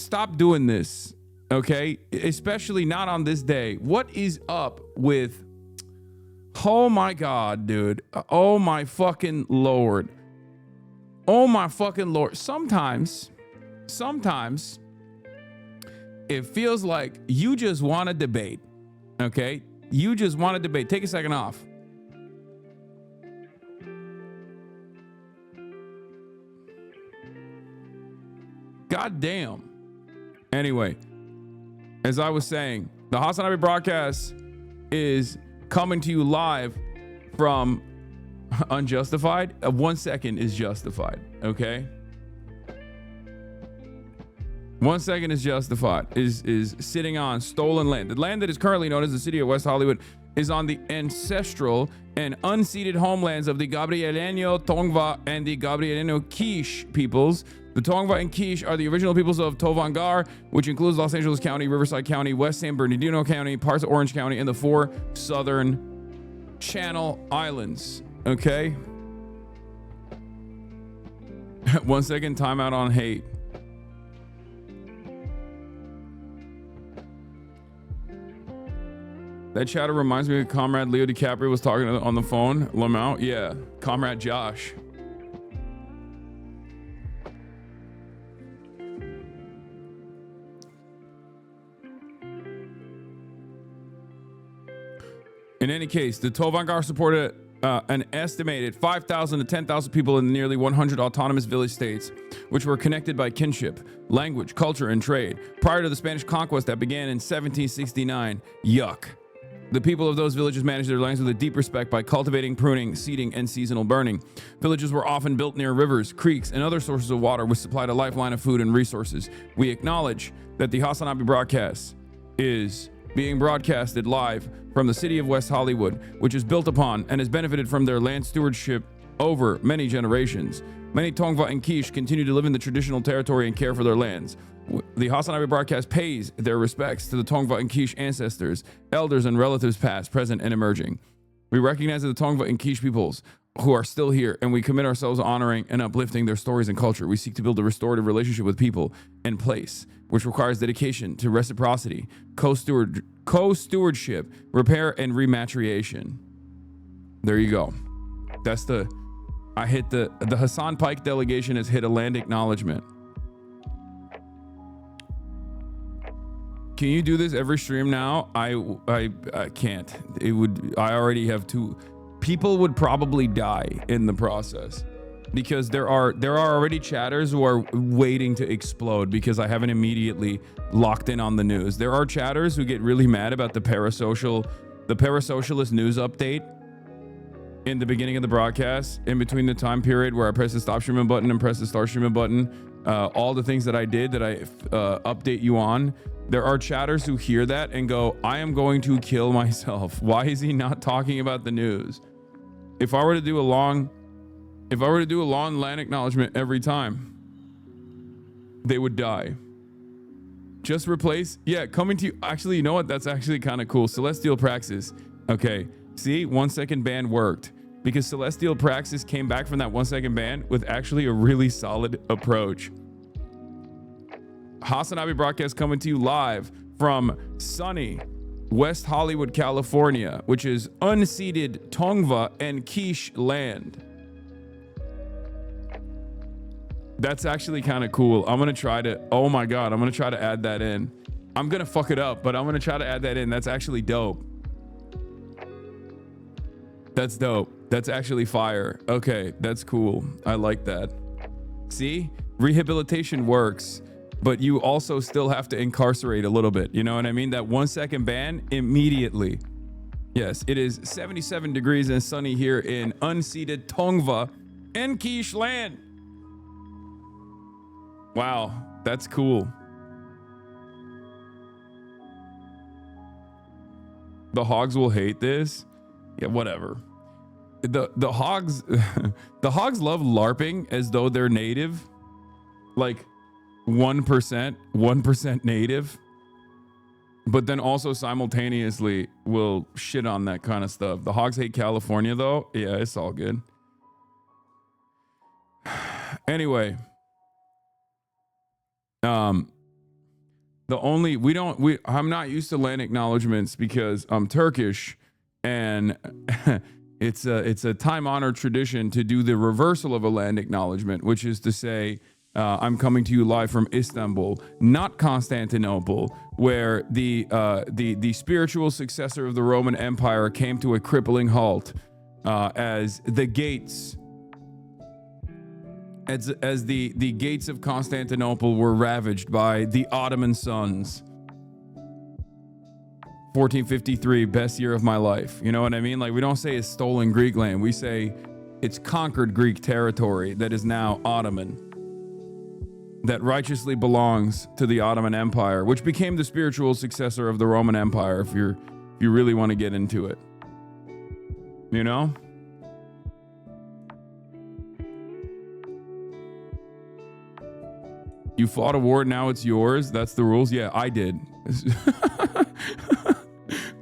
Stop doing this, okay? Especially not on this day. What is up with... Oh my God, dude. Oh my fucking Lord. Oh my fucking Lord. Sometimes it feels like you just want to debate, okay? You just want to debate. Take a second off. God damn. Anyway, as I was saying, the HasanAbi broadcast is coming to you live from Unjustified. 1 second is justified, okay? 1 second is justified, is sitting on stolen land. The land that is currently known as the city of West Hollywood is on the ancestral and unceded homelands of the Gabrielino, Tongva, and the Gabrielino Quiche peoples. The Tongva and Quiche are the original peoples of Tovangar, which includes Los Angeles County, Riverside County, West San Bernardino County, parts of Orange County, and the 4 southern Channel Islands. Okay? 1 second, timeout on hate. That chatter reminds me of Comrade Leo DiCaprio was talking on the phone. Lamau, yeah. Comrade Josh. In any case, the Tovangar supported an estimated 5,000 to 10,000 people in nearly 100 autonomous village states, which were connected by kinship, language, culture, and trade. Prior to the Spanish conquest that began in 1769, yuck. The people of those villages managed their lands with a deep respect by cultivating, pruning, seeding, and seasonal burning. Villages were often built near rivers, creeks, and other sources of water, which supplied a lifeline of food and resources. We acknowledge that the HasanAbi broadcast is being broadcasted live from the city of West Hollywood, which is built upon and has benefited from their land stewardship over many generations. Many Tongva and Quiche continue to live in the traditional territory and care for their lands. The HasanAbi broadcast pays their respects to the Tongva and Quiche ancestors, elders, and relatives past, present, and emerging. We recognize the Tongva and Quiche peoples who are still here, and we commit ourselves to honoring and uplifting their stories and culture. We seek to build a restorative relationship with people and place, which requires dedication to reciprocity, co-stewardship, repair, and rematriation. There you go. That's the Hassan Pike delegation has hit a land acknowledgement. Can you do this every stream now? I can't. I already have two. People would probably die in the process because there are already chatters who are waiting to explode because I haven't immediately locked in on the news. There are chatters who get really mad about the parasocialist news update in the beginning of the broadcast, in between the time period where I press the stop streaming button and press the start streaming button. All the things that I did that I update you on. There are chatters who hear that and go, I am going to kill myself. Why is he not talking about the news? If I were to do a long land acknowledgement every time, they would die. Just replace, coming to you. Actually, you know what? That's actually kind of cool. Celestial Praxis. Okay. See, 1 second ban worked because Celestial Praxis came back from that 1 second ban with actually a really solid approach. HasanAbi broadcast coming to you live from sunny West Hollywood, California, which is unceded Tongva and Quiche land. That's actually kind of cool. I'm going to try to, oh my God, I'm going to try to add that in. I'm going to fuck it up, but I'm going to try to add that in. That's actually dope. That's dope. That's actually fire. Okay, that's cool. I like that. See, rehabilitation works. But you also still have to incarcerate a little bit. You know what I mean? That 1 second ban immediately. Yes, it is 77 degrees and sunny here in unceded Tongva and Quiche land. Wow, that's cool. The hogs will hate this. Yeah, whatever. The hogs the hogs love LARPing as though they're native. Like 1% native, but then also simultaneously will shit on that kind of stuff. The hogs hate California though. Yeah, it's all good. Anyway, I'm not used to land acknowledgements because I'm Turkish, and it's a time-honored tradition to do the reversal of a land acknowledgement, which is to say, I'm coming to you live from Istanbul, not Constantinople, where the spiritual successor of the Roman Empire came to a crippling halt as the gates. As the gates of Constantinople were ravaged by the Ottoman sons. 1453, best year of my life. You know what I mean? Like, we don't say it's stolen Greek land. We say it's conquered Greek territory that is now Ottoman, that righteously belongs to the Ottoman Empire, which became the spiritual successor of the Roman Empire, if you really want to get into it. You know? You fought a war, now it's yours. That's the rules. Yeah, I did.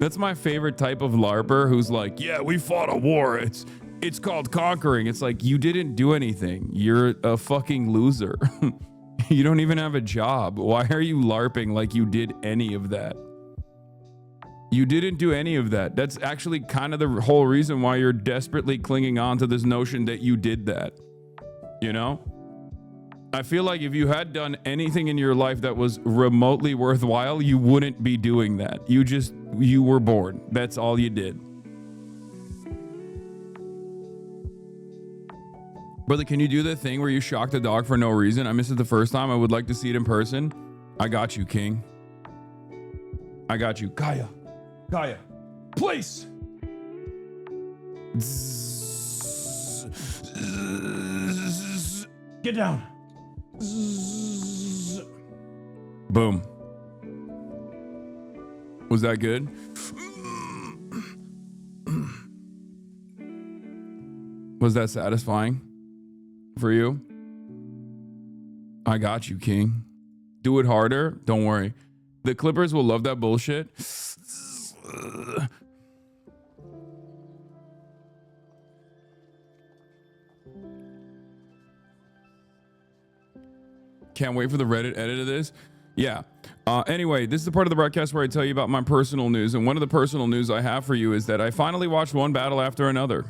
That's my favorite type of LARPer who's like, yeah, we fought a war. It's called conquering. It's like, you didn't do anything. You're a fucking loser. You don't even have a job. Why are you LARPing like you did any of that? You didn't do any of that. That's actually kind of the whole reason why you're desperately clinging on to this notion that you did that. You know? I feel like if you had done anything in your life that was remotely worthwhile, you wouldn't be doing that. You were born. That's all you did. Brother, can you do the thing where you shock the dog for no reason? I missed it the first time. I would like to see it in person. I got you, King. I got you. Gaia, please. Get down. Boom. Was that good? Was that satisfying for you? I got you, King. Do it harder. Don't worry. The Clippers will love that bullshit. Can't wait for the Reddit edit of this. Yeah. Anyway, this is the part of the broadcast where I tell you about my personal news. And one of the personal news I have for you is that I finally watched one battle after another.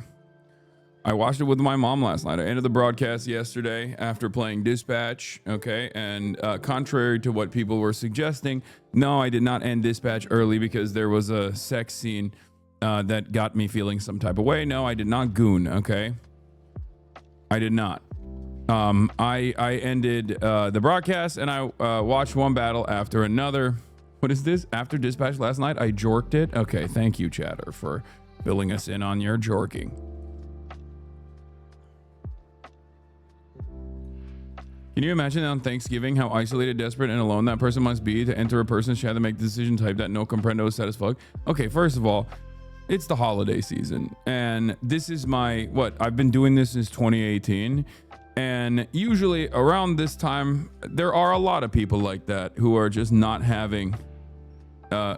I watched it with my mom last night. I ended the broadcast yesterday after playing Dispatch. Okay. And contrary to what people were suggesting, no, I did not end Dispatch early because there was a sex scene that got me feeling some type of way. No, I did not goon. Okay. I did not. I ended the broadcast and I watched one battle after another. What is this? After Dispatch last night, I jorked it. Okay, thank you, chatter, for filling us in on your jorking. Can you imagine on Thanksgiving how isolated, desperate, and alone that person must be to enter a person's chat and make the decision type that no comprendo sad as fuck? Okay, first of all, it's the holiday season, and this is I've been doing this since 2018. And usually around this time, there are a lot of people like that who are just not having a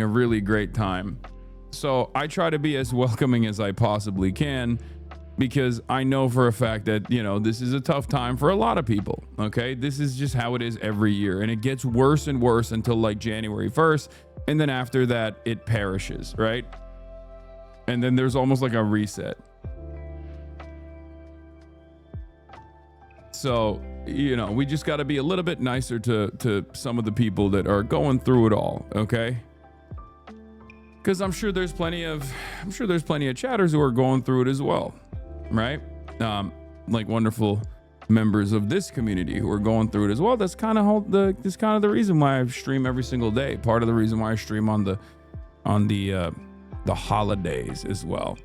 really great time. So I try to be as welcoming as I possibly can, because I know for a fact that, you know, this is a tough time for a lot of people. Okay. This is just how it is every year. And it gets worse and worse until like January 1st. And then after that, it perishes. Right. And then there's almost like a reset. So, you know, we just got to be a little bit nicer to some of the people that are going through it all, okay? Because I'm sure there's plenty of chatters who are going through it as well, right? Like wonderful members of this community who are going through it as well. That's kind of the reason why I stream every single day. Part of the reason why I stream on the holidays as well.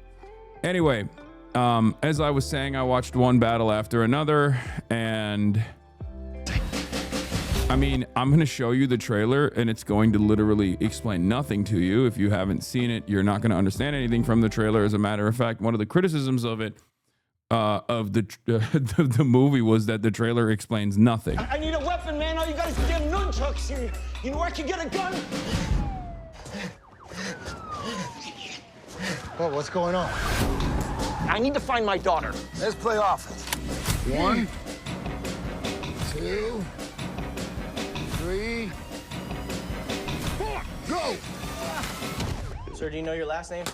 Anyway. As I was saying, I watched one battle after another, and I mean, I'm going to show you the trailer, and it's going to literally explain nothing to you. If you haven't seen it, you're not going to understand anything from the trailer. As a matter of fact, one of the criticisms of it, of the movie, was that the trailer explains nothing. I need a weapon, man. All you got is damn nunchucks here. You know where I can get a gun? Whoa, what's going on? I need to find my daughter. Let's play offense. 1, 2, 3. 3, 4, go! Sir, do you know your last name?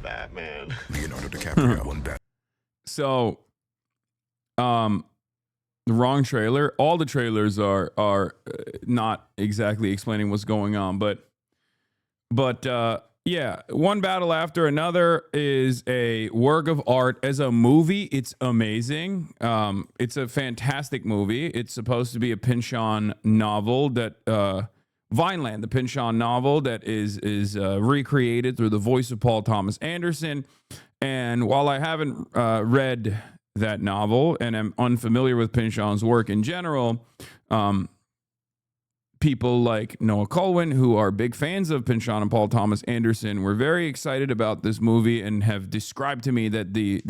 Batman. Leonardo DiCaprio. One bat. So, the wrong trailer. All the trailers are not exactly explaining what's going on, but yeah, one battle after another is a work of art. As a movie, it's amazing. It's a fantastic movie. It's supposed to be a Pynchon novel that Vineland, the Pynchon novel that is recreated through the voice of Paul Thomas Anderson. And while I haven't read that novel and am unfamiliar with Pynchon's work in general, people like Noah Colwyn, who are big fans of Pynchon and Paul Thomas Anderson, were very excited about this movie and have described to me that the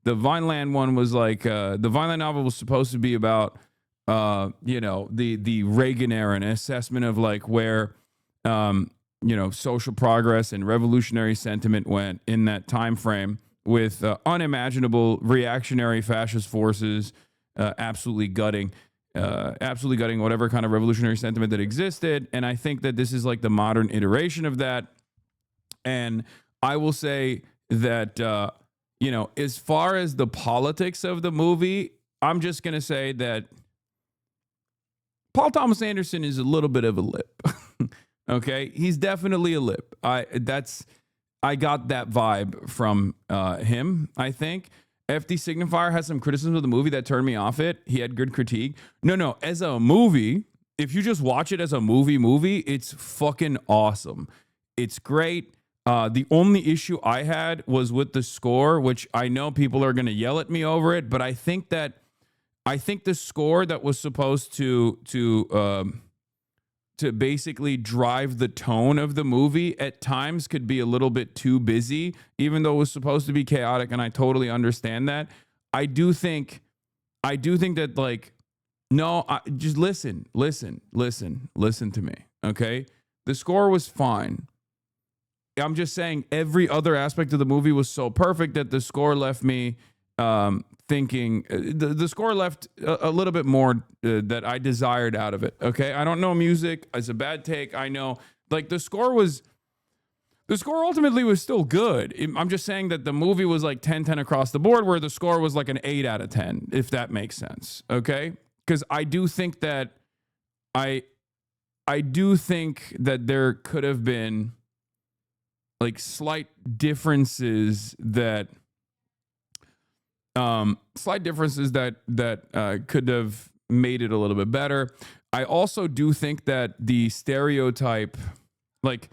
Vineland one was like the Vineland novel was supposed to be about the Reagan era, an assessment of like where social progress and revolutionary sentiment went in that time frame with unimaginable reactionary fascist forces absolutely gutting whatever kind of revolutionary sentiment that existed. And I think that this is like the modern iteration of that. And I will say that, as far as the politics of the movie, I'm just going to say that Paul Thomas Anderson is a little bit of a lip. Okay. He's definitely a lip. I got that vibe from him, I think. FD Signifier has some criticism of the movie that turned me off it. He had good critique. No, as a movie, if you just watch it as a movie, it's fucking awesome. It's great. The only issue I had was with the score, which I know people are going to yell at me over it, but I think the score that was supposed to basically drive the tone of the movie at times could be a little bit too busy, even though it was supposed to be chaotic, and I totally understand that. I do think that, like, no, just listen to me, okay? The score was fine. I'm just saying every other aspect of the movie was so perfect that the score left me thinking the score left a little bit more that I desired out of it. Okay. I don't know music. It's a bad take. I know, like, the score ultimately was still good. I'm just saying that the movie was like 10/10 across the board, where the score was like an 8 out of 10, if that makes sense. Okay. Cause I do think that there could have been like slight differences that could have made it a little bit better. I also do think that the stereotype, like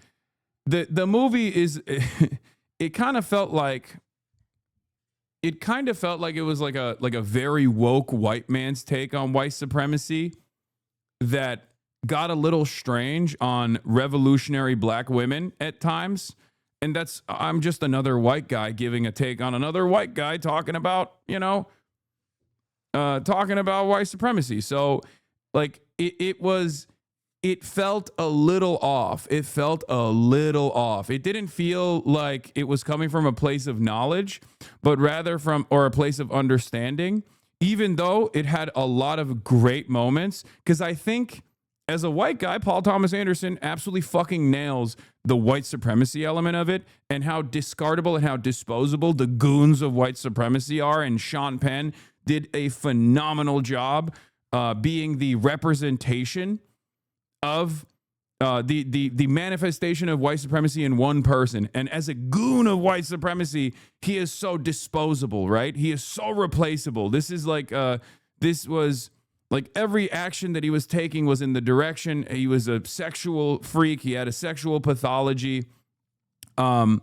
the movie is, it kind of felt like it was like a very woke white man's take on white supremacy that got a little strange on revolutionary black women at times. And I'm just another white guy giving a take on another white guy talking about white supremacy. So, like, it felt a little off. It didn't feel like it was coming from a place of knowledge, but rather or a place of understanding, even though it had a lot of great moments. Because I think, as a white guy, Paul Thomas Anderson absolutely fucking nails the white supremacy element of it, and how discardable and how disposable the goons of white supremacy are. And Sean Penn did a phenomenal job being the representation of the manifestation of white supremacy in one person. And as a goon of white supremacy, he is so disposable, right? He is so replaceable. This is like, this was like every action that he was taking was in the direction. He was a sexual freak. He had a sexual pathology. That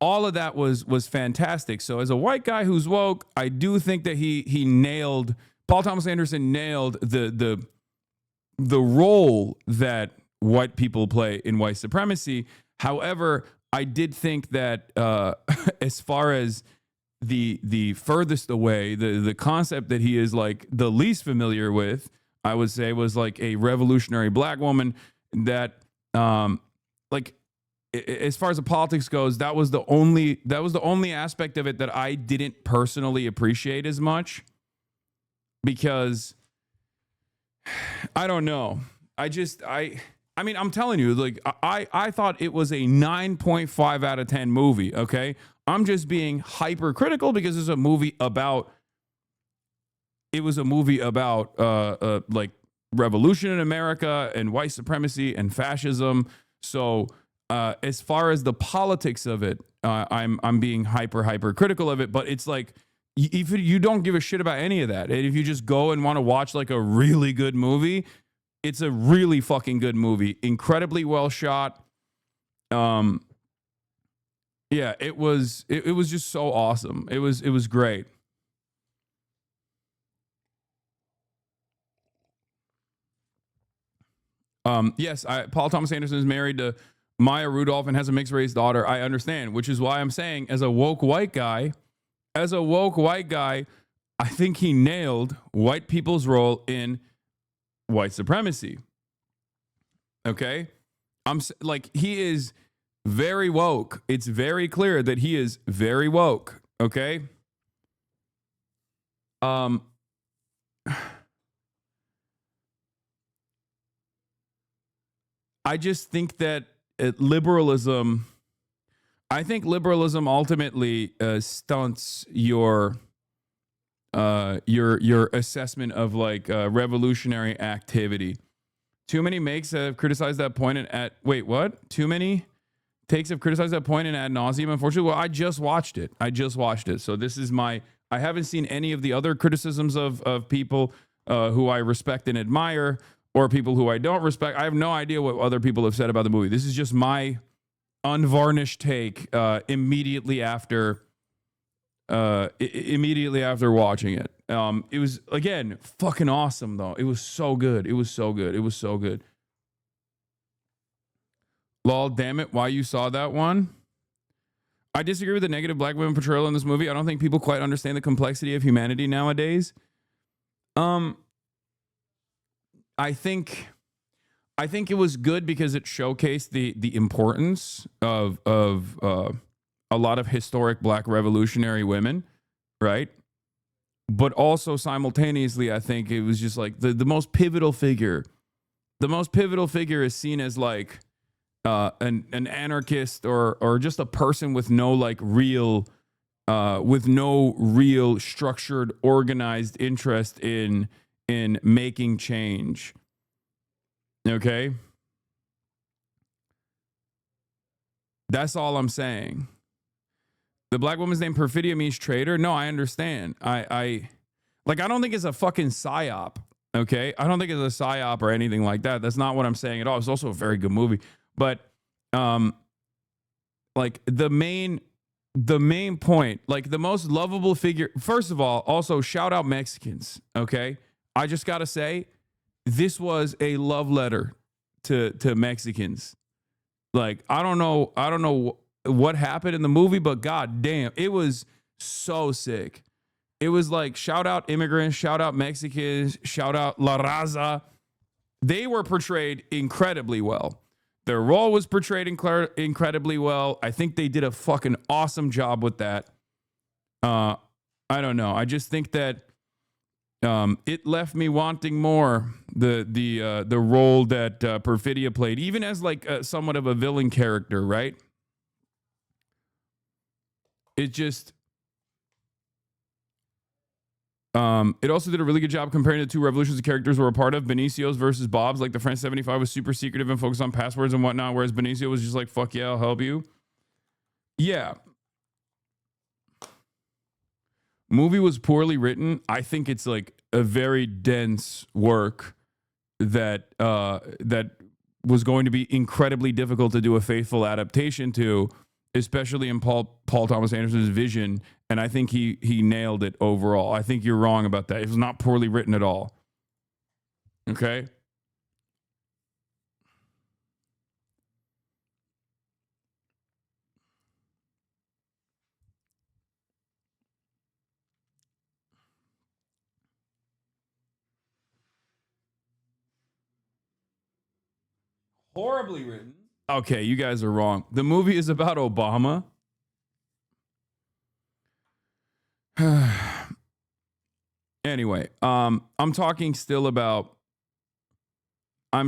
all of that was fantastic. So as a white guy who's woke, I do think that Paul Thomas Anderson nailed the role that white people play in white supremacy. However, I did think that as far as the furthest away, the concept that he is like the least familiar with, I would say, was like a revolutionary black woman that like as far as the politics goes, that was the only aspect of it that I didn't personally appreciate as much. because I don't know. I mean, I'm telling you, like, I thought it was a 9.5 out of 10 movie, okay? I'm just being hypercritical because it was a movie about like revolution in America and white supremacy and fascism. So as far as the politics of it, I'm being hypercritical of it, but it's like, if you don't give a shit about any of that, and if you just go and want to watch like a really good movie, it's a really fucking good movie. Incredibly well shot. Yeah, it was just so awesome. It was great. Yes, Paul Thomas Anderson is married to Maya Rudolph and has a mixed race daughter. I understand, which is why I'm saying, as a woke white guy, I think he nailed white people's role in white supremacy. Okay? Like, he is very woke. It's very clear that he is very woke. Okay? I just think that liberalism ultimately stunts your assessment of like revolutionary activity. Too many makes have criticized that point Too many takes have criticized that point in ad nauseum. Unfortunately, well, I just watched it. So this is I haven't seen any of the other criticisms of people who I respect and admire, or people who I don't respect. I have no idea what other people have said about the movie. This is just my unvarnished take immediately after watching it. It was, again, fucking awesome though. It was so good. Lol, damn it, why you saw that one? I disagree with the negative black women portrayal in this movie. I don't think people quite understand the complexity of humanity nowadays. I think it was good because it showcased the importance of a lot of historic black revolutionary women, right? But also simultaneously, I think it was just like the most pivotal figure. The most pivotal figure is seen as like an anarchist or just a person with no real structured, organized interest in making change. Okay? That's all I'm saying. The black woman's name Perfidia means traitor. No, I understand. I don't think it's a fucking psyop. Okay? I don't think it's a psyop or anything like that. That's not what I'm saying at all. It's also a very good movie. But like the main point, like the most lovable figure. First of all, also shout out Mexicans. Okay? I just gotta say, this was a love letter to Mexicans. Like, I don't know what happened in the movie, but god damn, it was so sick. It was like, shout out immigrants, shout out Mexicans, shout out La Raza. They were portrayed incredibly well. Their role was portrayed incredibly well. I think they did a fucking awesome job with that. I don't know. I just think that it left me wanting more. The role that Perfidia played, even as like somewhat of a villain character, right? It just it also did a really good job comparing the two revolutions the characters were a part of. Benicio's versus Bob's, like the French 75 was super secretive and focused on passwords and whatnot, whereas Benicio was just like, fuck yeah, I'll help you. Yeah. Movie was poorly written. I think it's like a very dense work that was going to be incredibly difficult to do a faithful adaptation to, especially in Paul Thomas Anderson's vision. And I think he nailed it overall. I think you're wrong about that. It was not poorly written at all. Okay? Horribly written. Okay, you guys are wrong. The movie is about Obama. And Anyway, I'm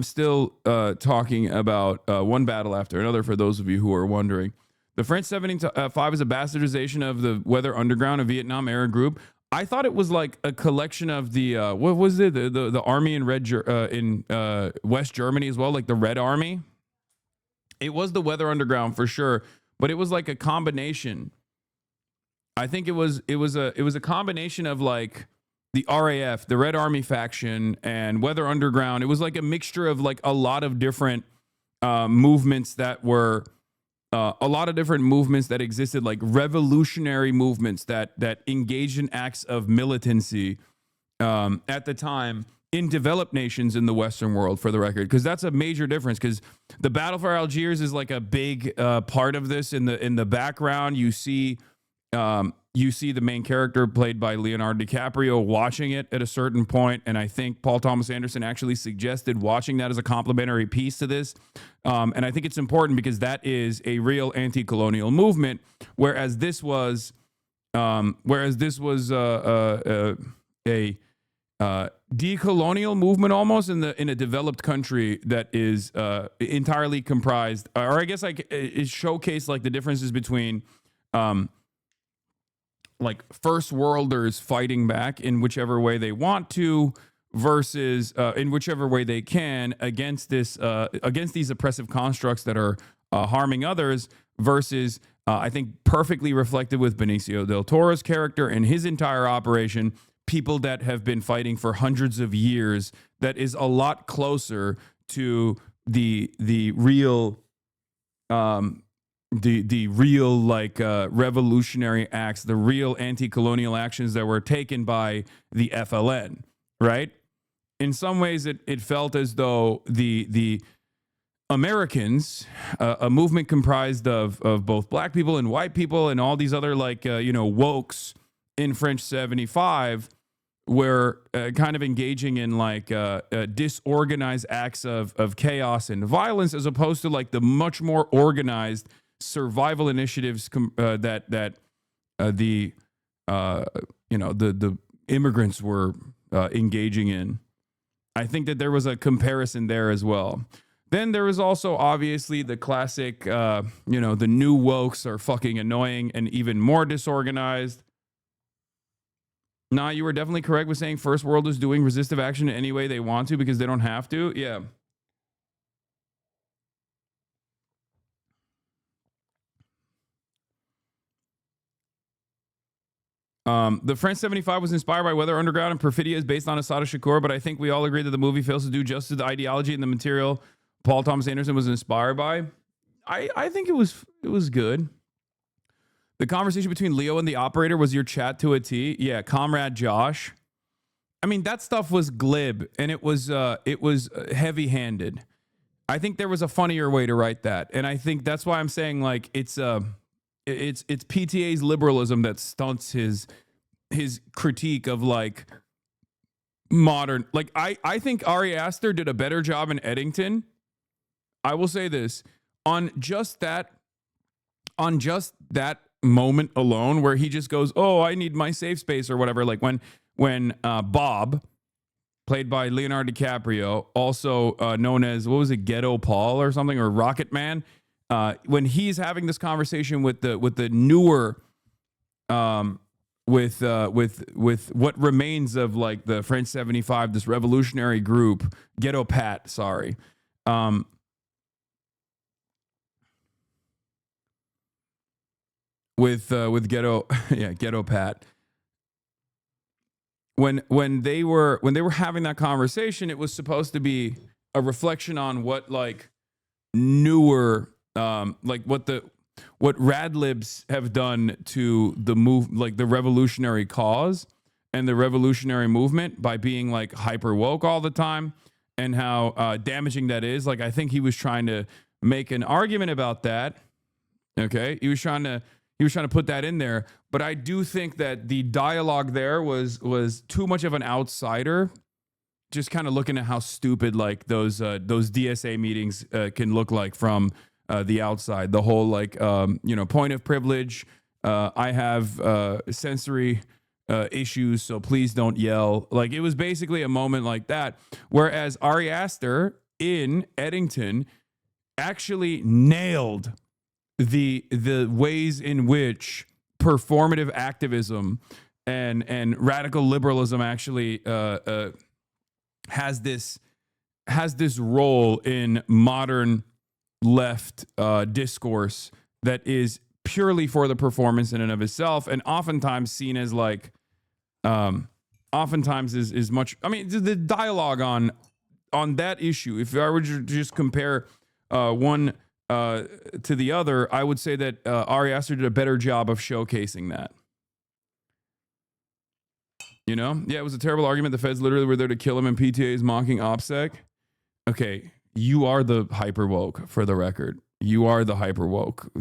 still talking about one battle after another for those of you who are wondering. The French 75 is a bastardization of the Weather Underground, a Vietnam era group. I thought it was like a collection of the what was it, the army in West Germany as well, like the Red Army. It was the Weather Underground for sure, but it was like a combination. I think it was a combination of like the RAF, the Red Army faction, and Weather Underground. It was like a mixture of like a lot of different movements that were that existed, like revolutionary movements that engaged in acts of militancy at the time in developed nations in the Western world, for the record, because that's a major difference. Because the Battle for Algiers is like a big part of this. In the background, you see the main character played by Leonardo DiCaprio watching it at a certain point, and I think Paul Thomas Anderson actually suggested watching that as a complementary piece to this. And I think it's important because that is a real anti-colonial movement, whereas this was a decolonial movement almost in a developed country that is entirely comprised, or I guess like it showcased like the differences between like first worlders fighting back in whichever way they want to versus in whichever way they can against these oppressive constructs that are harming others versus I think perfectly reflected with Benicio del Toro's character and his entire operation, people that have been fighting for hundreds of years, that is a lot closer to the real the real like revolutionary acts, the real anti-colonial actions that were taken by the FLN, right? In some ways, it felt as though the Americans, a movement comprised of both black people and white people and all these other like wokes in French 75, were kind of engaging in like disorganized acts of chaos and violence, as opposed to like the much more organized survival initiatives that the immigrants were engaging in. I think that there was a comparison there as well. Then there was also obviously the classic, the new wokes are fucking annoying and even more disorganized. Nah, you were definitely correct with saying first world is doing resistive action in any way they want to because they don't have to. Yeah. The French 75 was inspired by Weather Underground and Perfidia is based on Asada Shakur, but I think we all agree that the movie fails to do justice to the ideology and the material Paul Thomas Anderson was inspired by. I think it was good. The conversation between Leo and the operator was your chat to a T. Yeah, Comrade Josh. I mean, that stuff was glib and it was heavy-handed. I think there was a funnier way to write that, and I think that's why I'm saying like it's PTA's liberalism that stunts his critique of like modern. Like I think Ari Aster did a better job in Eddington. I will say this on just that moment alone where he just goes, "Oh, I need my safe space" or whatever. Like when Bob, played by Leonardo DiCaprio, also known as what was it, Ghetto Paul or something, or Rocket Man. When he's having this conversation with the newer, with what remains of like the French 75, this revolutionary group, Ghetto Pat, sorry, with Ghetto, yeah, Ghetto Pat. When they were having that conversation, it was supposed to be a reflection on what like newer. Like what radlibs have done to the like the revolutionary cause and the revolutionary movement by being like hyper woke all the time, and how damaging that is. Like I think he was trying to make an argument about that. Okay, he was trying to put that in there, but I do think that the dialogue there was too much of an outsider. Just kind of looking at how stupid like those DSA meetings can look like from the outside. The whole like point of privilege. I have sensory issues, so please don't yell. Like, it was basically a moment like that. Whereas Ari Aster in Eddington actually nailed the ways in which performative activism and radical liberalism actually has this role in modern left discourse that is purely for the performance in and of itself, and oftentimes seen as like oftentimes is much. I mean, the dialogue on that issue, if I were to just compare one to the other, I would say that Ari Aster did a better job of showcasing that. You know? Yeah, it was a terrible argument. The feds literally were there to kill him, and PTA is mocking OPSEC. Okay, you are the hyper woke, for the record. You are the hyper woke.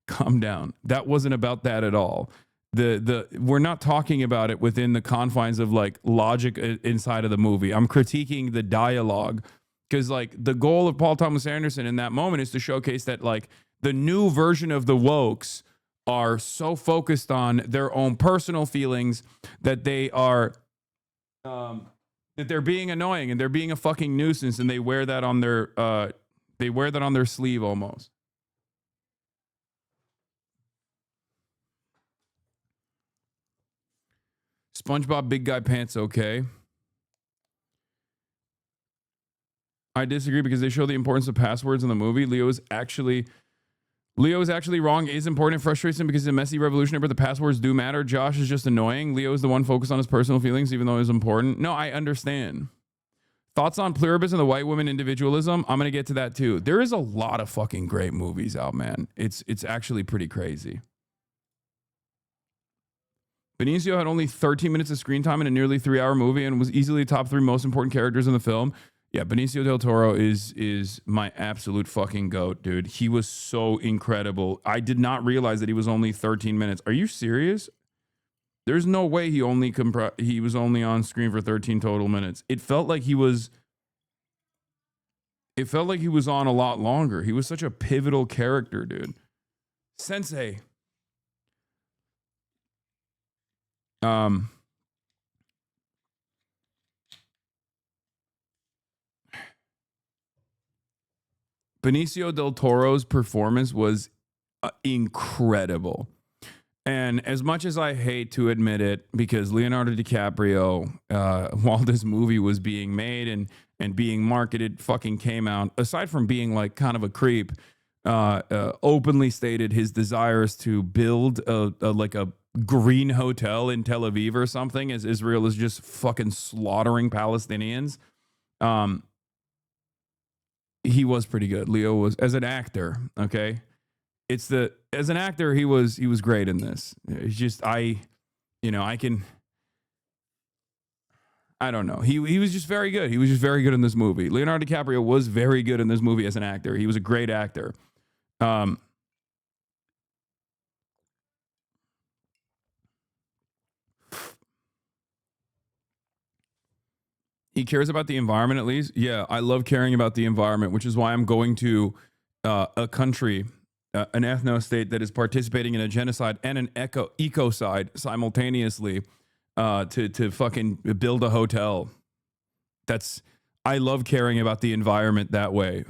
Calm down. That wasn't about that at all. We're not talking about it within the confines of like logic inside of the movie. I'm critiquing the dialogue, because like the goal of Paul Thomas Anderson in that moment is to showcase that like the new version of the wokes are so focused on their own personal feelings that they are that they're being annoying and they're being a fucking nuisance, and they wear that on their sleeve almost. SpongeBob Big Guy Pants, okay. I disagree because they show the importance of passwords in the movie. Leo is actually wrong. It is important. It frustrates him because he's a messy revolutionary, but the passwords do matter. Josh is just annoying. Leo is the one focused on his personal feelings, even though it's important. No, I understand. Thoughts on pluribus and the white woman individualism? I'm going to get to that too. There is a lot of fucking great movies out, man. It's actually pretty crazy. Benicio had only 13 minutes of screen time in a nearly 3-hour movie and was easily the top 3 most important characters in the film. Yeah, Benicio del Toro is my absolute fucking goat, dude. He was so incredible. I did not realize that he was only 13 minutes. Are you serious? There's no way he was only on screen for 13 total minutes. It felt like he was on a lot longer. He was such a pivotal character, dude. Sensei. Benicio del Toro's performance was incredible. And as much as I hate to admit it, because Leonardo DiCaprio, while this movie was being made and being marketed, fucking came out, aside from being like kind of a creep, openly stated his desires to build a green hotel in Tel Aviv or something, as Israel is just fucking slaughtering Palestinians. He was pretty good. Leo was, as an actor, okay? As an actor, he was great in this. It's just I don't know. He was just very good. He was just very good in this movie. Leonardo DiCaprio was very good in this movie as an actor. He was a great actor. He cares about the environment, at least. Yeah, I love caring about the environment, which is why I'm going to a country, an ethno-state that is participating in a genocide and an ecocide simultaneously to fucking build a hotel. I love caring about the environment that way.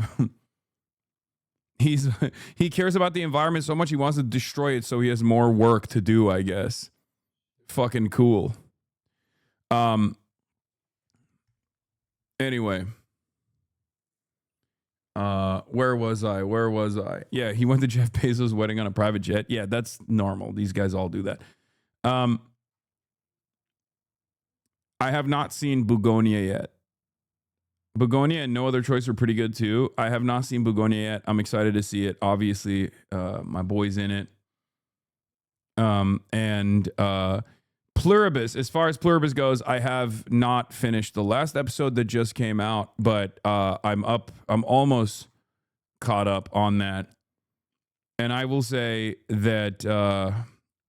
He cares about the environment so much he wants to destroy it so he has more work to do, I guess. Fucking cool. Anyway, where was I? Yeah, he went to Jeff Bezos' wedding on a private jet. Yeah, that's normal. These guys all do that. I have not seen Bugonia yet. Bugonia and No Other Choice are pretty good too. I have not seen Bugonia yet. I'm excited to see it. Obviously, my boy's in it. And Pluribus, as far as Pluribus goes, I have not finished the last episode that just came out, but I'm almost caught up on that. And I will say that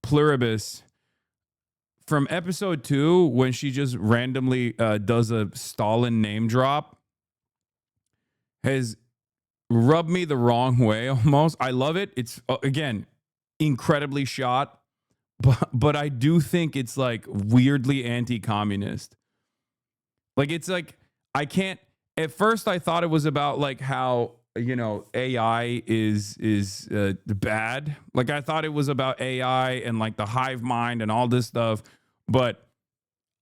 Pluribus, from episode 2, when she just randomly does a Stalin name drop, has rubbed me the wrong way almost. I love it. It's, again, incredibly shot, but I do think it's like weirdly anti-communist. Like it's like I can't. At first, I thought it was about like how AI is bad. Like I thought it was about AI and like the hive mind and all this stuff. But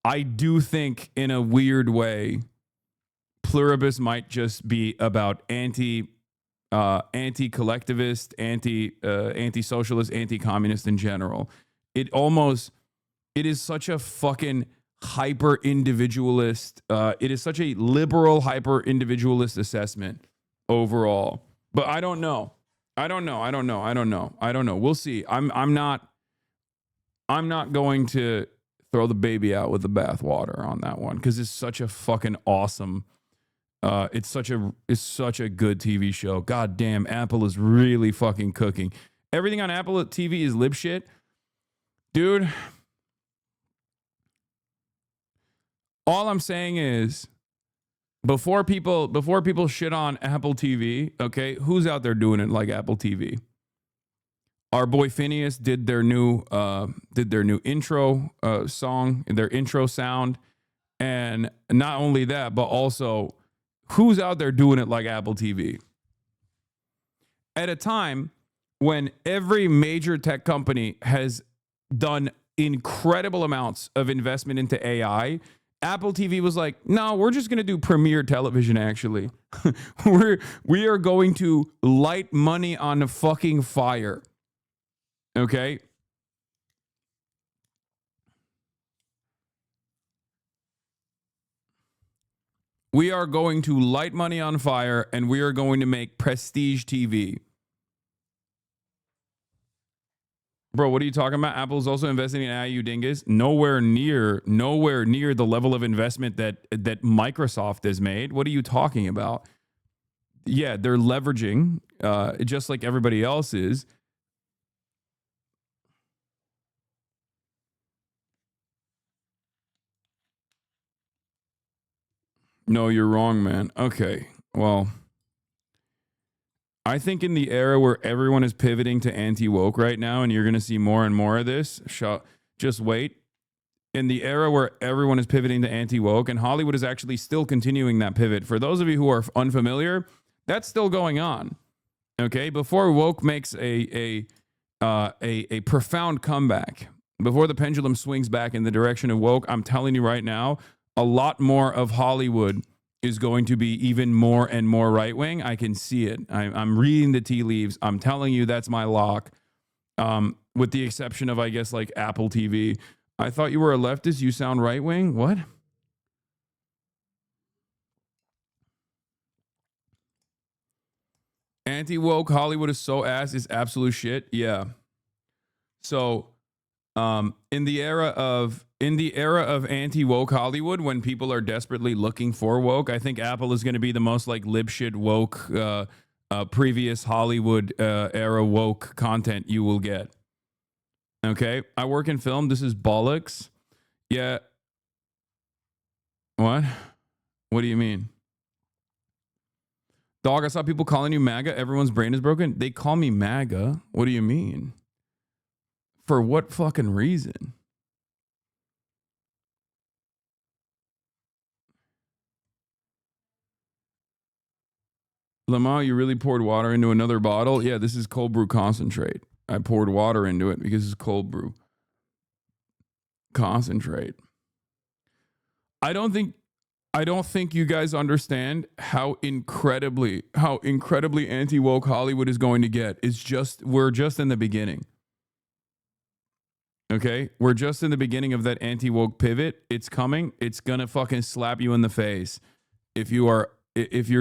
I do think in a weird way, pluribus might just be about anti-collectivist, anti-socialist, anti-communist in general. It is such a fucking hyper individualist. It is such a liberal hyper individualist assessment overall. But I don't know. We'll see. I'm not going to throw the baby out with the bathwater on that one because it's such a fucking awesome. It's such a good TV show. God damn, Apple is really fucking cooking. Everything on Apple TV is lip shit, dude. All I'm saying is, before people shit on Apple TV, okay, who's out there doing it like Apple TV? Our boy Phineas did their new intro song, their intro sound, and not only that, but also who's out there doing it like Apple TV? At a time when every major tech company has done incredible amounts of investment into AI, Apple TV was like, no, we're just going to do premiere television, actually. we are going to light money on the fucking fire. Okay? We are going to light money on fire and we are going to make prestige TV. Bro, what are you talking about? Apple's also investing in AI, you dingus. Nowhere near the level of investment that Microsoft has made. What are you talking about? Yeah, they're leveraging, just like everybody else is. No, you're wrong, man. Okay, well, I think in the era where everyone is pivoting to anti-woke right now, and you're going to see more and more of this, just wait. In the era where everyone is pivoting to anti-woke, and Hollywood is actually still continuing that pivot. For those of you who are unfamiliar, that's still going on. Okay, before woke makes a profound comeback, before the pendulum swings back in the direction of woke, I'm telling you right now, a lot more of Hollywood is going to be even more and more right-wing. I can see it. I'm reading the tea leaves. I'm telling you that's my lock. With the exception of, I guess, like Apple TV. I thought you were a leftist. You sound right-wing? What? Anti-woke Hollywood is so ass is absolute shit. Yeah. So in the era of anti-woke Hollywood, when people are desperately looking for woke, I think Apple is going to be the most like lib shit woke previous Hollywood era woke content you will get. Okay, I work in film. This is bollocks. Yeah. What? What do you mean? Dog, I saw people calling you MAGA. Everyone's brain is broken. They call me MAGA. What do you mean? For what fucking reason? Lamar, you really poured water into another bottle? Yeah, this is cold brew concentrate. I poured water into it because it's cold brew concentrate. I don't think you guys understand how incredibly anti-woke Hollywood is going to get. We're just in the beginning. Okay? We're just in the beginning of that anti-woke pivot. It's coming. It's going to fucking slap you in the face if you're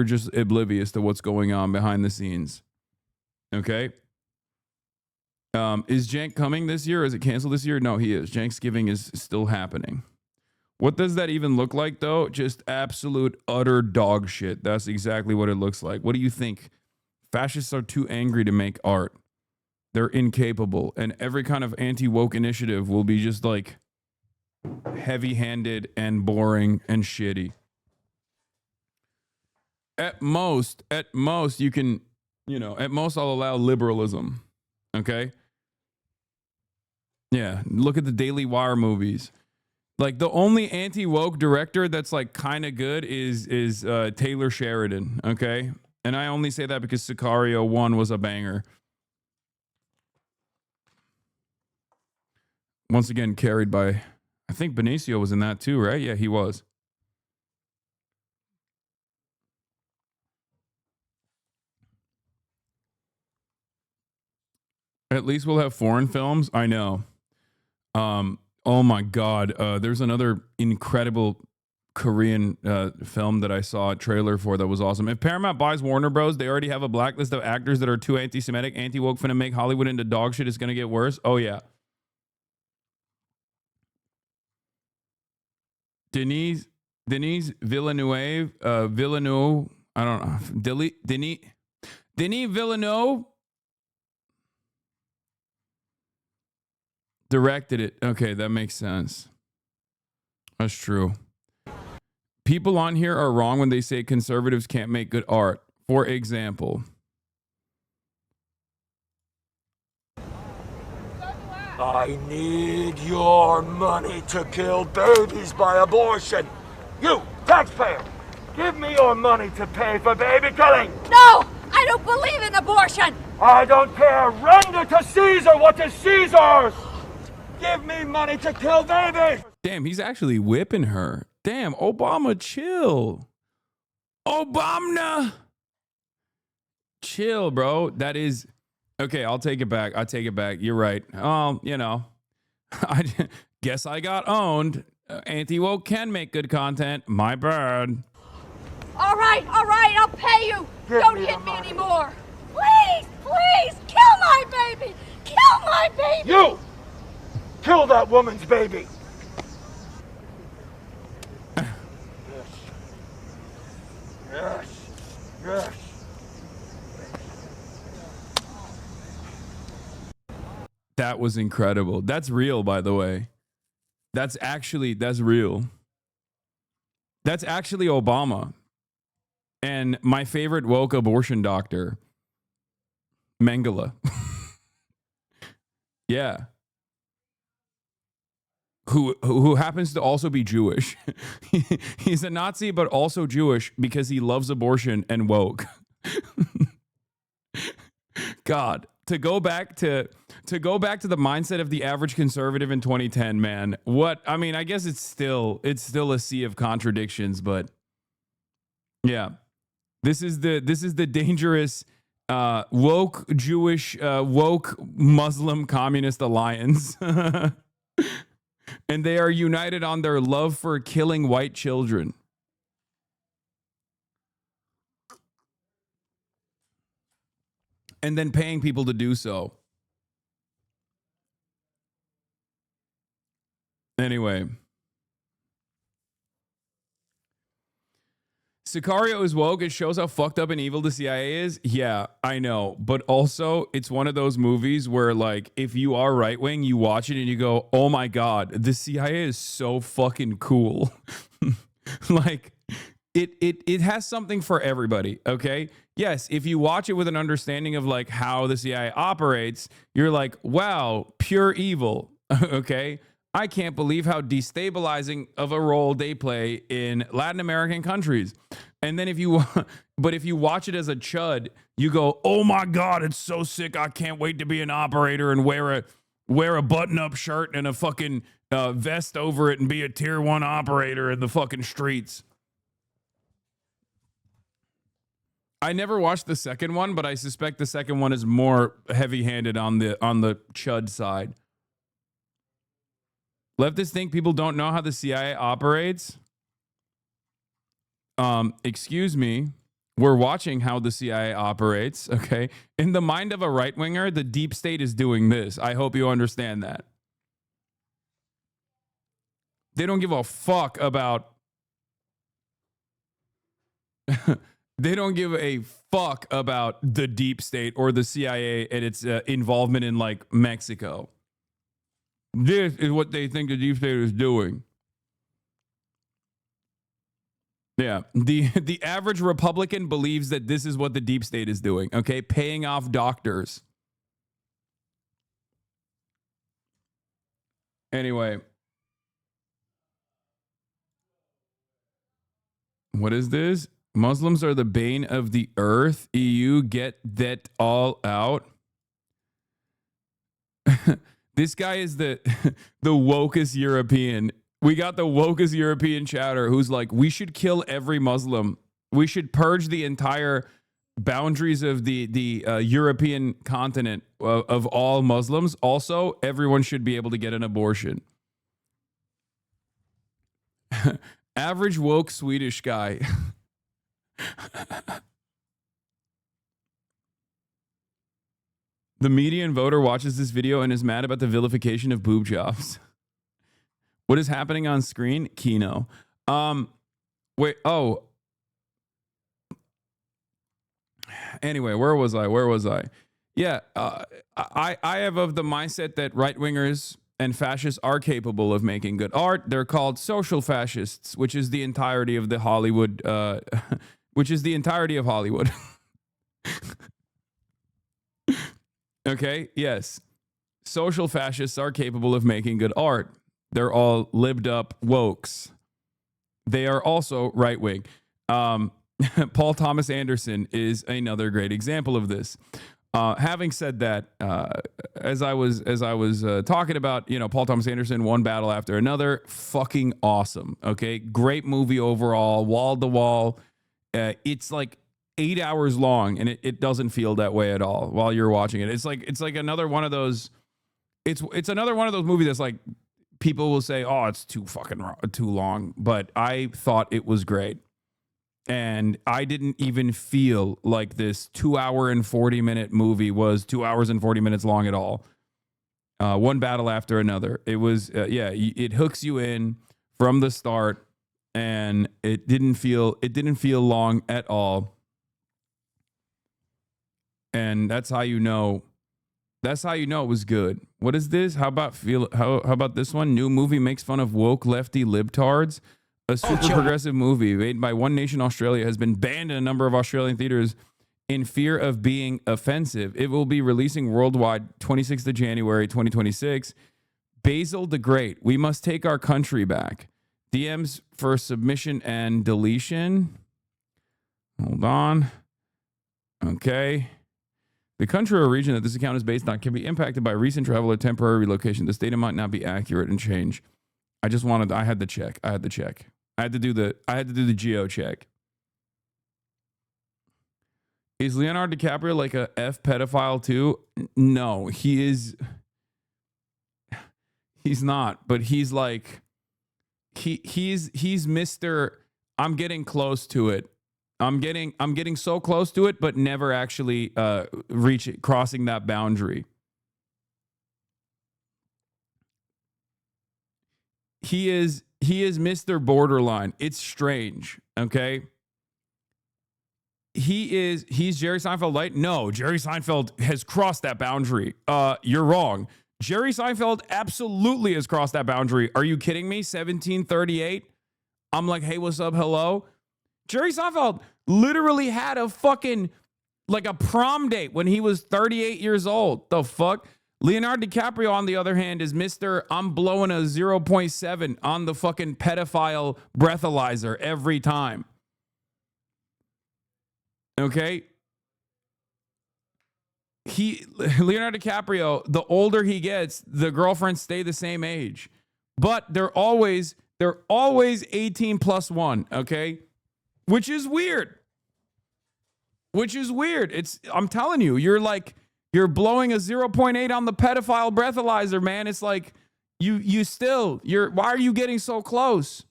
just oblivious to what's going on behind the scenes. Okay? Is Jank coming this year? Or is it canceled this year? No, he is. Janksgiving is still happening. What does that even look like, though? Just absolute, utter dog shit. That's exactly what it looks like. What do you think? Fascists are too angry to make art. They're incapable. And every kind of anti-woke initiative will be just like heavy-handed and boring and shitty. At most, you can, at most I'll allow liberalism. Okay? Yeah, look at the Daily Wire movies. Like the only anti-woke director that's like kind of good is Taylor Sheridan, okay? And I only say that because Sicario 1 was a banger. Once again, carried by, I think Benicio was in that too, right? Yeah, he was. At least we'll have foreign films. I know. Oh my God. There's another incredible Korean film that I saw a trailer for that was awesome. If Paramount buys Warner Bros., they already have a blacklist of actors that are too anti-Semitic, anti-woke, finna make Hollywood into dog shit. It's gonna get worse. Oh yeah. Denise Villeneuve, Villeneuve. I don't know. Denis Villeneuve directed it. Okay, that makes sense. That's true. People on here are wrong when they say conservatives can't make good art. For example, I need your money to kill babies by abortion. You, taxpayer, give me your money to pay for baby killing. No! I don't believe in abortion! I don't care. Render to Caesar what is Caesar's. Give me money to kill babies. damn, he's actually whipping her. Damn, Obama, chill. Obama, chill, bro. That is okay. I'll take it back. I take it back. You're right. You know, I guess I got owned. Anti-woke can make good content. My bad. All right, I'll pay you! Give Don't me hit the me money. anymore! Please, kill my baby! Kill my baby! You, kill that woman's baby. Yes. That was incredible. That's real, by the way. That's real. That's actually Obama. And my favorite woke abortion doctor, Mengele. Yeah. Who happens to also be Jewish. He's a Nazi, but also Jewish because he loves abortion and woke. God, to go back to the mindset of the average conservative in 2010, man. What I mean, I guess it's still a sea of contradictions, but yeah. This is the dangerous woke Jewish woke Muslim communist alliance. And they are united on their love for killing white children. And then paying people to do so. Anyway. Sicario is woke. It shows how fucked up and evil the CIA is. Yeah, I know. But also, it's one of those movies where, like, if you are right wing, you watch it and you go, oh my God, the CIA is so fucking cool. Like, it has something for everybody, okay? Yes, if you watch it with an understanding of, like, how the CIA operates, you're like, wow, pure evil, okay? I can't believe how destabilizing of a role they play in Latin American countries. And then if you watch it as a chud, you go, oh my God, it's so sick. I can't wait to be an operator and wear a button-up shirt and a fucking vest over it and be a tier 1 operator in the fucking streets. I never watched the second one, but I suspect the second one is more heavy-handed on the chud side. Leftists think people don't know how the CIA operates. Excuse me. We're watching how the CIA operates, okay? In the mind of a right-winger, the deep state is doing this. I hope you understand that. They don't give a fuck about... They don't give a fuck about the deep state or the CIA and its involvement in, like, Mexico. This is what they think the deep state is doing. Yeah, the average Republican believes that this is what the deep state is doing, okay? Paying off doctors. Anyway, what is this? Muslims are the bane of the earth. EU, get that all out. This guy is the the wokest European. We got the wokest European chatter who's like, we should kill every Muslim. We should purge the entire boundaries of the European continent of all Muslims. Also, everyone should be able to get an abortion. Average woke Swedish guy. The median voter watches this video and is mad about the vilification of boob jobs. What is happening on screen? Kino. Wait, oh. Anyway, where was I? Yeah, I have of the mindset that right-wingers and fascists are capable of making good art. They're called social fascists, which is the entirety of the Hollywood, which is the entirety of Hollywood. Okay, yes. Social fascists are capable of making good art. They're all lived up wokes. They are also right-wing. Paul Thomas Anderson is another great example of this. Having said that, as I was talking about, Paul Thomas Anderson, one battle after another, fucking awesome. Okay, great movie overall, wall to wall. It's like 8 hours long, and it doesn't feel that way at all while you're watching it. It's like another one of those. It's another one of those movies that's like people will say, oh, it's too long, but I thought it was great. And I didn't even feel like this 2 hour and 40-minute movie was 2 hours and 40 minutes long at all. One battle after another. It was, it hooks you in from the start, and it didn't feel long at all. And that's how you know it was good. What is this? How about this one? New movie makes fun of woke lefty libtards. A super progressive movie made by One Nation Australia has been banned in a number of Australian theaters in fear of being offensive. It will be releasing worldwide 26th of January 2026. Basil the Great, we must take our country back. DMs for submission and deletion. Hold on. Okay. The country or region that this account is based on can be impacted by recent travel or temporary relocation. This data might not be accurate and change. I had to check. I had to do the geo check. Is Leonardo DiCaprio like a F pedophile too? No, he's not, but he's like, he's Mr. I'm getting close to it. I'm getting so close to it, but never actually crossing that boundary. He is Mr. Borderline. It's strange, okay? He's Jerry Seinfeld light? No, Jerry Seinfeld has crossed that boundary. You're wrong. Jerry Seinfeld absolutely has crossed that boundary. Are you kidding me? 1738? I'm like, hey, what's up? Hello? Jerry Seinfeld literally had a fucking, like a prom date when he was 38 years old. The fuck? Leonardo DiCaprio, on the other hand, is Mr. I'm blowing a 0.7 on the fucking pedophile breathalyzer every time. Okay? Leonardo DiCaprio, the older he gets, the girlfriends stay the same age. But they're always 18 plus 1, okay? Which is weird. I'm telling you, you're blowing a 0.8 on the pedophile breathalyzer, man. It's like why are you getting so close?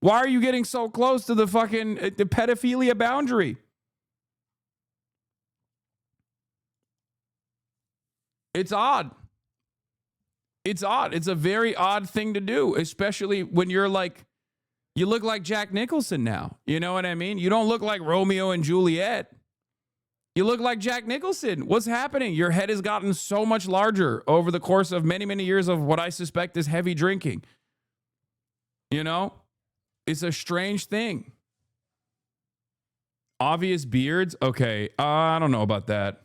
Why are you getting so close to the fucking the pedophilia boundary? It's odd. It's a very odd thing to do, especially when you're like, you look like Jack Nicholson now. You know what I mean? You don't look like Romeo and Juliet. You look like Jack Nicholson. What's happening? Your head has gotten so much larger over the course of many, many years of what I suspect is heavy drinking. You know? It's a strange thing. Obvious beards? Okay, I don't know about that.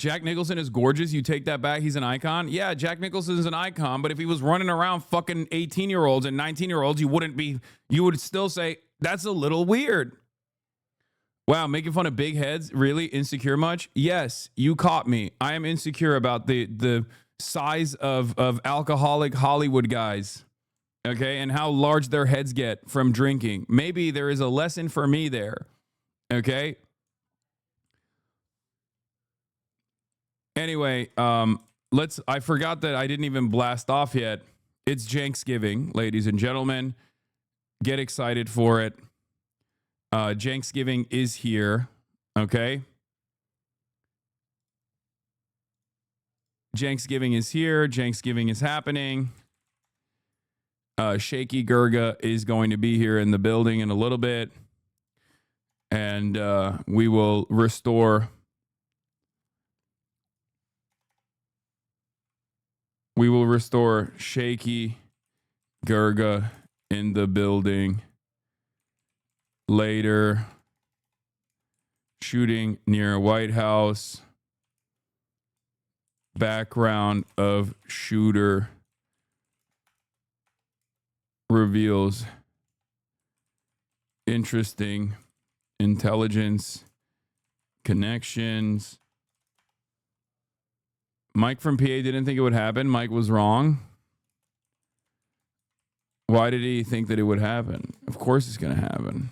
Jack Nicholson is gorgeous. You take that back. He's an icon. Yeah, Jack Nicholson is an icon. But if he was running around fucking 18-year-olds and 19-year-olds, you would still say, that's a little weird. Wow, making fun of big heads? Really? Insecure much? Yes, you caught me. I am insecure about the size of alcoholic Hollywood guys. Okay, and how large their heads get from drinking. Maybe there is a lesson for me there. Okay. Anyway, I forgot that I didn't even blast off yet. It's Janksgiving, ladies and gentlemen. Get excited for it. Janksgiving is here. Okay. Janksgiving is here. Janksgiving is happening. Shaky Gurga is going to be here in the building in a little bit. And we will restore Shaky Gurga in the building later. Shooting near White House. Background of shooter reveals interesting intelligence connections. Mike from PA didn't think it would happen. Mike was wrong. Why did he think that it would happen? Of course it's going to happen.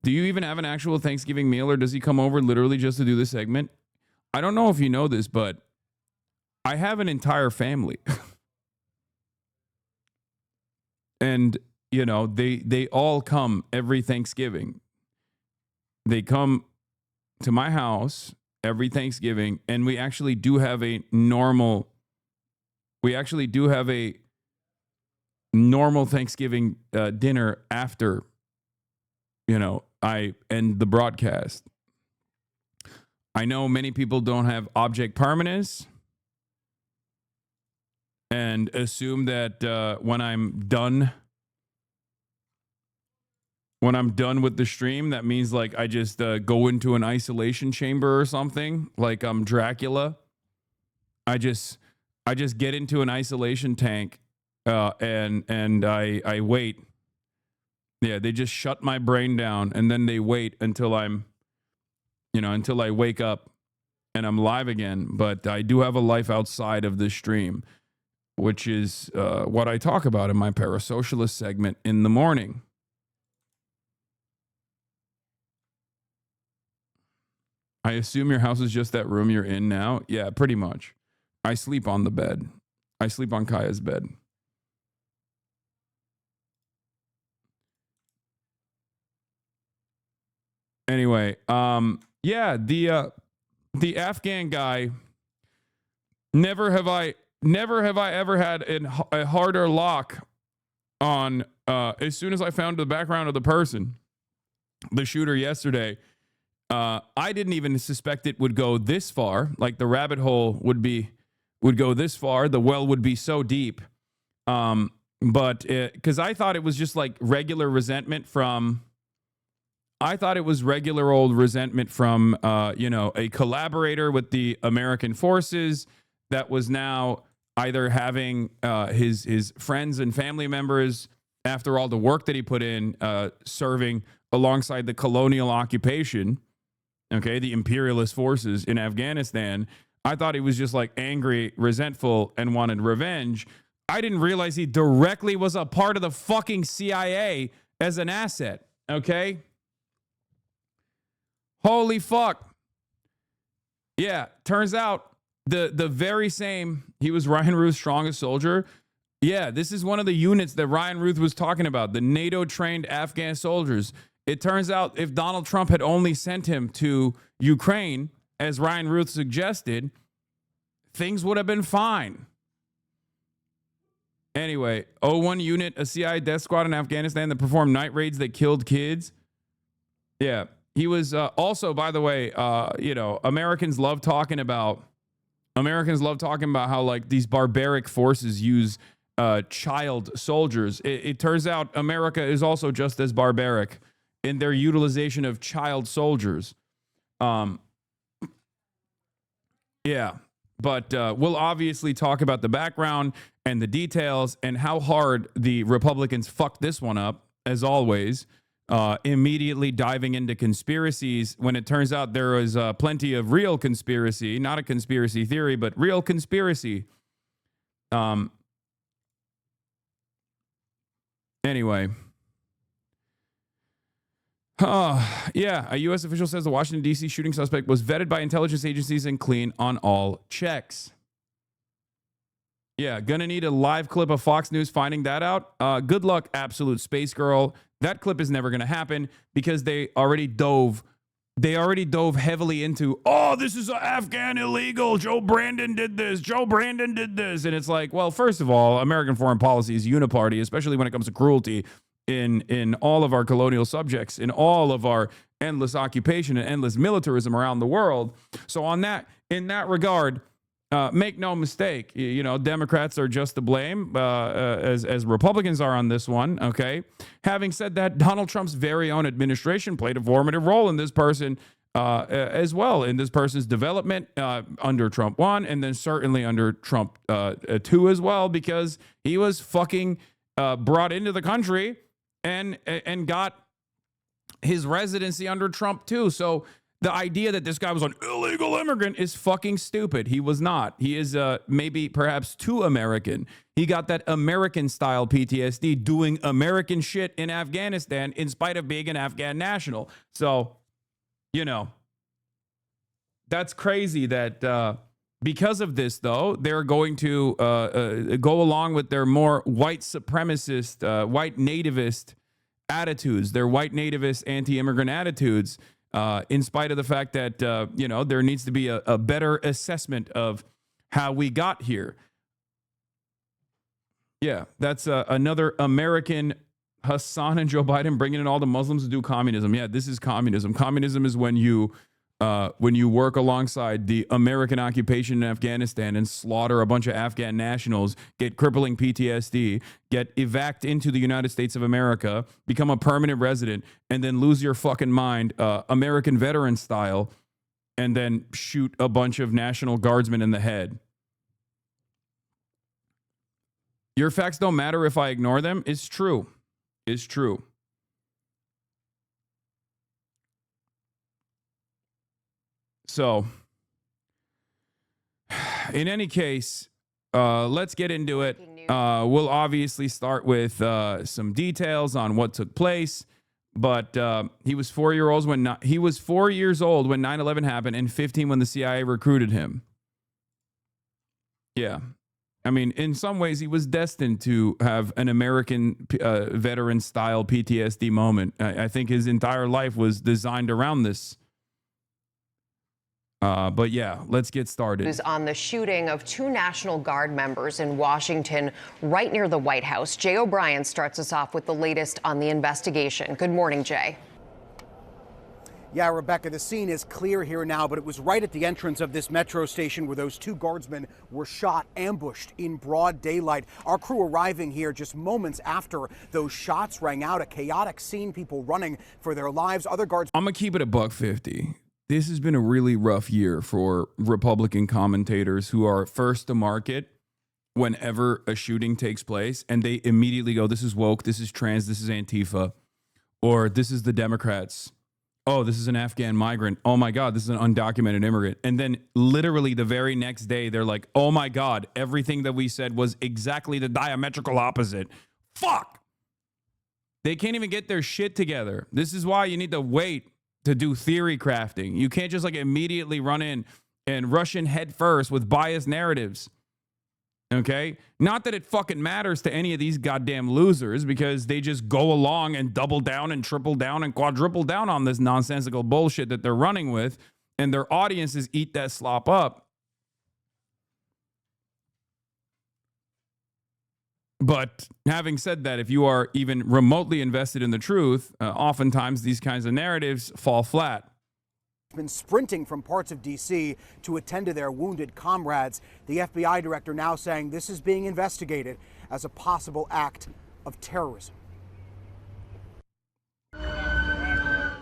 Do you even have an actual Thanksgiving meal, or does he come over literally just to do this segment? I don't know if you know this, but I have an entire family. And, you know, they all come every Thanksgiving. They come to my house every Thanksgiving, and we actually do have a normal Thanksgiving dinner after, you know, I end the broadcast. I know many people don't have object permanence and assume that when I'm done with the stream, that means like I just go into an isolation chamber or something, like I'm Dracula. I just get into an isolation tank and I wait. Yeah, they just shut my brain down, and then they wait until until I wake up and I'm live again. But I do have a life outside of the stream, which is what I talk about in my parasocialist segment in the morning. I assume your house is just that room you're in now? Yeah, pretty much. I sleep on the bed. I sleep on Kaya's bed. Anyway, yeah, the Afghan guy. Never have I ever had a harder lock on. As soon as I found the background of the person, the shooter yesterday, I didn't even suspect it would go this far. Like the rabbit hole would go this far. The well would be so deep. But because I thought it was just like regular resentment from. I thought it was regular old resentment from, a collaborator with the American forces that was now either having his friends and family members, after all the work that he put in, serving alongside the colonial occupation, okay, the imperialist forces in Afghanistan. I thought he was just like angry, resentful, and wanted revenge. I didn't realize he directly was a part of the fucking CIA as an asset, okay? Holy fuck. Yeah, turns out the very same, he was Ryan Ruth's strongest soldier. Yeah, this is one of the units that Ryan Ruth was talking about, the NATO-trained Afghan soldiers. It turns out if Donald Trump had only sent him to Ukraine, as Ryan Ruth suggested, things would have been fine. Anyway, 01 unit, a CIA death squad in Afghanistan that performed night raids that killed kids. Yeah. He was also, by the way, Americans love talking about how like these barbaric forces use child soldiers. It turns out America is also just as barbaric in their utilization of child soldiers. Yeah, but we'll obviously talk about the background and the details and how hard the Republicans fucked this one up, as always, immediately diving into conspiracies when it turns out there was plenty of real conspiracy, not a conspiracy theory, but real conspiracy. Anyway. Yeah, a U.S. official says the Washington, D.C. shooting suspect was vetted by intelligence agencies and clean on all checks. Yeah, gonna need a live clip of Fox News finding that out. Good luck, absolute space girl. That clip is never gonna happen because they already dove heavily into, oh, this is Afghan illegal. Joe Brandon did this. And it's like, well, first of all, American foreign policy is uniparty, especially when it comes to cruelty in all of our colonial subjects, in all of our endless occupation and endless militarism around the world. So in that regard, make no mistake, Democrats are just to blame, as Republicans are on this one, okay? Having said that, Donald Trump's very own administration played a formative role in this person as well, in this person's development under Trump 1 and then certainly under Trump 2 as well, because he was fucking brought into the country and got his residency under Trump 2. So the idea that this guy was an illegal immigrant is fucking stupid. He was not. He is maybe perhaps too American. He got that American-style PTSD doing American shit in Afghanistan in spite of being an Afghan national. So, that's crazy that because of this, though, they're going to go along with their more white supremacist, white nativist attitudes, their white nativist anti-immigrant attitudes, in spite of the fact that, there needs to be a better assessment of how we got here. Yeah, that's another American Hasan and Joe Biden bringing in all the Muslims to do communism. Yeah, this is communism. Communism is when you work alongside the American occupation in Afghanistan and slaughter a bunch of Afghan nationals, get crippling PTSD, get evac'd into the United States of America, become a permanent resident, and then lose your fucking mind, American veteran style, and then shoot a bunch of National Guardsmen in the head. Your facts don't matter if I ignore them. It's true. It's true. So, in any case, let's get into it. We'll obviously start with some details on what took place. But he was 4 years old when 9/11 happened, and 15 when the CIA recruited him. Yeah. I mean, in some ways, he was destined to have an American veteran-style PTSD moment. I think his entire life was designed around this. But yeah, let's get started. News on the shooting of 2 National Guard members in Washington, right near the White House. Jay O'Brien starts us off with the latest on the investigation. Good morning, Jay. Yeah, Rebecca, the scene is clear here now, but it was right at the entrance of this metro station where those 2 guardsmen were shot, ambushed in broad daylight. Our crew arriving here just moments after those shots rang out, a chaotic scene, people running for their lives. Other guards. I'm going to keep it $150. This has been a really rough year for Republican commentators who are first to market whenever a shooting takes place, and they immediately go, this is woke, this is trans, this is Antifa, or this is the Democrats. Oh, this is an Afghan migrant. Oh my God, this is an undocumented immigrant. And then literally the very next day, they're like, oh my God, everything that we said was exactly the diametrical opposite. Fuck! They can't even get their shit together. This is why you need to wait to do theory crafting. You can't just like immediately run in and rush in head first with biased narratives. Okay? Not that it fucking matters to any of these goddamn losers, because they just go along and double down and triple down and quadruple down on this nonsensical bullshit that they're running with, and their audiences eat that slop up. But having said that, if you are even remotely invested in the truth, oftentimes these kinds of narratives fall flat. Been sprinting from parts of D.C. to attend to their wounded comrades. The FBI director now saying this is being investigated as a possible act of terrorism.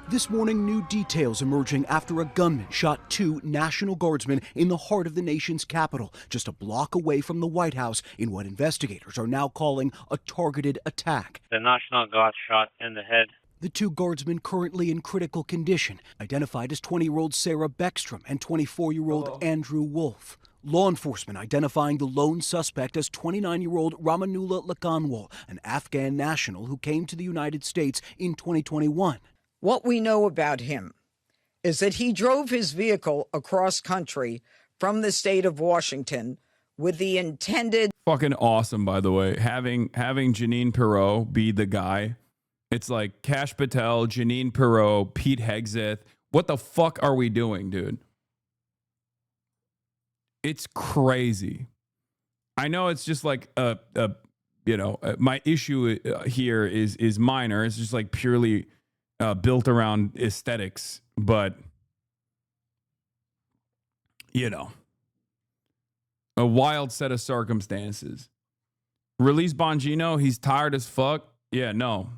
This morning, new details emerging after a gunman shot 2 National Guardsmen in the heart of the nation's capital, just a block away from the White House, in what investigators are now calling a targeted attack. The National Guard shot in the head. The 2 guardsmen currently in critical condition, identified as 20-year-old Sarah Beckstrom and 24-year-old Andrew Wolf. Law enforcement identifying the lone suspect as 29-year-old Ramanullah Lakanwal, an Afghan national who came to the United States in 2021. What we know about him is that he drove his vehicle across country from the state of Washington with the intended... Fucking awesome, by the way. Having Janine Pirro be the guy. It's like Kash Patel, Janine Pirro, Pete Hegseth. What the fuck are we doing, dude? It's crazy. I know it's just like my issue here is minor. It's just like purely built around aesthetics, but a wild set of circumstances. Release Bongino, he's tired as fuck. Yeah, no.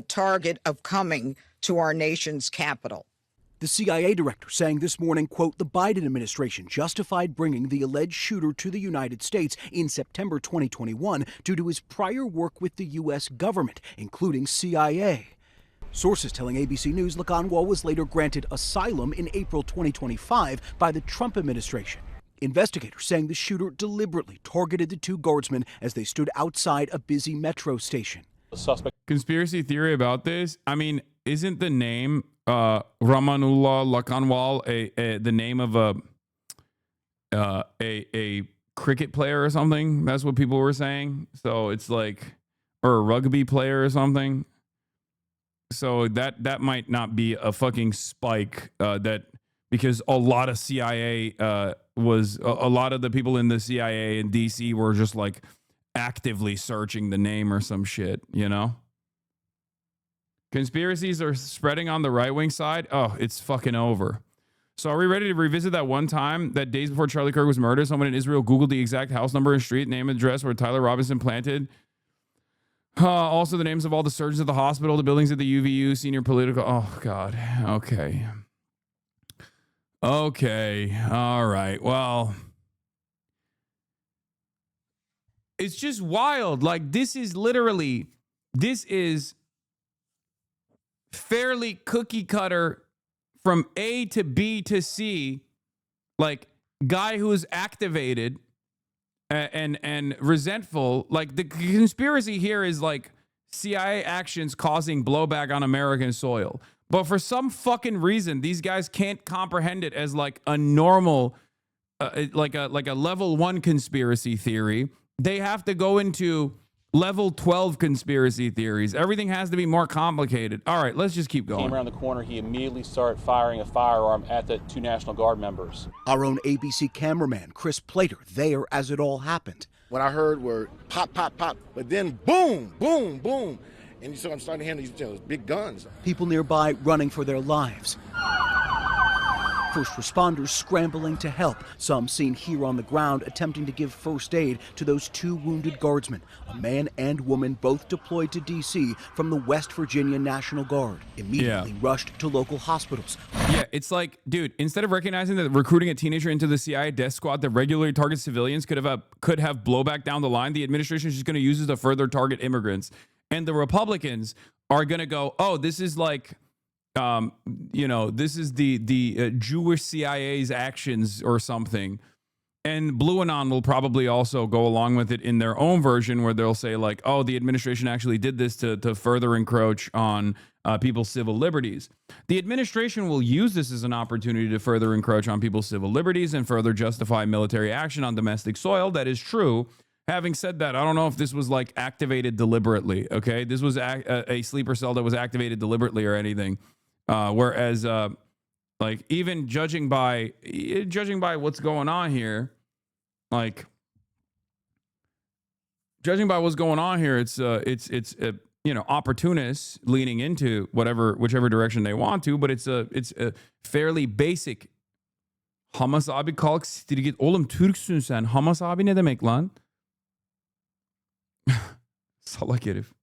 Target of coming to our nation's capital. The CIA director saying this morning, quote, the Biden administration justified bringing the alleged shooter to the United States in September 2021 due to his prior work with the U.S. government, including CIA. Sources telling ABC News Lakanwal was later granted asylum in April 2025 by the Trump administration. Investigators saying the shooter deliberately targeted the 2 guardsmen as they stood outside a busy metro station. Conspiracy theory about this? I mean, isn't the name Ramanullah Lakanwal the name of a cricket player or something? That's what people were saying. So it's like, or a rugby player or something. So that might not be a fucking spike that because a lot of CIA a lot of the people in the CIA in DC were just like actively searching the name or some shit, Conspiracies are spreading on the right-wing side. Oh, it's fucking over. So are we ready to revisit that one time that days before Charlie Kirk was murdered, someone in Israel Googled the exact house number and street name and address where Tyler Robinson planted? Also the names of all the surgeons at the hospital, the buildings at the UVU, senior political. Oh, God. Okay. All right. Well, it's just wild. Like, this is fairly cookie cutter from A to B to C, like guy who is activated and resentful. Like the conspiracy here is like CIA actions causing blowback on American soil. But for some fucking reason, these guys can't comprehend it as like a normal, like a level 1 conspiracy theory. They have to go into level 12 conspiracy theories. Everything has to be more complicated. All right, let's just keep going. Came around the corner, he immediately started firing a firearm at the 2 National Guard members. Our own ABC cameraman, Chris Plater, there as it all happened. What I heard were pop, pop, pop, but then boom, boom, boom. And you saw I'm starting to handle these big guns. People nearby running for their lives. First responders scrambling to help. Some seen here on the ground attempting to give first aid to those 2 wounded guardsmen, a man and woman both deployed to D.C. from the West Virginia National Guard. Immediately rushed to local hospitals. Yeah, it's like, dude, instead of recognizing that recruiting a teenager into the CIA death squad that regularly targets civilians could have blowback down the line, the administration is just going to use this to further target immigrants. And the Republicans are going to go, oh, this is like... this is the Jewish CIA's actions or something. And Blue Anon will probably also go along with it in their own version where they'll say like, oh, the administration actually did this to further encroach on people's civil liberties. The administration will use this as an opportunity to further encroach on people's civil liberties and further justify military action on domestic soil. That is true. Having said that, I don't know if this was like activated deliberately. Okay, this was a sleeper cell that was activated deliberately or anything. Whereas, like even judging by what's going on here, it's opportunists leaning into whichever direction they want to, but it's a fairly basic. HasanAbi kalk siktir git. Oğlum Türksün sen. HasanAbi ne demek lan? Salak herif.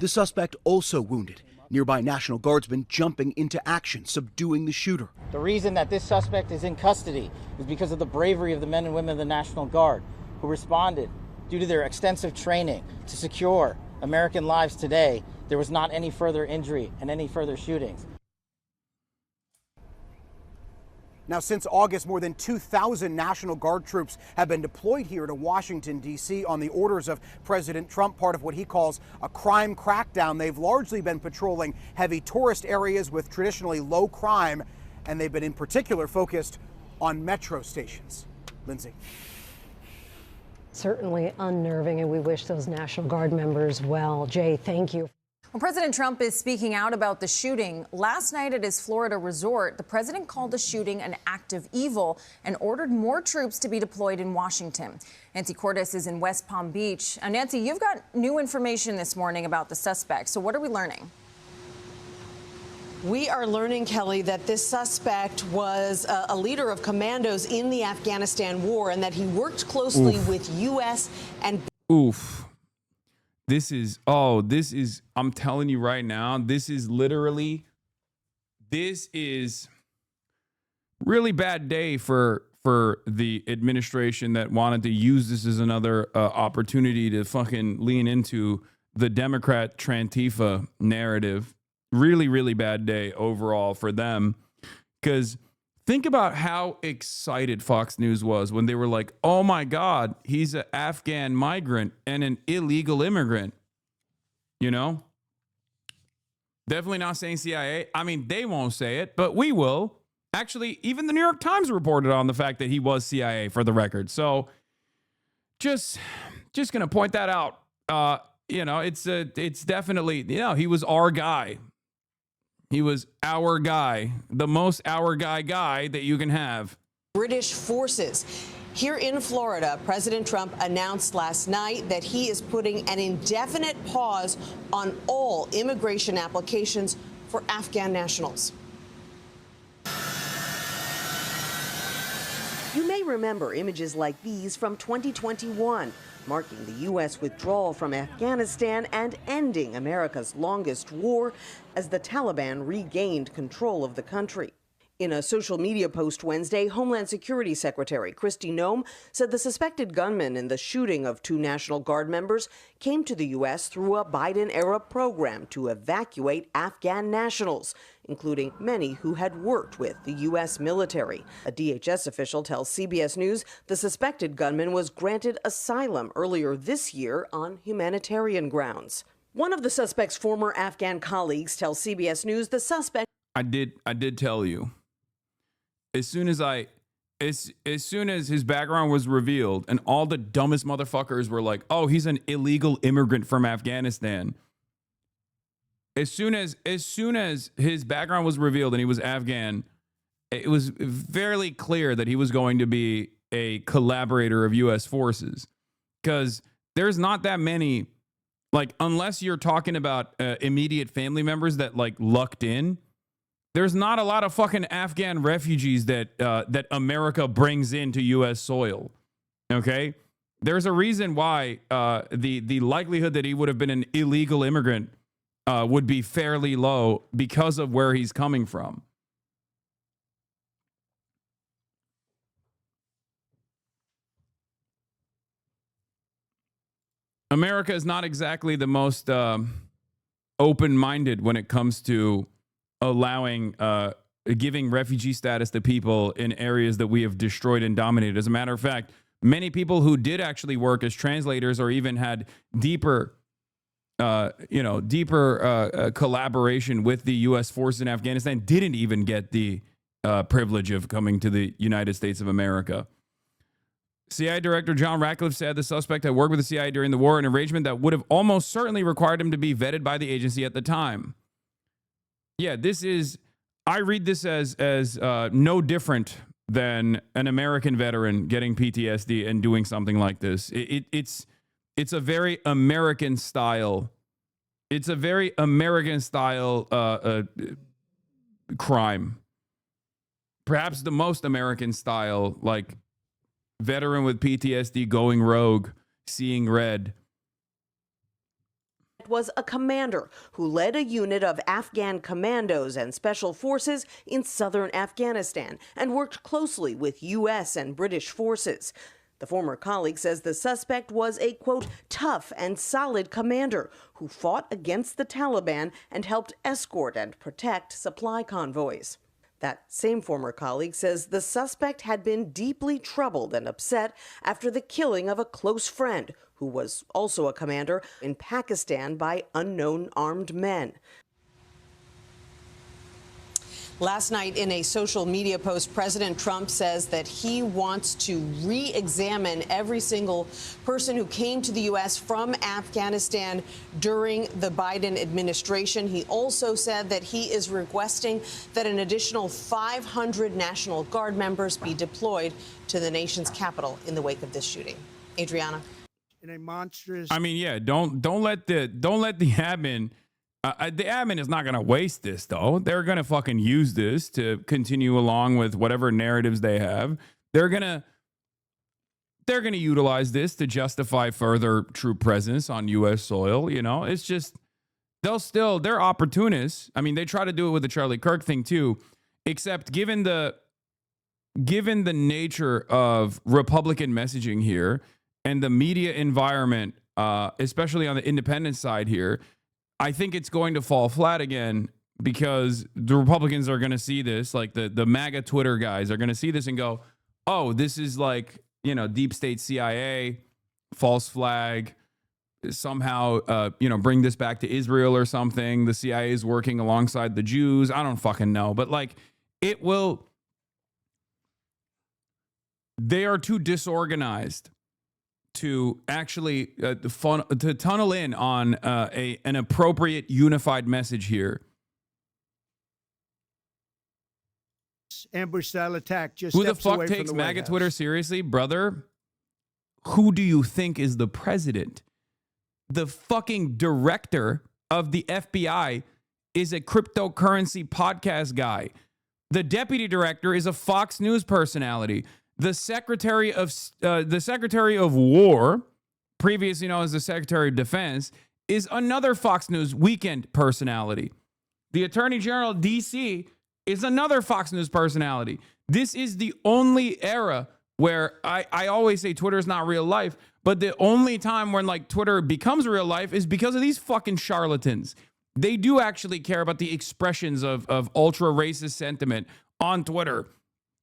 The suspect also wounded. Nearby National Guardsmen jumping into action, subduing the shooter. The reason that this suspect is in custody is because of the bravery of the men and women of the National Guard who responded due to their extensive training to secure American lives today. There was not any further injury and any further shootings. Now, since August, more than 2,000 National Guard troops have been deployed here to Washington, D.C. on the orders of President Trump, part of what he calls a crime crackdown. They've largely been patrolling heavy tourist areas with traditionally low crime, and they've been in particular focused on metro stations. Lindsay. Certainly unnerving, and we wish those National Guard members well. Jay, thank you. Well, President Trump is speaking out about the shooting. Last night at his Florida resort, the president called the shooting an act of evil and ordered more troops to be deployed in Washington. Nancy Cordes is in West Palm Beach. Nancy, you've got new information this morning about the suspect. So what are we learning? We are learning, Kelly, that this suspect was a leader of commandos in the Afghanistan war and that he worked closely with U.S. and... This is, I'm telling you right now, this is really bad day for the administration that wanted to use this as another opportunity to fucking lean into the Democrat Trantifa narrative. Really, really bad day overall for them. Because think about how excited Fox News was when they were like, oh my God, he's an Afghan migrant and an illegal immigrant. You know? Definitely not saying CIA. I mean, they won't say it, but we will. Actually, even the New York Times reported on the fact that he was CIA, for the record. So just going to point that out. It's definitely, he was our guy. He was our guy, the most our guy that you can have. British forces. Here in Florida, President Trump announced last night that he is putting an indefinite pause on all immigration applications for Afghan nationals. You may remember images like these from 2021, marking the U.S. withdrawal from Afghanistan and ending America's longest war as the Taliban regained control of the country. In a social media post Wednesday, Homeland Security Secretary Kristi Noem said the suspected gunman in the shooting of 2 National Guard members came to the U.S. through a Biden-era program to evacuate Afghan nationals, including many who had worked with the U.S. military. A DHS official tells CBS News the suspected gunman was granted asylum earlier this year on humanitarian grounds. One of the suspect's former Afghan colleagues tells CBS News the suspect... I did tell you. As soon as his background was revealed and all the dumbest motherfuckers were like, oh, he's an illegal immigrant from Afghanistan. As soon as his background was revealed and he was Afghan, it was fairly clear that he was going to be a collaborator of U.S. forces. Because there's not that many, like, unless you're talking about immediate family members that, like, lucked in, there's not a lot of fucking Afghan refugees that America brings into U.S. soil. Okay? There's a reason why the likelihood that he would have been an illegal immigrant would be fairly low because of where he's coming from. America is not exactly the most open-minded when it comes to allowing, giving refugee status to people in areas that we have destroyed and dominated. As a matter of fact, many people who did actually work as translators or even had deeper collaboration with the U.S. forces in Afghanistan didn't even get the privilege of coming to the United States of America. CIA Director John Ratcliffe said the suspect had worked with the CIA during the war, an arrangement that would have almost certainly required him to be vetted by the agency at the time. Yeah, I read this as no different than an American veteran getting PTSD and doing something like this. It's a very American style. It's a very American style crime. Perhaps the most American style, like veteran with PTSD going rogue, seeing red. was a commander who led a unit of Afghan commandos and special forces in southern Afghanistan and worked closely with U.S. and British forces. The former colleague says the suspect was a, quote, tough and solid commander who fought against the Taliban and helped escort and protect supply convoys. That same former colleague says the suspect had been deeply troubled and upset after the killing of a close friend who was also a commander in Pakistan by unknown armed men. Last night, in a social media post, President Trump says that he wants to re-examine every single person who came to the U.S. from Afghanistan during the Biden administration. He also said that he is requesting that an additional 500 National Guard members be deployed to the nation's capital in the wake of this shooting. Adriana. In a monstrous. I mean, yeah, don't let the admin. The admin is not going to waste this, though. They're going to fucking use this to continue along with whatever narratives they have. They're going to utilize this to justify further troop presence on U.S. soil. You know, it's just they're opportunists. I mean, they try to do it with the Charlie Kirk thing too, except given the nature of Republican messaging here and the media environment, especially on the independent side here, I think it's going to fall flat again because the Republicans are going to see this, like the MAGA Twitter guys are going to see this and go, oh, this is like, you know, deep state CIA, false flag, somehow, bring this back to Israel or something. The CIA is working alongside the Jews. I don't fucking know. But like they are too disorganized to actually to tunnel in on an appropriate unified message here. Ambush style attack. Just who the fuck takes MAGA Twitter seriously, brother? Who do you think is the president? The fucking director of the FBI is a cryptocurrency podcast guy. The deputy director is a Fox News personality. The Secretary of War, previously known as the Secretary of Defense, is another Fox News weekend personality. The Attorney General of D.C. is another Fox News personality. This is the only era where I always say Twitter is not real life, but the only time when like Twitter becomes real life is because of these fucking charlatans. They do actually care about the expressions of ultra racist sentiment on Twitter.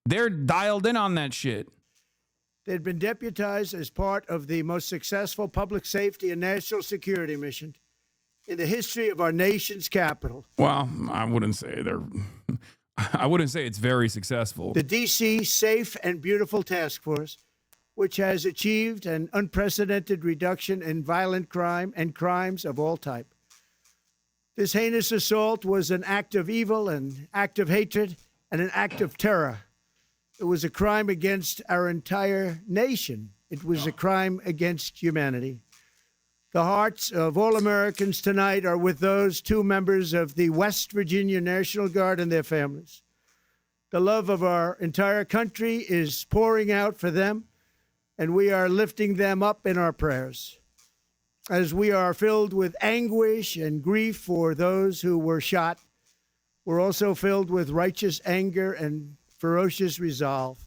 They're dialed in on that shit. They'd been deputized as part of the most successful public safety and national security mission in the history of our nation's capital. Well, I wouldn't say it's very successful. The D.C. Safe and Beautiful Task Force, which has achieved an unprecedented reduction in violent crime and crimes of all type. This heinous assault was an act of evil, an act of hatred, and an act of terror. It was a crime against our entire nation. It was a crime against humanity. The hearts of all Americans tonight are with those two members of the West Virginia National Guard and their families. The love of our entire country is pouring out for them, and we are lifting them up in our prayers. As we are filled with anguish and grief for those who were shot, we're also filled with righteous anger and ferocious resolve.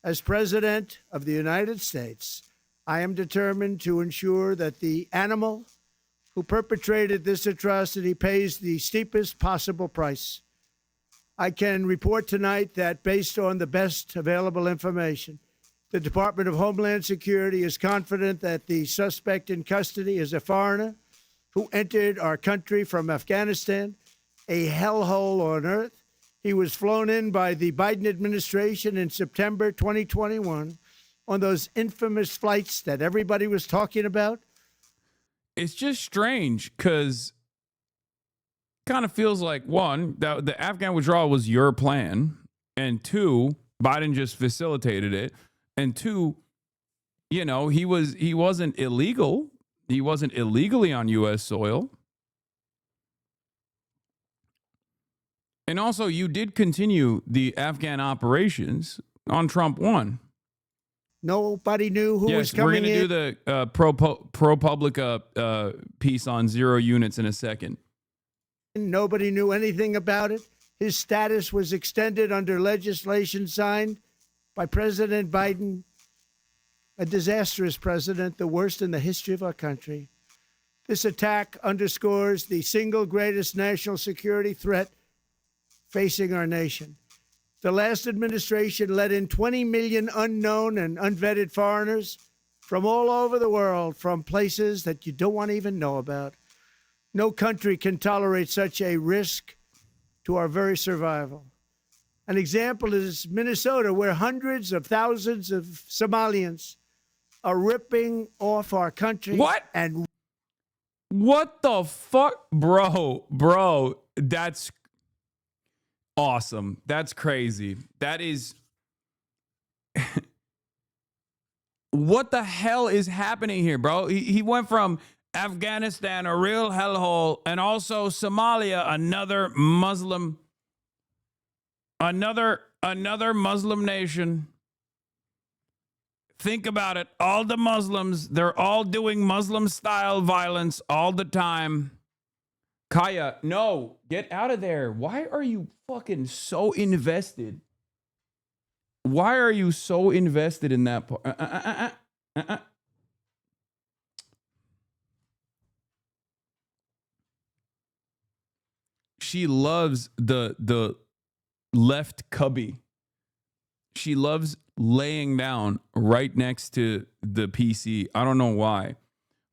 As President of the United States, I am determined to ensure that the animal who perpetrated this atrocity pays the steepest possible price. I can report tonight that based on the best available information, the Department of Homeland Security is confident that the suspect in custody is a foreigner who entered our country from Afghanistan, a hellhole on earth. He was flown in by the Biden administration in September 2021 on those infamous flights that everybody was talking about. It's just strange because it kind of feels like, one, that the Afghan withdrawal was your plan, and two, Biden just facilitated it, and two, you know, he wasn't illegal. He wasn't illegally on U.S. soil. And also, you did continue the Afghan operations on Trump 1. Nobody knew who was Yes, we're coming going to in. do the ProPublica piece on 0 units in a second. Nobody knew anything about it. His status was extended under legislation signed by President Biden, a disastrous president, the worst in the history of our country. This attack underscores the single greatest national security threat facing our nation. The last administration let in 20 million unknown and unvetted foreigners from all over the world, from places that you don't want to even know about. No country can tolerate such a risk to our very survival. An example is Minnesota, where hundreds of thousands of Somalians are ripping off our country. What? And what the fuck? Bro, that's awesome. That's crazy. That is... What the hell is happening here, bro? He went from Afghanistan, a real hellhole, and also Somalia, another Muslim nation. Think about it. All the Muslims, they're all doing Muslim-style violence all the time. Kaya, no, get out of there. Why are you fucking so invested? Why are you so invested in that part? She loves the left cubby. She loves laying down right next to the PC. I don't know why.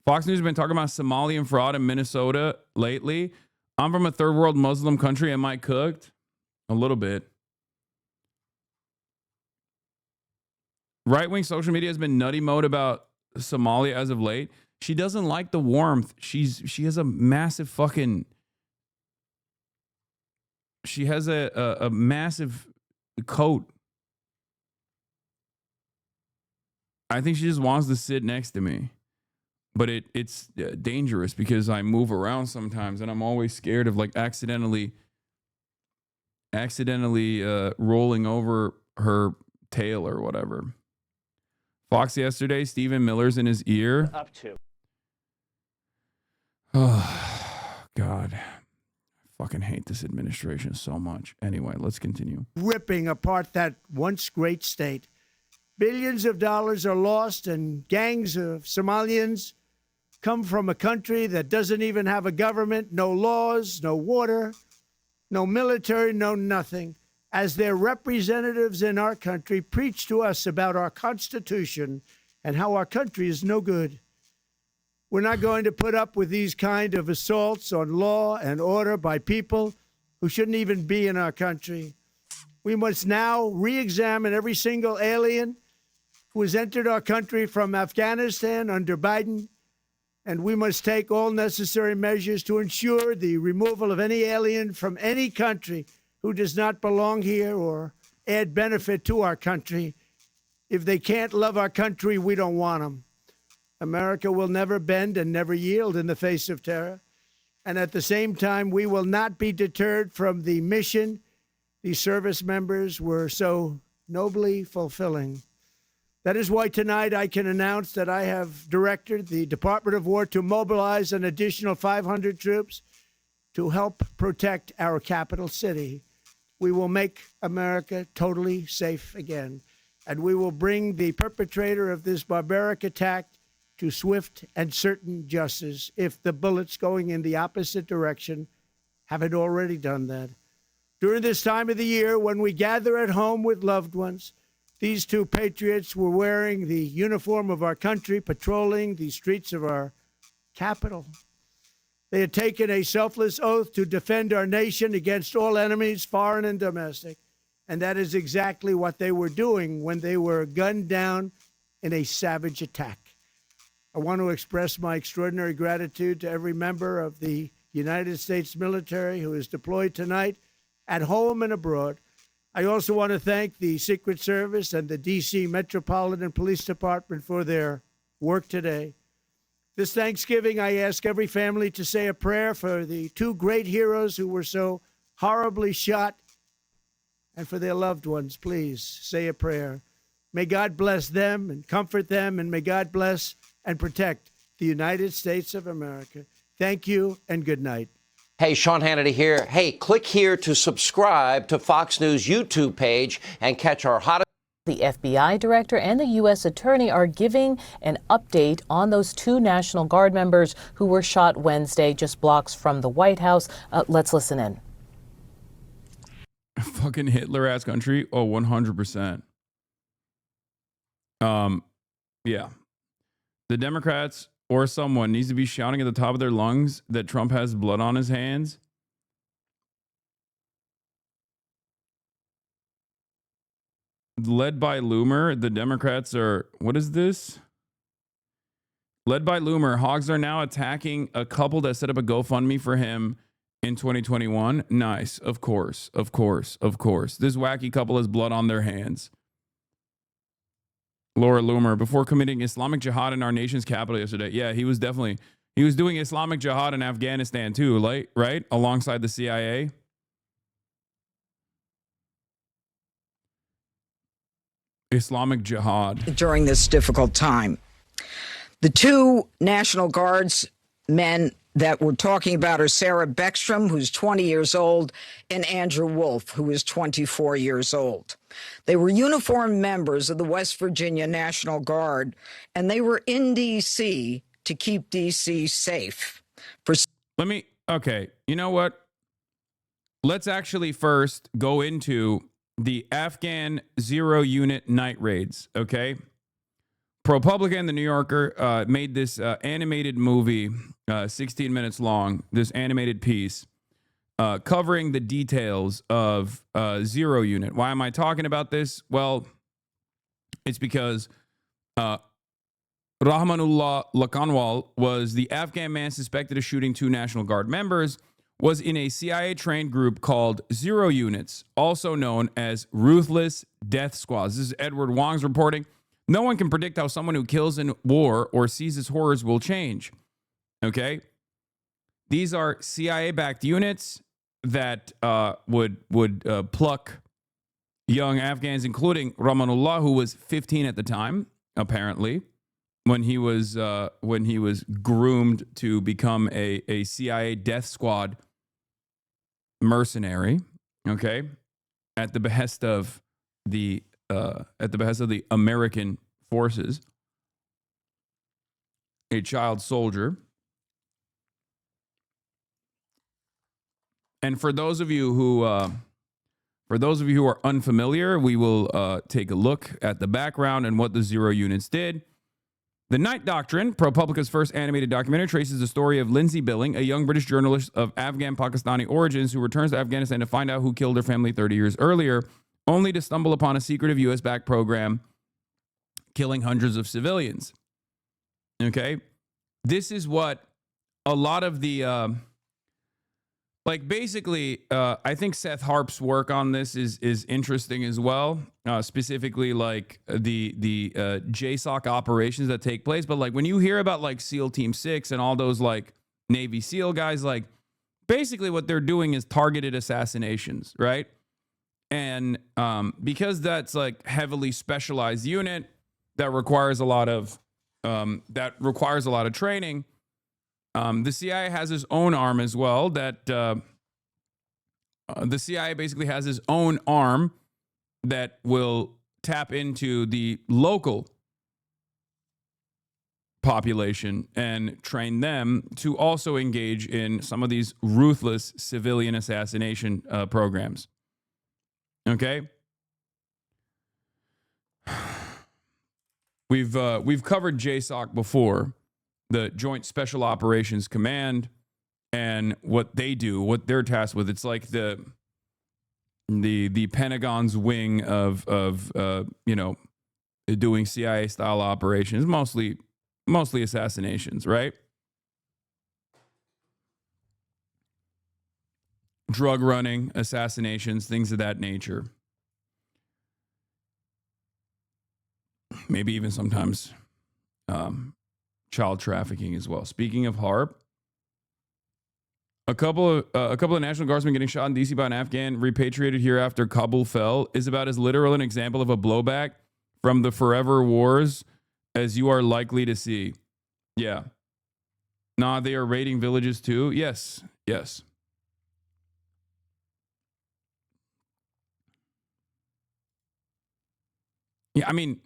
Fox News has been talking about Somalian fraud in Minnesota lately. I'm from a third world Muslim country. Am I cooked? A little bit. Right-wing social media has been nutty mode about Somalia as of late. She doesn't like the warmth. She has a massive fucking... She has a massive coat. I think she just wants to sit next to me. But it's dangerous because I move around sometimes and I'm always scared of like accidentally rolling over her tail or whatever. Fox yesterday, Stephen Miller's in his ear. Up to. Oh, God. I fucking hate this administration so much. Anyway, let's continue. ripping apart that once great state. Billions of dollars are lost, and gangs of Somalians come from a country that doesn't even have a government, no laws, no water, no military, no nothing. As their representatives in our country preach to us about our Constitution and how our country is no good. We're not going to put up with these kind of assaults on law and order by people who shouldn't even be in our country. We must now re-examine every single alien who has entered our country from Afghanistan under Biden, and we must take all necessary measures to ensure the removal of any alien from any country who does not belong here or add benefit to our country. If they can't love our country, we don't want them. America will never bend and never yield in the face of terror. And at the same time, we will not be deterred from the mission these service members were so nobly fulfilling. That is why tonight I can announce that I have directed the Department of War to mobilize an additional 500 troops to help protect our capital city. We will make America totally safe again, and we will bring the perpetrator of this barbaric attack to swift and certain justice if the bullets going in the opposite direction haven't already done that. During this time of the year, when we gather at home with loved ones, these two patriots were wearing the uniform of our country, patrolling the streets of our capital. They had taken a selfless oath to defend our nation against all enemies, foreign and domestic. And that is exactly what they were doing when they were gunned down in a savage attack. I want to express my extraordinary gratitude to every member of the United States military who is deployed tonight at home and abroad. I also want to thank the Secret Service and the D.C. Metropolitan Police Department for their work today. This Thanksgiving, I ask every family to say a prayer for the two great heroes who were so horribly shot, and for their loved ones. Please say a prayer. May God bless them and comfort them, and may God bless and protect the United States of America. Thank you and good night. Hey, Sean Hannity here. Hey, click here to subscribe to Fox News YouTube page and catch our hottest. The FBI director and the U.S. attorney are giving an update on those 2 National Guard members who were shot Wednesday just blocks from the White House. Let's listen in. Fucking Hitler-ass country? Oh, 100%. Yeah. The Democrats or someone needs to be shouting at the top of their lungs that Trump has blood on his hands. Led by Loomer, the Democrats are, what is this? Led by Loomer, hogs are now attacking a couple that set up a GoFundMe for him in 2021. Nice. Of course. Of course. Of course. This wacky couple has blood on their hands. Laura Loomer, before committing Islamic jihad in our nation's capital yesterday. Yeah, he was doing Islamic jihad in Afghanistan too, like, right? Alongside the CIA. Islamic jihad. During this difficult time. The 2 National Guards men that we're talking about are Sarah Beckstrom, who's 20 years old, and Andrew Wolf, who is 24 years old. They were uniformed members of the West Virginia National Guard, and they were in D.C. to keep D.C. safe. Okay, you know what? Let's actually first go into the Afghan zero unit night raids, okay? ProPublica and The New Yorker made this animated movie, 16 minutes long, this animated piece, covering the details of zero unit. Why am I talking about this? Well, it's because Rahmanullah Lakanwal was the Afghan man suspected of shooting 2 National Guard members, was in a CIA-trained group called Zero Units, also known as Ruthless Death Squads. This is Edward Wong's reporting. No one can predict how someone who kills in war or sees its horrors will change. Okay? These are CIA-backed units that would pluck young Afghans, including Rahmanullah, who was 15 at the time, apparently, when he was groomed to become a CIA death squad mercenary. Okay, at the behest of the American forces, a child soldier. And for those of you who are unfamiliar, we will take a look at the background and what the Zero Units did. The Night Doctrine, ProPublica's first animated documentary, traces the story of Lindsay Billing, a young British journalist of Afghan Pakistani origins who returns to Afghanistan to find out who killed her family 30 years earlier, only to stumble upon a secretive U.S.-backed program killing hundreds of civilians. Okay? This is what a lot of the... basically, I think Seth Harp's work on this is interesting as well. Specifically, like the JSOC operations that take place. But like when you hear about like SEAL Team 6 and all those like Navy SEAL guys, like basically what they're doing is targeted assassinations, right? And because that's like heavily specialized unit that requires a lot of training. The CIA has its own arm as well. That the CIA basically has its own arm that will tap into the local population and train them to also engage in some of these ruthless civilian assassination programs. Okay, we've covered JSOC before. The Joint Special Operations Command and what they do, what they're tasked with. It's like the Pentagon's wing of doing CIA style operations, mostly assassinations, right? Drug running, assassinations, things of that nature. Maybe even sometimes child trafficking as well. Speaking of Harp, a couple of National Guardsmen getting shot in D.C. by an Afghan repatriated here after Kabul fell is about as literal an example of a blowback from the forever wars as you are likely to see. Yeah. Nah, they are raiding villages too. Yes. Yes. Yeah, I mean,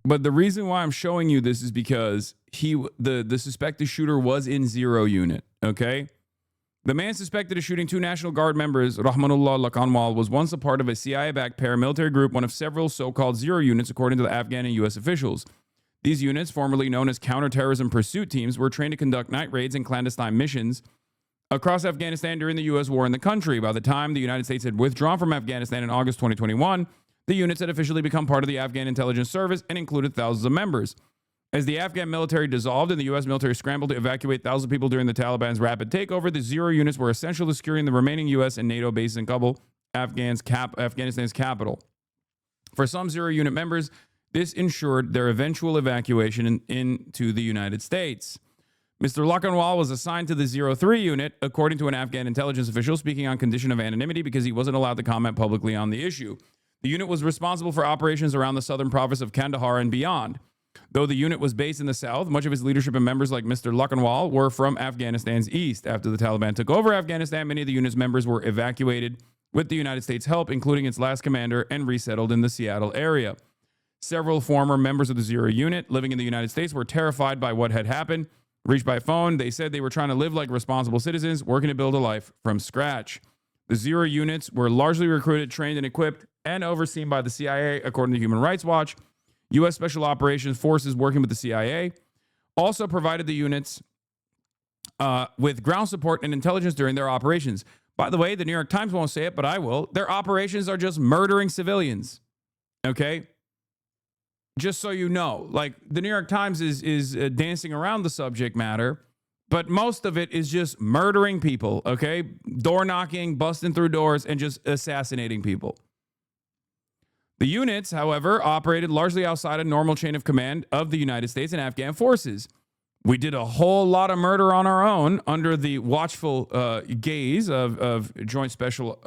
but the reason why I'm showing you this is because the suspected shooter was in 0 unit, okay? The man suspected of shooting 2 National Guard members, Rahmanullah Lakanwal, was once a part of a CIA-backed paramilitary group, one of several so-called 0 units, according to the Afghan and U.S. officials. These units, formerly known as counter-terrorism pursuit teams, were trained to conduct night raids and clandestine missions across Afghanistan during the U.S. war in the country. By the time the United States had withdrawn from Afghanistan in August 2021, the units had officially become part of the Afghan intelligence service and included thousands of members. As the Afghan military dissolved and the U.S. military scrambled to evacuate thousands of people during the Taliban's rapid takeover, the 0 units were essential to securing the remaining U.S. and NATO bases in Kabul, Afghanistan's capital. For some 0 unit members, this ensured their eventual evacuation into the United States. Mr. Lakanwal was assigned to the 03 unit, according to an Afghan intelligence official speaking on condition of anonymity because he wasn't allowed to comment publicly on the issue. The unit was responsible for operations around the southern province of Kandahar and beyond. Though the unit was based in the south, much of its leadership and members like Mr. Lakanwal were from Afghanistan's east. After the Taliban took over Afghanistan, many of the unit's members were evacuated with the United States' help, including its last commander, and resettled in the Seattle area. Several former members of the 0 unit living in the United States were terrified by what had happened. Reached by phone, they said they were trying to live like responsible citizens, working to build a life from scratch. The 0 units were largely recruited, trained, and equipped, and overseen by the CIA, according to Human Rights Watch. U.S. Special Operations Forces working with the CIA also provided the units with ground support and intelligence during their operations. By the way, the New York Times won't say it, but I will. Their operations are just murdering civilians. Okay? Just so you know, like the New York Times is dancing around the subject matter, but most of it is just murdering people, okay? Door knocking, busting through doors, and just assassinating people. The units, however, operated largely outside a normal chain of command of the United States and Afghan forces. We did a whole lot of murder on our own under the watchful gaze of Joint Special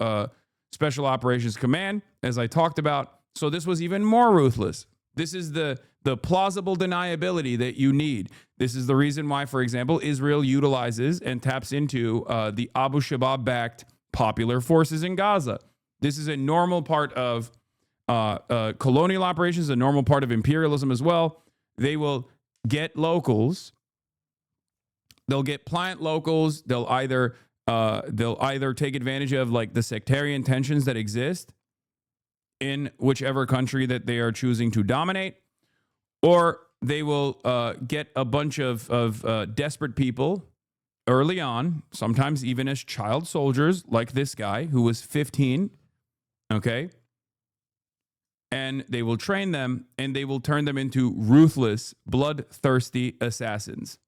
Operations Command, as I talked about. So this was even more ruthless. This is the plausible deniability that you need. This is the reason why, for example, Israel utilizes and taps into the Abu Shabaab-backed popular forces in Gaza. This is a normal part of colonial operations, a normal part of imperialism as well. They will get locals. They'll get pliant locals. They'll either take advantage of like the sectarian tensions that exist in whichever country that they are choosing to dominate, or they will get a bunch of desperate people early on, sometimes even as child soldiers, like this guy who was 15, okay? And they will train them, and they will turn them into ruthless, bloodthirsty assassins.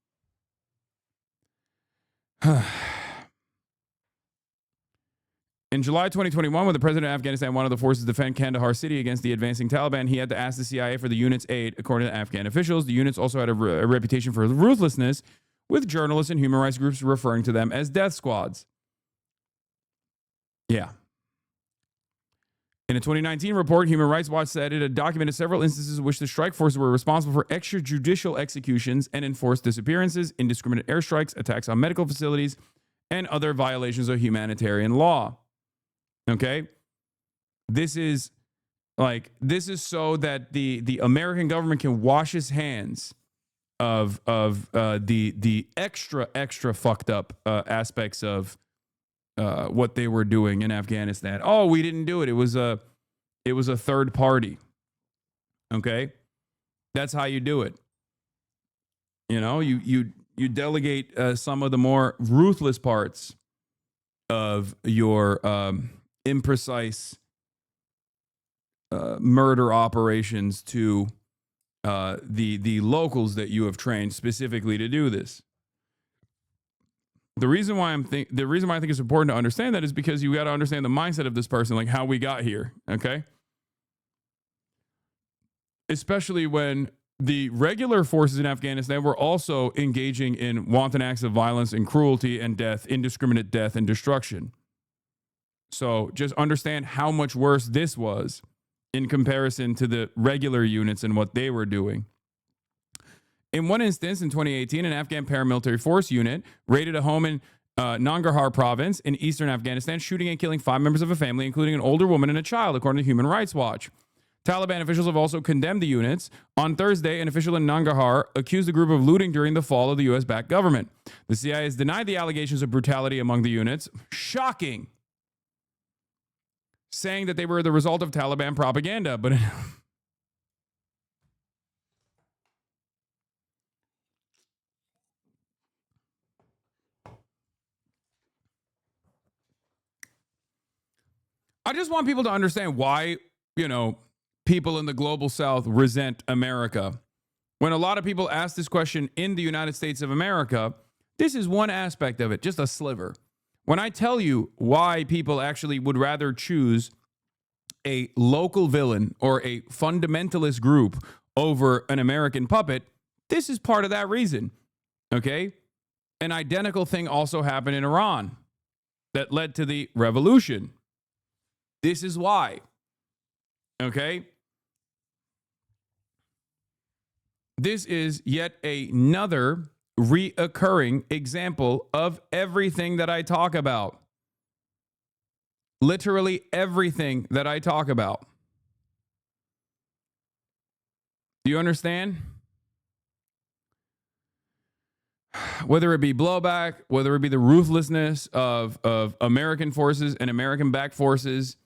In July 2021, when the president of Afghanistan wanted the forces to defend Kandahar city against the advancing Taliban, he had to ask the CIA for the unit's aid, according to Afghan officials. The units also had a reputation for ruthlessness, with journalists and human rights groups referring to them as death squads. Yeah. In a 2019 report, Human Rights Watch said it had documented several instances in which the strike forces were responsible for extrajudicial executions and enforced disappearances, indiscriminate airstrikes, attacks on medical facilities, and other violations of humanitarian law. Okay? This is so that the American government can wash its hands of the extra fucked up aspects of what they were doing in Afghanistan. Oh, we didn't do it. It was a third party. Okay? That's how you do it. You know, you delegate some of the more ruthless parts of your imprecise murder operations to the locals that you have trained specifically to do this. The reason why I think it's important to understand that is because you got to understand the mindset of this person, like how we got here, okay? Especially when the regular forces in Afghanistan were also engaging in wanton acts of violence and cruelty and death, indiscriminate death and destruction. So just understand how much worse this was in comparison to the regular units and what they were doing. In one instance, in 2018, an Afghan paramilitary force unit raided a home in Nangarhar province in eastern Afghanistan, shooting and killing 5 members of a family, including an older woman and a child, according to Human Rights Watch. Taliban officials have also condemned the units. On Thursday, an official in Nangarhar accused the group of looting during the fall of the U.S.-backed government. The CIA has denied the allegations of brutality among the units. Shocking. Saying that they were the result of Taliban propaganda, but I just want people to understand why, people in the global South resent America. When a lot of people ask this question in the United States of America, this is one aspect of it, just a sliver. When I tell you why people actually would rather choose a local villain or a fundamentalist group over an American puppet, this is part of that reason. Okay? An identical thing also happened in Iran that led to the revolution. This is why. Okay? This is yet another reoccurring example of everything that I talk about. Literally everything that I talk about. Do you understand? Whether it be blowback, whether it be the ruthlessness of American forces and American-backed forces,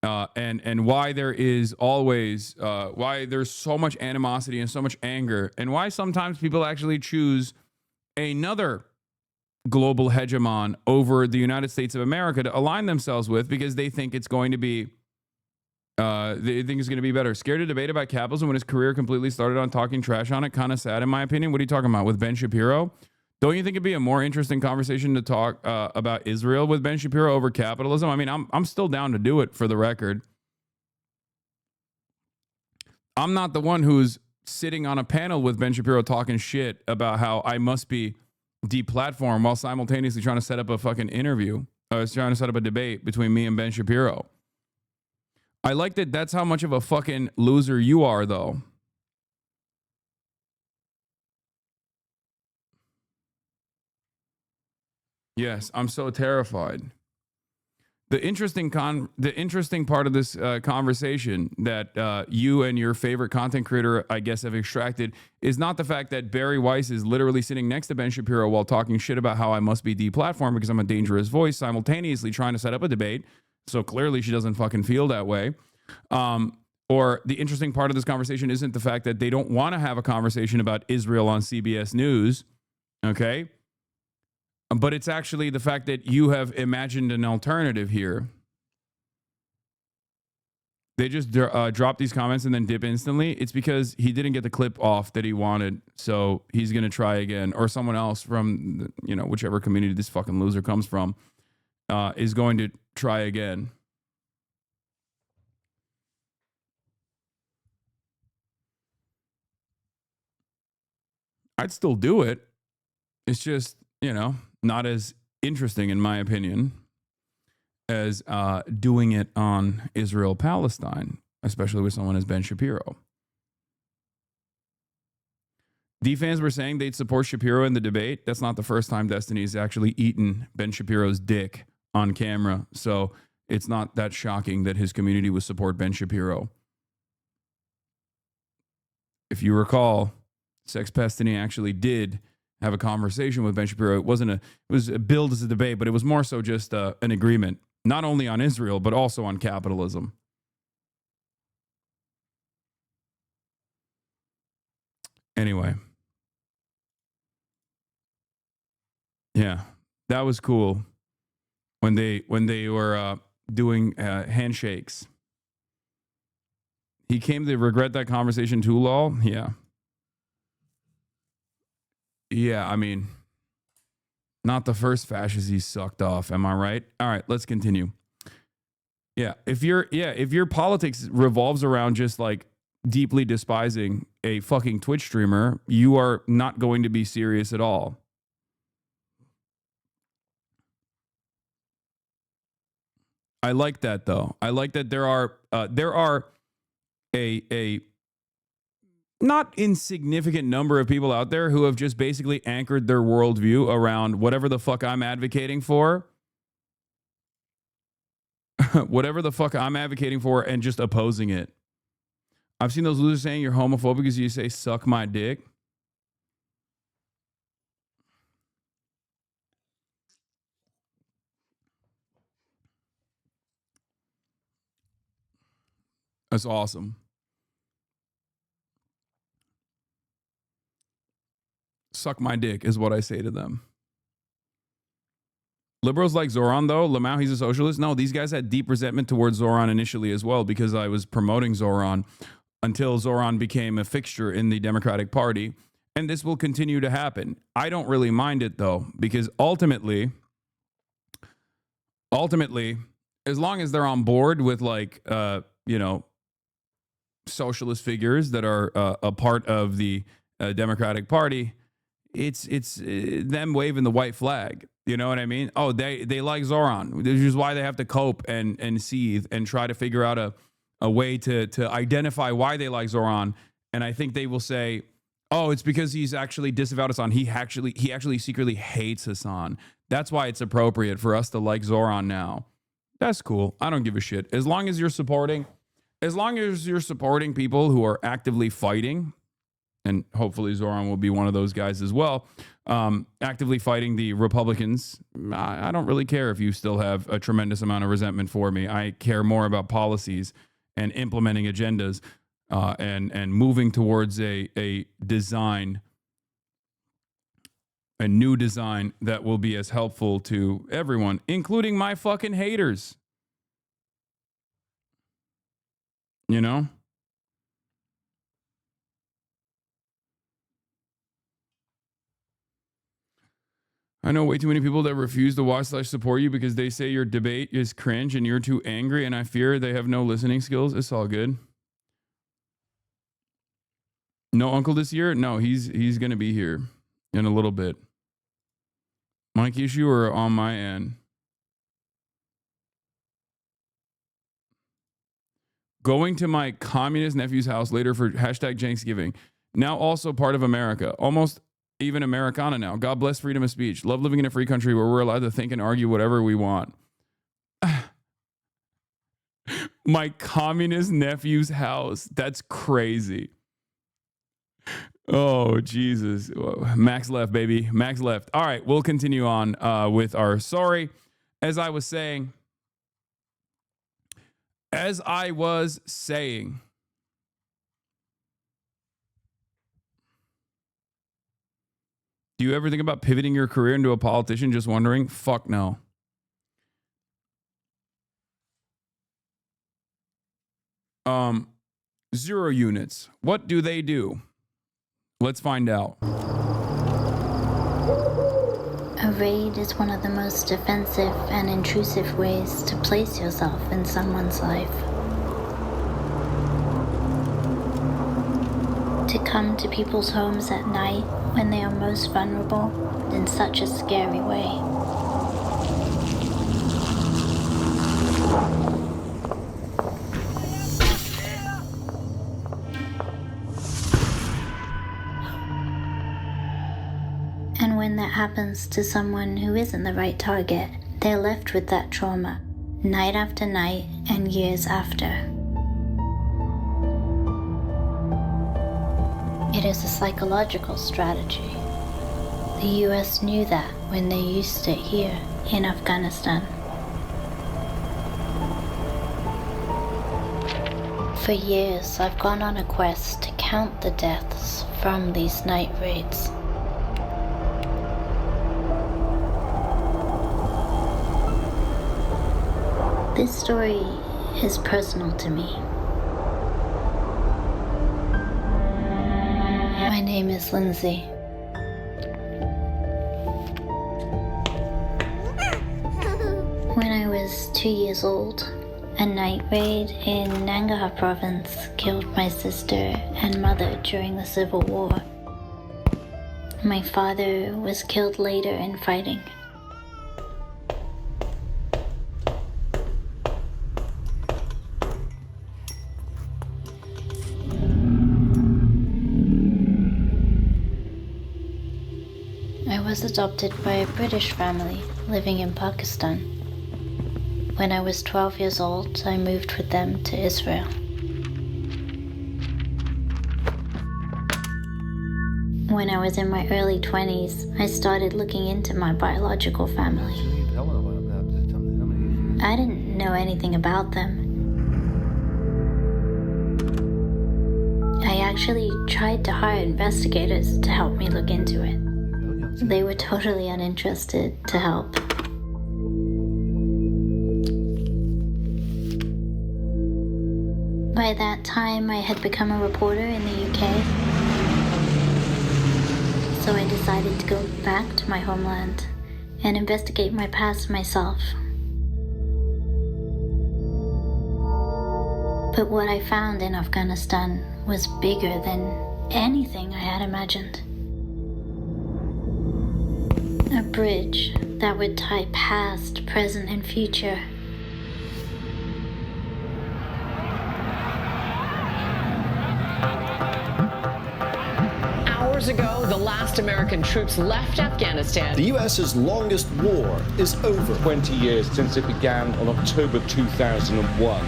and why there is always, why there's so much animosity and so much anger, and why sometimes people actually choose another global hegemon over the United States of America to align themselves with because they think it's going to be, better. Scared to debate about capitalism when his career completely started on talking trash on it. Kind of sad, in my opinion. What are you talking about with Ben Shapiro? Don't you think it'd be a more interesting conversation to talk about Israel with Ben Shapiro over capitalism? I mean, I'm still down to do it, for the record. I'm not the one who's sitting on a panel with Ben Shapiro talking shit about how I must be deplatformed while simultaneously trying to set up a fucking interview. Trying to set up a debate between me and Ben Shapiro. I like that that's how much of a fucking loser you are, though. Yes, I'm so terrified. The interesting part of this conversation that you and your favorite content creator, I guess, have extracted is not the fact that Barry Weiss is literally sitting next to Ben Shapiro while talking shit about how I must be deplatformed because I'm a dangerous voice, simultaneously trying to set up a debate. So clearly she doesn't fucking feel that way. Or the interesting part of this conversation isn't the fact that they don't want to have a conversation about Israel on CBS News. Okay? But it's actually the fact that you have imagined an alternative here. They just drop these comments and then dip instantly. It's because he didn't get the clip off that he wanted, so he's going to try again. Or someone else from, whichever community this fucking loser comes from is going to try again. I'd still do it. It's just, not as interesting, in my opinion, as doing it on Israel-Palestine, especially with someone as Ben Shapiro. D-fans were saying they'd support Shapiro in the debate. That's not the first time Destiny's actually eaten Ben Shapiro's dick on camera, so it's not that shocking that his community would support Ben Shapiro. If you recall, Sex Pestiny actually did have a conversation with Ben Shapiro. It was billed as a debate, but it was more so just an agreement, not only on Israel, but also on capitalism. Anyway. Yeah, that was cool when they were doing handshakes. He came to regret that conversation too, lol. Yeah. Yeah, I mean, not the first fascist he sucked off. Am I right? All right, let's continue. Yeah, if your politics revolves around just like deeply despising a fucking Twitch streamer, you are not going to be serious at all. I like that though. I like that there are a not insignificant number of people out there who have just basically anchored their worldview around whatever the fuck I'm advocating for. Whatever the fuck I'm advocating for and just opposing it. I've seen those losers saying you're homophobic because you say suck my dick. That's awesome. Suck my dick is what I say to them. Liberals like Zoran, though. Lamau, he's a socialist. No, these guys had deep resentment towards Zoran initially as well because I was promoting Zoran until Zoran became a fixture in the Democratic Party. And this will continue to happen. I don't really mind it, though, because ultimately, as long as they're on board with, like, socialist figures that are a part of the Democratic Party, it's them waving the white flag. You know what I mean? Oh, they like Zoran. This is why they have to cope and seethe and try to figure out a way to identify why they like Zoran. And I think they will say, oh, it's because he's actually disavowed Hasan. He actually secretly hates Hasan. That's why it's appropriate for us to like Zoran now. That's cool. I don't give a shit. As long as you're supporting people who are actively fighting, and hopefully Zoran will be one of those guys as well, actively fighting the Republicans. I don't really care if you still have a tremendous amount of resentment for me. I care more about policies and implementing agendas and moving towards a design, a new design that will be as helpful to everyone, including my fucking haters. You know? I know way too many people that refuse to watch / support you because they say your debate is cringe and you're too angry, and I fear they have no listening skills. It's all good. No uncle this year? No, he's going to be here in a little bit. Mike issue or on my end? Going to my communist nephew's house later for #Janksgiving. Now also part of America. Almost even Americana now. God bless freedom of speech. Love living in a free country where we're allowed to think and argue whatever we want. My communist nephew's house. That's crazy. Oh, Jesus. Max left, baby. Max left. All right, we'll continue on with our sorry. As I was saying, do you ever think about pivoting your career into a politician? Just wondering. Fuck no. Zero units. What do they do? Let's find out. A raid is one of the most defensive and intrusive ways to place yourself in someone's life. To come to people's homes at night when they are most vulnerable in such a scary way. And when that happens to someone who isn't the right target, they're left with that trauma, night after night and years after. It is a psychological strategy. The US knew that when they used it here in Afghanistan. For years, I've gone on a quest to count the deaths from these night raids. This story is personal to me. My name is Lindsay. When I was 2 years old, A night raid in Nangarhar province killed my sister and mother during the Civil War. My father was killed later in fighting. I was adopted by a British family living in Pakistan. When I was 12 years old, I moved with them to Israel. When I was in my early 20s, I started looking into my biological family. I didn't know anything about them. I actually tried to hire investigators to help me look into it. They were totally uninterested to help. By that time, I had become a reporter in the UK. So I decided to go back to my homeland and investigate my past myself. But what I found in Afghanistan was bigger than anything I had imagined. A bridge that would tie past, present, and future. Hours ago, the last American troops left Afghanistan. The US's longest war is over. 20 years since it began on October 2001.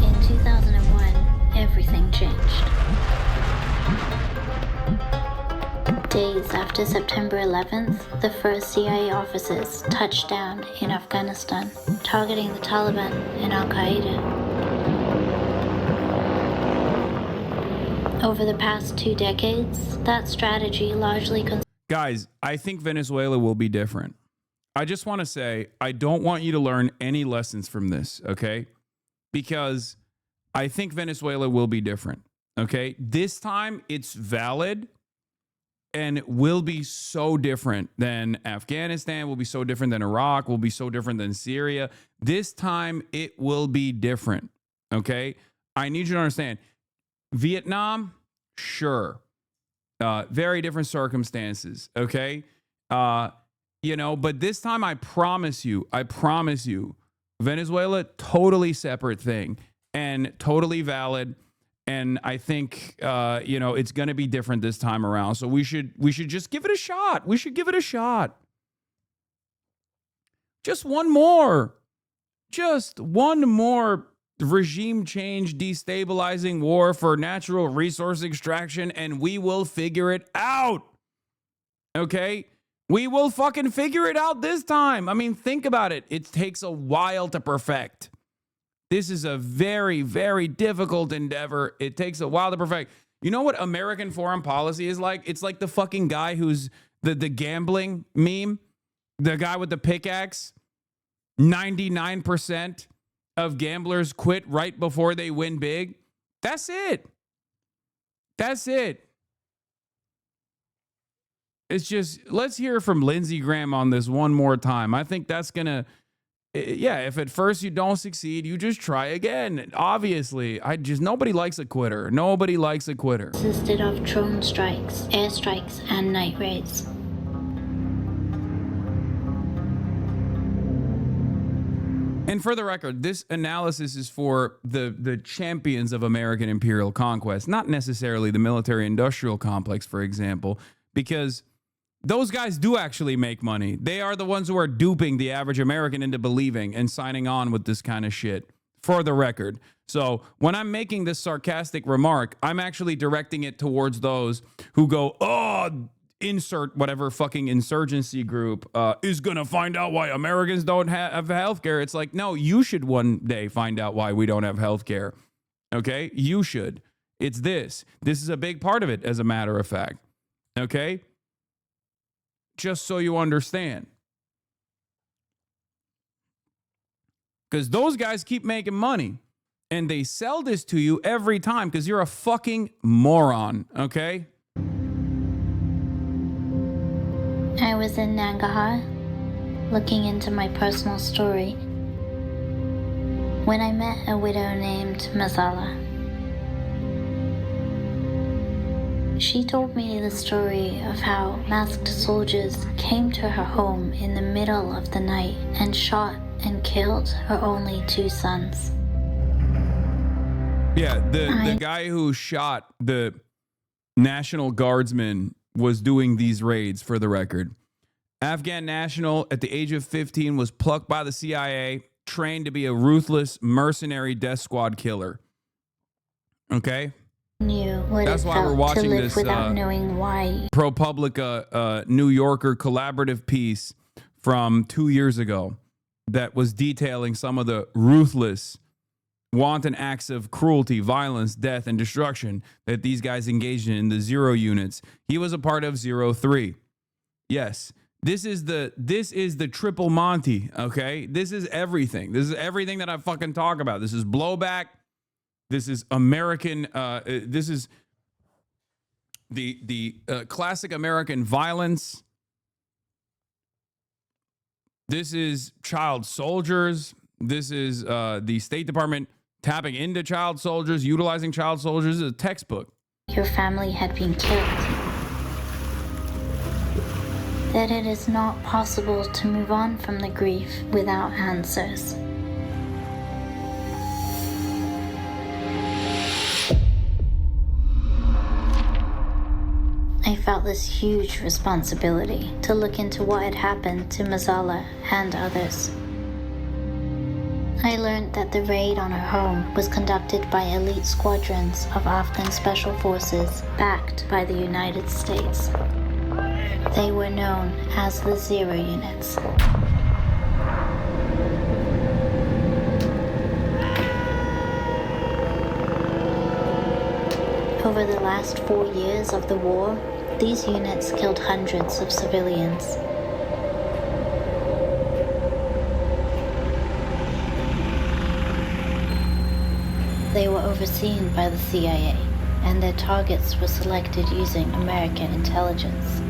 In 2001, everything changed. Days after September 11th, the first CIA officers touched down in Afghanistan, targeting the Taliban and Al-Qaeda. Over the past 2 decades, that strategy largely... Guys, I think Venezuela will be different. I just want to say, I don't want you to learn any lessons from this, okay? Because I think Venezuela will be different, okay? This time, it's valid and will be so different than Afghanistan, will be so different than Iraq, will be so different than Syria. This time, it will be different, okay? I need you to understand. Vietnam, sure. Very different circumstances, okay? You know, but this time I promise you, Venezuela, totally separate thing and totally valid. And I think, you know, it's going to be different this time around. So we should just give it a shot. We should give it a shot. Just one more regime change, destabilizing war for natural resource extraction, and we will figure it out. Okay? We will fucking figure it out this time. I mean, think about it. It takes a while to perfect. This is a very, very difficult endeavor. It takes a while to perfect. You know what American foreign policy is like? It's like the fucking guy who's the gambling meme, the guy with the pickaxe. 99% of gamblers quit right before they win big. That's it. That's it. It's just, let's hear from Lindsey Graham on this one more time. I think that's going to, yeah, if at first you don't succeed, you just try again. Obviously, nobody likes a quitter. Nobody likes a quitter. Consisted of drone strikes, airstrikes, and night raids. And for the record, this analysis is for the champions of American imperial conquest, not necessarily the military-industrial complex, for example, because those guys do actually make money. They are the ones who are duping the average American into believing and signing on with this kind of shit, for the record. So when I'm making this sarcastic remark, I'm actually directing it towards those who go, oh, insert whatever fucking insurgency group is going to find out why Americans don't have healthcare. It's like, no, you should one day find out why we don't have healthcare. Okay? You should. It's this. This is a big part of it, as a matter of fact. Okay? Just so you understand. Because those guys keep making money. And they sell this to you every time because you're a fucking moron. Okay? I was in Nangarhar, looking into my personal story when I met a widow named Mazala. She told me the story of how masked soldiers came to her home in the middle of the night and shot and killed her only 2 sons. Yeah, the guy who shot the National Guardsman was doing these raids, for the record. Afghan national at the age of 15 was plucked by the CIA, trained to be a ruthless mercenary death squad killer. Okay? Knew what That's it why we're felt watching to live this without knowing why. ProPublica New Yorker collaborative piece from 2 years ago that was detailing some of the ruthless, wanton acts of cruelty, violence, death, and destruction that these guys engaged in the 0 units. He was a part of 03. Yes, this is the triple Monty, okay? This is everything. This is everything that I fucking talk about. This is blowback. This is American, this is the classic American violence. This is child soldiers. This is the State Department tapping into child soldiers, utilizing child soldiers. This is a textbook. Your family had been killed. That it is not possible to move on from the grief without answers. I felt this huge responsibility to look into what had happened to Mazala and others. I learned that the raid on her home was conducted by elite squadrons of Afghan special forces backed by the United States. They were known as the 0 units. Over the last 4 years of the war, these units killed hundreds of civilians. They were overseen by the CIA, and their targets were selected using American intelligence.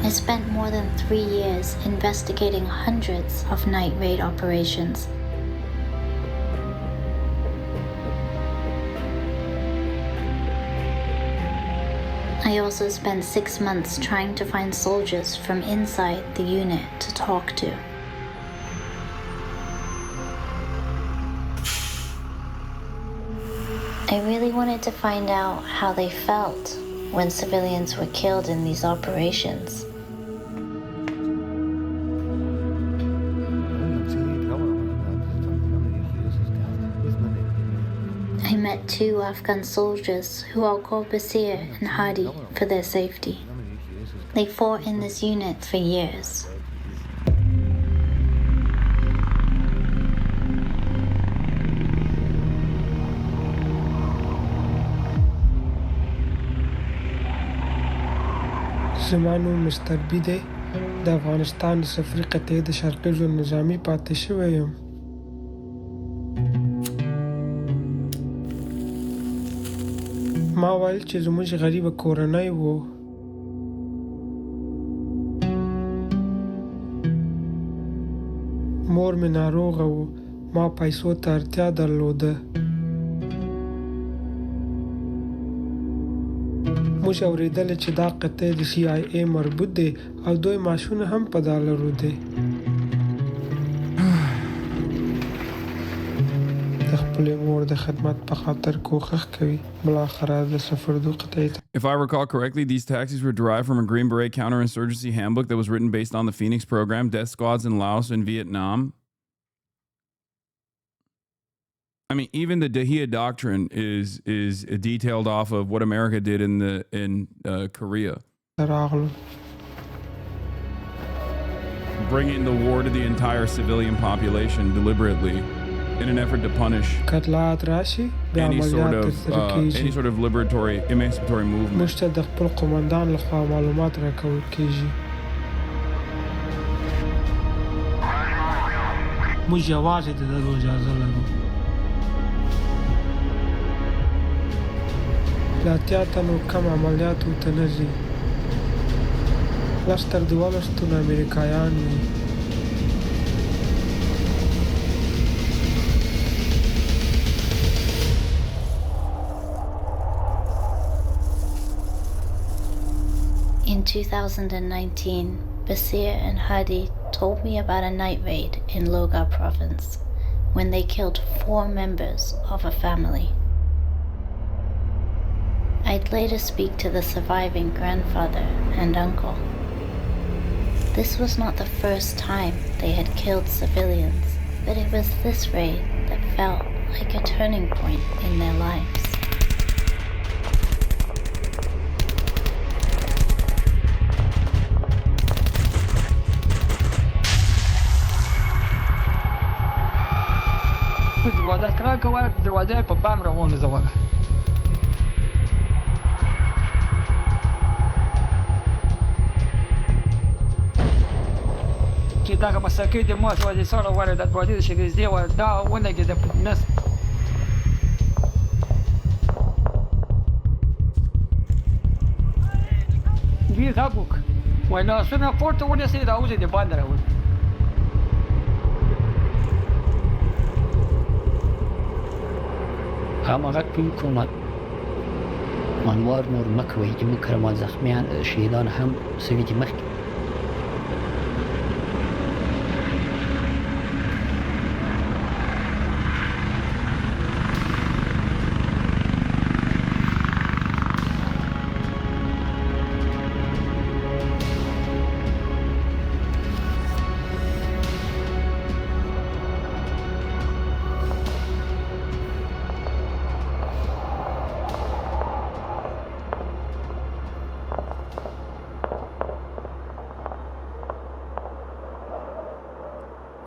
I spent more than 3 years investigating hundreds of night raid operations. I also spent 6 months trying to find soldiers from inside the unit to talk to. I really wanted to find out how they felt when civilians were killed in these operations. I met 2 Afghan soldiers who I'll call Basir and Hadi for their safety. They fought in this unit for years. زما نوم مستر بي دی د افغانستان د صفري قطعې د شرقي زون نظامي پاتې شوی یم. ما ویل چې زموږ غریبه کورنۍ وو. مور مې ناروغه وو. ما پیسو ته اړتیا درلوده. موږ اورېدلې چې دا قطعې د CIA مربوط دی او دوی معاشونه هم په ډالرو دی. د خپلې مور د خدمت په خاطر کوښښ کوي. بالاخره د سفردو قطعې ته. If I recall correctly, these taxis were derived from a Green Beret counterinsurgency handbook that was written based on the Phoenix program, death squads in Laos and Vietnam. I mean, even the Dahia Doctrine is detailed off of what America did in Korea. Bringing the war to the entire civilian population deliberately in an effort to punish any sort of liberatory, emancipatory movement. موږ ته د خپل قومندان لخوا معلومات راکول کیږي. موږ یوازې د دغه اجازه لرو. لا اتیا تنو کم عملیاتو ته نه ځي. لس تر 12 تنه امریکایان وي. In 2019, Basir and Hadi told me about a night raid in Logar province when they killed 4 members of a family. I'd later speak to the surviving grandfather and uncle. This was not the first time they had killed civilians, but it was this raid that felt like a turning point in their lives. دروازه کرا کوه دروازه په بام روانه زوغه چې دا مسکې د مو سره د سره وره د دروازې شګیز دی و دا ونګه د نس وی غوک وینا سره پورته ونه سي دا اوځي د باندې راوځي هماغت به حکومت منوار نور مکوی که مکرمان زخمیان شهیدان هم سویدی مخی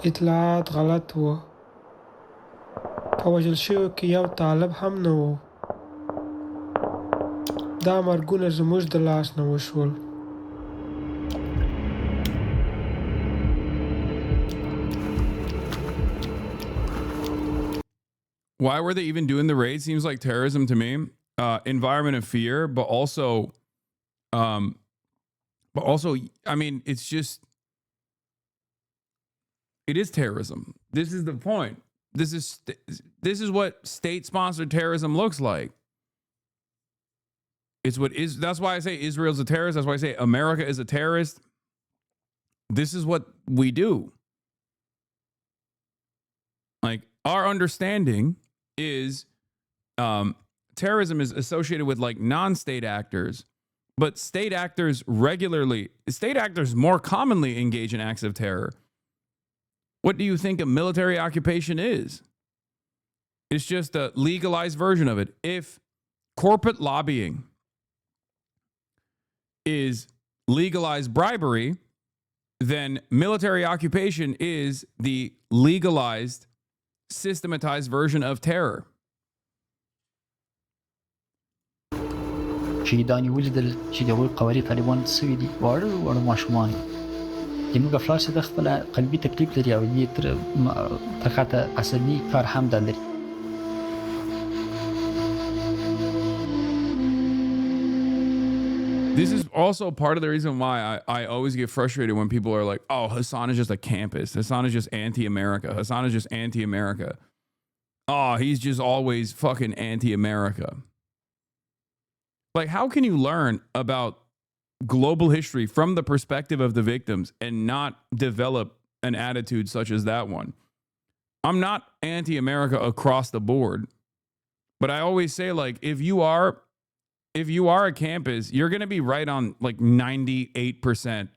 اطلاعات غلط وو. په وژل شویو کې یو طالب هم نه و. دا مرګونه زموږ د لاس نه وشول. Why were they even doing the raid? Seems like terrorism to me. Environment of fear, but also, I mean, it's just, it is terrorism. This is the point. This is what state-sponsored terrorism looks like. It's what is. That's why I say Israel's a terrorist. That's why I say America is a terrorist. This is what we do. Like, our understanding is terrorism is associated with like non-state actors, but state actors more commonly engage in acts of terror. What do you think a military occupation is? It's just a legalized version of it. If corporate lobbying is legalized bribery, then military occupation is the legalized, systematized version of terror. شهیدانی ولیدل چې د هغوی قوارې طالبان سوي دي واړه ماشومان زموږ افراد چې د خپل قلبي تکلیف لري او یې تر خاطر عصبي کار هم لري. This is also part of the reason why I always get frustrated when people are like, oh, Hasan is just a campus. Hasan is just anti-America. Hasan is just anti-America. Oh, he's just always fucking anti-America. Like, how can you learn about global history from the perspective of the victims and not develop an attitude such as that one? I'm not anti-America across the board, but I always say, like, if you are a campus, you're going to be right on like 98%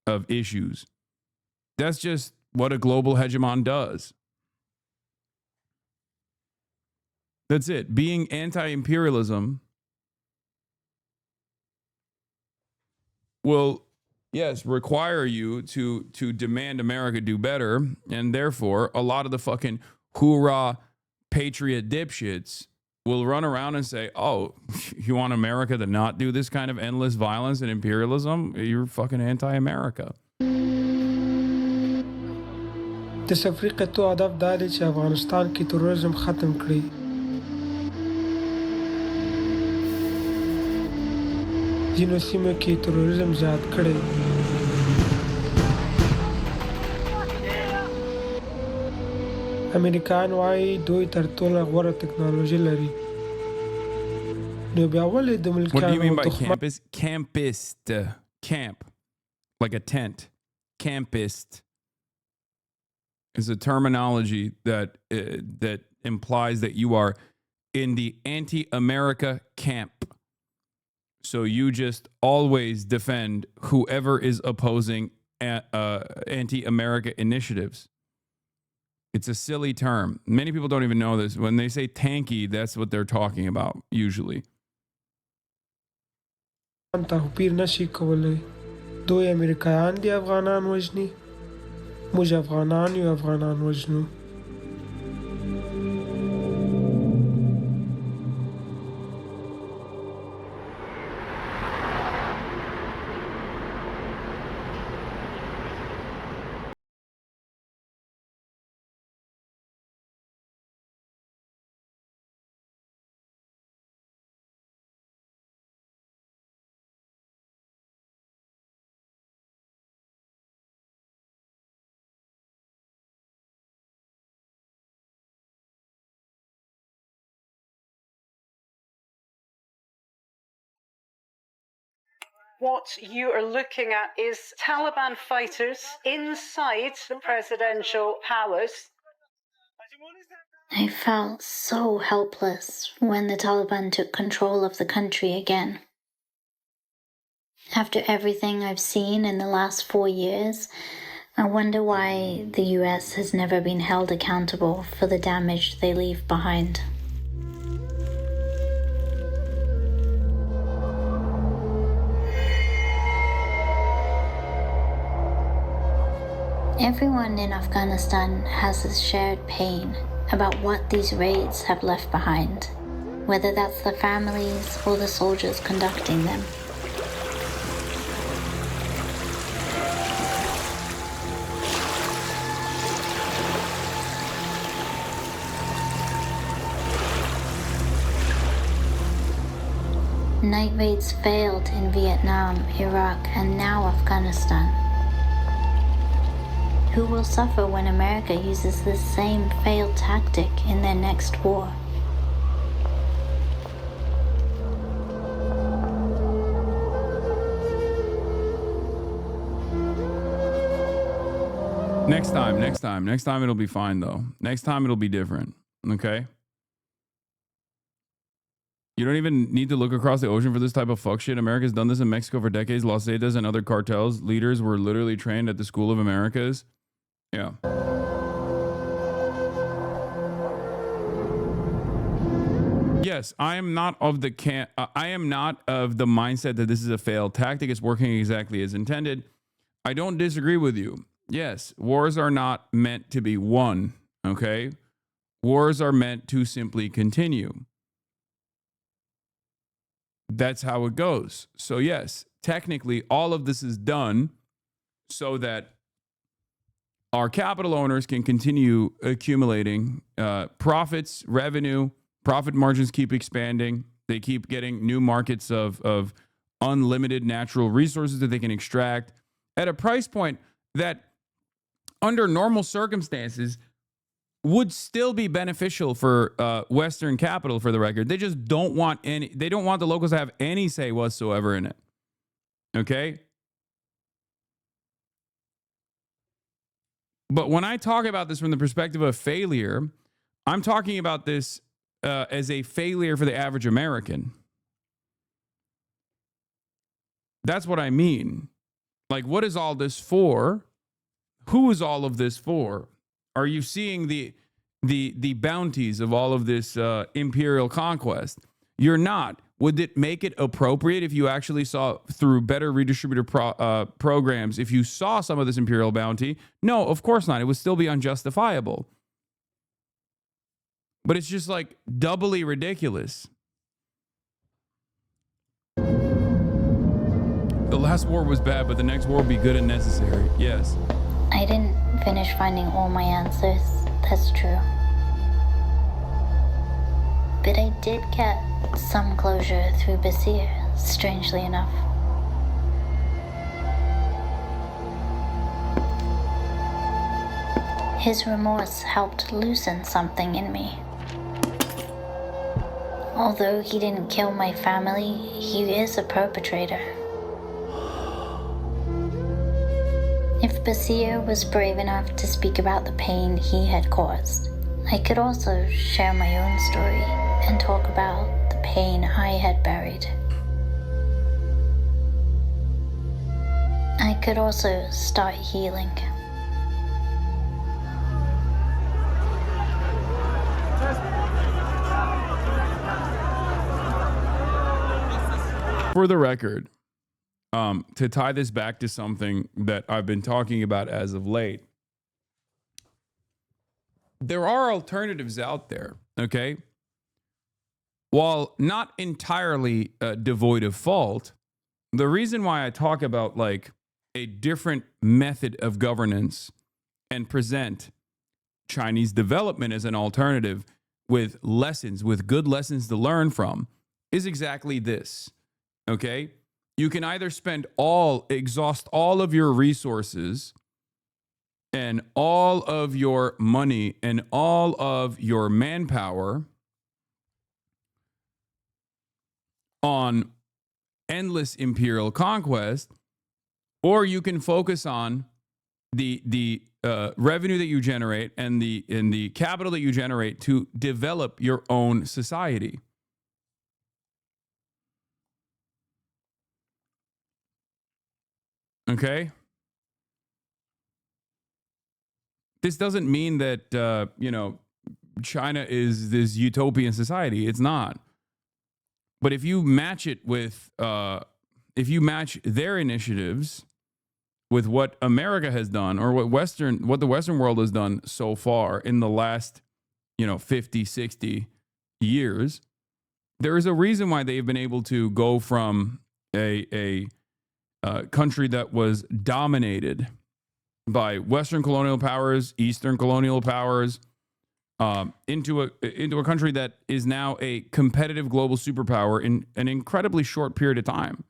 of issues. That's just what a global hegemon does. That's it. Being anti-imperialism will, yes, require you to demand America do better, and therefore a lot of the fucking hoorah patriot dipshits will run around and say, oh, you want America to not do this kind of endless violence and imperialism? You're fucking anti-America. د تفریق تو هدف دا دی چې افغانستان کې تروریزم ختم کړي. ځینو سیمو کې تروریزم زیات کړی. امریکایان وایي دوی تر ټولو غوره ټکنالوژي لري. نو بیا ولې د What do you mean by ملکیانو campus? Campist. Camp. Like a tent. Campist is a terminology that implies that you are in the anti-America camp. So you just always defend whoever is opposing anti-America initiatives. It's a silly term. Many people don't even know this. When they say tanky, that's what they're talking about usually. توپیر نشي کولای. دوی امریکایان دي افغانان وژني. موږ افغانان یو افغانان وژنو. What you are looking at is Taliban fighters inside the presidential palace. I felt so helpless when the Taliban took control of the country again. After everything I've seen in the last 4 years, I wonder why the US has never been held accountable for the damage they leave behind. Everyone in Afghanistan has this shared pain about what these raids have left behind, whether that's the families or the soldiers conducting them. Night raids failed in Vietnam, Iraq, and now Afghanistan. Who will suffer when America uses this same failed tactic in their next war? Next time it'll be fine though. Next time it'll be different. Okay? You don't even need to look across the ocean for this type of fuck shit. America's done this in Mexico for decades. Los Zetas and other cartels leaders were literally trained at the School of Americas. Yeah. Yes, I am not of the mindset that this is a failed tactic. It's working exactly as intended. I don't disagree with you. Yes, wars are not meant to be won, okay? Wars are meant to simply continue. That's how it goes. So yes, technically all of this is done so that our capital owners can continue accumulating profits, revenue, profit margins keep expanding. They keep getting new markets of unlimited natural resources that they can extract at a price point that under normal circumstances would still be beneficial for Western capital, for the record. They just don't want they don't want the locals to have any say whatsoever in it. Okay? But when I talk about this from the perspective of failure, I'm talking about this as a failure for the average American. That's what I mean. Like, what is all this for? Who is all of this for? Are you seeing the bounties of all of this imperial conquest? You're not. Would it make it appropriate if you actually saw through better redistributive programs, if you saw some of this imperial bounty? No, of course not. It would still be unjustifiable. But it's just like doubly ridiculous. The last war was bad, but the next war will be good and necessary. Yes. I didn't finish finding all my answers. That's true. But I did get some closure through Basir, strangely enough. His remorse helped loosen something in me. Although he didn't kill my family, he is a perpetrator. If Basir was brave enough to speak about the pain he had caused, I could also share my own story and talk about the pain I had buried. I could also start healing. For the record, to tie this back to something that I've been talking about as of late, there are alternatives out there, okay? While not entirely devoid of fault, the reason why I talk about like a different method of governance and present Chinese development as an alternative with lessons, with good lessons to learn from, is exactly this. Okay, you can either exhaust all of your resources and all of your money and all of your manpower on endless imperial conquest, or you can focus on the revenue that you generate and the capital that you generate to develop your own society. Okay. This doesn't mean that, China is this utopian society. It's not. But if you match it with, if you match their initiatives with what America has done or what the Western world has done so far in the last, 50, 60 years, there is a reason why they've been able to go from a country that was dominated by Western colonial powers, Eastern colonial powers, into a country that is now a competitive global superpower in an incredibly short period of time.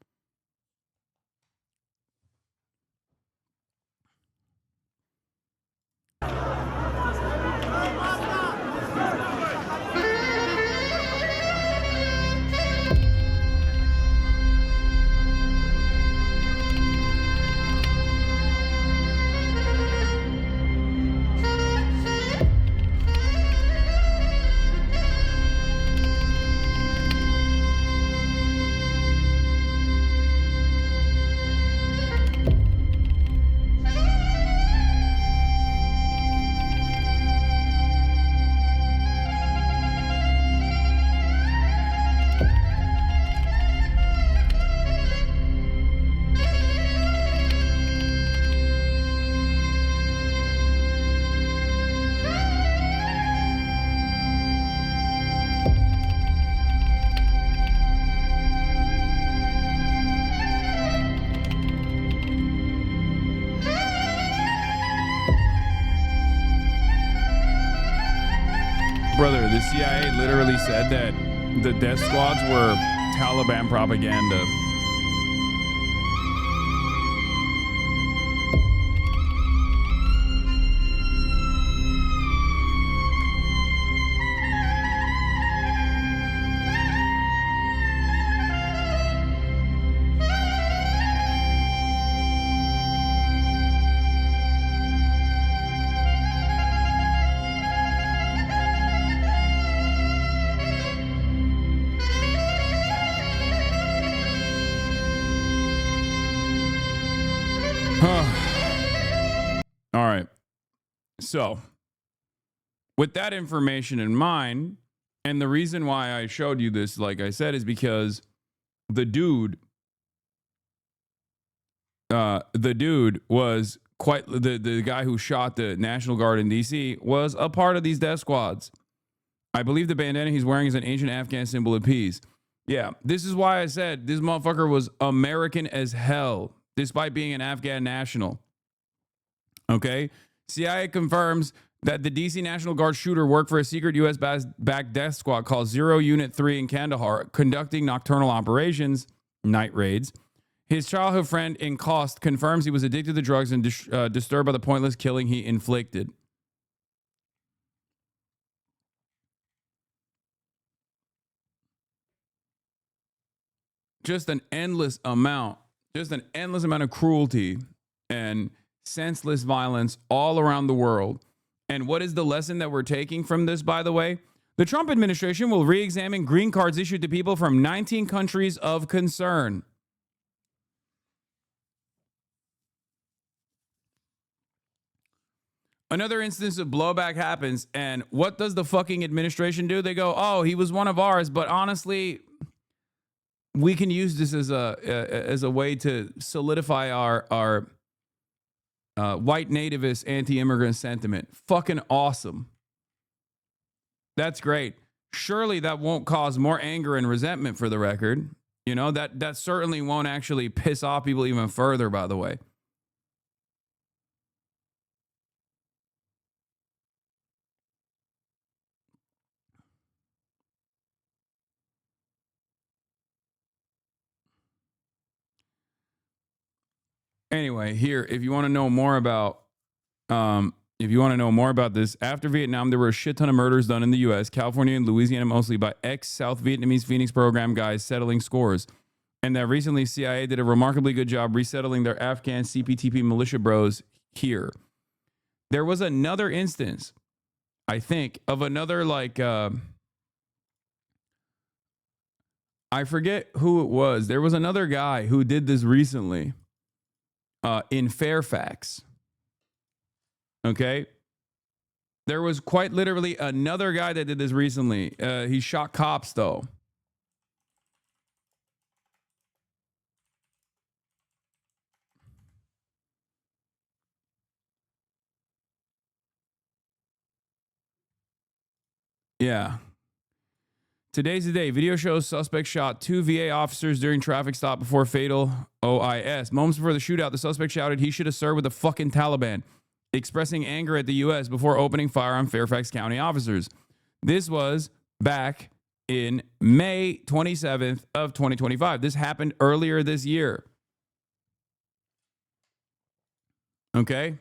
Brother, the CIA literally said that the death squads were Taliban propaganda. All right. So, with that information in mind, and the reason why I showed you this, like I said, is because the dude was quite the guy who shot the National Guard in DC was a part of these death squads. I believe the bandana he's wearing is an ancient Afghan symbol of peace. Yeah, this is why I said this motherfucker was American as hell, despite being an Afghan national. Okay? CIA confirms that the DC National Guard shooter worked for a secret U.S.-backed death squad called 0 Unit 3 in Kandahar, conducting nocturnal operations night raids. His childhood friend in Khost confirms he was addicted to drugs and disturbed by the pointless killing he inflicted. Just an endless amount of cruelty and senseless violence all around the world. And what is the lesson that we're taking from this, by the way? The Trump administration will re-examine green cards issued to people from 19 countries of concern. Another instance of blowback happens, and what does the fucking administration do? They go, oh, he was one of ours, but honestly, we can use this as a way to solidify our white nativist anti-immigrant sentiment. Fucking awesome. That's great. Surely that won't cause more anger and resentment, for the record. You know, that certainly won't actually piss off people even further, by the way. Anyway, here, if you want to know more about this, after Vietnam, there were a shit ton of murders done in the U.S., California and Louisiana mostly, by ex-South Vietnamese Phoenix program guys settling scores. And that recently CIA did a remarkably good job resettling their Afghan CPTP militia bros here. There was another instance, I think, of another I forget who it was. There was another guy who did this recently. In Fairfax. Okay. There was quite literally another guy that did this recently. He shot cops, though. Yeah. Today's the day. Video shows suspect shot 2 VA officers during traffic stop before fatal OIS. Moments before the shootout, the suspect shouted he should have served with the fucking Taliban, expressing anger at the U.S. before opening fire on Fairfax County officers. This was back in May 27th of 2025. This happened earlier this year. Okay?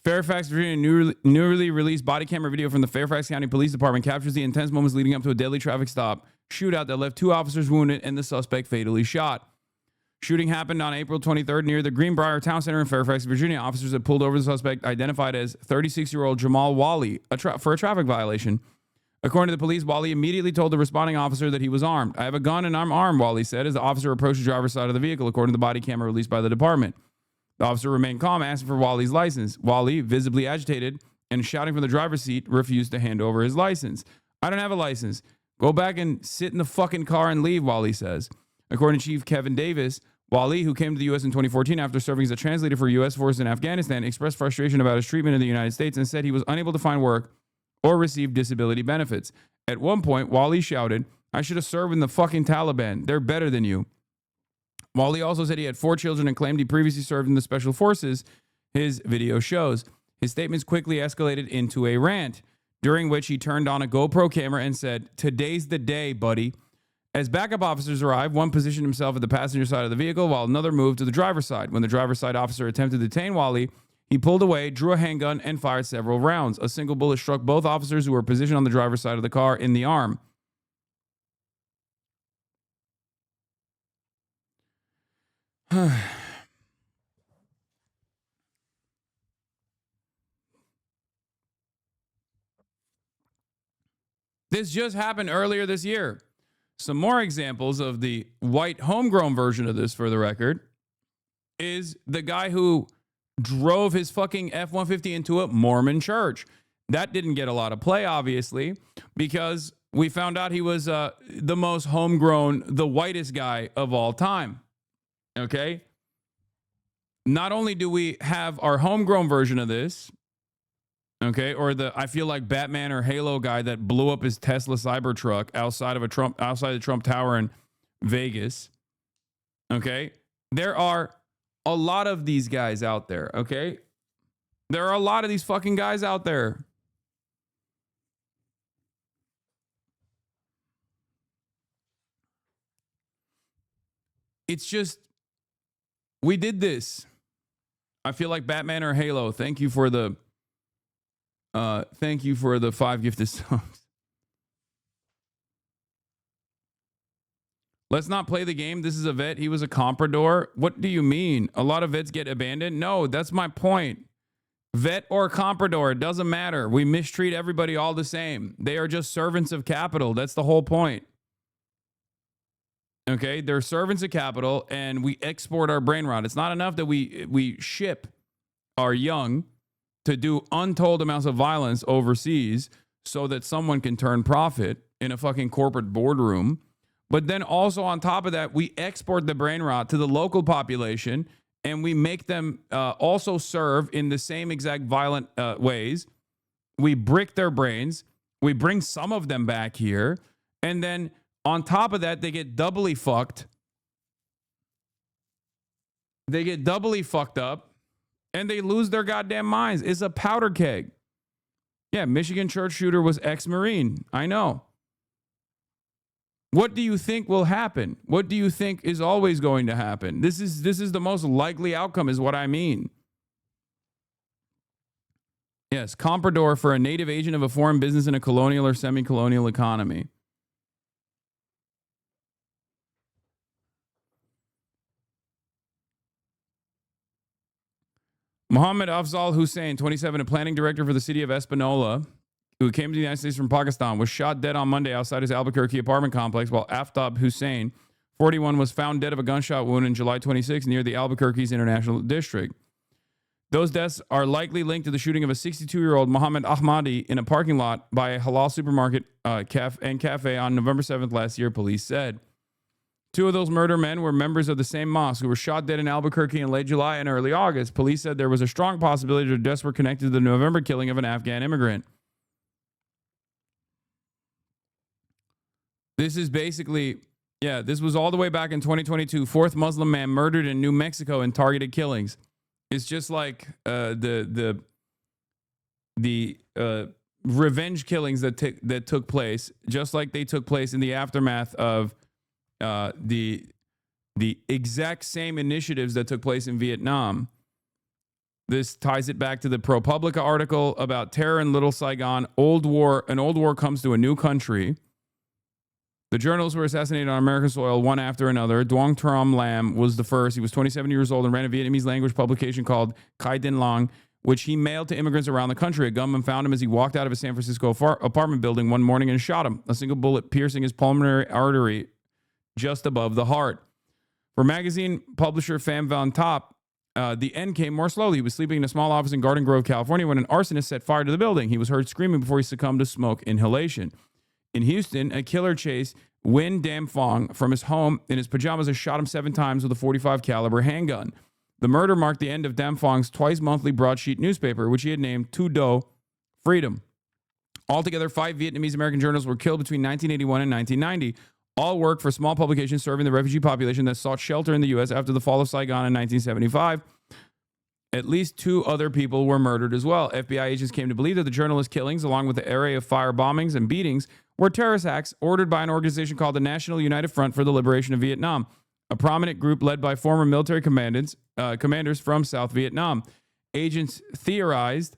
Fairfax, Virginia, newly released body camera video from the Fairfax County Police Department captures the intense moments leading up to a deadly traffic stop shootout that left 2 officers wounded and the suspect fatally shot. Shooting happened on April 23rd near the Greenbrier Town Center in Fairfax, Virginia. Officers had pulled over the suspect, identified as 36-year-old Jamal Wali, for a traffic violation. According to the police, Wali immediately told the responding officer that he was armed. I have a gun and I'm armed, Wali said, as the officer approached the driver's side of the vehicle, according to the body camera released by the department. The officer remained calm, asking for Wali's license. Wali, visibly agitated and shouting from the driver's seat, refused to hand over his license. I don't have a license. Go back and sit in the fucking car and leave, Wali says. According to Chief Kevin Davis, Wali, who came to the U.S. in 2014 after serving as a translator for U.S. forces in Afghanistan, expressed frustration about his treatment in the United States and said he was unable to find work or receive disability benefits. At one point, Wali shouted, I should have served in the fucking Taliban. They're better than you. Wali also said he had 4 children and claimed he previously served in the special forces. His video shows. His statements quickly escalated into a rant, during which he turned on a GoPro camera and said, today's the day, buddy. As backup officers arrived, one positioned himself at the passenger side of the vehicle while another moved to the driver's side. When the driver's side officer attempted to detain Wali, he pulled away, drew a handgun, and fired several rounds. A single bullet struck both officers who were positioned on the driver's side of the car in the arm. This just happened earlier this year. Some more examples of the white homegrown version of this, for the record, is the guy who drove his fucking F-150 into a Mormon church. That didn't get a lot of play, obviously, because we found out he was the most homegrown, the whitest guy of all time. Okay? Not only do we have our homegrown version of this, okay, or the I feel like Batman or Halo guy that blew up his Tesla Cybertruck outside the Trump Tower in Vegas. Okay? There are a lot of these guys out there, okay? There are a lot of these fucking guys out there. It's just, we did this. I feel like Batman or Halo. Thank you for the 5 gifted subs. Let's not play the game. This is a vet. He was a comprador. What do you mean? A lot of vets get abandoned? No, that's my point. Vet or comprador, it doesn't matter. We mistreat everybody all the same. They are just servants of capital. That's the whole point. Okay, they're servants of capital, and we export our brain rot. It's not enough that we ship our young to do untold amounts of violence overseas so that someone can turn profit in a fucking corporate boardroom. But then also on top of that, we export the brain rot to the local population, and we make them also serve in the same exact violent ways. We brick their brains. We bring some of them back here. And then on top of that, they get doubly fucked. They get doubly fucked up, and they lose their goddamn minds. It's a powder keg. Yeah, Michigan church shooter was ex-Marine. I know. What do you think will happen? What do you think is always going to happen? This is the most likely outcome, is what I mean. Yes, comprador for a native agent of a foreign business in a colonial or semi-colonial economy. Mohammed Afzal Hussein, 27, a planning director for the city of Espanola, who came to the United States from Pakistan, was shot dead on Monday outside his Albuquerque apartment complex, while Aftab Hussein, 41, was found dead of a gunshot wound on July 26 near the Albuquerque's International District. Those deaths are likely linked to the shooting of a 62-year-old Mohammed Ahmadi in a parking lot by a halal supermarket and cafe on November 7th last year, police said. 2 of those murder men were members of the same mosque who were shot dead in Albuquerque in late July and early August. Police said there was a strong possibility their deaths were connected to the November killing of an Afghan immigrant. This is basically, this was all the way back in 2022. 4th Muslim man murdered in New Mexico in targeted killings. It's just like the revenge killings that took place, just like they took place in the aftermath of the exact same initiatives that took place in Vietnam. This ties it back to the ProPublica article about terror in Little Saigon. An old war comes to a new country. The journalists were assassinated on American soil one after another. Duong Tram Lam was the first. He was 27 years old and ran a Vietnamese language publication called Khai Dinh Long, which he mailed to immigrants around the country. A gunman found him as he walked out of a San Francisco apartment building one morning and shot him, a single bullet piercing his pulmonary artery just above the heart. For magazine publisher Pham Van Top, the end came more slowly. He was sleeping in a small office in Garden Grove, California, when an arsonist set fire to the building. He was heard screaming before he succumbed to smoke inhalation. In Houston, a killer chased Nguyen Dam Phong from his home in his pajamas and shot him 7 times with a .45 caliber handgun. The murder marked the end of Dam Phong's twice-monthly broadsheet newspaper, which he had named Tu Do Freedom. Altogether, 5 Vietnamese American journalists were killed between 1981 and 1990. All worked for small publications serving the refugee population that sought shelter in the U.S. after the fall of Saigon in 1975. At least 2 other people were murdered as well. FBI agents came to believe that the journalist killings, along with the array of fire bombings and beatings, were terrorist acts ordered by an organization called the National United Front for the Liberation of Vietnam, a prominent group led by former military commanders from South Vietnam. Agents theorized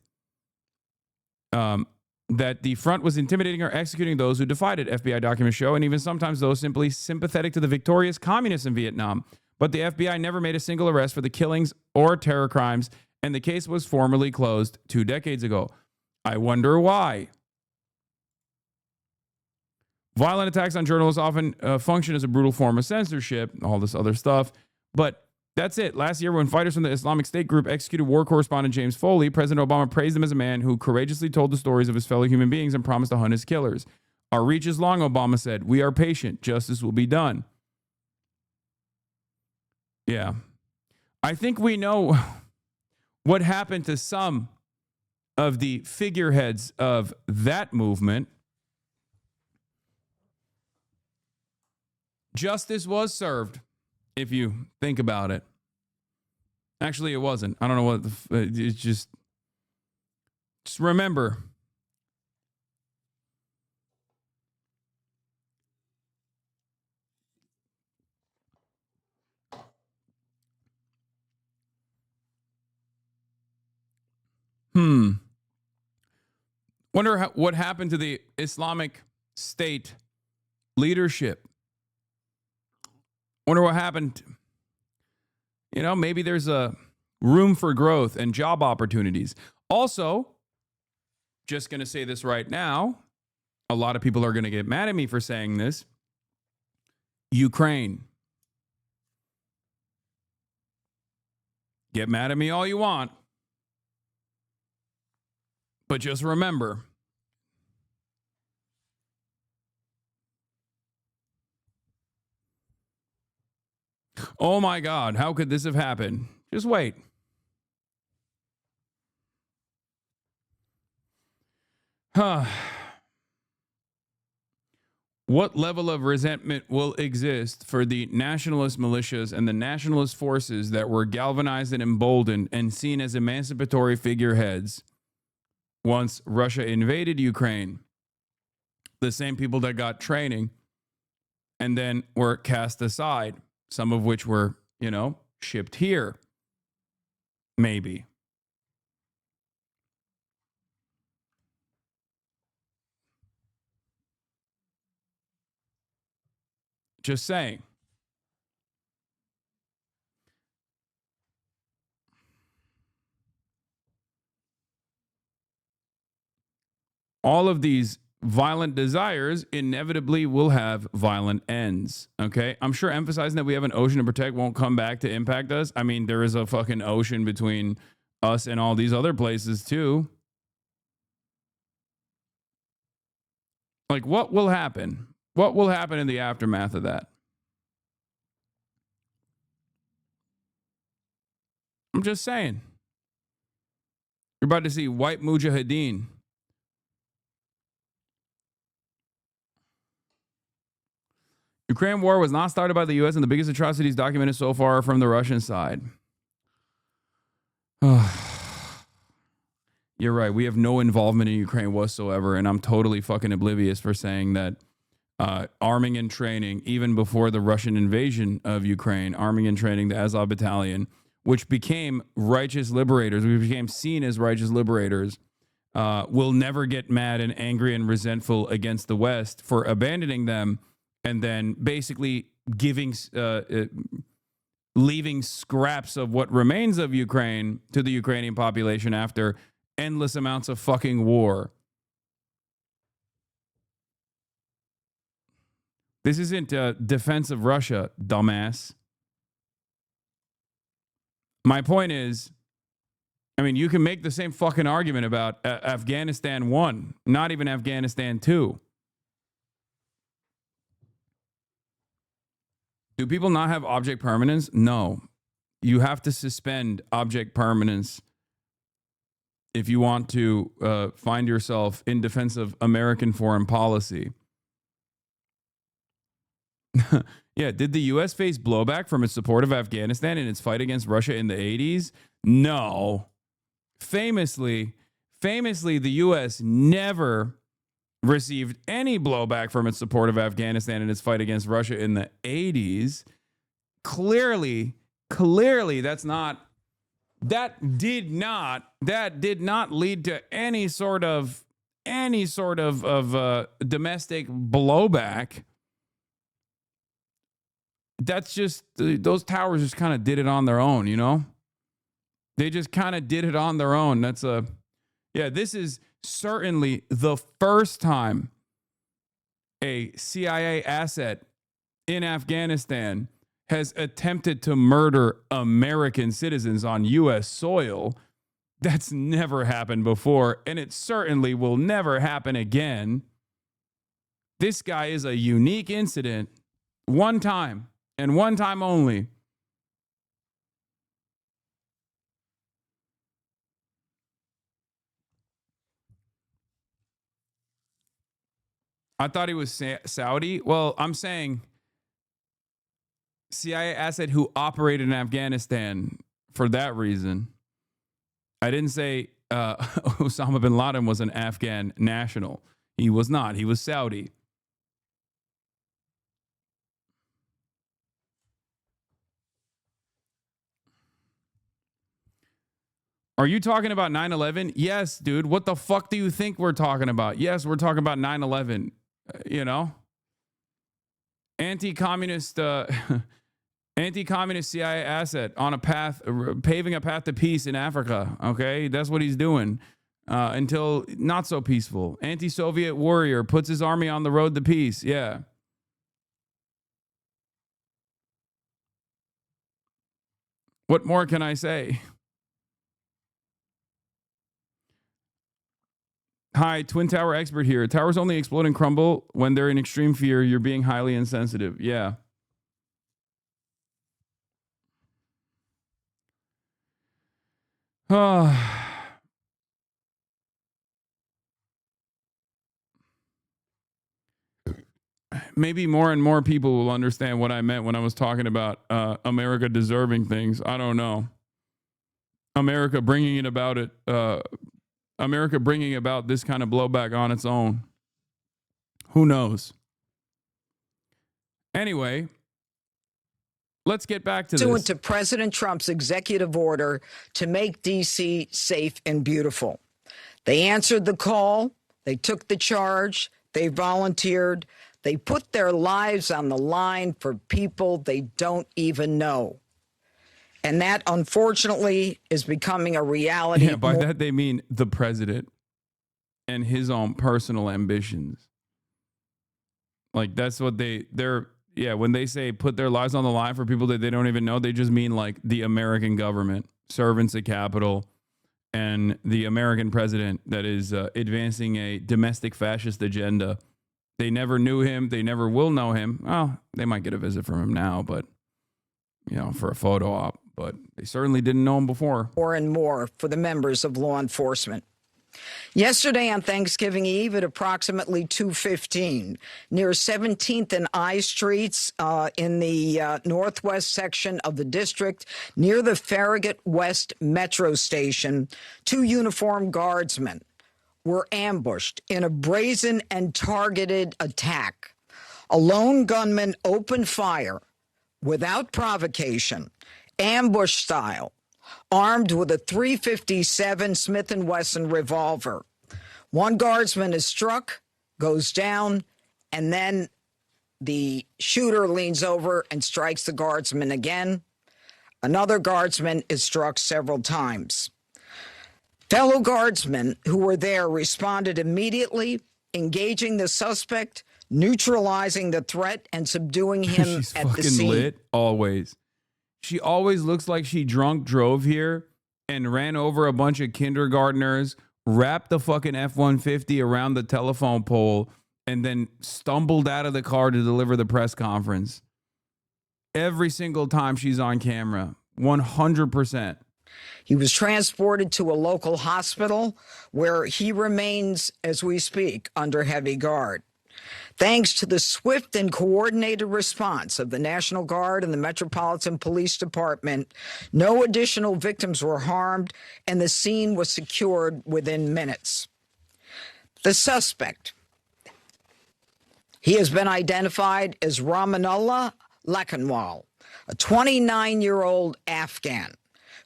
that the front was intimidating or executing those who defied it, FBI documents show, and even sometimes those simply sympathetic to the victorious communists in Vietnam. But the FBI never made a single arrest for the killings or terror crimes, and the case was formally closed 2 decades ago. I wonder why. Violent attacks on journalists often function as a brutal form of censorship, all this other stuff. But that's it. Last year, when fighters from the Islamic State group executed war correspondent James Foley, President Obama praised him as a man who courageously told the stories of his fellow human beings and promised to hunt his killers. Our reach is long, Obama said. We are patient. Justice will be done. Yeah. I think we know what happened to some of the figureheads of that movement. Justice was served, if you think about it. Actually, it wasn't. I don't know what it's just remember. Wonder what happened to the Islamic State leadership. Wonder what happened. You know, maybe there's a room for growth and job opportunities. Also, just going to say this right now. A lot of people are going to get mad at me for saying this. Ukraine. Get mad at me all you want. But just remember, oh my God, how could this have happened? Just wait. What level of resentment will exist for the nationalist militias and the nationalist forces that were galvanized and emboldened and seen as emancipatory figureheads once Russia invaded Ukraine? The same people that got training and then were cast aside, some of which were, you know, shipped here. Maybe. Just saying. All of these violent desires inevitably will have violent ends. Okay. I'm sure emphasizing that we have an ocean to protect won't come back to impact us. I mean, there is a fucking ocean between us and all these other places too. Like, what will happen? What will happen in the aftermath of that? I'm just saying. You're about to see white mujahideen. Ukraine war was not started by the U.S. and the biggest atrocities documented so far are from the Russian side. You're right. We have no involvement in Ukraine whatsoever, and I'm totally fucking oblivious for saying that arming and training, even before the Russian invasion of Ukraine, arming and training the Azov Battalion, which became righteous liberators, we became seen as righteous liberators, will never get mad and angry and resentful against the West for abandoning them and then basically leaving scraps of what remains of Ukraine to the Ukrainian population after endless amounts of fucking war. This isn't defense of Russia, dumbass. My point is, I mean, you can make the same fucking argument about Afghanistan 1, not even Afghanistan 2. Do people not have object permanence? No. You have to suspend object permanence if you want to find yourself in defense of American foreign policy. Yeah, did the U.S. face blowback from its support of Afghanistan in its fight against Russia in the 80s? No. Famously, the U.S. never received any blowback from its support of Afghanistan in its fight against Russia in the 80s. Clearly, that did not lead to any sort of domestic blowback. That's just, those towers just kind of did it on their own, you know? They just kind of did it on their own. This is certainly the first time a CIA asset in Afghanistan has attempted to murder American citizens on U.S. soil. That's never happened before, and it certainly will never happen again. This guy is a unique incident, one time, and one time only. I thought he was Saudi. Well, I'm saying CIA asset who operated in Afghanistan for that reason. I didn't say Osama bin Laden was an Afghan national. He was not. He was Saudi. Are you talking about 9/11? Yes, dude. What the fuck do you think we're talking about? Yes, we're talking about 9/11. You know, anti-communist CIA asset on a path, paving a path to peace in Africa. Okay, that's what he's doing until not so peaceful. Anti-Soviet warrior puts his army on the road to peace. Yeah. What more can I say? Hi, Twin Tower expert here. Towers only explode and crumble when they're in extreme fear. You're being highly insensitive. Yeah. Maybe more and more people will understand what I meant when I was talking about America deserving things. I don't know. America bringing about this kind of blowback on its own. Who knows? Anyway, let's get back to this. To President Trump's executive order to make D.C. safe and beautiful. They answered the call. They took the charge. They volunteered. They put their lives on the line for people they don't even know. And that, unfortunately, is becoming a reality. Yeah, by that they mean the president and his own personal ambitions. Like, that's what they're when they say put their lives on the line for people that they don't even know, they just mean like the American government, servants at Capitol, and the American president that is advancing a domestic fascist agenda. They never knew him. They never will know him. Well, they might get a visit from him now, but, you know, for a photo op. But they certainly didn't know him before. More and more for the members of law enforcement. Yesterday on Thanksgiving Eve at approximately 2:15, near 17th and I Streets in the northwest section of the district, near the Farragut West Metro Station, 2 uniformed guardsmen were ambushed in a brazen and targeted attack. A lone gunman opened fire without provocation, ambush style, armed with a .357 Smith & Wesson revolver. One guardsman is struck, goes down, and then the shooter leans over and strikes the guardsman again. Another guardsman is struck several times. Fellow guardsmen who were there responded immediately, engaging the suspect, neutralizing the threat, and subduing him She's at the fucking scene. lit, always. She always looks like she drunk drove here and ran over a bunch of kindergartners, wrapped the fucking F-150 around the telephone pole, and then stumbled out of the car to deliver the press conference. Every single time she's on camera, 100%. He was transported to a local hospital where he remains, as we speak, under heavy guard. Thanks to the swift and coordinated response of the National Guard and the Metropolitan Police Department, no additional victims were harmed, and the scene was secured within minutes. The suspect, he has been identified as Ramanullah Lakanwal, a 29-year-old Afghan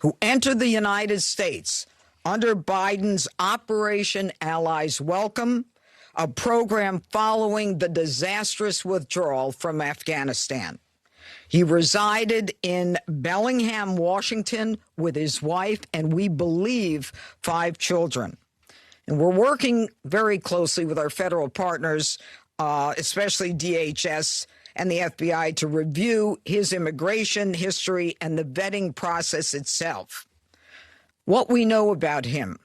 who entered the United States under Biden's Operation Allies Welcome, a program following the disastrous withdrawal from Afghanistan. He resided in Bellingham, Washington, with his wife and, we believe, 5 children. And we're working very closely with our federal partners, especially DHS and the FBI, to review his immigration history and the vetting process itself. What we know about him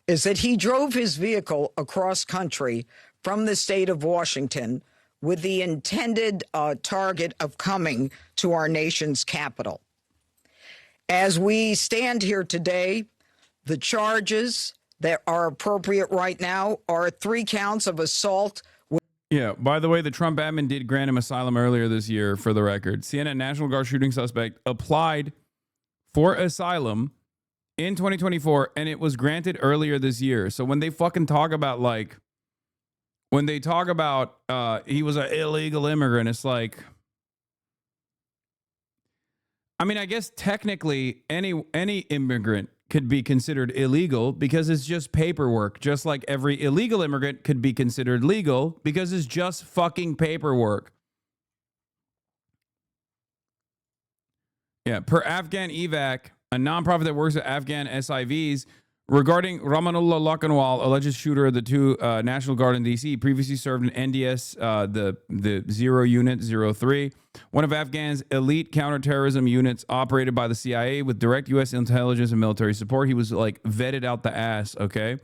is that he drove his vehicle across country from the state of Washington with the intended target of coming to our nation's capital. As we stand here today, the charges that are appropriate right now are 3 counts of assault. Yeah, by the way, the Trump admin did grant him asylum earlier this year, for the record. CNN National Guard shooting suspect applied for asylum in 2024, and it was granted earlier this year. So when they fucking talk about, like, when they talk about he was an illegal immigrant, it's like, I mean, I guess technically any immigrant could be considered illegal because it's just paperwork, just like every illegal immigrant could be considered legal because it's just fucking paperwork. Yeah, per Afghan Evac, a nonprofit that works with Afghan SIVs, regarding Ramanullah Lakanwal, alleged shooter of the two National Guard in D.C., previously served in NDS, the 0 Unit 03, one of Afghan's elite counterterrorism units operated by the CIA with direct U.S. intelligence and military support. He was like vetted out the ass, okay?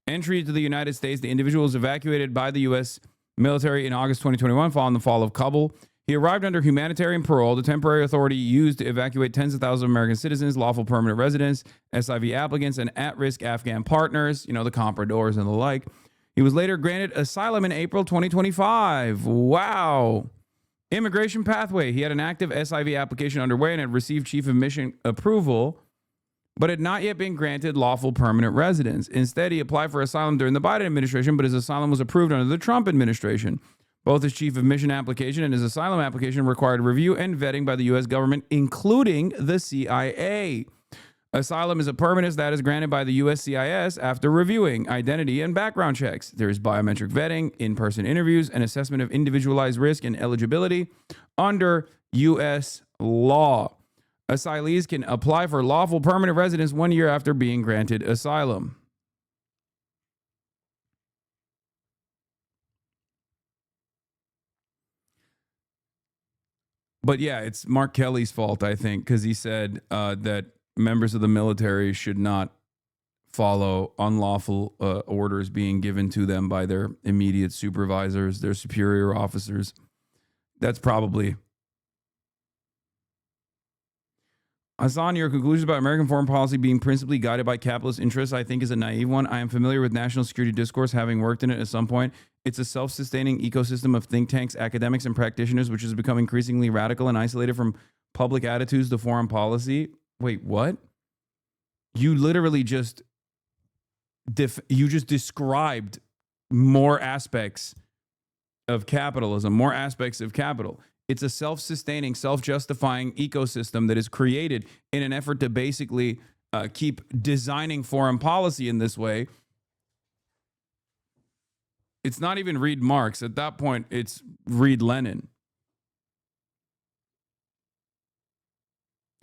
Entry to the United States, the individual was evacuated by the U.S. military in August 2021 following the fall of Kabul. He arrived under humanitarian parole. The temporary authority used to evacuate tens of thousands of American citizens, lawful permanent residents, SIV applicants, and at-risk Afghan partners, the compradors and the like. He was later granted asylum in April 2025. Wow. Immigration pathway. He had an active SIV application underway and had received chief of mission approval, but had not yet been granted lawful permanent residence. Instead, he applied for asylum during the Biden administration, but his asylum was approved under the Trump administration. Both his chief of mission application and his asylum application required review and vetting by the U.S. government, including the CIA. Asylum is a permanent status granted by the USCIS after reviewing identity and background checks. There is biometric vetting, in-person interviews, and assessment of individualized risk and eligibility under U.S. law. Asylees can apply for lawful permanent residence 1 year after being granted asylum. But yeah, it's Mark Kelly's fault, I think, because he said that members of the military should not follow unlawful orders being given to them by their immediate supervisors, their superior officers. That's probably... Hasan, your conclusions about American foreign policy being principally guided by capitalist interests, I think, is a naive one. I am familiar with national security discourse, having worked in it at some point. It's a self-sustaining ecosystem of think tanks, academics, and practitioners, which has become increasingly radical and isolated from public attitudes to foreign policy. Wait, what? You literally just described more aspects of capitalism, more aspects of capital. It's a self-sustaining, self-justifying ecosystem that is created in an effort to basically keep designing foreign policy in this way. It's not even read Marx. At that point, it's read Lenin.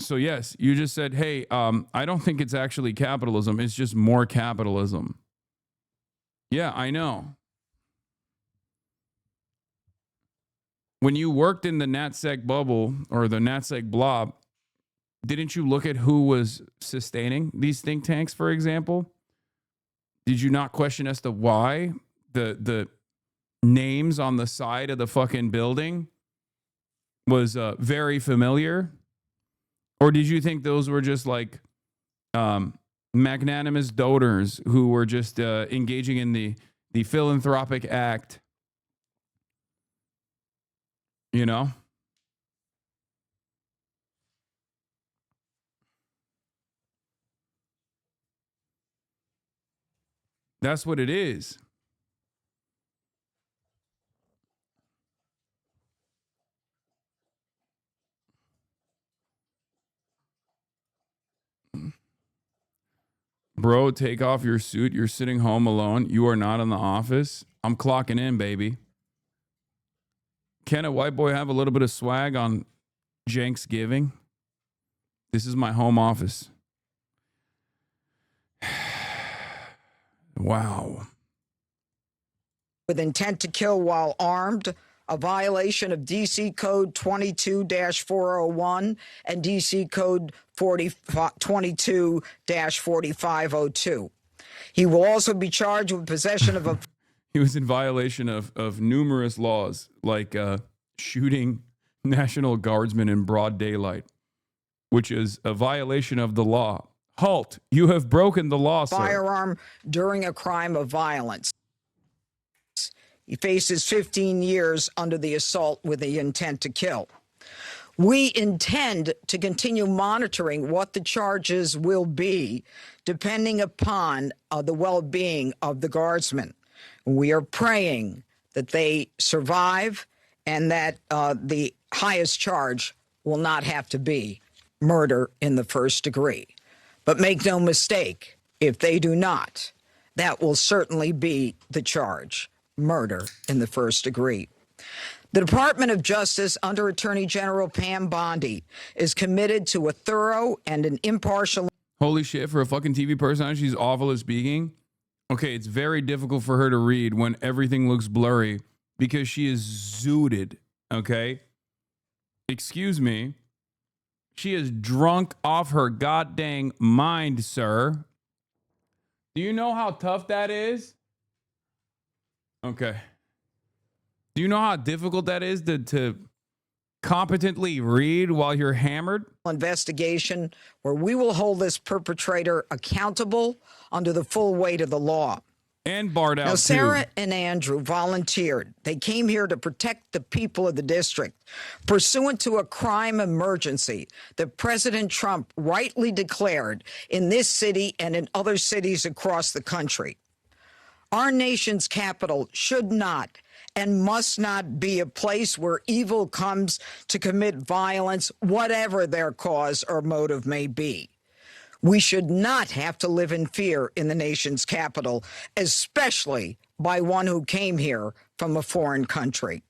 So yes, you just said, hey, I don't think it's actually capitalism. It's just more capitalism. Yeah, I know. When you worked in the NatSec bubble or the NatSec blob, didn't you look at who was sustaining these think tanks, for example? Did you not question as to why the names on the side of the fucking building was very familiar? Or did you think those were just like magnanimous donors who were just engaging in the philanthropic act? You know? That's what it is. Bro, take off your suit. You're sitting home alone. You are not in the office. I'm clocking in, baby. Can a white boy have a little bit of swag on Janksgiving? This is my home office. Wow. With intent to kill while armed, a violation of DC Code 22-401 and DC Code 22-4502. He will also be charged with possession of a... He was in violation of numerous laws, like shooting National Guardsmen in broad daylight, which is a violation of the law. Halt! You have broken the law, sir. Firearm during a crime of violence. He faces 15 years under the assault with the intent to kill. We intend to continue monitoring what the charges will be, depending upon the well-being of the guardsmen. We are praying that they survive and that the highest charge will not have to be murder in the first degree. But make no mistake, if they do not, that will certainly be the charge: murder in the first degree. The Department of Justice, under Attorney General Pam Bondi, is committed to a thorough and an impartial... Holy shit, for a fucking TV personality, she's awful at speaking. Okay, it's very difficult for her to read when everything looks blurry because she is zooted, okay? Excuse me. She is drunk off her goddamn mind, sir. Do you know how tough that is? Okay. Do you know how difficult that is to competently read while you're hammered? Investigation where we will hold this perpetrator accountable under the full weight of the law. And barred out, now, Sarah too. and Andrew volunteered. They came here to protect the people of the district, pursuant to a crime emergency that President Trump rightly declared in this city and in other cities across the country. Our nation's capital should not and must not be a place where evil comes to commit violence, whatever their cause or motive may be. We should not have to live in fear in the nation's capital, especially by one who came here from a foreign country.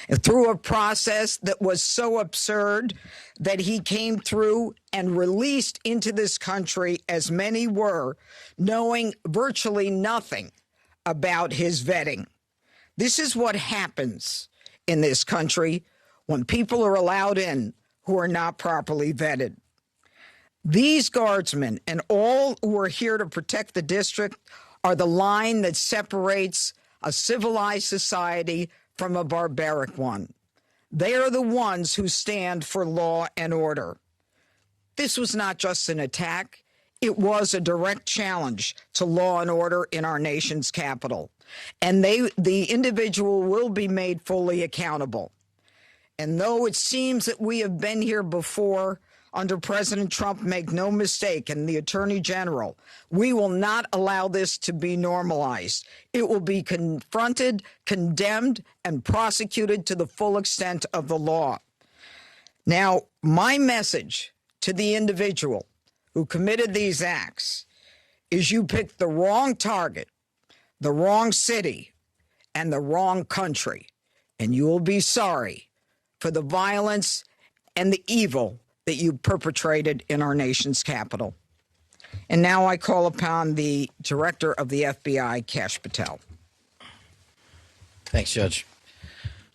And through a process that was so absurd that he came through and released into this country, as many were, knowing virtually nothing about his vetting. This is what happens in this country when people are allowed in who are not properly vetted. These guardsmen and all who are here to protect the district are the line that separates a civilized society from a barbaric one. They are the ones who stand for law and order. This was not just an attack. It was a direct challenge to law and order in our nation's capital. And the individual will be made fully accountable. And though it seems that we have been here before under President Trump, make no mistake, and the Attorney General, we will not allow this to be normalized. It will be confronted, condemned, and prosecuted to the full extent of the law. Now, my message to the individual who committed these acts is you picked the wrong target, the wrong city, and the wrong country, and you will be sorry for the violence and the evil that you perpetrated in our nation's capital. And now I call upon the Director of the FBI, Kash Patel. Thanks, Judge.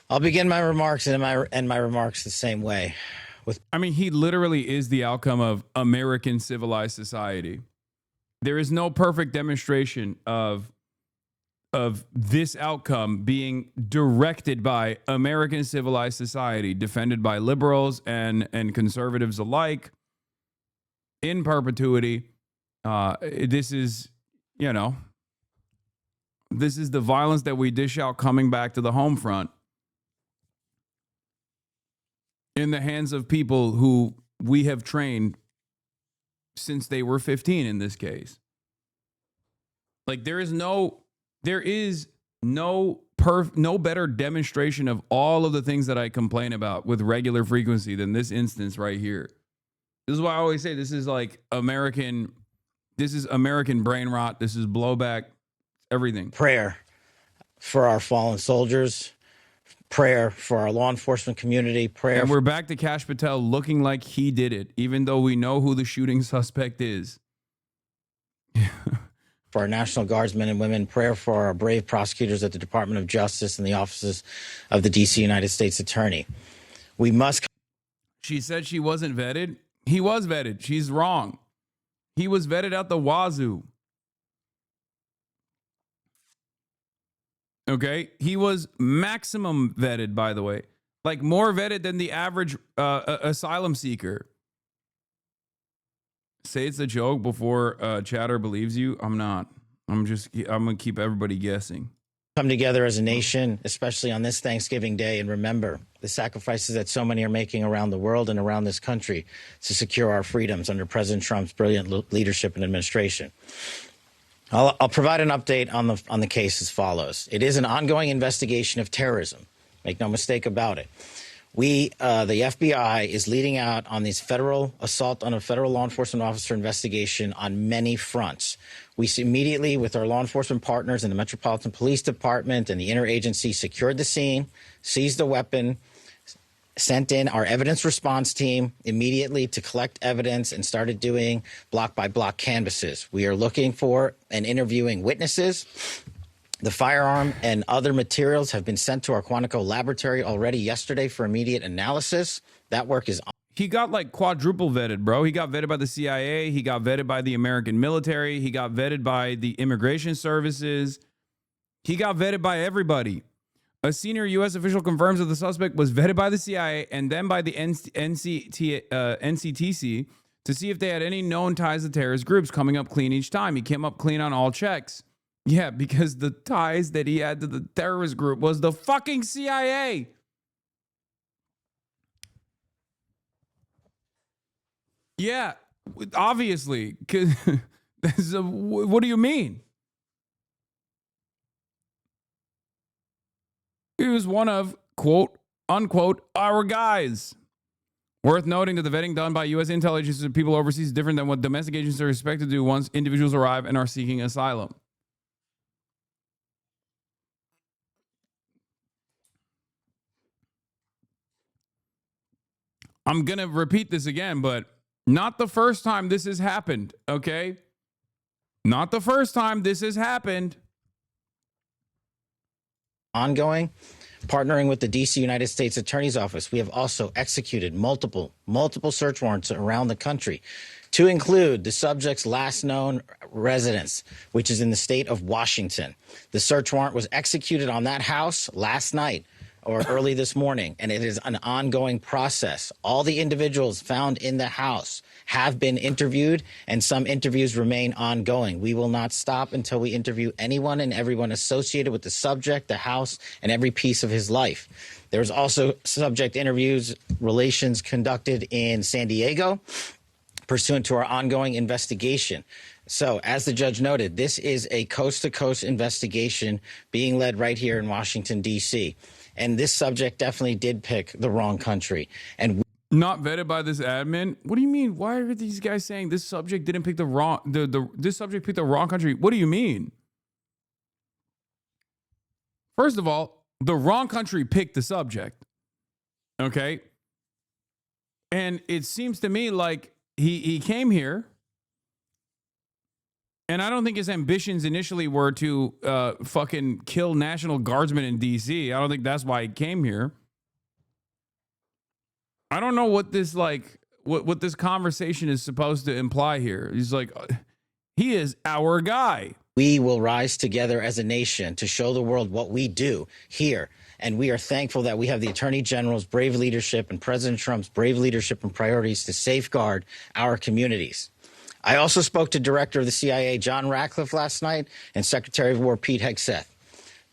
I'll begin my remarks and end my remarks the same way. I mean, he literally is the outcome of American civilized society. There is no perfect demonstration of this outcome being directed by American civilized society, defended by liberals and conservatives alike in perpetuity. This is, this is the violence that we dish out coming back to the home front in the hands of people who we have trained since they were 15 in this case. Like, there is no better demonstration of all of the things that I complain about with regular frequency than this instance right here. This is why I always say this is like American brain rot. This is blowback, everything. Prayer for our fallen soldiers, prayer for our law enforcement community, prayer. And we're back to Kash Patel looking like he did it, even though we know who the shooting suspect is. For our National Guardsmen and women, prayer for our brave prosecutors at the Department of Justice and the offices of the D.C. United States Attorney. We must... She said she wasn't vetted. He was vetted. She's wrong. He was vetted out the wazoo. Okay? He was maximum vetted, by the way. Like, more vetted than the average asylum seeker. Say it's a joke before chatter believes you. I'm not. I'm going to keep everybody guessing. Come together as a nation, especially on this Thanksgiving Day, and remember the sacrifices that so many are making around the world and around this country to secure our freedoms under President Trump's brilliant leadership and administration. I'll provide an update on the case as follows. It is an ongoing investigation of terrorism. Make no mistake about it. The FBI is leading out on this federal assault on a federal law enforcement officer investigation on many fronts. We immediately, with our law enforcement partners in the Metropolitan Police Department and the interagency, secured the scene, seized the weapon, sent in our evidence response team immediately to collect evidence, and started doing block by block canvasses. We are looking for and interviewing witnesses. The firearm and other materials have been sent to our Quantico laboratory already yesterday for immediate analysis. That work is on. He got like quadruple vetted, bro. He got vetted by the CIA. He got vetted by the American military. He got vetted by the immigration services. He got vetted by everybody. A senior U.S. official confirms that the suspect was vetted by the CIA and then by the NCTC to see if they had any known ties to terrorist groups, coming up clean each time. He came up clean on all checks. Yeah, because the ties that he had to the terrorist group was the fucking CIA. Yeah, obviously. What do you mean? He was one of, quote, unquote, our guys. Worth noting that the vetting done by U.S. intelligence and people overseas is different than what domestic agencies are expected to do once individuals arrive and are seeking asylum. I'm going to repeat this again, but not the first time this has happened, okay? Not the first time this has happened. Ongoing, partnering with the D.C. United States Attorney's Office, we have also executed multiple search warrants around the country to include the subject's last known residence, which is in the state of Washington. The search warrant was executed on that house last night or early this morning, and it is an ongoing process. All the individuals found in the house have been interviewed, and some interviews remain ongoing. We will not stop until we interview anyone and everyone associated with the subject, the house, and every piece of his life. There's also subject interviews, relations conducted in San Diego, pursuant to our ongoing investigation. So, as the judge noted, this is a coast-to-coast investigation being led right here in Washington, D.C., and this subject definitely did pick the wrong country. And not vetted by this admin? What do you mean? Why are these guys saying this subject didn't pick the wrong, this subject picked the wrong country? What do you mean? First of all, the wrong country picked the subject. Okay? And it seems to me like he came here, and I don't think his ambitions initially were to fucking kill National Guardsmen in D.C. I don't think that's why he came here. I don't know what this what this conversation is supposed to imply here. He's like, he is our guy. We will rise together as a nation to show the world what we do here. And we are thankful that we have the Attorney General's brave leadership and President Trump's brave leadership and priorities to safeguard our communities. I also spoke to Director of the CIA, John Ratcliffe, last night, and Secretary of War, Pete Hegseth.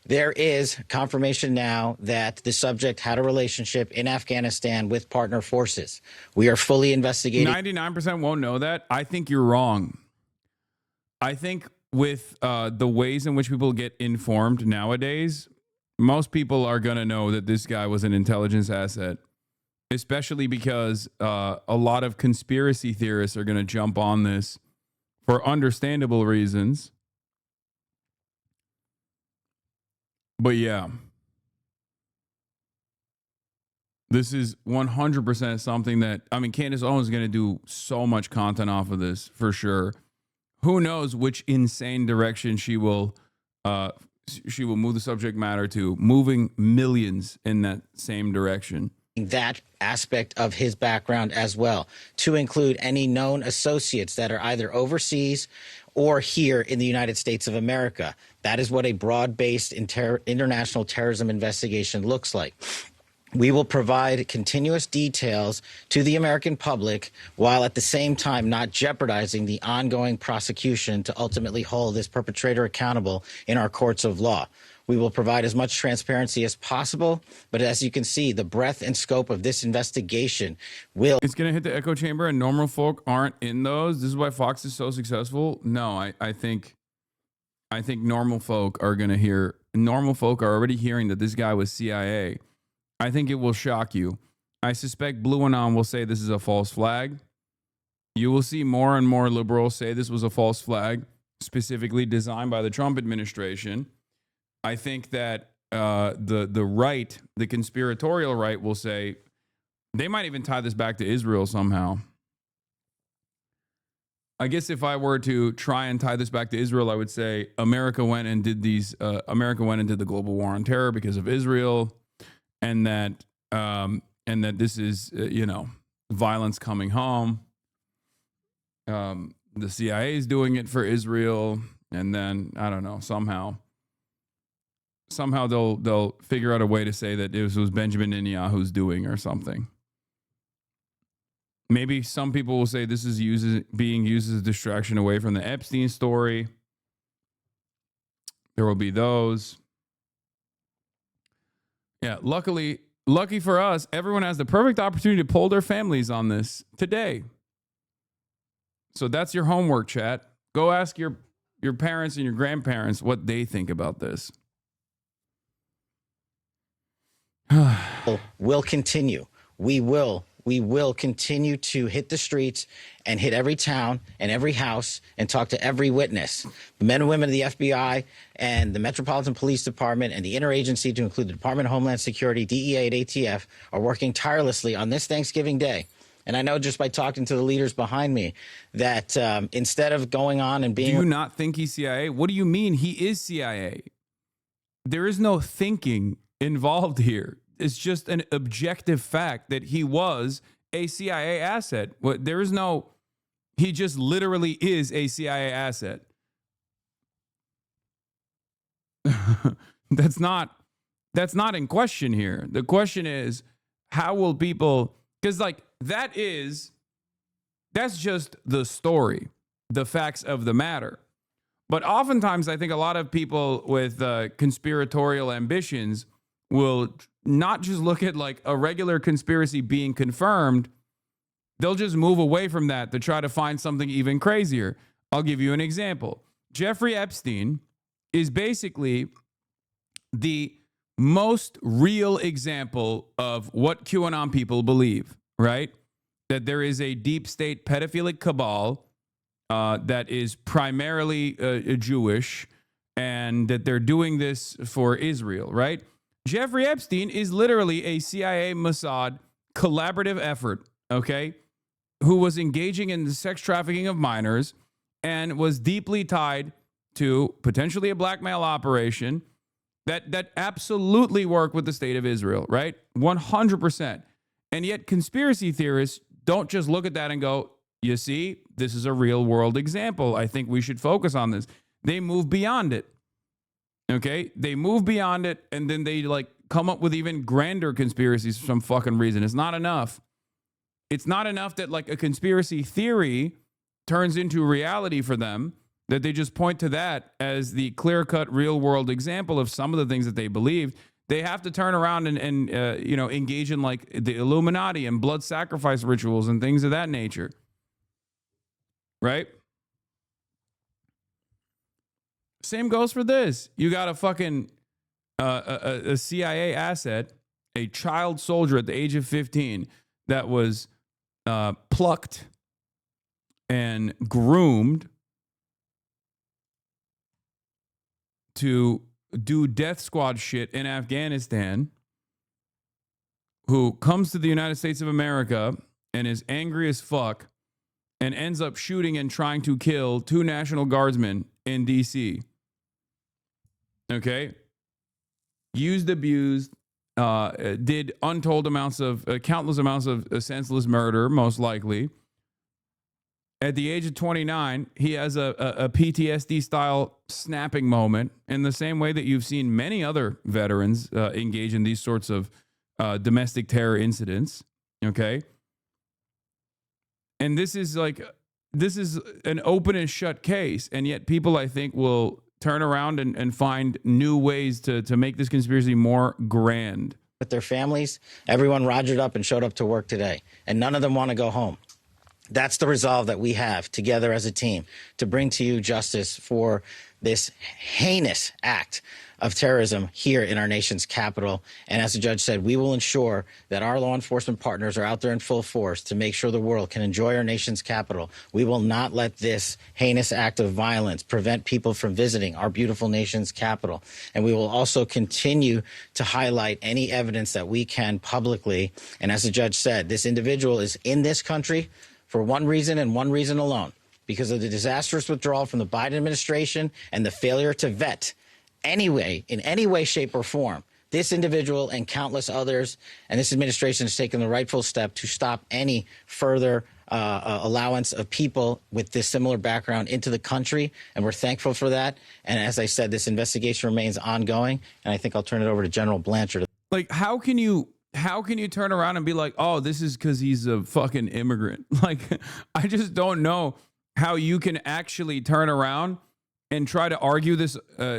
There is confirmation now that the subject had a relationship in Afghanistan with partner forces. We are fully investigating. 99% won't know that. I think you're wrong. I think with the ways in which people get informed nowadays, most people are going to know that this guy was an intelligence asset, especially because a lot of conspiracy theorists are going to jump on this for understandable reasons. But yeah, this is 100% something that, I mean, Candace Owens is going to do so much content off of this for sure. Who knows which insane direction she will move the subject matter to, moving millions in that same direction. That aspect of his background as well, to include any known associates that are either overseas or here in the United States of America. That is what a broad-based international terrorism investigation looks like. We will provide continuous details to the American public while at the same time not jeopardizing the ongoing prosecution to ultimately hold this perpetrator accountable in our courts of law. We will provide as much transparency as possible, but as you can see, the breadth and scope of this investigation will... It's going to hit the echo chamber, and normal folk aren't in those. This is why Fox is so successful. No, I think normal folk are going to hear... Normal folk are already hearing that this guy was CIA. I think it will shock you. I suspect Blue Anon will say this is a false flag. You will see more and more liberals say this was a false flag, specifically designed by the Trump administration. I think that the right, the conspiratorial right, will say they might even tie this back to Israel somehow. I guess if I were to try and tie this back to Israel, I would say America went and did the global war on terror because of Israel, and that this is violence coming home. The CIA is doing it for Israel, and then I don't know, somehow they'll figure out a way to say that it was Benjamin Netanyahu's doing or something. Maybe some people will say this is being used as a distraction away from the Epstein story. There will be those. Yeah, lucky for us, everyone has the perfect opportunity to poll their families on this today. So that's your homework, chat. Go ask your parents and your grandparents what they think about this. Will continue. We will continue to hit the streets and hit every town and every house and talk to every witness. The men and women of the FBI and the Metropolitan Police Department and the interagency, to include the Department of Homeland Security, DEA, and ATF, are working tirelessly on this Thanksgiving Day. And I know just by talking to the leaders behind me that instead of going on and being... Do you not think he's CIA? What do you mean he is CIA? There is no thinking involved here. It's just an objective fact that he was a CIA asset. He just literally is a CIA asset. That's not in question here. The question is, how will people, because that's just the story, the facts of the matter. But oftentimes I think a lot of people with conspiratorial ambitions will not just look at like a regular conspiracy being confirmed. They'll just move away from that to try to find something even crazier. I'll give you an example. Jeffrey Epstein is basically the most real example of what QAnon people believe, right? That there is a deep state pedophilic cabal that is primarily Jewish, and that they're doing this for Israel, right? Jeffrey Epstein is literally a CIA Mossad collaborative effort, okay, who was engaging in the sex trafficking of minors and was deeply tied to potentially a blackmail operation that absolutely worked with the state of Israel, right? 100%. And yet conspiracy theorists don't just look at that and go, you see, this is a real world example. I think we should focus on this. They move beyond it. Okay, they move beyond it, and then they like come up with even grander conspiracies for some fucking reason. It's not enough. It's not enough that like a conspiracy theory turns into reality for them, that they just point to that as the clear-cut real-world example of some of the things that they believed. They have to turn around and engage in like the Illuminati and blood sacrifice rituals and things of that nature. Right? Same goes for this. You got a fucking a CIA asset, a child soldier at the age of 15 that was plucked and groomed to do death squad shit in Afghanistan, who comes to the United States of America and is angry as fuck and ends up shooting and trying to kill 2 National Guardsmen in D.C. Okay, used, abused, did untold amounts of, countless amounts of senseless murder, most likely. At the age of 29, he has a PTSD style snapping moment in the same way that you've seen many other veterans engage in these sorts of domestic terror incidents. Okay, and this is an open and shut case, and yet people, I think, will turn around and find new ways to make this conspiracy more grand. With their families, everyone rogered up and showed up to work today, and none of them want to go home. That's the resolve that we have together as a team to bring to you justice for this heinous act of terrorism here in our nation's capital. And as the judge said, we will ensure that our law enforcement partners are out there in full force to make sure the world can enjoy our nation's capital. We will not let this heinous act of violence prevent people from visiting our beautiful nation's capital. And we will also continue to highlight any evidence that we can publicly. And as the judge said, this individual is in this country for one reason and one reason alone, because of the disastrous withdrawal from the Biden administration and the failure to vet in any way, shape, or form, this individual and countless others. And this administration has taken the rightful step to stop any further allowance of people with this similar background into the country. And we're thankful for that. And as I said, this investigation remains ongoing. And I think I'll turn it over to General Blanchard. Like, how can you turn around and be like, oh, this is because he's a fucking immigrant? Like, I just don't know how you can actually turn around and try to argue this,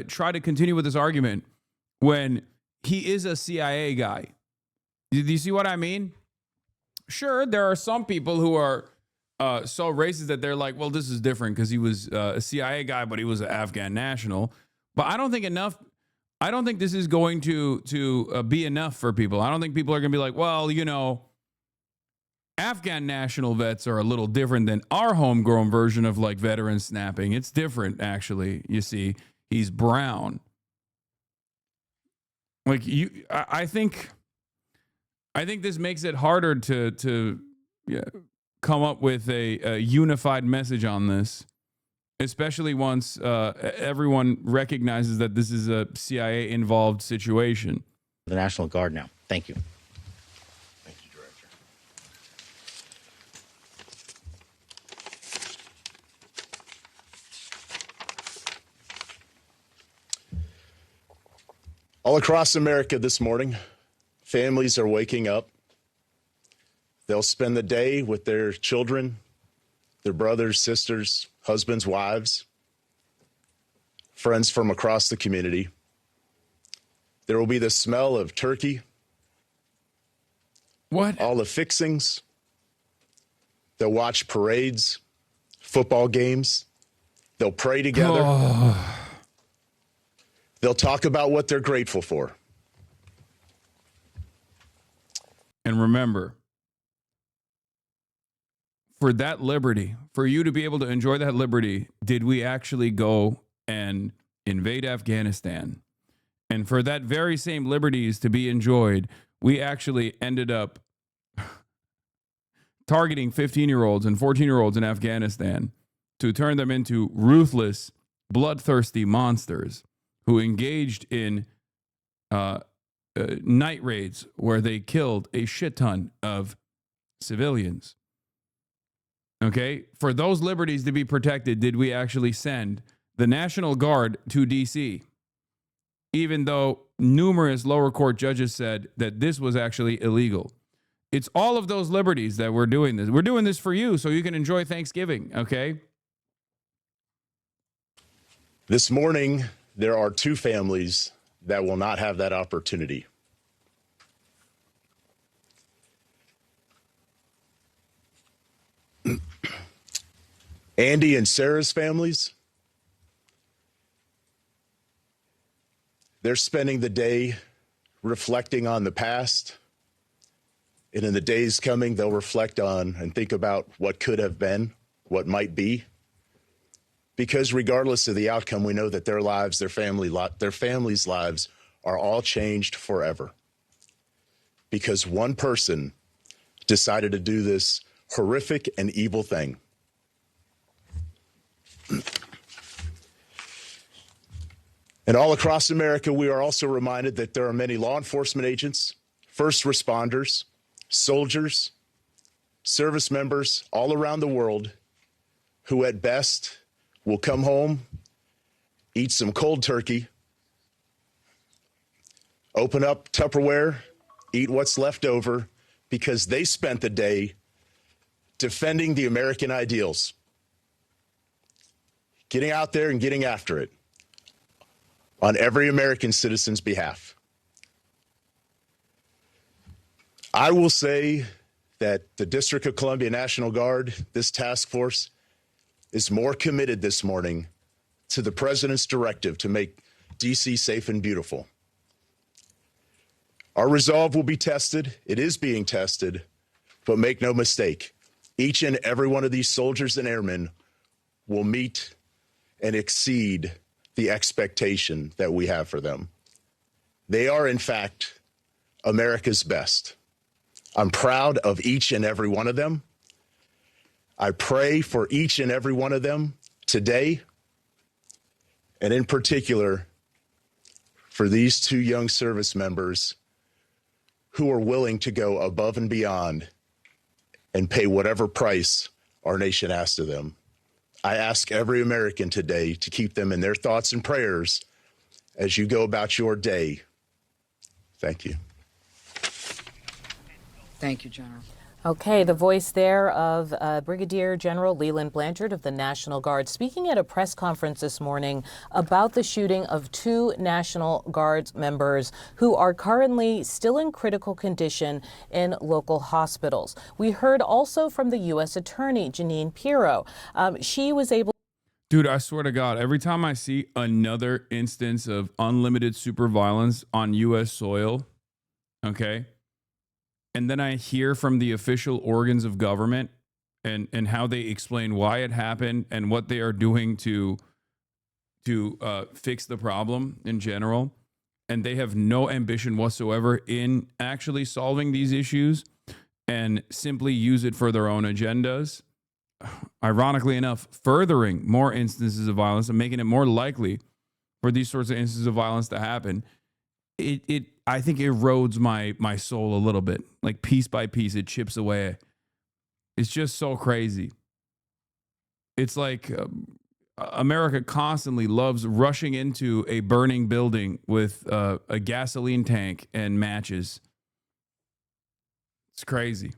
try to continue with this argument when he is a CIA guy. Do you see what I mean? Sure, there are some people who are so racist that they're like, well, this is different because he was a CIA guy, but he was an Afghan national. But I don't think this is going to be enough for people. I don't think people are going to be like, well, you know, Afghan national vets are a little different than our homegrown version of like veteran snapping. It's different, actually. You see, he's brown. Like I think this makes it harder to come up with a unified message on this, especially once everyone recognizes that this is a CIA-involved situation. The National Guard now. Thank you. Thank you, Director. All across America this morning, families are waking up. They'll spend the day with their children, their brothers, sisters, husbands, wives, friends from across the community. There will be the smell of turkey. What? All the fixings. They'll watch parades, football games. They'll pray together. Oh. They'll talk about what they're grateful for. And remember, for that liberty, for you to be able to enjoy that liberty, did we actually go and invade Afghanistan? And for that very same liberties to be enjoyed, we actually ended up targeting 15-year-olds and 14-year-olds in Afghanistan to turn them into ruthless, bloodthirsty monsters who engaged in night raids where they killed a shit ton of civilians. Okay, for those liberties to be protected, did we actually send the National Guard to D.C., even though numerous lower court judges said that this was actually illegal? It's all of those liberties that we're doing this. We're doing this for you so you can enjoy Thanksgiving, okay? This morning, there are two families that will not have that opportunity. Andy and Sarah's families, they're spending the day reflecting on the past. And in the days coming, they'll reflect on and think about what could have been, what might be. Because regardless of the outcome, we know that their lives, their families' lives are all changed forever. Because one person decided to do this horrific and evil thing. And all across America, we are also reminded that there are many law enforcement agents, first responders, soldiers, service members all around the world who at best will come home, eat some cold turkey, open up Tupperware, eat what's left over, because they spent the day defending the American ideals, getting out there and getting after it on every American citizen's behalf. I will say that the District of Columbia National Guard, this task force, is more committed this morning to the president's directive to DC safe and beautiful. Our resolve will be tested. It is being tested, but make no mistake, each and every one of these soldiers and airmen will meet and exceed the expectation that we have for them. They are, in fact, America's best. I'm proud of each and every one of them. I pray for each and every one of them today, and in particular, for these two young service members who are willing to go above and beyond and pay whatever price our nation asks of them. I ask every American today to keep them in their thoughts and prayers as you go about your day. Thank you. Thank you, General. Okay, the voice there of Brigadier General Leland Blanchard of the National Guard speaking at a press conference this morning about the shooting of two National Guard members who are currently still in critical condition in local hospitals. We heard also from the U.S. Attorney, Jeanine Pirro. She was able. Dude, I swear to God, every time I see another instance of unlimited super violence on U.S. soil, okay, and then I hear from the official organs of government and how they explain why it happened and what they are doing to fix the problem in general, and they have no ambition whatsoever in actually solving these issues and simply use it for their own agendas. Ironically enough, furthering more instances of violence and making it more likely for these sorts of instances of violence to happen. It I think erodes my soul a little bit. Like piece by piece, it chips away. It's just so crazy. It's like America constantly loves rushing into a burning building with a gasoline tank and matches. It's crazy.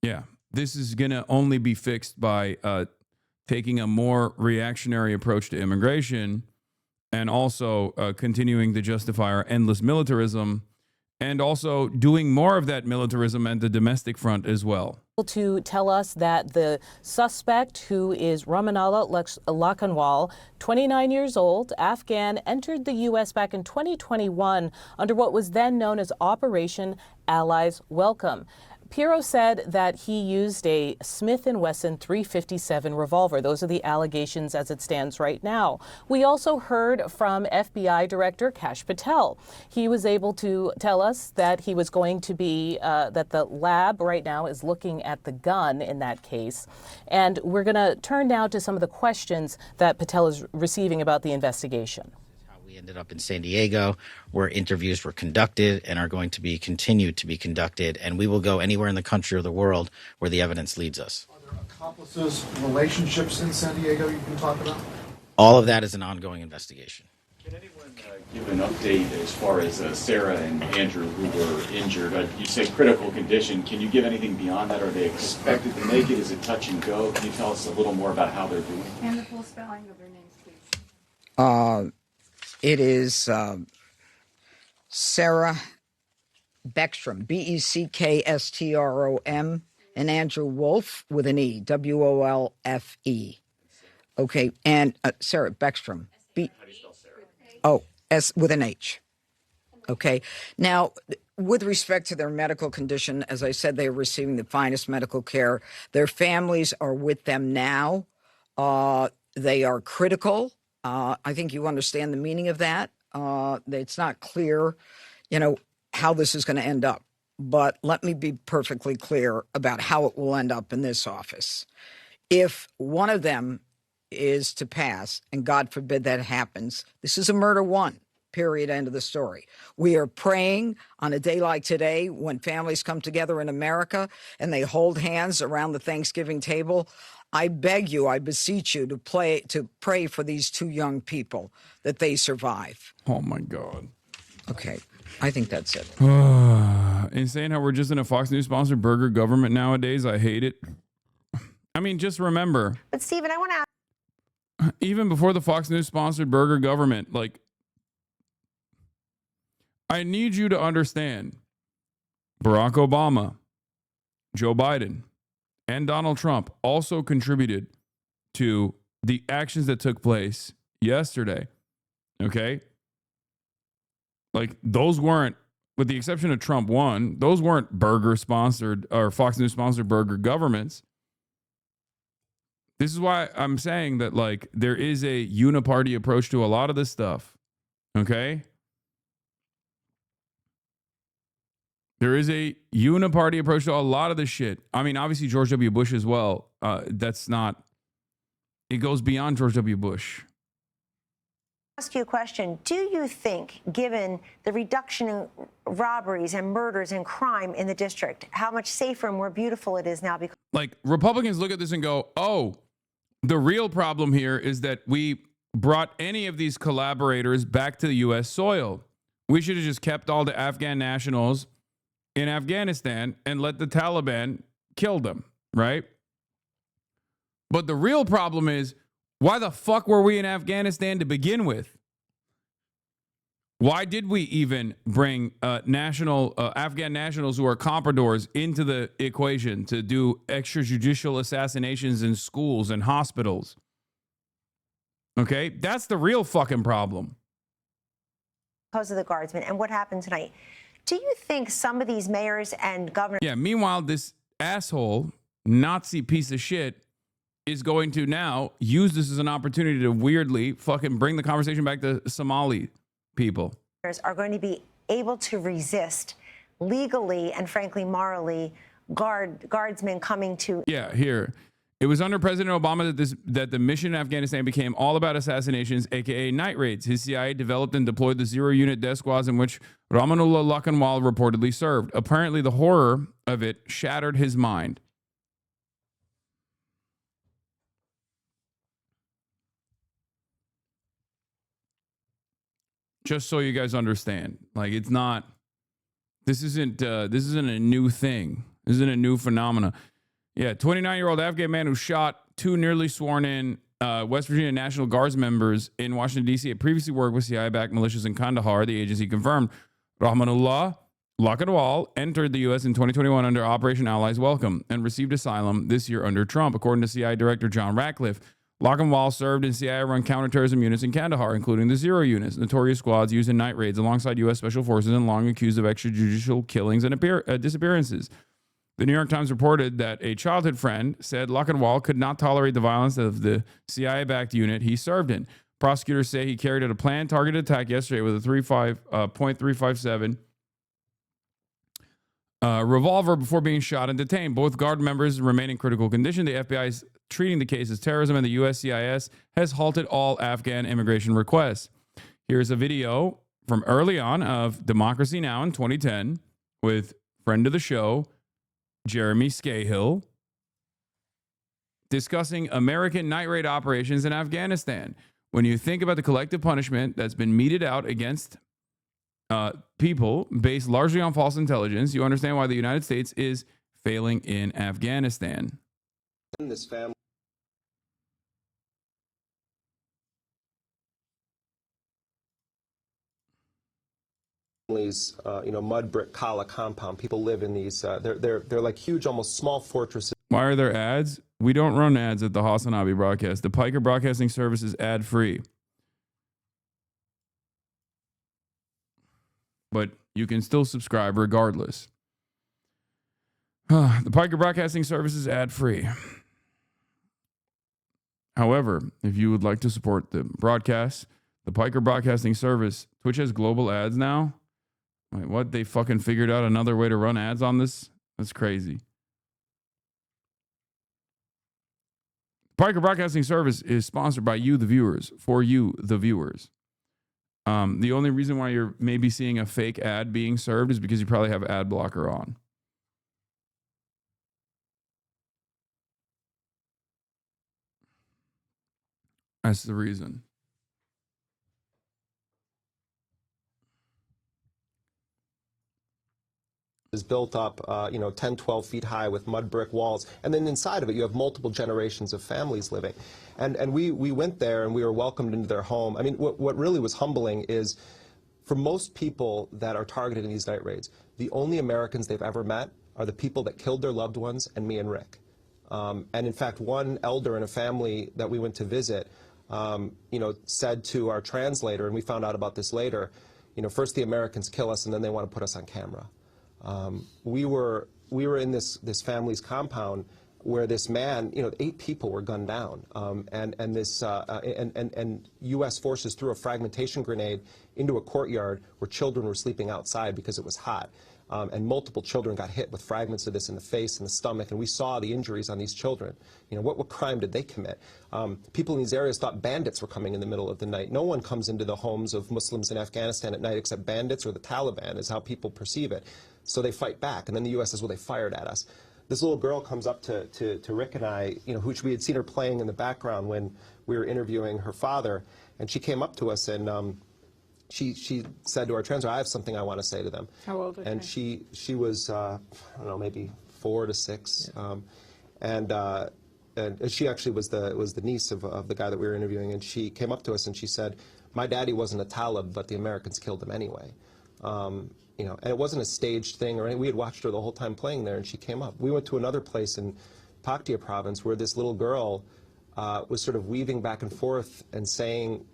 Yeah, this is going to only be fixed by taking a more reactionary approach to immigration and also continuing to justify our endless militarism and also doing more of that militarism at the domestic front as well. To tell us that the suspect, who is Ramanallah Lakhanwal, 29 years old, Afghan, entered the U.S. back in 2021 under what was then known as Operation Allies Welcome. Pirro said that he used a Smith & Wesson .357 revolver. Those are the allegations as it stands right now. We also heard from FBI Director Kash Patel. He was able to tell us that he was going to be, that the lab right now is looking at the gun in that case. And we're going to turn now to some of the questions that Patel is receiving about the investigation. We ended up in San Diego, where interviews were conducted and are going to be continued to be conducted, and we will go anywhere in the country or the world where the evidence leads us. Are there accomplices, relationships in San Diego you can talk about? All of that is an ongoing investigation. Can anyone give an update as far as Sarah and Andrew, who were injured? You say critical condition. Can you give anything beyond that? Are they expected to make it? Is it touch and go? Can you tell us a little more about how they're doing? And the full spelling of their names, please. It is Sarah Beckstrom, Beckstrom, and Andrew Wolf with an E, Wolfe. Okay, and Sarah Beckstrom. How do you spell Sarah? Oh, S with an H. Okay. Now, with respect to their medical condition, as I said, they are receiving the finest medical care. Their families are with them now. They are critical. I think you understand the meaning of that. It's not clear, how this is going to end up. But let me be perfectly clear about how it will end up in this office. If one of them is to pass, and God forbid that happens, this is a murder one, period, end of the story. We are praying on a day like today when families come together in America and they hold hands around the Thanksgiving table. I beg you, I beseech you to pray for these two young people that they survive. Oh, my God. Okay, I think that's it. Insane how we're just in a Fox News sponsored burger government nowadays. I hate it. I mean, just remember. But Stephen, I want to ask. Even before the Fox News sponsored burger government, I need you to understand Barack Obama, Joe Biden, and Donald Trump also contributed to the actions that took place yesterday. Okay? Like, those weren't, with the exception of Trump 1, those weren't burger-sponsored or Fox News-sponsored burger governments. This is why I'm saying that, like, there is a uniparty approach to a lot of this stuff. Okay? There is a uniparty approach to a lot of this shit. I mean, obviously, George W. Bush as well. That's not, it goes beyond George W. Bush. Ask you a question. Do you think, given the reduction in robberies and murders and crime in the district, how much safer and more beautiful it is now? Because like, Republicans look at this and go, oh, the real problem here is that we brought any of these collaborators back to the U.S. soil. We should have just kept all the Afghan nationals in Afghanistan and let the Taliban kill them, right? But the real problem is, why the fuck were we in Afghanistan to begin with? Why did we even bring Afghan nationals who are compradors into the equation to do extrajudicial assassinations in schools and hospitals? Okay, that's the real fucking problem. of the guardsmen and what happened tonight, do you think some of these mayors and governors... Yeah, meanwhile, this asshole, Nazi piece of shit is going to now use this as an opportunity to weirdly fucking bring the conversation back to Somali people. ...are going to be able to resist legally and frankly morally guardsmen coming to... Yeah, here. It was under President Obama that the mission in Afghanistan became all about assassinations, aka night raids. His CIA developed and deployed the zero-unit death squads in which Rahmanullah Lakhanwal reportedly served. Apparently, the horror of it shattered his mind. Just so you guys understand, like, it's not. This isn't a new thing. This isn't a new phenomena. Yeah, 29-year-old Afghan man who shot two nearly sworn-in West Virginia National Guards members in Washington, D.C. had previously worked with CIA-backed militias in Kandahar, the agency confirmed. Rahmanullah Lakhanwal entered the U.S. in 2021 under Operation Allies Welcome and received asylum this year under Trump, according to CIA Director John Ratcliffe. Lakhanwal served in CIA-run counterterrorism units in Kandahar, including the Zero units, notorious squads used in night raids alongside U.S. Special Forces and long accused of extrajudicial killings and disappearances. The New York Times reported that a childhood friend said Lakhanwal could not tolerate the violence of the CIA-backed unit he served in. Prosecutors say he carried out a planned targeted attack yesterday with a .357 revolver before being shot and detained. Both guard members remain in critical condition. The FBI is treating the case as terrorism, and the USCIS has halted all Afghan immigration requests. Here's a video from early on of Democracy Now! In 2010 with friend of the show, Jeremy Scahill, discussing American night raid operations in Afghanistan. When you think about the collective punishment that's been meted out against people based largely on false intelligence, you understand why the United States is failing in Afghanistan. This family. Mud brick kala compound. People live in these. They're like huge, almost small fortresses. Why are there ads? We don't run ads at the HasanAbi broadcast. The Piker Broadcasting Service is ad free, but you can still subscribe regardless. The Piker Broadcasting Service is ad free. However, if you would like to support the broadcast, the Piker Broadcasting Service, Twitch has global ads now. Wait, what? They fucking figured out another way to run ads on this? That's crazy. Piker Broadcasting Service is sponsored by you, the viewers, for you, the viewers. The only reason why you're maybe seeing a fake ad being served is because you probably have ad blocker on. That's the reason. Is built up, 10, 12 feet high with mud brick walls. And then inside of it, you have multiple generations of families living. And we went there and we were welcomed into their home. I mean, what really was humbling is for most people that are targeted in these night raids, the only Americans they've ever met are the people that killed their loved ones and me and Rick. And in fact, one elder in a family that we went to visit, said to our translator, and we found out about this later, first the Americans kill us and then they want to put us on camera. We were in this family's compound where this man, 8 people were gunned down, and U.S. forces threw a fragmentation grenade into a courtyard where children were sleeping outside because it was hot. And multiple children got hit with fragments of this in the face and the stomach, and we saw the injuries on these children. What crime did they commit? People in these areas thought bandits were coming in the middle of the night. No one comes into the homes of Muslims in Afghanistan at night except bandits or the Taliban, is how people perceive it. So they fight back, and then the U.S. says, well, they fired at us. This little girl comes up to Rick and I, who we had seen her playing in the background when we were interviewing her father, and she came up to us and she said to our translator, I have something I want to say to them. How old was she? She was, I don't know, maybe 4 to 6. Yeah. And she actually was the niece of the guy that we were interviewing, and she came up to us and she said, my daddy wasn't a Talib, but the Americans killed him anyway. And it wasn't a staged thing or anything. We had watched her the whole time playing there, and she came up. We went to another place in Paktia province where this little girl was sort of weaving back and forth and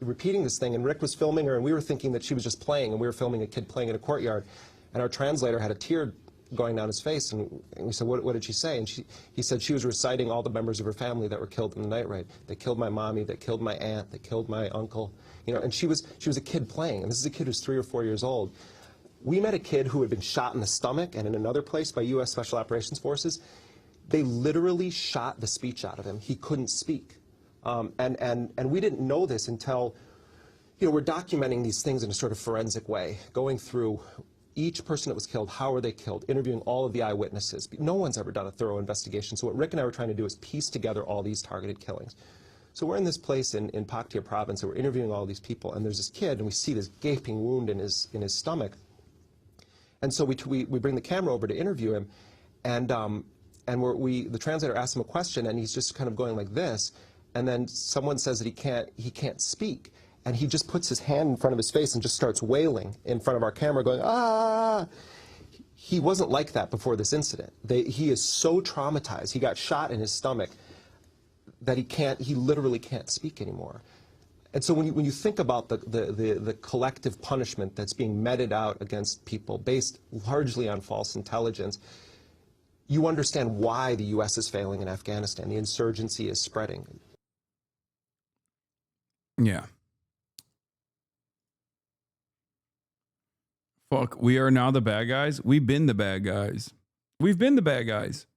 repeating this thing, and Rick was filming her, and we were thinking that she was just playing, and we were filming a kid playing in a courtyard, and our translator had a tear going down his face, and we said, what did she say? And he said she was reciting all the members of her family that were killed in the night raid. They killed my mommy, they killed my aunt, they killed my uncle, and she was a kid playing, and this is a kid who's 3 or 4 years old. We met a kid who had been shot in the stomach and in another place by U.S. Special Operations Forces. They literally shot the speech out of him. He couldn't speak. And we didn't know this until, we're documenting these things in a sort of forensic way, going through each person that was killed, how were they killed, interviewing all of the eyewitnesses. No one's ever done a thorough investigation. So what Rick and I were trying to do is piece together all these targeted killings. So we're in this place in Paktia province, and we're interviewing all these people, and there's this kid, and we see this gaping wound in his stomach. And so we bring the camera over to interview him, and the translator asks him a question, and he's just kind of going like this, and then someone says that he can't speak, and he just puts his hand in front of his face and just starts wailing in front of our camera, going, ah! He wasn't like that before this incident. He is so traumatized. He got shot in his stomach that he literally can't speak anymore. And so when you think about the collective punishment that's being meted out against people based largely on false intelligence, you understand why the U.S. is failing in Afghanistan. The insurgency is spreading. Yeah. Fuck, we are now the bad guys. We've been the bad guys. We've been the bad guys.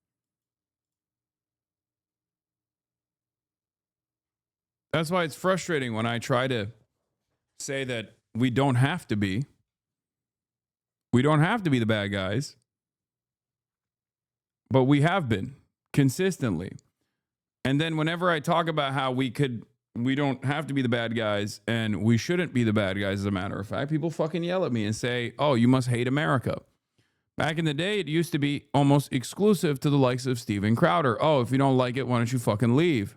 That's why it's frustrating when I try to say that we don't have to be. We don't have to be the bad guys. But we have been consistently. And then whenever I talk about how we don't have to be the bad guys and we shouldn't be the bad guys, as a matter of fact, people fucking yell at me and say, oh, you must hate America. Back in the day, it used to be almost exclusive to the likes of Steven Crowder. Oh, if you don't like it, why don't you fucking leave?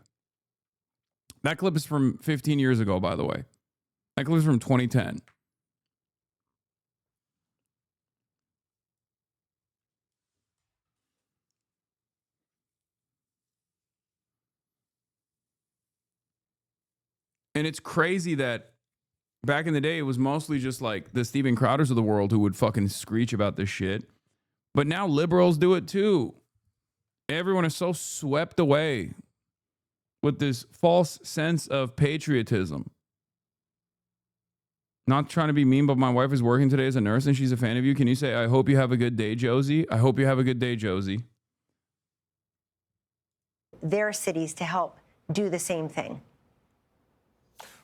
That clip is from 15 years ago, by the way. That clip is from 2010. And it's crazy that back in the day, it was mostly just like the Steven Crowders of the world who would fucking screech about this shit. But now liberals do it too. Everyone is so swept away with this false sense of patriotism. Not trying to be mean, but my wife is working today as a nurse and she's a fan of you. Can you say, I hope you have a good day, Josie? I hope you have a good day, Josie. Their cities to help do the same thing.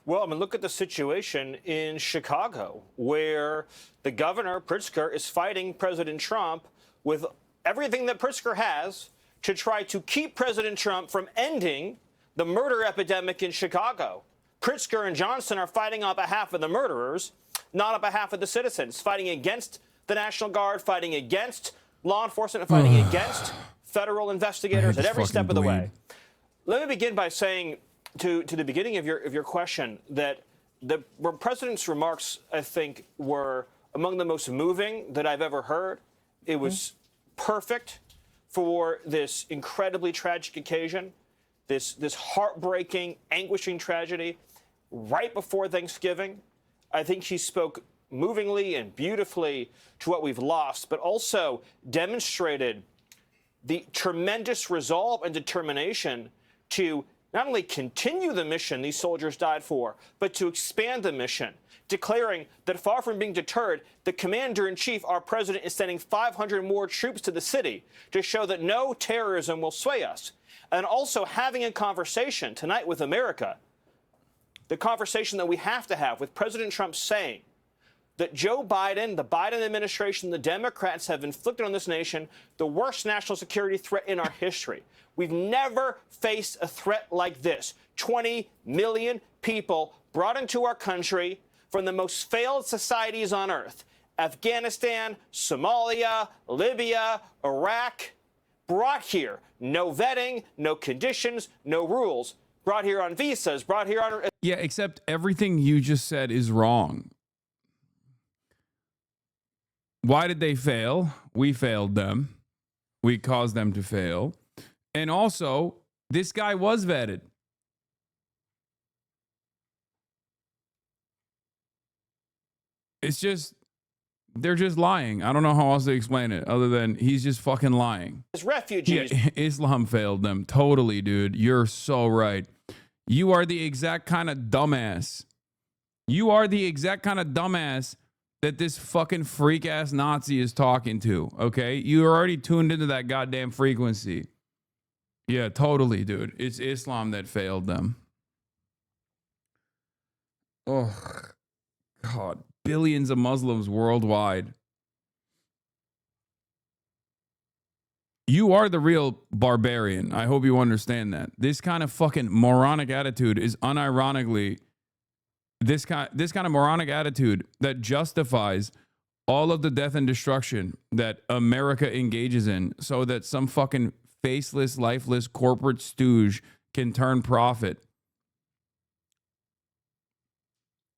Well, I mean, look at the situation in Chicago, where the governor, Pritzker, is fighting President Trump with everything that Pritzker has to try to keep President Trump from ending the murder epidemic in Chicago. Pritzker and Johnson are fighting on behalf of the murderers, not on behalf of the citizens, fighting against the National Guard, fighting against law enforcement, and fighting against federal investigators at every step of the way. Let me begin by saying to the beginning of your question that the president's remarks, I think, were among the most moving that I've ever heard. It was perfect for this incredibly tragic occasion. this heartbreaking, anguishing tragedy right before Thanksgiving. I think she spoke movingly and beautifully to what we've lost, but also demonstrated the tremendous resolve and determination to not only continue the mission these soldiers died for, but to expand the mission, declaring that far from being deterred, the commander-in-chief, our president, is sending 500 more troops to the city to show that no terrorism will sway us. And also having a conversation tonight with America, the conversation that we have to have with President Trump saying that Joe Biden, the Biden administration, the Democrats have inflicted on this nation the worst national security threat in our history. We've never faced a threat like this. 20 million people brought into our country from the most failed societies on earth. Afghanistan, Somalia, Libya, Iraq, brought here. No vetting, no conditions, no rules. Brought here on visas, brought here on... Yeah, except everything you just said is wrong. Why did they fail? We failed them. We caused them to fail. And also, this guy was vetted. It's just, they're just lying. I don't know how else to explain it other than he's just fucking lying. As refugees. Yeah, Islam failed them. Totally, dude. You're so right. You are the exact kind of dumbass. You are the exact kind of dumbass that this fucking freak ass Nazi is talking to. Okay, you're already tuned into that goddamn frequency. Yeah, totally, dude. It's Islam that failed them. Oh, God. Billions of Muslims worldwide. You are the real barbarian. I hope you understand that. This kind of fucking moronic attitude is unironically this kind of moronic attitude that justifies all of the death and destruction that America engages in so that some fucking faceless, lifeless corporate stooge can turn profit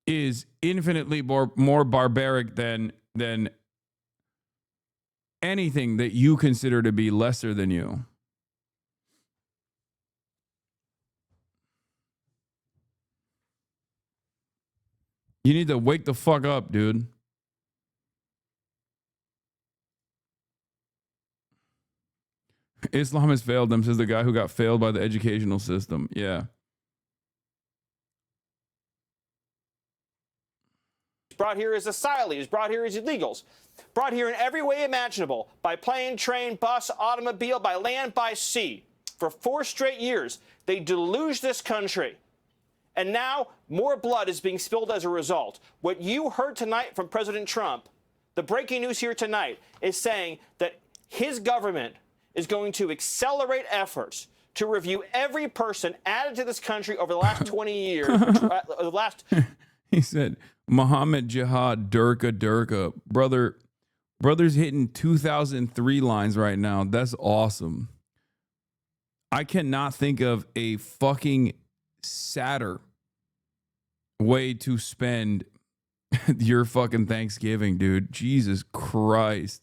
is infinitely more barbaric than anything that you consider to be lesser than you. You need to wake the fuck up, dude. Islam has failed them, says the guy who got failed by the educational system. Yeah. Brought here as asylees, brought here as illegals, brought here in every way imaginable, by plane, train, bus, automobile, by land, by sea. For 4 straight years, they deluged this country. And now more blood is being spilled as a result. What you heard tonight from President Trump, the breaking news here tonight, is saying that his government is going to accelerate efforts to review every person added to this country over the last 20 years. The last. He said, Muhammad Jihad, Durka. Brother's hitting 2003 lines right now. That's awesome. I cannot think of a fucking sadder way to spend your fucking Thanksgiving, dude. Jesus Christ.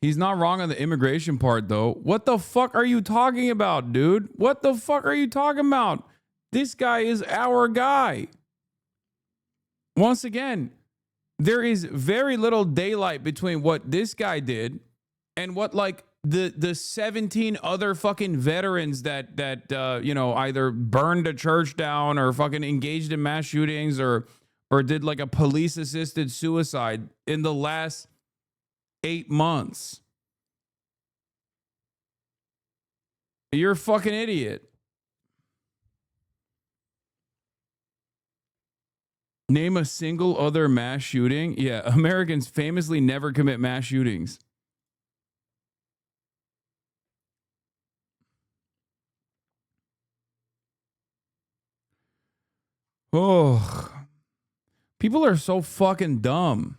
He's not wrong on the immigration part, though. What the fuck are you talking about, dude? What the fuck are you talking about? This guy is our guy. Once again, there is very little daylight between what this guy did and what, like, the 17 other fucking veterans that you know, either burned a church down or fucking engaged in mass shootings or did like a police assisted suicide in the last 8 months. You're a fucking idiot. Name a single other mass shooting. Yeah, Americans famously never commit mass shootings. Oh, people are so fucking dumb.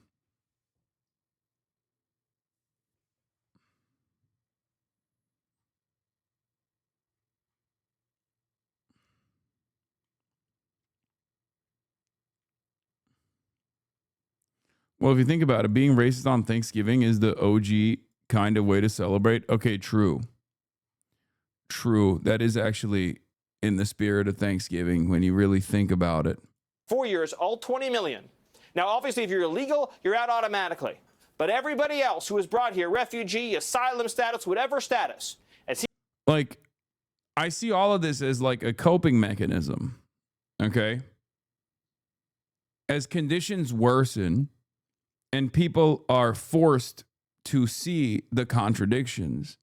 Well, if you think about it, being racist on Thanksgiving is the OG kind of way to celebrate. Okay, true. True. That is actually in the spirit of Thanksgiving when you really think about it. 4 years, all 20 million. Now, obviously, if you're illegal, you're out automatically. But everybody else who was brought here, refugee, asylum status, whatever status, like, I see all of this as like a coping mechanism. Okay. As conditions worsen and people are forced to see the contradictions,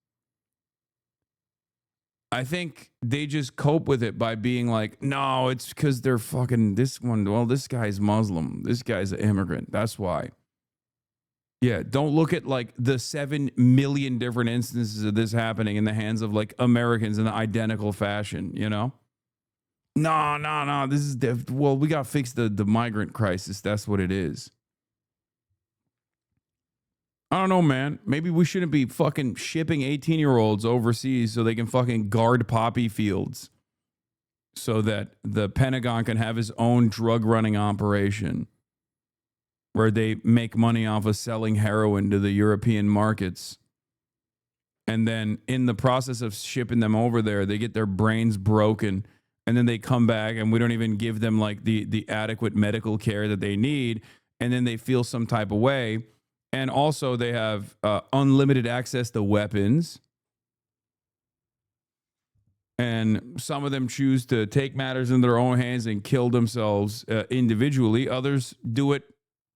I think they just cope with it by being like, no, it's because they're fucking this one. Well, this guy's Muslim. This guy's an immigrant. That's why. Yeah, don't look at like the 7 million different instances of this happening in the hands of like Americans in the identical fashion, you know? No. This is, well, we got to fix the migrant crisis. That's what it is. I don't know, man. Maybe we shouldn't be fucking shipping 18-year-olds overseas so they can fucking guard poppy fields so that the Pentagon can have his own drug running operation where they make money off of selling heroin to the European markets. And then in the process of shipping them over there, they get their brains broken. And then they come back and we don't even give them like the adequate medical care that they need. And then they feel some type of way. And also they have unlimited access to weapons. And some of them choose to take matters in their own hands and kill themselves individually. Others do it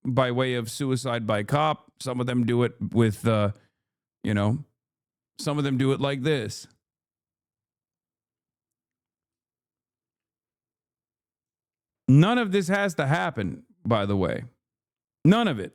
by way of suicide by cop. Some of them do it with, some of them do it like this. None of this has to happen, by the way. None of it.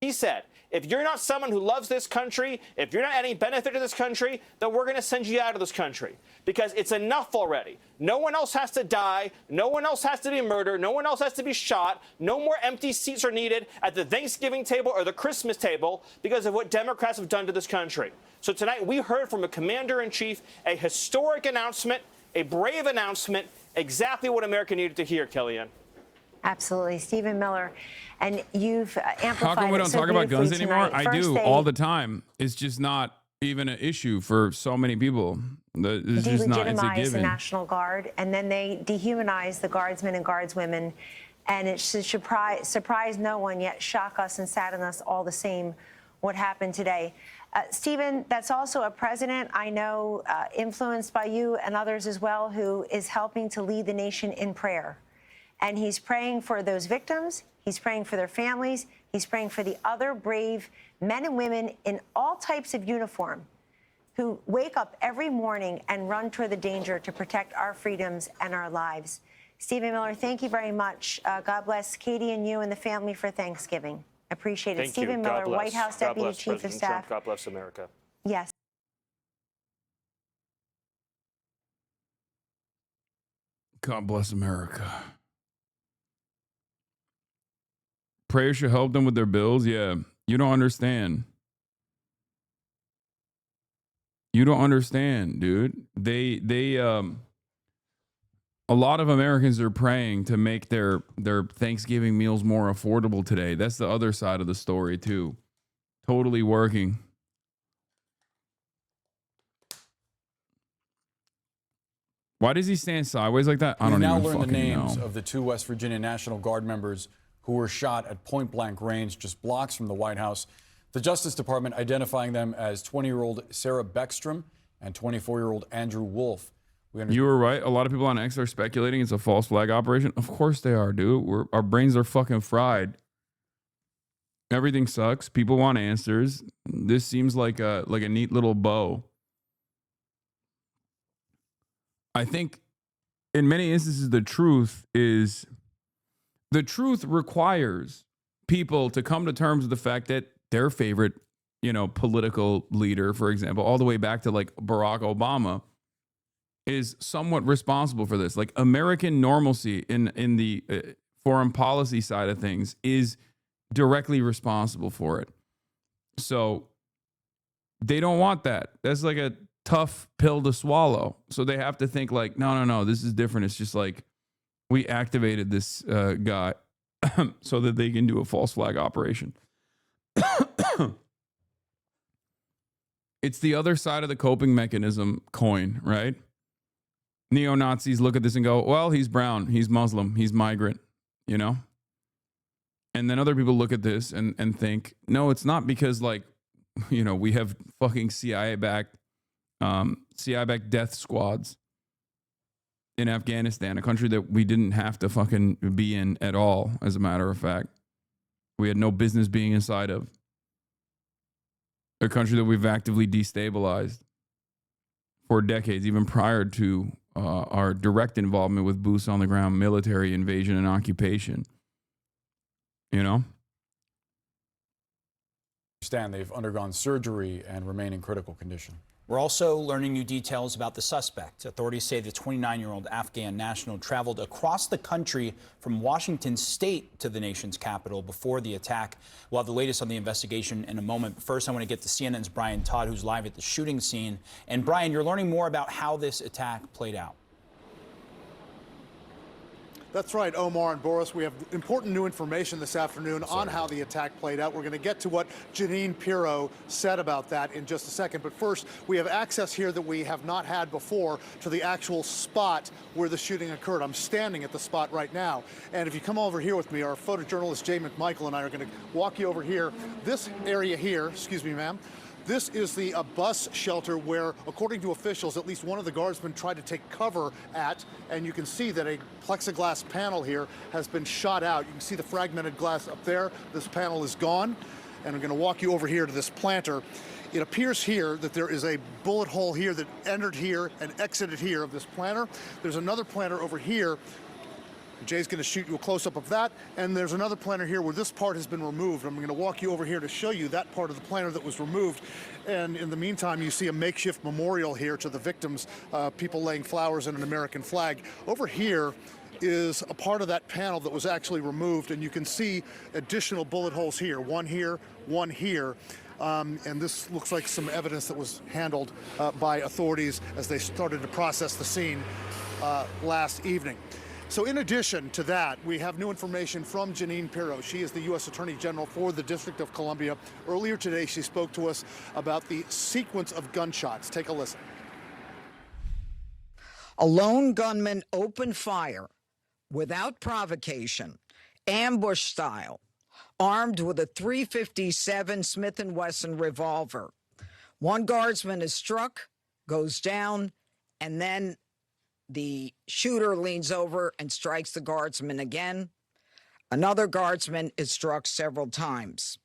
he said, if you're not someone who loves this country, if you're not any benefit to this country, then we're going to send you out of this country because it's enough already. No one else has to die. No one else has to be murdered. No one else has to be shot. No more empty seats are needed at the Thanksgiving table or the Christmas table because of what Democrats have done to this country. So tonight we heard from a commander-in-chief a historic announcement, a brave announcement, exactly what America needed to hear, Kellyanne. Absolutely. Stephen Miller, and you've amplified. How come we don't talk about guns anymore? Tonight. I do all the time. It's just not even an issue for so many people. It's just not, it's a delegitimize the given. National Guard, and then they dehumanize the guardsmen and guardswomen, and it should surprise no one, yet shock us and sadden us all the same what happened today. Stephen, that's also a president I know, influenced by you and others as well, who is helping to lead the nation in prayer. And he's praying for those victims. He's praying for their families. He's praying for the other brave men and women in all types of uniform who wake up every morning and run toward the danger to protect our freedoms and our lives. Stephen Miller, thank you very much. God bless Katie and you and the family for Thanksgiving. Appreciate it. Thank Stephen you. Miller, God bless. White House God Deputy bless Chief President of Staff. Trump. God bless America. Yes. God bless America. Prayer should help them with their bills. Yeah, you don't understand. You don't understand, dude. A lot of Americans are praying to make their Thanksgiving meals more affordable today. That's the other side of the story too. Totally working. Why does he stand sideways like that? I don't now even learned the fucking names know. of the 2 West Virginia National Guard members who were shot at point-blank range just blocks from the White House. The Justice Department identifying them as 20-year-old Sarah Beckstrom and 24-year-old Andrew Wolf. You were right. A lot of people on X are speculating it's a false flag operation. Of course they are, dude. Our brains are fucking fried. Everything sucks. People want answers. This seems like a neat little bow. I think in many instances the truth requires people to come to terms with the fact that their favorite, political leader, for example, all the way back to like Barack Obama, is somewhat responsible for this. Like American normalcy in the foreign policy side of things is directly responsible for it. So they don't want that. That's like a tough pill to swallow. So they have to think like, no, this is different. It's just like we activated this guy so that they can do a false flag operation. It's the other side of the coping mechanism coin, right? Neo-Nazis look at this and go, well, he's brown, he's Muslim, he's migrant, you know? And then other people look at this and think, no, it's not because, like, you know, we have fucking CIA-backed death squads in Afghanistan, a country that we didn't have to fucking be in at all, as a matter of fact. We had no business being inside of. A country that we've actively destabilized for decades, even prior to our direct involvement with boots on the ground military invasion and occupation. You know? Understand they've undergone surgery and remain in critical condition. We're also learning new details about the suspect. Authorities say the 29-year-old Afghan national traveled across the country from Washington state to the nation's capital before the attack. We'll have the latest on the investigation in a moment. But first, I want to get to CNN's Brian Todd, who's live at the shooting scene. And Brian, you're learning more about how this attack played out. That's right, Omar and Boris. We have important new information this afternoon on how the attack played out. We're going to get to what Janine Pirro said about that in just a second. But first, we have access here that we have not had before to the actual spot where the shooting occurred. I'm standing at the spot right now. And if you come over here with me, our photojournalist Jay McMichael and I are going to walk you over here. This area here, excuse me, ma'am. This is the bus shelter where, according to officials, at least one of the guardsmen tried to take cover at, and you can see that a plexiglass panel here has been shot out. You can see the fragmented glass up there. This panel is gone, and I'm going to walk you over here to this planter. It appears here that there is a bullet hole here that entered here and exited here of this planter. There's another planter over here. Jay's going to shoot you a close-up of that, and there's another planter here where this part has been removed. I'm going to walk you over here to show you that part of the planter that was removed. And in the meantime, you see a makeshift memorial here to the victims, people laying flowers and an American flag. Over here is a part of that panel that was actually removed, and you can see additional bullet holes here, one here, one here. And this looks like some evidence that was handled by authorities as they started to process the scene last evening. So in addition to that, we have new information from Janine Pirro. She is the U.S. Attorney General for the District of Columbia. Earlier today, she spoke to us about the sequence of gunshots. Take a listen. A lone gunman opened fire without provocation, ambush style, armed with a .357 Smith & Wesson revolver. One guardsman is struck, goes down, and then the shooter leans over and strikes the guardsman again. Another guardsman is struck several times.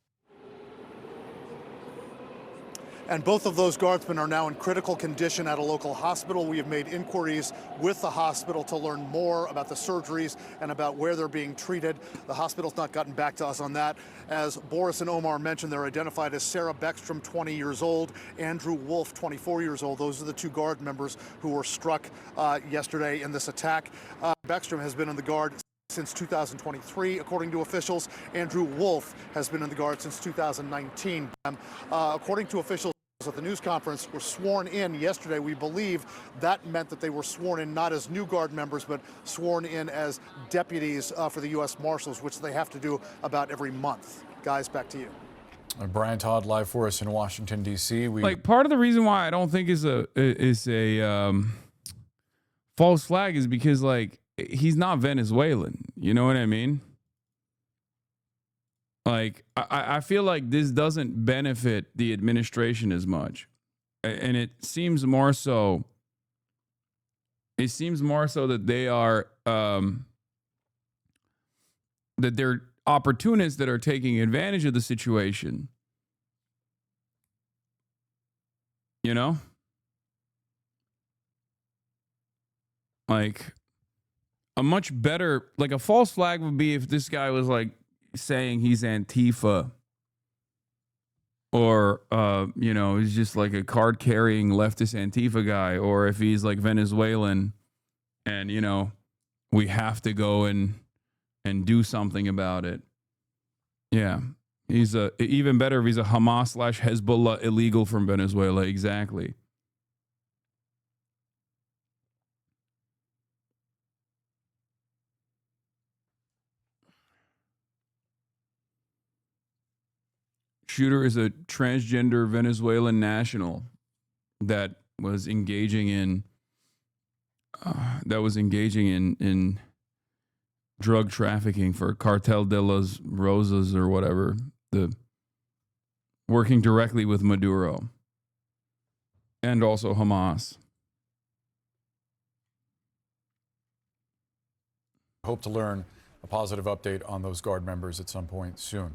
And both of those guardsmen are now in critical condition at a local hospital. We have made inquiries with the hospital to learn more about the surgeries and about where they're being treated. The hospital's not gotten back to us on that. As Boris and Omar mentioned, they're identified as Sarah Beckstrom, 20 years old, Andrew Wolf, 24 years old. Those are the two guard members who were struck yesterday in this attack. Beckstrom has been in the guard since 2023, according to officials. Andrew Wolf has been in the guard since 2019. According to officials at the news conference, were sworn in yesterday. We believe that meant that they were sworn in not as new guard members, but sworn in as deputies for the U.S. Marshals, which they have to do about every month. Guys, back to you. Brian Todd live for us in Washington, D.C. Like, part of the reason why I don't think is a false flag is because, like, he's not Venezuelan. You know what I mean? Like, I feel like this doesn't benefit the administration as much. And it seems more so that they are, that they're opportunists that are taking advantage of the situation. You know? Like, a much better, like, a false flag would be if this guy was, like, saying he's Antifa, or you know, he's just like a card carrying leftist Antifa guy, or if he's like Venezuelan and, you know, we have to go and do something about it. Yeah, he's even better if he's a Hamas/Hezbollah illegal from Venezuela. Exactly. shooter is a transgender Venezuelan national that was engaging in in drug trafficking for Cartel de las Rosas or whatever, working directly with Maduro and also Hamas. Hope to learn a positive update on those Guard members at some point soon.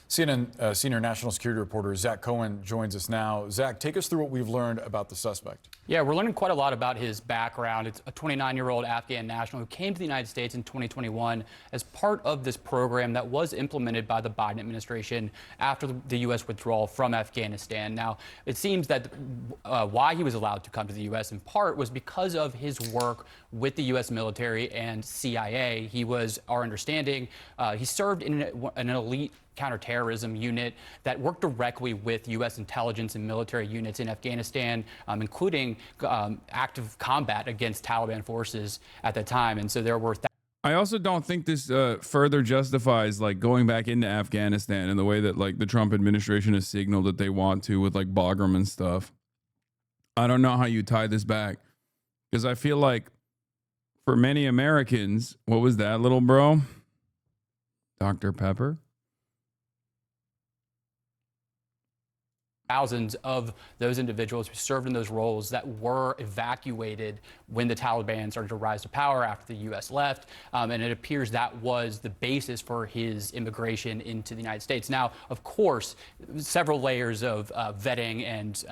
CNN senior national security reporter Zach Cohen joins us now. Zach, take us through what we've learned about the suspect. Yeah, we're learning quite a lot about his background. It's a 29-year-old Afghan national who came to the United States in 2021 as part of this program that was implemented by the Biden administration after the U.S. withdrawal from Afghanistan. Now, it seems that why he was allowed to come to the U.S. in part was because of his work with the U.S. military and CIA. He was, our understanding, he served in an elite counter-terrorism unit that worked directly with U.S. intelligence and military units in Afghanistan, including active combat against Taliban forces at the time. And so there were I also don't think this further justifies like going back into Afghanistan in the way that like the Trump administration has signaled that they want to with like Bagram and stuff. I don't know how you tie this back, because I feel like for many Americans, what was that, little bro? Dr. Pepper? thousands of those individuals who served in those roles that were evacuated when the Taliban started to rise to power after the U.S. left. And it appears that was the basis for his immigration into the United States. Now, of course, several layers of vetting and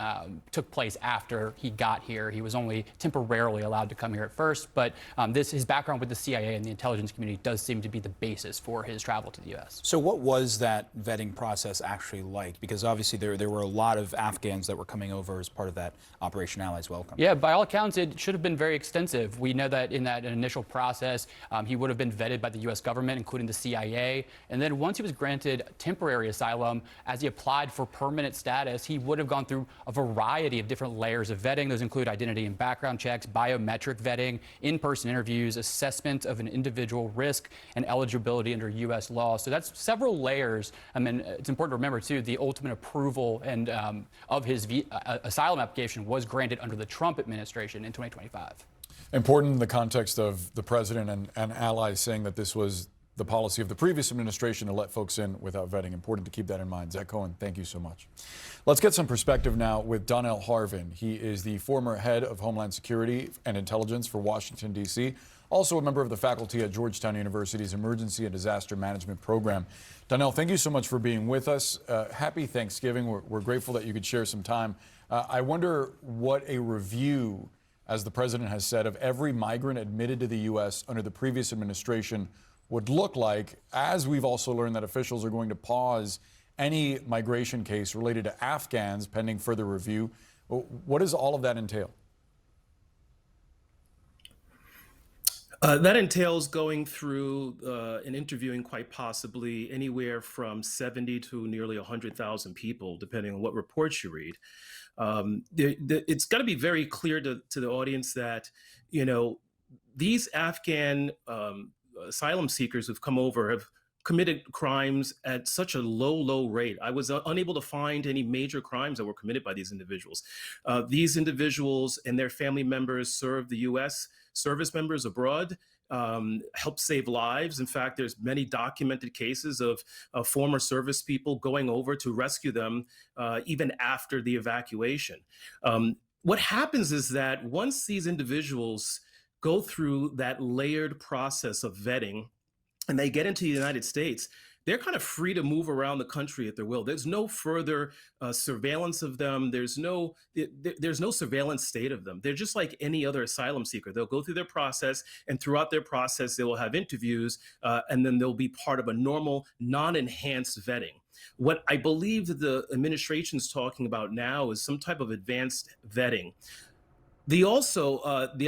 took place after he got here. He was only temporarily allowed to come here at first, but his background with the CIA and the intelligence community does seem to be the basis for his travel to the U.S. So what was that vetting process actually like? Because obviously there were a lot of Afghans that were coming over as part of that Operation Allies Welcome. Yeah, by all accounts, it should have been very extensive. We know that in that initial process, he would have been vetted by the U.S. government, including the CIA. And then once he was granted temporary asylum, as he applied for permanent status, he would have gone through a variety of different layers of vetting. Those include identity and background checks, biometric vetting, in-person interviews, assessment of an individual risk, and eligibility under U.S. law. So that's several layers. I mean, it's important to remember, too, the ultimate approval and of his asylum application was granted under the Trump administration in 2025. Important in the context of the president and allies saying that this was the policy of the previous administration to let folks in without vetting. Important to keep that in mind. Zach Cohen, thank you so much. Let's get some perspective now with Donnell Harvin. He is the former head of Homeland Security and Intelligence for Washington, D.C., also a member of the faculty at Georgetown University's Emergency and Disaster Management Program. Donnell, thank you so much for being with us. Happy Thanksgiving. We're grateful that you could share some time. I wonder what a review, as the president has said, of every migrant admitted to the U.S. under the previous administration would look like, as we've also learned that officials are going to pause any migration case related to Afghans pending further review. What does all of that entail? That entails going through and interviewing quite possibly anywhere from 70 to nearly 100,000 people, depending on what reports you read. It's got to be very clear to the audience that, you know, these Afghan asylum seekers who've come over have committed crimes at such a low rate. I was unable to find any major crimes that were committed by these individuals. These individuals and their family members served the U.S. service members abroad, help save lives. In fact, there's many documented cases of former service people going over to rescue them even after the evacuation. What happens is that once these individuals go through that layered process of vetting and they get into the United States, they're kind of free to move around the country at their will. There's no further surveillance of them. There's no surveillance state of them. They're just like any other asylum seeker. They'll go through their process, and throughout their process, they will have interviews, and then they'll be part of a normal, non-enhanced vetting. What I believe that the administration's talking about now is some type of advanced vetting. The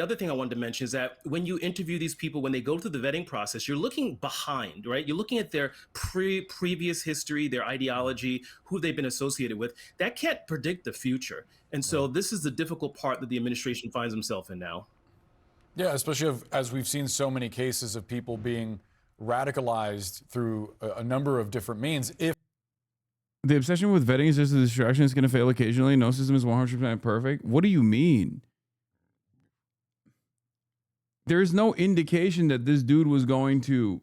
other thing I wanted to mention is that when you interview these people, when they go through the vetting process, you're looking behind, right? You're looking at their previous history, their ideology, who they've been associated with. That can't predict the future. And so this is the difficult part that the administration finds himself in now. Yeah, especially as we've seen so many cases of people being radicalized through a number of different means. The obsession with vetting is just a distraction. It's going to fail occasionally. No system is 100% perfect. What do you mean? There's no indication that this dude was going to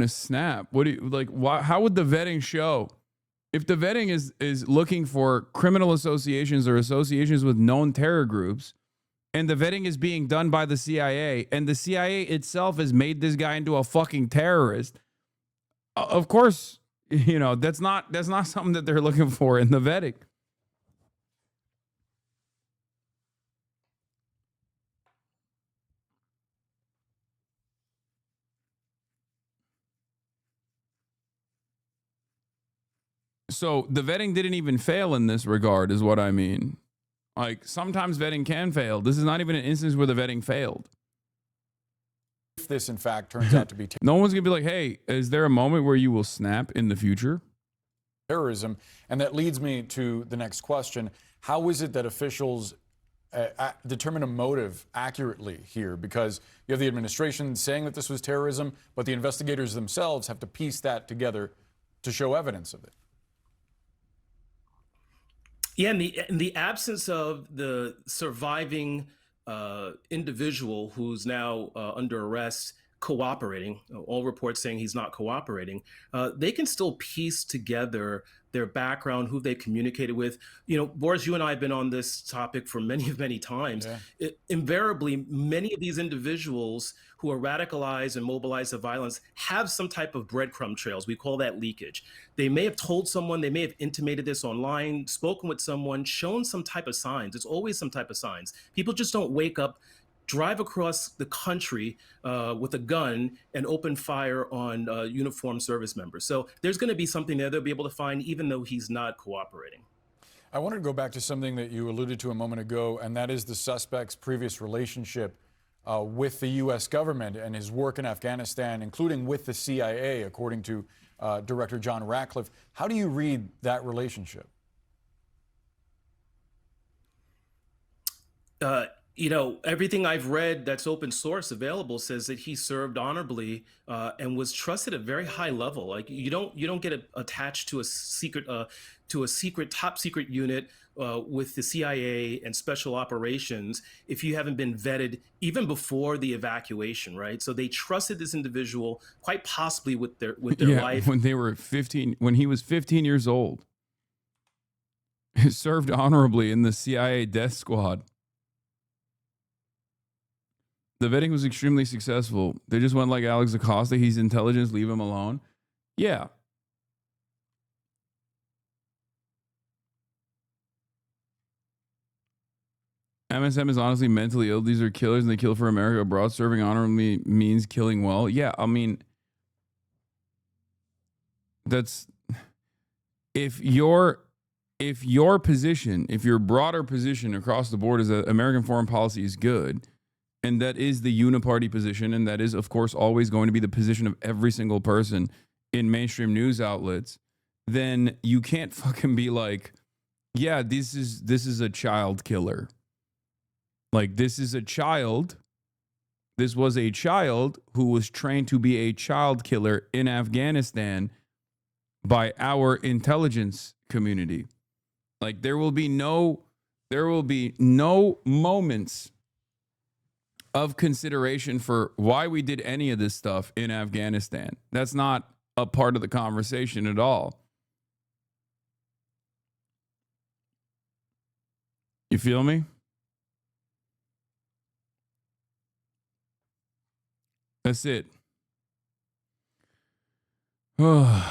snap. What do you like? Why? How would the vetting show? If the vetting is looking for criminal associations or associations with known terror groups, and the vetting is being done by the CIA, and the CIA itself has made this guy into a fucking terrorist, of course, that's not something that they're looking for in the vetting. So the vetting didn't even fail in this regard, is what I mean. Like, sometimes vetting can fail. This is not even an instance where the vetting failed. If this, in fact, turns out to be No one's going to be like, hey, is there a moment where you will snap in the future? terrorism, and that leads me to the next question. How is it that officials determine a motive accurately here? Because you have the administration saying that this was terrorism, but the investigators themselves have to piece that together to show evidence of it. Yeah, in the absence of the surviving individual who's now under arrest cooperating, all reports saying he's not cooperating, they can still piece together their background, who they communicated with. Boris, you and I have been on this topic for many times. Yeah. Invariably, many of these individuals who are radicalized and mobilized to violence have some type of breadcrumb trails. We call that leakage. They may have told someone, they may have intimated this online, spoken with someone, shown some type of signs. It's always some type of signs. People just don't wake up, drive across the country with a gun and open fire on uniformed service members. So there's going to be something there they'll be able to find, even though he's not cooperating. I wanted to go back to something that you alluded to a moment ago, and that is the suspect's previous relationship with the U.S. government and his work in Afghanistan, including with the CIA, according to Director John Ratcliffe. How do you read that relationship? Everything I've read that's open source available says that he served honorably and was trusted at a very high level. Like you don't get attached to a secret top secret unit with the CIA and special operations if you haven't been vetted even before the evacuation, right? So they trusted this individual quite possibly with their life. When they were 15, when he was 15 years old, he served honorably in the CIA death squad. The vetting was extremely successful. They just went like Alex Acosta. He's intelligence. Leave him alone. Yeah. MSM is honestly mentally ill. These are killers and they kill for America abroad. Serving honorably means killing well. Yeah, I mean, that's if your position, if your broader position across the board is that American foreign policy is good, and that is the uniparty position, and that is, of course, always going to be the position of every single person in mainstream news outlets, then you can't fucking be like, yeah, this is a child killer. Like, this is a child. This was a child who was trained to be a child killer in Afghanistan by our intelligence community. Like, there will be no moments of consideration for why we did any of this stuff in Afghanistan. That's not a part of the conversation at all. You feel me? That's it. I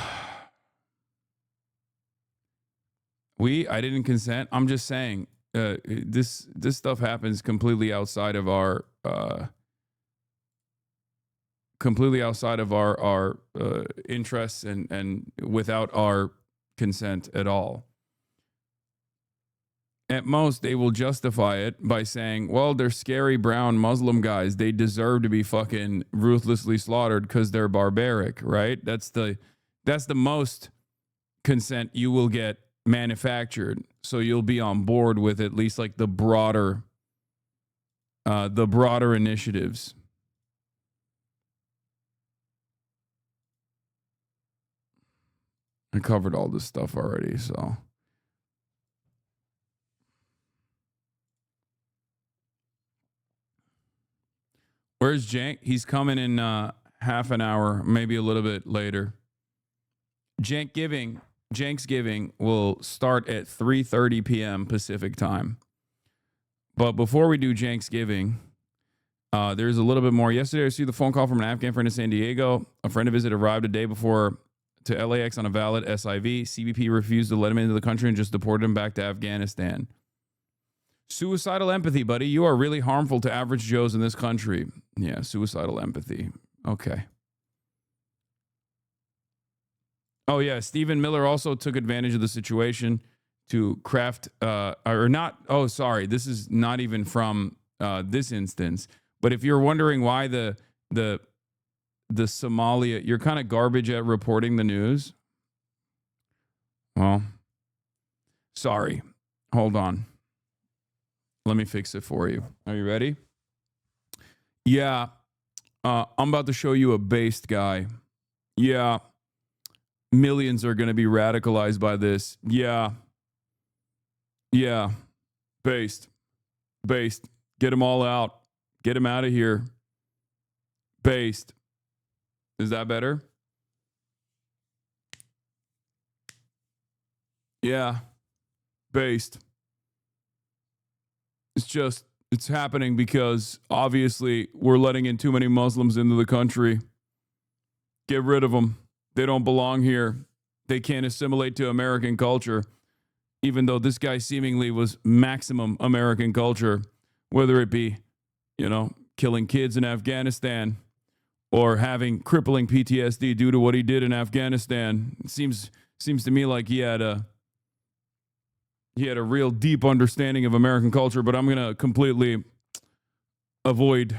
didn't consent. I'm just saying, this stuff happens completely outside of our interests and without our consent at all. At most, they will justify it by saying, well, they're scary brown Muslim guys. They deserve to be fucking ruthlessly slaughtered because they're barbaric, right? That's the most consent you will get manufactured. So you'll be on board with at least like the broader initiatives. I covered all this stuff already, so. Where's Jank? He's coming in half an hour, maybe a little bit later. Janksgiving will start at 3:30 p.m. Pacific time. But before we do Janksgiving, there's a little bit more. Yesterday, I received a phone call from an Afghan friend in San Diego. A friend of his had arrived a day before to LAX on a valid SIV. CBP refused to let him into the country and just deported him back to Afghanistan. Suicidal empathy, buddy. You are really harmful to average Joes in this country. Yeah, suicidal empathy. Okay. Oh, yeah. Stephen Miller also took advantage of the situation to craft, or not. Oh, sorry. This is not even from this instance. But if you're wondering why the Somalia, you're kind of garbage at reporting the news. Well, sorry. Hold on. Let me fix it for you. Are you ready? Yeah. I'm about to show you a based guy. Yeah. Millions are going to be radicalized by this. Yeah. Yeah. Based. Based. Get them all out. Get them out of here. Based. Is that better? Yeah. Based. It's happening because obviously we're letting in too many Muslims into the country. Get rid of them. They don't belong here. They can't assimilate to American culture, even though this guy seemingly was maximum American culture, whether it be, killing kids in Afghanistan or having crippling PTSD due to what he did in Afghanistan. It seems to me like he had a real deep understanding of American culture, but I'm going to completely avoid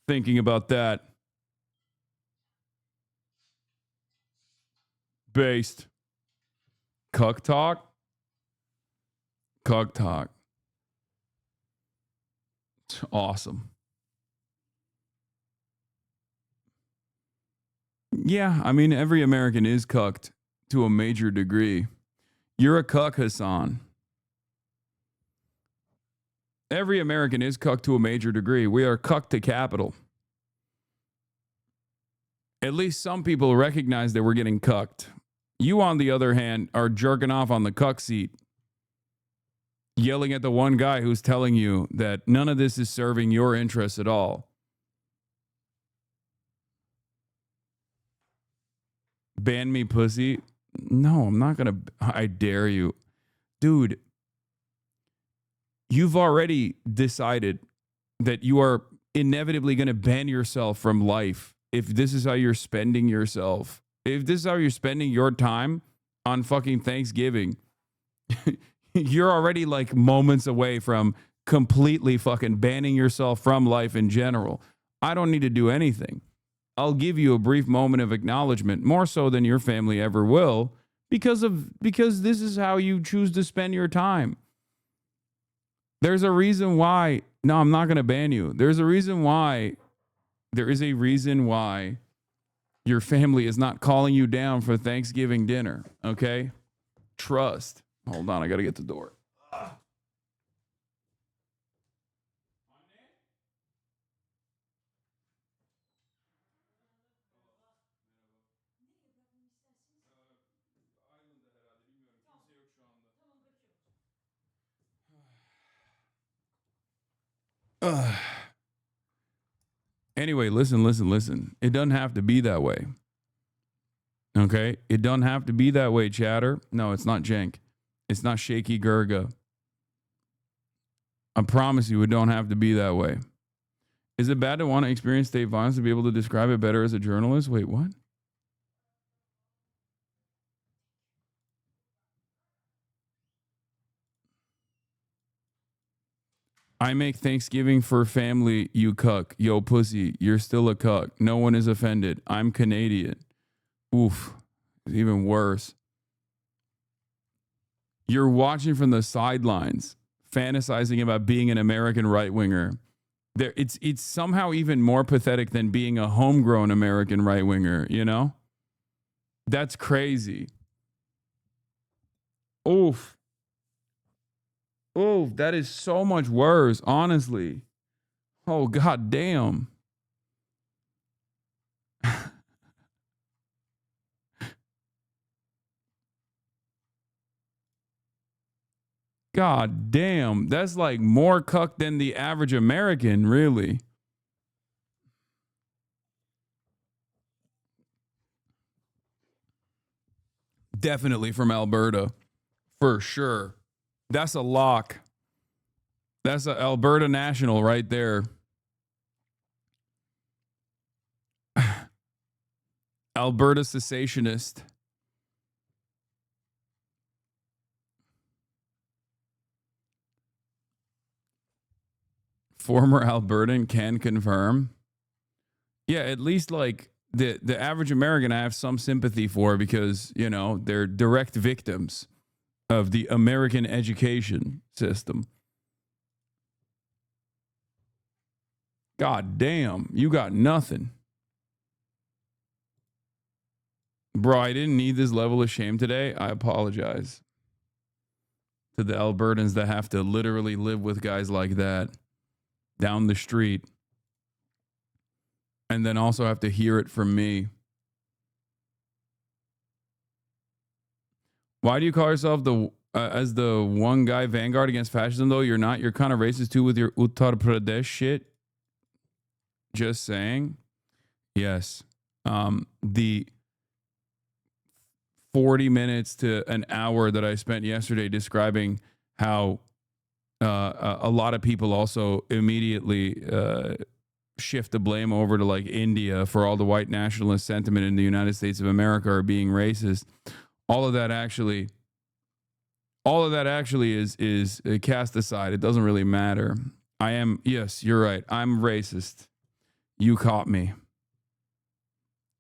thinking about that. Based. Cuck talk? Cuck talk. It's awesome. Yeah, I mean, every American is cucked to a major degree. You're a cuck, Hasan. Every American is cucked to a major degree. We are cucked to capital. At least some people recognize that we're getting cucked. You, on the other hand, are jerking off on the cuck seat, yelling at the one guy who's telling you that none of this is serving your interests at all. Ban me, pussy. No, I'm not going to. I dare you. Dude, you've already decided that you are inevitably going to ban yourself from life if this is how you're spending yourself. If this is how you're spending your time on fucking Thanksgiving, you're already like moments away from completely fucking banning yourself from life in general. I don't need to do anything. I'll give you a brief moment of acknowledgement, more so than your family ever will, because this is how you choose to spend your time. There's a reason why. No, I'm not going to ban you. There is a reason why your family is not calling you down for Thanksgiving dinner, okay? Trust. Hold on, I got to get the door. Anyway, listen. It doesn't have to be that way. Okay? It doesn't have to be that way, chatter. No, it's not jank. It's not shaky Gurga. I promise you it don't have to be that way. Is it bad to want to experience state violence to be able to describe it better as a journalist? Wait, what? I make Thanksgiving for family, you cuck. Yo, pussy, you're still a cuck. No one is offended. I'm Canadian. Oof, it's even worse. You're watching from the sidelines, fantasizing about being an American right-winger. It's somehow even more pathetic than being a homegrown American right-winger, you know? That's crazy. Oof. Oof, that is so much worse, honestly. Oh, god damn. God damn. That's like more cuck than the average American, really. Definitely from Alberta. For sure. That's a lock. That's a Alberta national right there. Alberta cessationist. Former Albertan can confirm. Yeah, at least like the average American I have some sympathy for because, you know, they're direct victims of the American education system. God damn, you got nothing. Bro, I didn't need this level of shame today. I apologize to the Albertans that have to literally live with guys like that down the street and then also have to hear it from me. Why do you call yourself as the one guy vanguard against fascism, though? You're not. You're kind of racist, too, with your Uttar Pradesh shit. Just saying. Yes. The 40 minutes to an hour that I spent yesterday describing how a lot of people also immediately shift the blame over to like India for all the white nationalist sentiment in the United States of America or being racist. All of that actually is cast aside. It doesn't really matter. Yes, you're right. I'm racist. You caught me.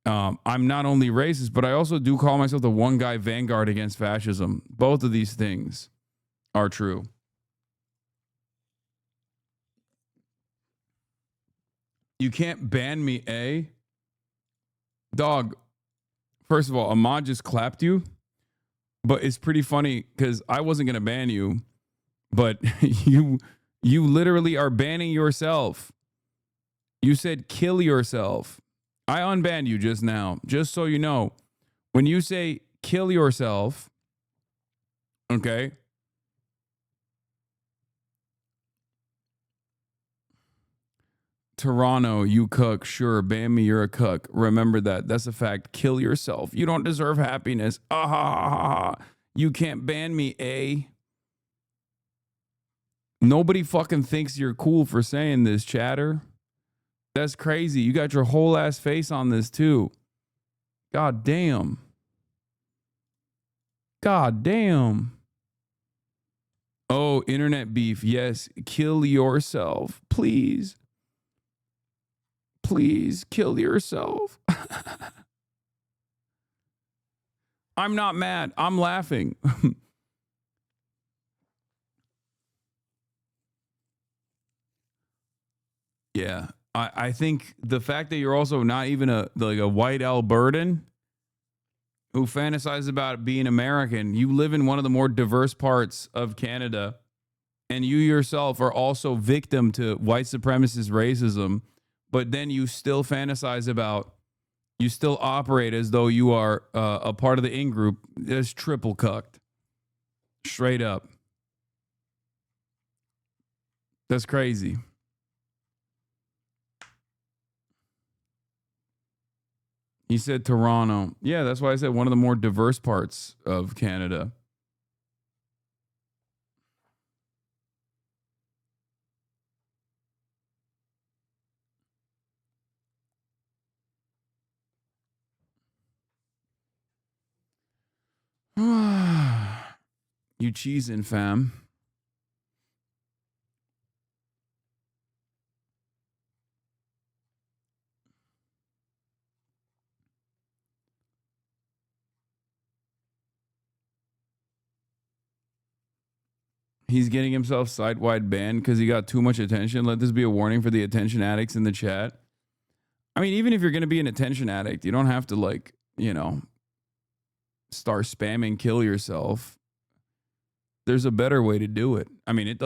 I'm not only racist, but I also do call myself the one guy vanguard against fascism. Both of these things are true. You can't ban me, eh? Dog, first of all, Ahmad just clapped you, but it's pretty funny because I wasn't going to ban you, but you literally are banning yourself. You said kill yourself. I unbanned you just now, just so you know. When you say kill yourself, okay? Toronto, you cuck. Sure, ban me, you're a cuck. Remember that. That's a fact. Kill yourself. You don't deserve happiness. Ah, ha, ha, ha. You can't ban me, eh? Nobody fucking thinks you're cool for saying this, chatter. That's crazy. You got your whole ass face on this, too. God damn. God damn. Oh, internet beef. Yes, kill yourself. Please. Please kill yourself. I'm not mad. I'm laughing. Yeah. I think the fact that you're also not even a white Albertan who fantasizes about being American, you live in one of the more diverse parts of Canada, and you yourself are also victim to white supremacist racism, but then you still fantasize about, you still operate as though you are a part of the in-group. That's triple cucked. Straight up. That's crazy. He said Toronto. Yeah, that's why I said one of the more diverse parts of Canada. You cheesing, fam. He's getting himself site-wide banned because he got too much attention. Let this be a warning for the attention addicts in the chat. I mean, even if you're going to be an attention addict, you don't have to, like, you know, start spamming kill yourself. there's a better way to do it. I mean,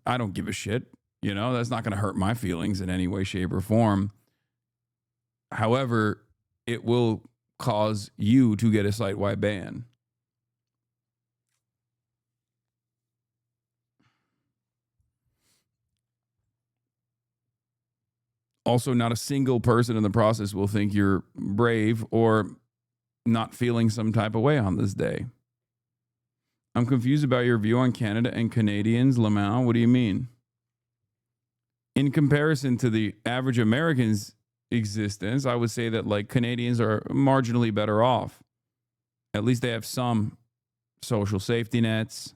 I don't give a shit. You know, that's not going to hurt my feelings in any way, shape, or form. However, it will cause you to get a site-wide ban. Also, not a single person in the process will think you're brave or not feeling some type of way on this day. I'm confused about your view on Canada and Canadians, Lamau. What do you mean? In comparison to the average American's existence, I would say that like Canadians are marginally better off. At least they have some social safety nets.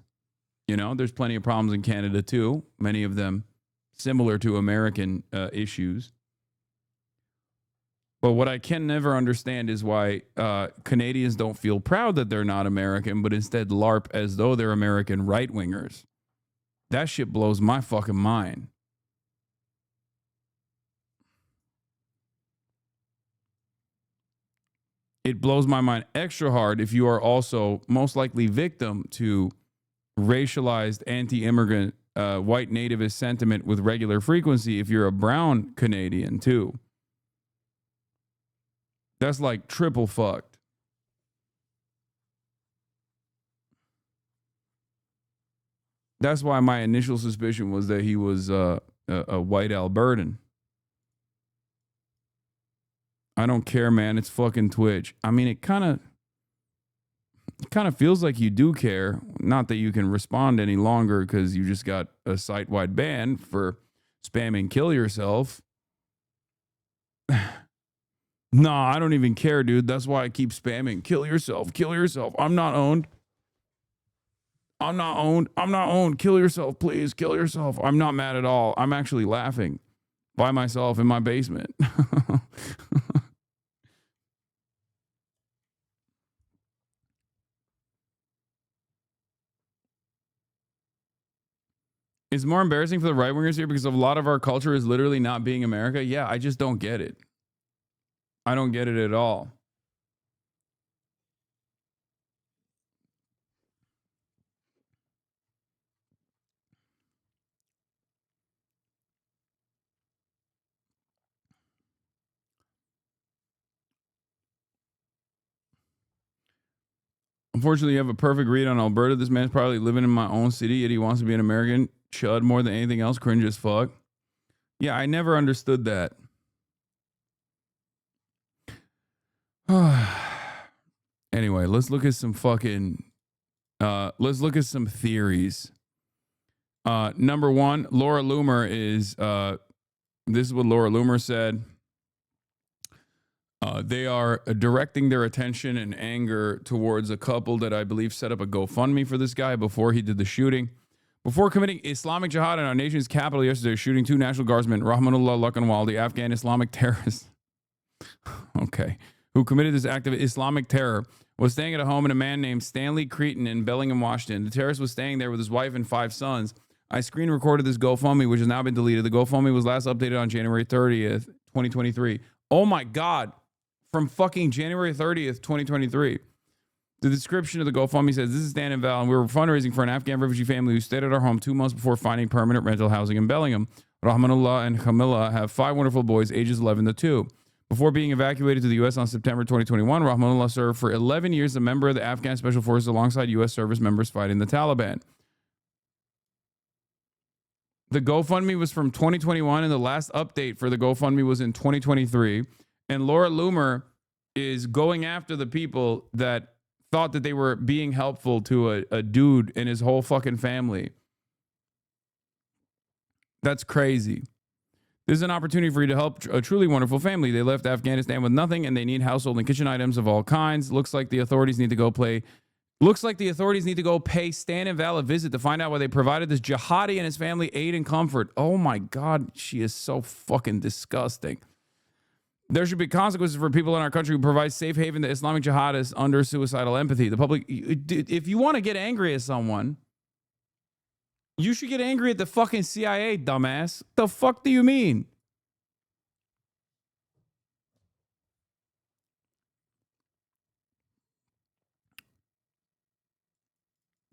You know, there's plenty of problems in Canada too, many of them similar to American issues. But what I can never understand is why Canadians don't feel proud that they're not American, but instead LARP as though they're American right-wingers. That shit blows my fucking mind. It blows my mind extra hard if you are also most likely victim to racialized anti-immigrant white nativist sentiment with regular frequency if you're a brown Canadian too. That's like triple fucked. That's why my initial suspicion was that he was a white Albertan. I don't care, man. It's fucking Twitch. I mean, it kind of feels like you do care. Not that you can respond any longer because you just got a site-wide ban for spamming kill yourself. No, I don't even care, dude. That's why I keep spamming. Kill yourself. Kill yourself. I'm not owned. I'm not owned. I'm not owned. Kill yourself, please. Kill yourself. I'm not mad at all. I'm actually laughing by myself in my basement. It's more embarrassing for the right-wingers here because a lot of our culture is literally not being America. Yeah, I just don't get it. I don't get it at all. Unfortunately, you have a perfect read on Alberta. This man's probably living in my own city, yet he wants to be an American. Chud more than anything else. Cringe as fuck. Yeah, I never understood that. Anyway, let's look at some fucking... let's look at some theories. Number one, Laura Loomer is... this is what Laura Loomer said. They are directing their attention and anger towards a couple that I believe set up a GoFundMe for this guy before he did the shooting. Before committing Islamic jihad in our nation's capital yesterday, shooting two National Guardsmen, Rahmanullah Lakanwal, the Afghan Islamic terrorist, okay, who committed this act of Islamic terror, was staying at a home in a man named Stanley Cretin in Bellingham, Washington. The terrorist was staying there with his wife and 5 sons. I screen recorded this GoFundMe, which has now been deleted. The GoFundMe was last updated on January 30th, 2023. Oh my God. From fucking January 30th, 2023. The description of the GoFundMe says, this is Dan and Val, and we were fundraising for an Afghan refugee family who stayed at our home 2 months before finding permanent rental housing in Bellingham. Rahmanullah and Kamila have 5 wonderful boys, ages 11 to 2. Before being evacuated to the U.S. on September 2021, Rahmanullah served for 11 years as a member of the Afghan Special Forces alongside U.S. service members fighting the Taliban. The GoFundMe was from 2021, and the last update for the GoFundMe was in 2023. And Laura Loomer is going after the people that thought that they were being helpful to a dude and his whole fucking family. That's crazy. This is an opportunity for you to help a truly wonderful family. They left Afghanistan with nothing and they need household and kitchen items of all kinds. Looks like the authorities need to go pay Stan and Val a visit to find out why they provided this jihadi and his family aid and comfort. Oh my God, she is so fucking disgusting. There should be consequences for people in our country who provide safe haven to Islamic jihadists under suicidal empathy. The public, if you want to get angry at someone, you should get angry at the fucking CIA, dumbass. The fuck do you mean?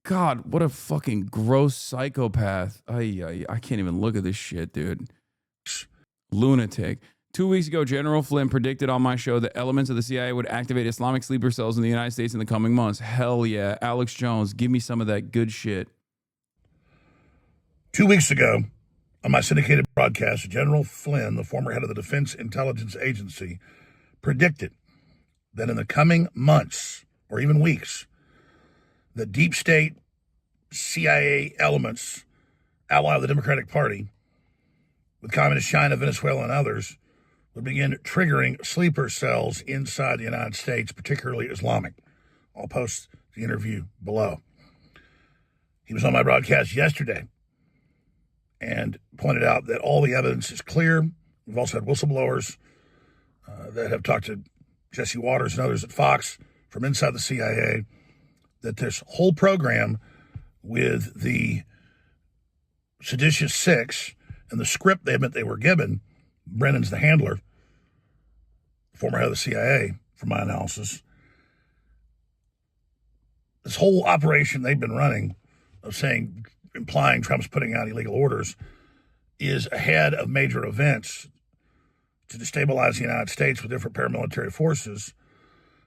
God, what a fucking gross psychopath. I can't even look at this shit, dude. Lunatic. 2 weeks ago, General Flynn predicted on my show that elements of the CIA would activate Islamic sleeper cells in the United States in the coming months. Hell yeah. Alex Jones, give me some of that good shit. 2 weeks ago, on my syndicated broadcast, General Flynn, the former head of the Defense Intelligence Agency, predicted that in the coming months, or even weeks, the deep state CIA elements, ally of the Democratic Party, with Communist China, Venezuela, and others, would begin triggering sleeper cells inside the United States, particularly Islamic. I'll post the interview below. He was on my broadcast yesterday and pointed out that all the evidence is clear. We've also had whistleblowers that have talked to Jesse Waters and others at Fox from inside the CIA, that this whole program with the seditious six and the script they admit they were given, Brennan's the handler, former head of the CIA, from my analysis, this whole operation they've been running of saying, implying Trump's putting out illegal orders, is ahead of major events to destabilize the United States with different paramilitary forces.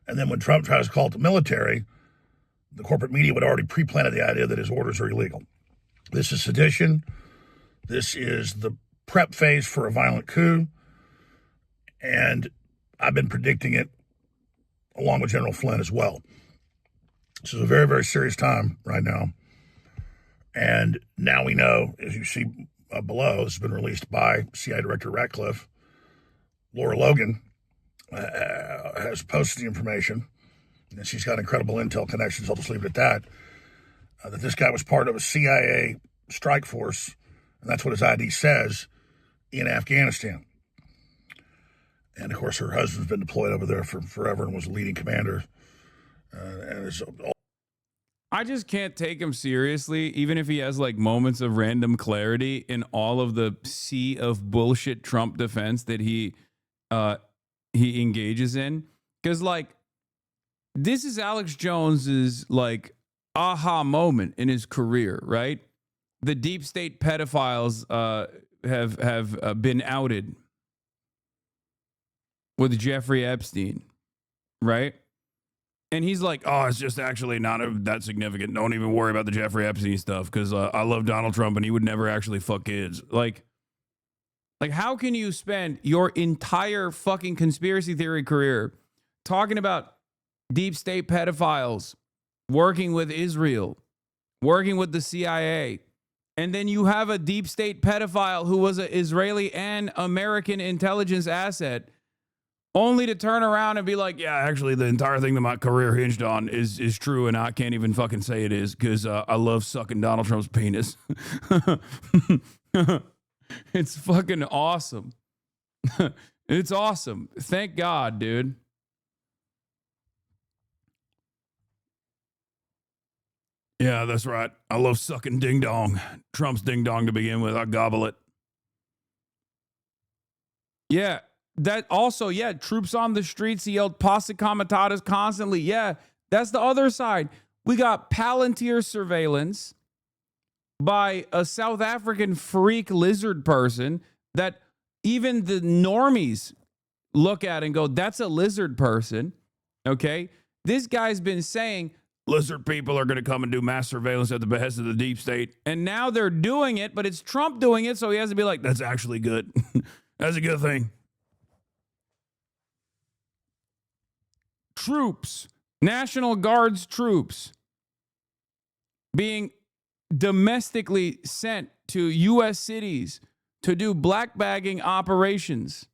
And then when Trump tries to call it the military, the corporate media would already pre-planted the idea that his orders are illegal. This is sedition. This is the prep phase for a violent coup. And I've been predicting it along with General Flynn as well. This is a very, very serious time right now. And now we know, as you see below, this has been released by CIA Director Ratcliffe. Laura Logan has posted the information, and she's got incredible intel connections. I'll just leave it at that. That this guy was part of a CIA strike force, and that's what his ID says, in Afghanistan. And of course, her husband's been deployed over there for forever and was a leading commander. And it's I just can't take him seriously, even if he has like moments of random clarity in all of the sea of bullshit Trump defense that he engages in. Because like, this is Alex Jones's like aha moment in his career, right? The deep state pedophiles have been outed with Jeffrey Epstein, right? And he's like, oh, it's just actually not that significant. Don't even worry about the Jeffrey Epstein stuff because I love Donald Trump and he would never actually fuck kids. Like, how can you spend your entire fucking conspiracy theory career talking about deep state pedophiles, working with Israel, working with the CIA, and then you have a deep state pedophile who was an Israeli and American intelligence asset, only to turn around and be like, yeah, actually, the entire thing that my career hinged on is true, and I can't even fucking say it is because I love sucking Donald Trump's penis. It's fucking awesome. It's awesome. Thank God, dude. Yeah, that's right. I love sucking ding dong. Trump's ding dong to begin with. I gobble it. Yeah. That also, yeah, troops on the streets, he yelled Posse Comitatus constantly. Yeah, that's the other side. We got Palantir surveillance by a South African freak lizard person that even the normies look at and go, that's a lizard person. Okay. This guy's been saying lizard people are going to come and do mass surveillance at the behest of the deep state. And now they're doing it, but it's Trump doing it. So he has to be like, that's actually good. That's a good thing. Troops, National Guards troops being domestically sent to U.S. cities to do black bagging operations.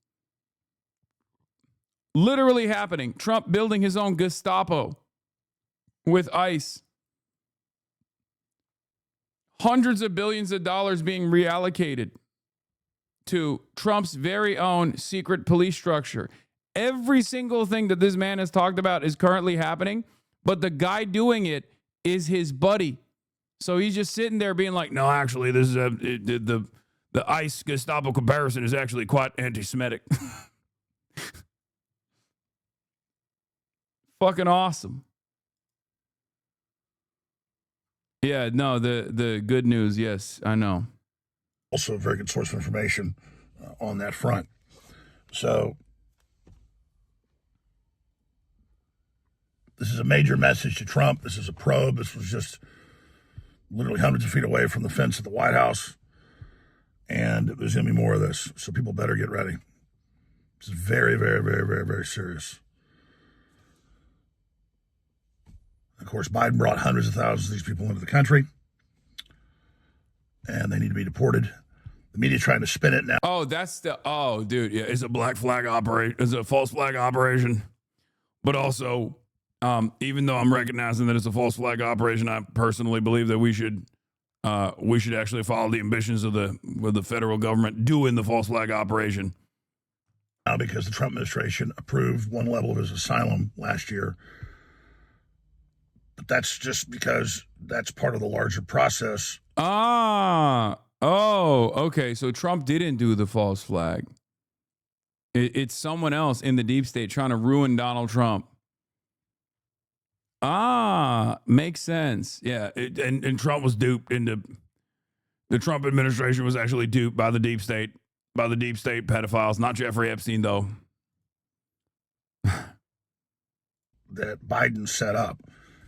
Literally happening. Trump building his own Gestapo with ICE. Hundreds of billions of dollars being reallocated to Trump's very own secret police structure. Every single thing that this man has talked about is currently happening, but the guy doing it is his buddy. So he's just sitting there being like, no, actually, this is the ICE Gestapo comparison is actually quite anti-Semitic. Fucking awesome. Yeah, no, the good news, yes, I know. Also a very good source of information on that front. So this is a major message to Trump. This is a probe. This was just literally hundreds of feet away from the fence at the White House. And there's going to be more of this. So people better get ready. This is very, very, very, very, very serious. Of course, Biden brought hundreds of thousands of these people into the country. And they need to be deported. The media trying to spin it now. Oh, dude, yeah, it's a black flag operation. It's a false flag operation. But also, even though I'm recognizing that it's a false flag operation, I personally believe that we should actually follow the ambitions of the federal government doing the false flag operation. Now, because the Trump administration approved one level of his asylum last year. But that's just because that's part of the larger process. Okay. So Trump didn't do the false flag. It's someone else in the deep state trying to ruin Donald Trump. Makes sense. Yeah. And Trump was duped into the Trump administration was actually duped by the deep state pedophiles, not Jeffrey Epstein, though. That Biden set up.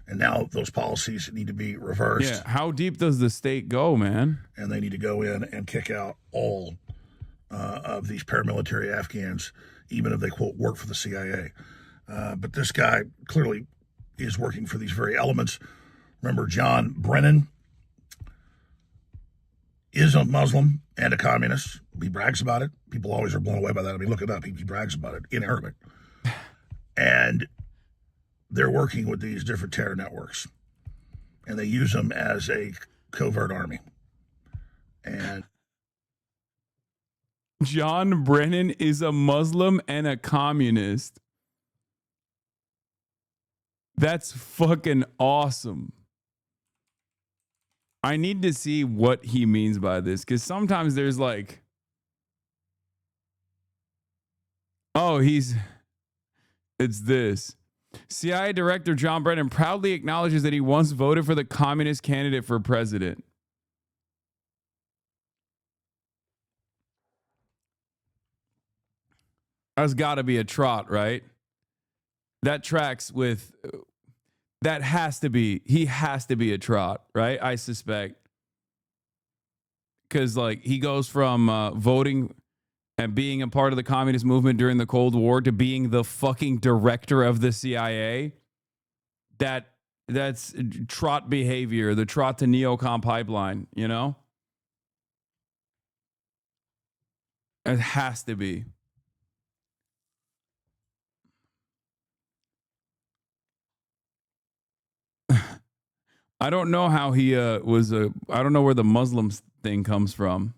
And now those policies need to be reversed. Yeah. How deep does the state go, man? And they need to go in and kick out all of these paramilitary Afghans, even if they, quote, work for the CIA. But this guy clearly is working for these very elements. Remember, John Brennan is a Muslim and a communist. He brags about it. People always are blown away by that. I mean, look it up. He brags about it in Arabic. And they're working with these different terror networks, and they use them as a covert army. And John Brennan is a Muslim and a communist. That's fucking awesome. I need to see what he means by this, because sometimes there's like, it's this. CIA Director John Brennan proudly acknowledges that he once voted for the communist candidate for president. That's got to be a trot, right? That tracks with, that has to be, he has to be a trot, right? I suspect. Because like he goes from voting and being a part of the communist movement during the Cold War to being the fucking director of the CIA. That's trot behavior, the trot to neocon pipeline, you know? It has to be. I don't know how he I don't know where the Muslim thing comes from.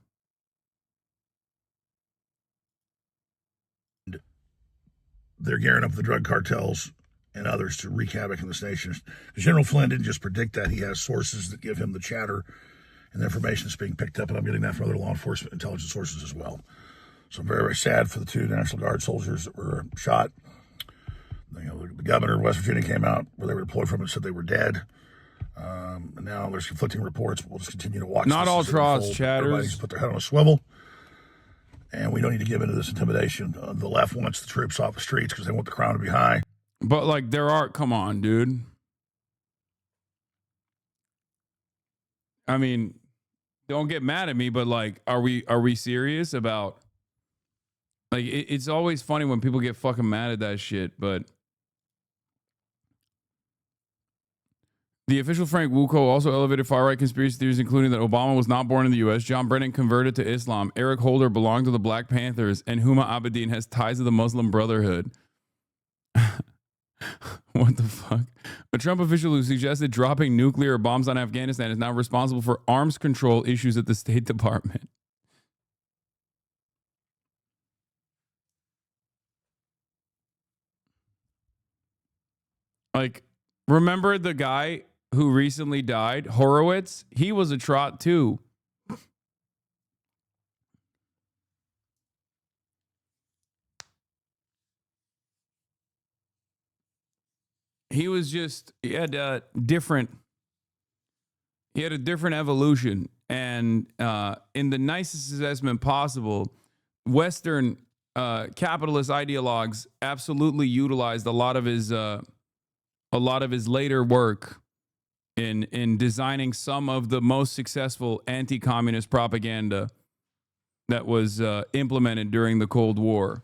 They're gearing up the drug cartels and others to wreak havoc in this nation. General Flynn didn't just predict that. He has sources that give him the chatter and the information that's being picked up, and I'm getting that from other law enforcement intelligence sources as well. So I'm very, very sad for the two National Guard soldiers that were shot. You know, the governor of West Virginia came out where they were deployed from and said they were dead. And now there's conflicting reports. We'll just continue to watch. Not all trots, chatters. Everybody's put their head on a swivel. And we don't need to give into this intimidation. The left wants the troops off the streets because they want the crown to be high. But like come on, dude. I mean, don't get mad at me, but like, are we serious about, like, it's always funny when people get fucking mad at that shit, but the official Frank Wuko also elevated far-right conspiracy theories, including that Obama was not born in the U.S., John Brennan converted to Islam, Eric Holder belonged to the Black Panthers, and Huma Abedin has ties to the Muslim Brotherhood. What the fuck? A Trump official who suggested dropping nuclear bombs on Afghanistan is now responsible for arms control issues at the State Department. Like, remember the guy who recently died, Horowitz? He was a trot too. He was just, he had different He had a different evolution. And in the nicest assessment possible, Western capitalist ideologues absolutely utilized a lot of his later work in designing some of the most successful anti-communist propaganda that was implemented during the Cold War.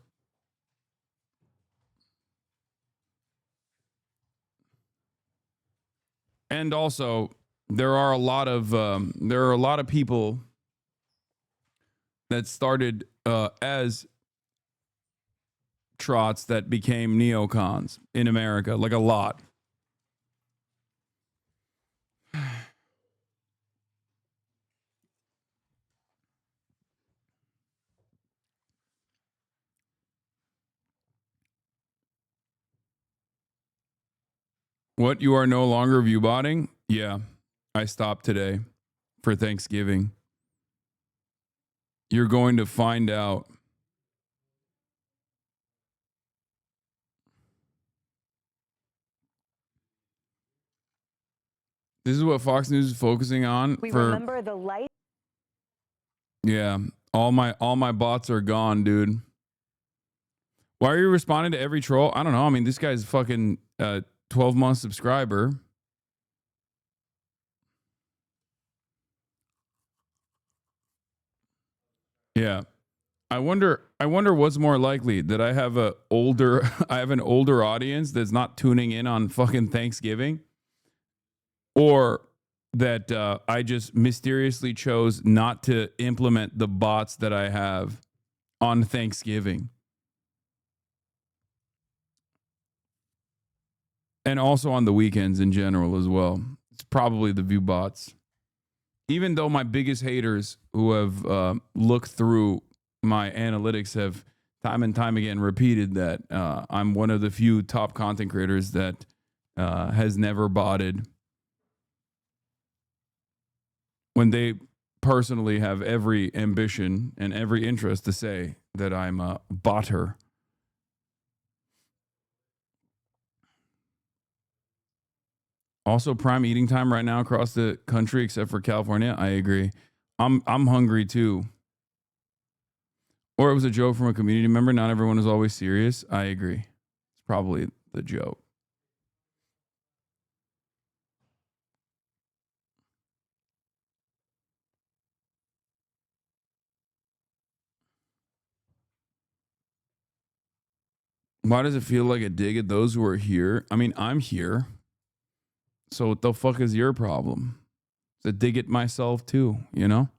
And also, there are a lot of people that started as trots that became neocons in America, like a lot. What, you are no longer viewbotting? Yeah, I stopped today for Thanksgiving. You're going to find out. This is what Fox News is focusing on. We remember the light. Yeah, all my bots are gone, dude. Why are you responding to every troll? I don't know. I mean, this guy's fucking 12-month subscriber. Yeah. I wonder what's more likely, that I have an older audience that's not tuning in on fucking Thanksgiving, or that I just mysteriously chose not to implement the bots that I have on Thanksgiving. And also on the weekends in general as well. It's probably the view bots. Even though my biggest haters who have looked through my analytics have time and time again repeated that I'm one of the few top content creators that has never botted, when they personally have every ambition and every interest to say that I'm a botter. Also, prime eating time right now across the country, except for California. I agree. I'm hungry too. Or it was a joke from a community member. Not everyone is always serious. I agree. It's probably the joke. Why does it feel like a dig at those who are here? I mean, I'm here. So what the fuck is your problem? It's a dig at myself too, you know?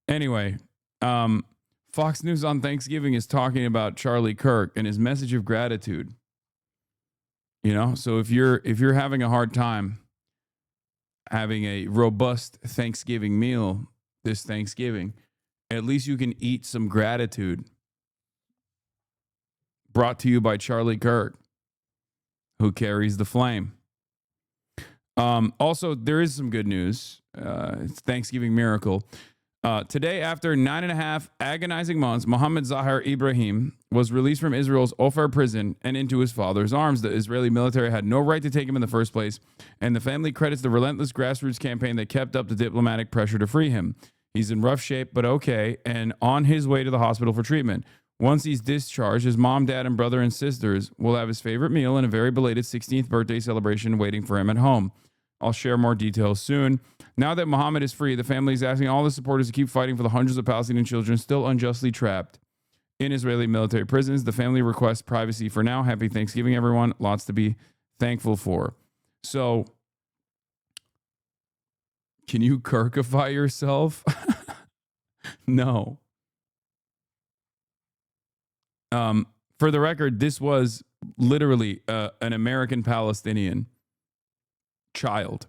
Anyway, Fox News on Thanksgiving is talking about Charlie Kirk and his message of gratitude. You know, so if you're having a hard time having a robust Thanksgiving meal this Thanksgiving, at least you can eat some gratitude. Brought to you by Charlie Kirk, who carries the flame. Also, there is some good news. It's Thanksgiving miracle. Today, after 9.5 agonizing months, Mohammed Zahar Ibrahim was released from Israel's Ofer prison and into his father's arms. The Israeli military had no right to take him in the first place, and the family credits the relentless grassroots campaign that kept up the diplomatic pressure to free him. He's in rough shape, but okay, and on his way to the hospital for treatment. Once he's discharged, his mom, dad, and brother and sisters will have his favorite meal and a very belated 16th birthday celebration waiting for him at home. I'll share more details soon. Now that Mohammed is free, the family is asking all the supporters to keep fighting for the hundreds of Palestinian children still unjustly trapped in Israeli military prisons. The family requests privacy for now. Happy Thanksgiving, everyone. Lots to be thankful for. So, can you Kirkify yourself? No. For the record, this was literally an American Palestinian child.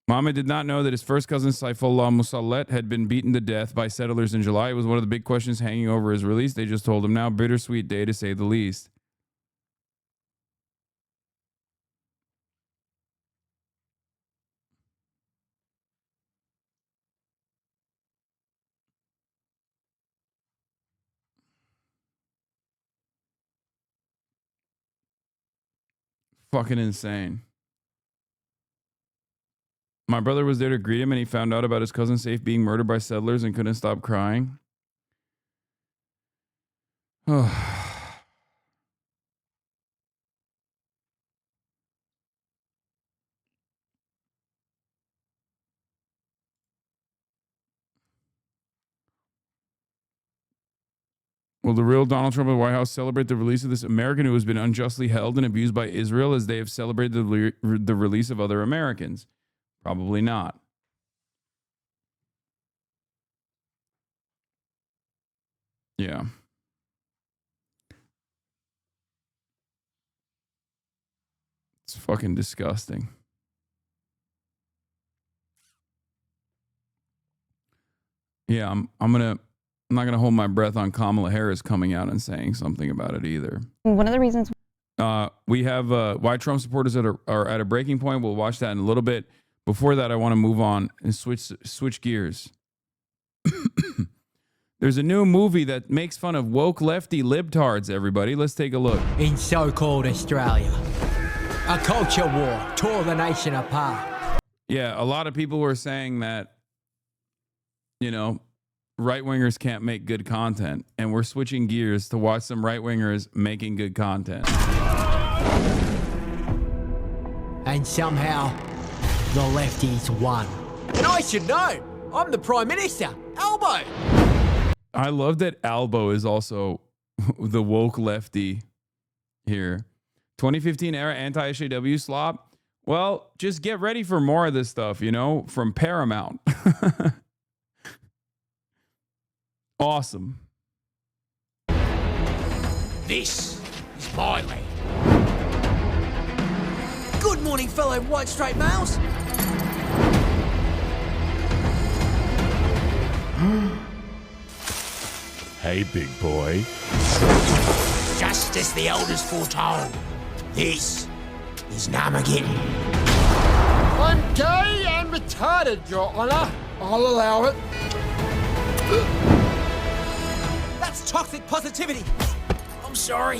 Mohammed did not know that his first cousin Saifullah Musallet had been beaten to death by settlers in July. It was one of the big questions hanging over his release. They just told him now. Bittersweet day, to say the least. Fucking insane. My brother was there to greet him, and he found out about his cousin Safe being murdered by settlers and couldn't stop crying. Will the real Donald Trump of the White House celebrate the release of this American who has been unjustly held and abused by Israel as they have celebrated the release of other Americans? Probably not. Yeah. It's fucking disgusting. Yeah, I'm not gonna hold my breath on Kamala Harris coming out and saying something about it either. One of the reasons we have why Trump supporters are at a breaking point. We'll watch that in a little bit. Before that, I want to move on and switch gears. There's a new movie that makes fun of woke lefty libtards, everybody. Let's take a look. In so-called Australia, a culture war tore the nation apart. Yeah, a lot of people were saying that, you know, right-wingers can't make good content, and we're switching gears to watch some right-wingers making good content. And somehow, the lefties won. And I should know, I'm the Prime Minister, Albo. I love that Albo is also the woke lefty here. 2015 era anti-SJW slop. Well, just get ready for more of this stuff, you know, from Paramount. Awesome. This is my land. Good morning, fellow white straight males. Hey, big boy. Just as the elders foretold, this is Namageddon. I'm gay and retarded, Your Honor. I'll allow it. That's toxic positivity. I'm sorry.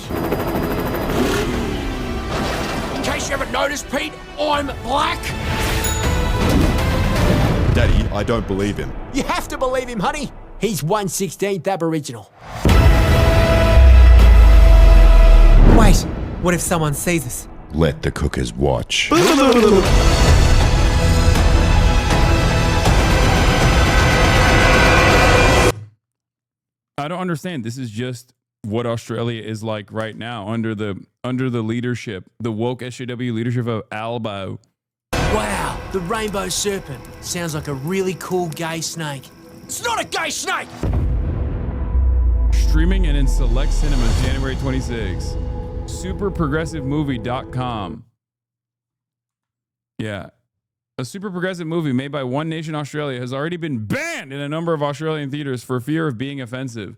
In case you haven't noticed, Pete, I'm black. Daddy, I don't believe him. You have to believe him, honey. He's 1/16th Aboriginal. Wait, what if someone sees us? Let the cookers watch. I don't understand. This is just what Australia is like right now under the leadership, the woke SJW leadership of Albo. Wow, the rainbow serpent. Sounds like a really cool gay snake. It's not a gay snake! Streaming and in select cinemas January 26. Superprogressivemovie.com. Yeah. A super progressive movie made by One Nation Australia has already been banned in a number of Australian theaters for fear of being offensive.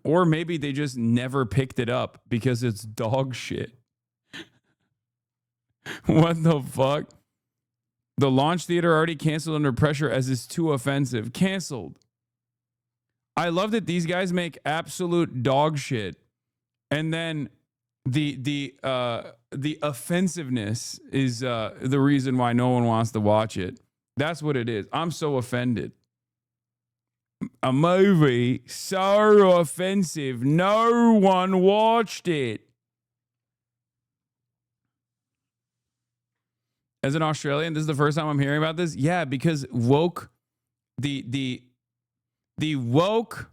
Or maybe they just never picked it up because it's dog shit. What the fuck? The launch theater already canceled under pressure as it's too offensive. Canceled. I love that these guys make absolute dog shit. And then the offensiveness is the reason why no one wants to watch it. That's what it is. I'm so offended. A movie so offensive, no one watched it. As an Australian, this is the first time I'm hearing about this. Yeah, because woke, the woke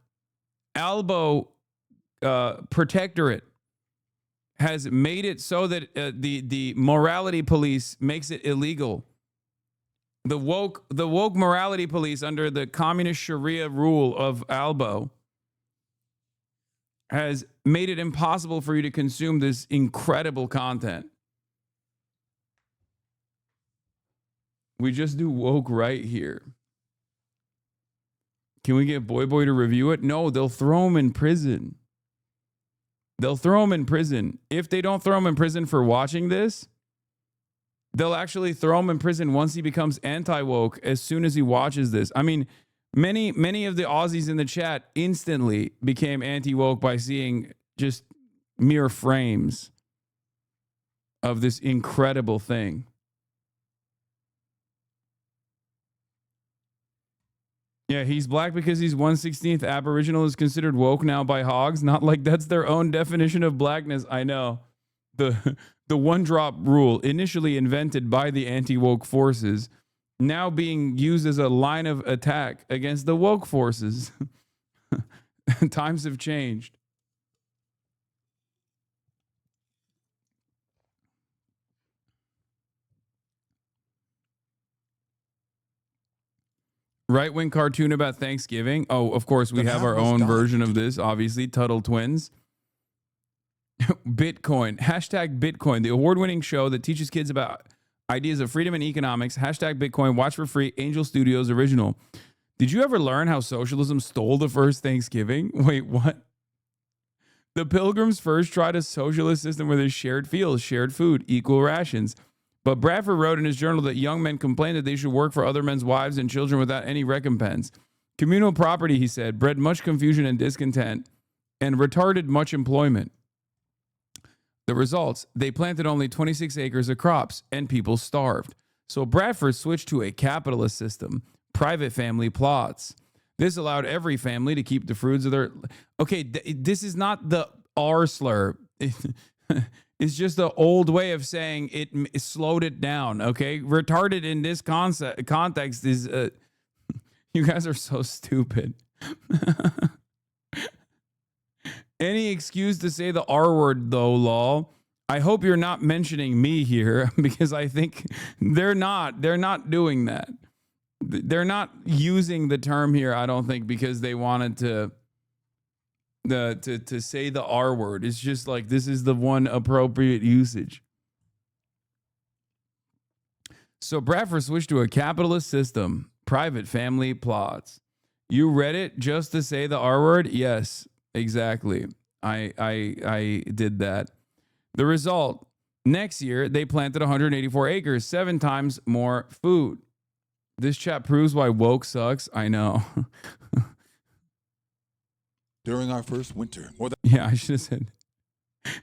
Albo protectorate has made it so that the morality police makes it illegal. The woke morality police under the communist Sharia rule of Albo has made it impossible for you to consume this incredible content. We just do woke right here. Can we get Boy to review it? No, they'll throw him in prison. They'll throw him in prison. If they don't throw him in prison for watching this, they'll actually throw him in prison once he becomes anti-woke as soon as he watches this. I mean, many of the Aussies in the chat instantly became anti-woke by seeing just mere frames of this incredible thing. Yeah, he's black because he's 1/16th Aboriginal is considered woke now by hogs. Not like that's their own definition of blackness. I know. The one drop rule, initially invented by the anti-woke forces, now being used as a line of attack against the woke forces. Times have changed. Right-wing cartoon about Thanksgiving. Oh, of course, we have our own version of this, obviously. Tuttle Twins. Bitcoin. Hashtag Bitcoin, the award-winning show that teaches kids about ideas of freedom and economics. Hashtag Bitcoin. Watch for free. Angel Studios original. Did you ever learn how socialism stole the first Thanksgiving? Wait, what? The Pilgrims first tried a socialist system where there's shared fields, shared food, equal rations. But Bradford wrote in his journal that young men complained that they should work for other men's wives and children without any recompense. Communal property, he said, bred much confusion and discontent and retarded much employment. The results, they planted only 26 acres of crops and people starved. So Bradford switched to a capitalist system, private family plots. This allowed every family to keep the fruits of their... Okay, this is not the R slur. It's just the old way of saying it slowed it down, okay? Retarded in this context is... you guys are so stupid. Any excuse to say the R word, though, lol. I hope you're not mentioning me here because I think they're not doing that. They're not using the term here, I don't think, because they wanted to say the R word. It's just like this is the one appropriate usage. So Bradford switched to a capitalist system, private family plots. You read it just to say the R word? Yes, exactly. I did that. The result, next year, they planted 184 acres, 7 times more food. This chat proves why woke sucks. I know. During our first winter, Yeah, I should have said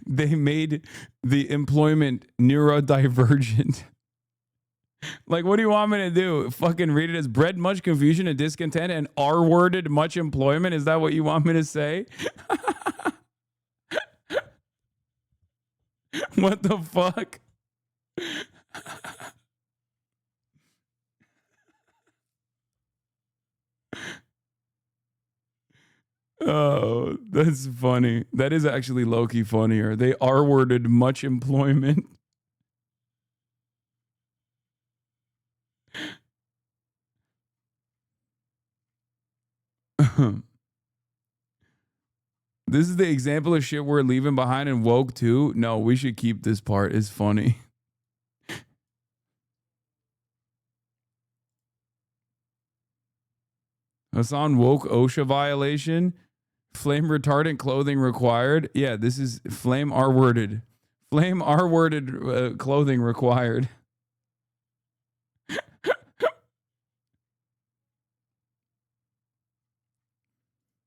they made the employment neurodivergent. Like, what do you want me to do? Fucking read it as bred much confusion and discontent and R-worded much employment? Is that what you want me to say? What the fuck? Oh, that's funny. That is actually low-key funnier. They R-worded much employment. This is the example of shit we're leaving behind in woke too. No, we should keep this part. It's funny. Hasan woke OSHA violation. Flame retardant clothing required. Yeah, this is flame R worded. Flame R worded clothing required.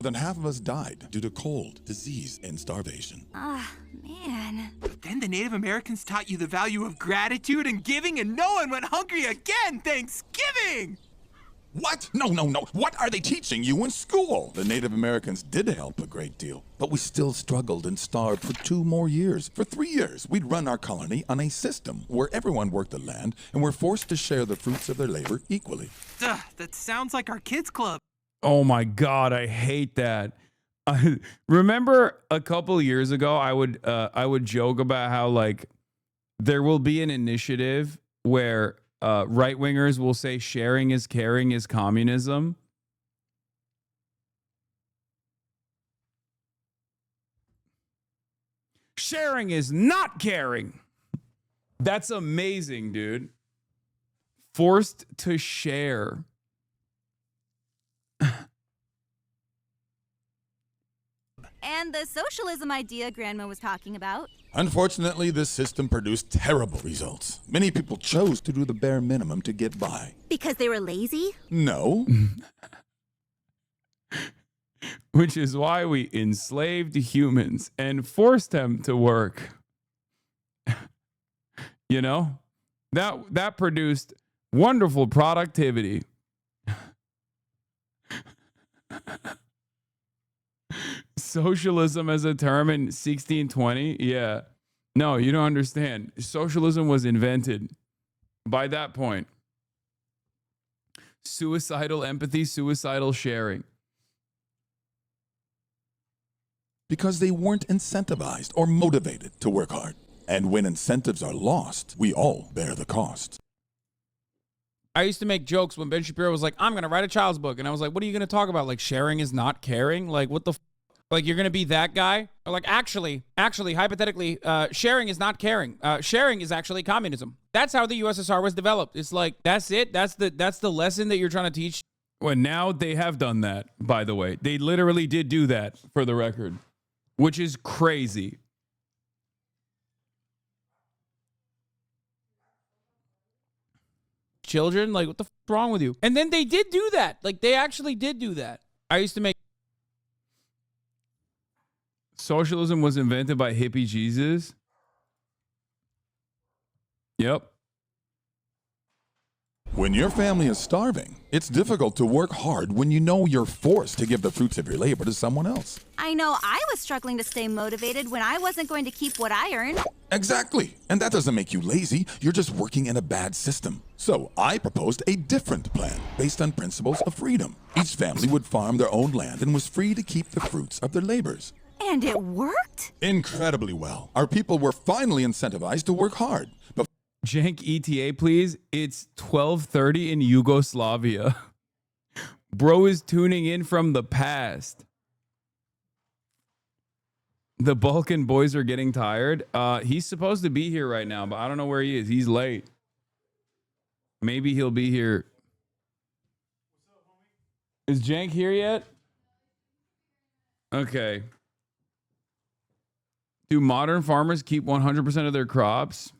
More than half of us died due to cold, disease, and starvation. Ah, man. Then the Native Americans taught you the value of gratitude and giving, and no one went hungry again. Thanksgiving! What? No. What are they teaching you in school? The Native Americans did help a great deal, but we still struggled and starved for 2 more years. For 3 years, we'd run our colony on a system where everyone worked the land and were forced to share the fruits of their labor equally. Duh, that sounds like our kids' club. Oh my God, I hate that. Remember a couple years ago, I would joke about how like there will be an initiative where right-wingers will say sharing is caring is communism. Sharing is not caring. That's amazing, dude. Forced to share. And the socialism idea Grandma was talking about. Unfortunately, this system produced terrible results. Many people chose to do the bare minimum to get by. Because they were lazy? No. Which is why we enslaved humans and forced them to work. You know? That produced wonderful productivity. Socialism as a term in 1620? Yeah. No, you don't understand. Socialism was invented by that point. Suicidal empathy, suicidal sharing. Because they weren't incentivized or motivated to work hard. And when incentives are lost, we all bear the cost. I used to make jokes when Ben Shapiro was like, I'm going to write a child's book. And I was like, what are you going to talk about? Like, sharing is not caring? Like, what the Like, you're going to be that guy? Or like, actually, hypothetically, sharing is not caring. Sharing is actually communism. That's how the USSR was developed. It's like, that's it? That's the lesson that you're trying to teach? Well, now they have done that, by the way. They literally did do that, for the record, which is crazy. Children, like, what the f*** wrong with you? And then they did do that. Like, they actually did do that. I used to make... Socialism was invented by hippie Jesus. Yep. When your family is starving, it's difficult to work hard when you know you're forced to give the fruits of your labor to someone else. I know I was struggling to stay motivated when I wasn't going to keep what I earned. Exactly. And that doesn't make you lazy. You're just working in a bad system. So I proposed a different plan based on principles of freedom. Each family would farm their own land and was free to keep the fruits of their labors. And it worked? Incredibly well. Our people were finally incentivized to work hard. But Jank ETA, please. It's 12:30 in Yugoslavia. Bro is tuning in from the past. The Balkan boys are getting tired. He's supposed to be here right now, but I don't know where he is. He's late. Maybe he'll be here. Is Jank here yet? Okay. Do modern farmers keep 100% of their crops?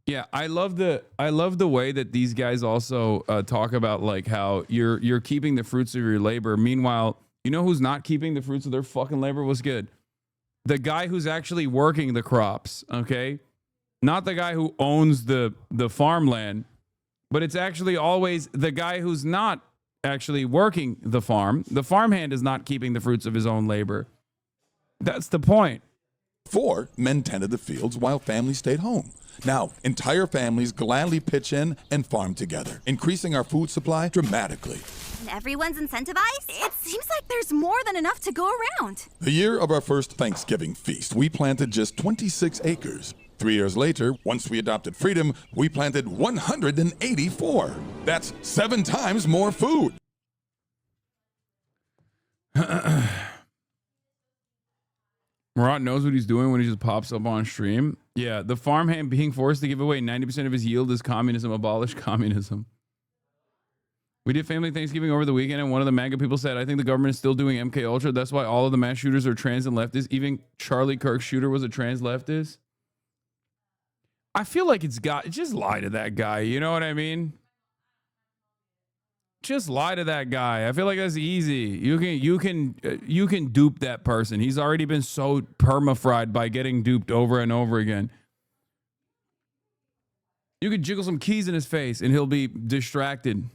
Yeah, I love the way that these guys also talk about like how you're keeping the fruits of your labor. Meanwhile, you know who's not keeping the fruits of their fucking labor? What's good? The guy who's actually working the crops, okay? Not the guy who owns the farmland, but it's actually always the guy who's not actually working the farm. The farmhand is not keeping the fruits of his own labor. That's the point. 4 men tended the fields while families stayed home. Now, entire families gladly pitch in and farm together, increasing our food supply dramatically. And everyone's incentivized? It seems like there's more than enough to go around. The year of our first Thanksgiving feast, we planted just 26 acres. 3 years later, once we adopted freedom, we planted 184. That's 7 times more food. Murat knows what he's doing when he just pops up on stream. Yeah, the farmhand being forced to give away 90% of his yield is communism. Abolish communism. We did family Thanksgiving over the weekend, and one of the MAGA people said, I think the government is still doing MK Ultra. That's why all of the mass shooters are trans and leftists. Even Charlie Kirk's shooter was a trans leftist. I feel like just lie to that guy. You know what I mean? Just lie to that guy. I feel like that's easy. You can dupe that person. He's already been so perma-fried by getting duped over and over again. You could jiggle some keys in his face and he'll be distracted.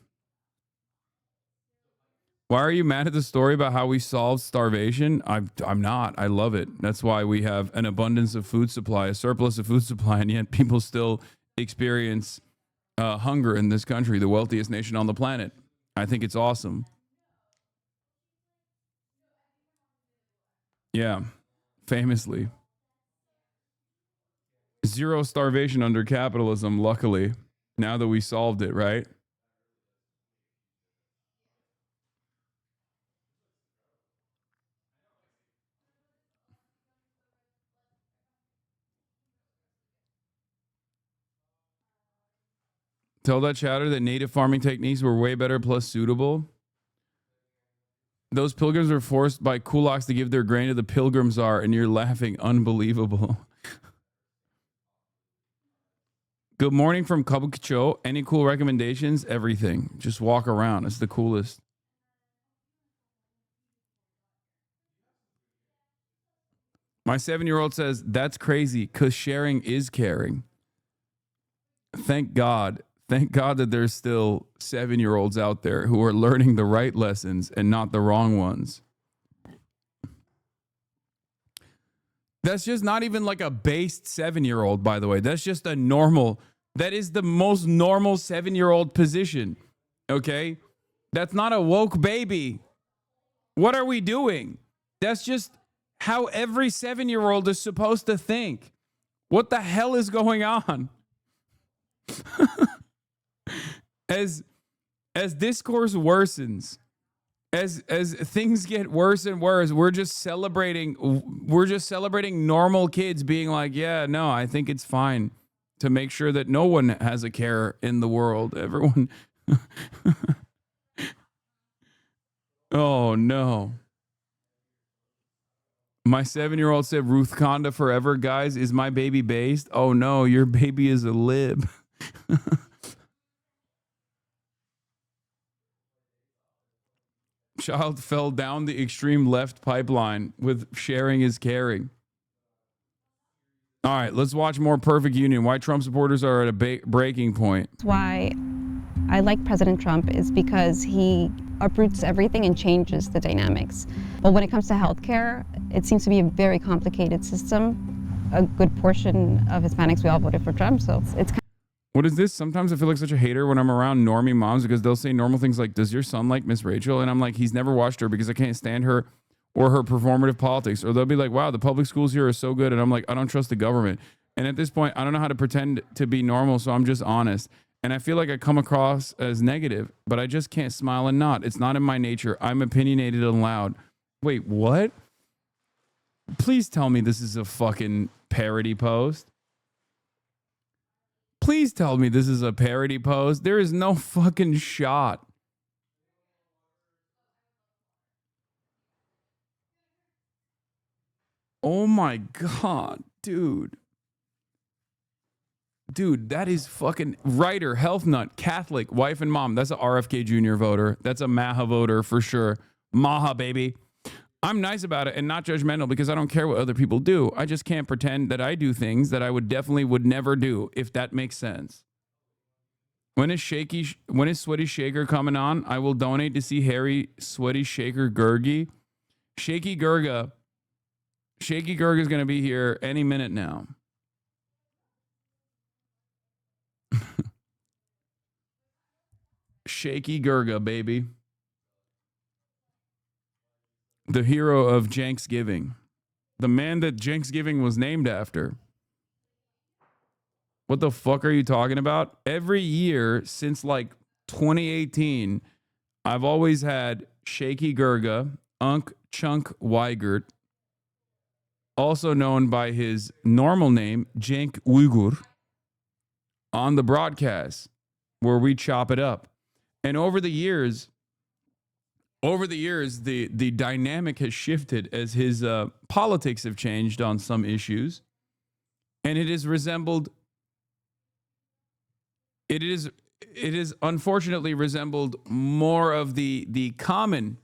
Why are you mad at the story about how we solved starvation? I'm not. I love it. That's why we have an abundance of food supply, a surplus of food supply, and yet people still experience hunger in this country, the wealthiest nation on the planet. I think it's awesome. Yeah, famously. Zero starvation under capitalism, luckily, now that we solved it, right? Tell that chatter that native farming techniques were way better plus suitable. Those pilgrims were forced by kulaks to give their grain to the pilgrim czar, and you're laughing. Unbelievable. Good morning from Kabukicho. Any cool recommendations? Everything. Just walk around. It's the coolest. My 7-year-old says, that's crazy because sharing is caring. Thank God. Thank God that there's still 7-year-olds out there who are learning the right lessons and not the wrong ones. That's just not even like a based 7-year-old, by the way. That's just a normal, that is the most normal 7-year-old position. Okay? That's not a woke baby. What are we doing? That's just how every 7-year-old is supposed to think. What the hell is going on? As discourse worsens, as things get worse and worse, we're just celebrating normal kids being like, yeah, no, I think it's fine to make sure that no one has a care in the world. Everyone. Oh no. My 7-year-old said Ruth Conda forever, guys. Is my baby based? Oh no, your baby is a lib. Child fell down the extreme left pipeline with sharing is caring. All right, let's watch more Perfect Union. Why Trump supporters are at a breaking point. Why I like President Trump is because he uproots everything and changes the dynamics. But when it comes to healthcare, it seems to be a very complicated system. A good portion of Hispanics, we all voted for Trump, so it's kind What is this? Sometimes I feel like such a hater when I'm around normie moms because they'll say normal things like, does your son like Miss Rachel? And I'm like, he's never watched her because I can't stand her or her performative politics. Or they'll be like, wow, the public schools here are so good. And I'm like, I don't trust the government. And at this point, I don't know how to pretend to be normal, so I'm just honest. And I feel like I come across as negative, but I just can't smile and nod. It's not in my nature. I'm opinionated and loud. Wait, what? Please tell me this is a fucking parody post. Please tell me this is a parody post. There is no fucking shot. Oh my God, dude. Dude, that is fucking writer, health nut, Catholic, wife and mom. That's a RFK Jr. voter. That's a Maha voter for sure. Maha, baby. I'm nice about it and not judgmental because I don't care what other people do. I just can't pretend that I do things that I would never do, if that makes sense. When is Sweaty Shaker coming on? I will donate to see Harry Sweaty Shaker Gurgi. Shaky Gurga is going to be here any minute now. Shaky Gurga, baby. The hero of Janksgiving. The man that Janksgiving was named after. What the fuck are you talking about? Every year since like 2018, I've always had Shaky Gurga, Unk Chunk Weigert, also known by his normal name, Cenk Uygur, on the broadcast where we chop it up. And over the years, the dynamic has shifted as his politics have changed on some issues, and it has unfortunately resembled more of the common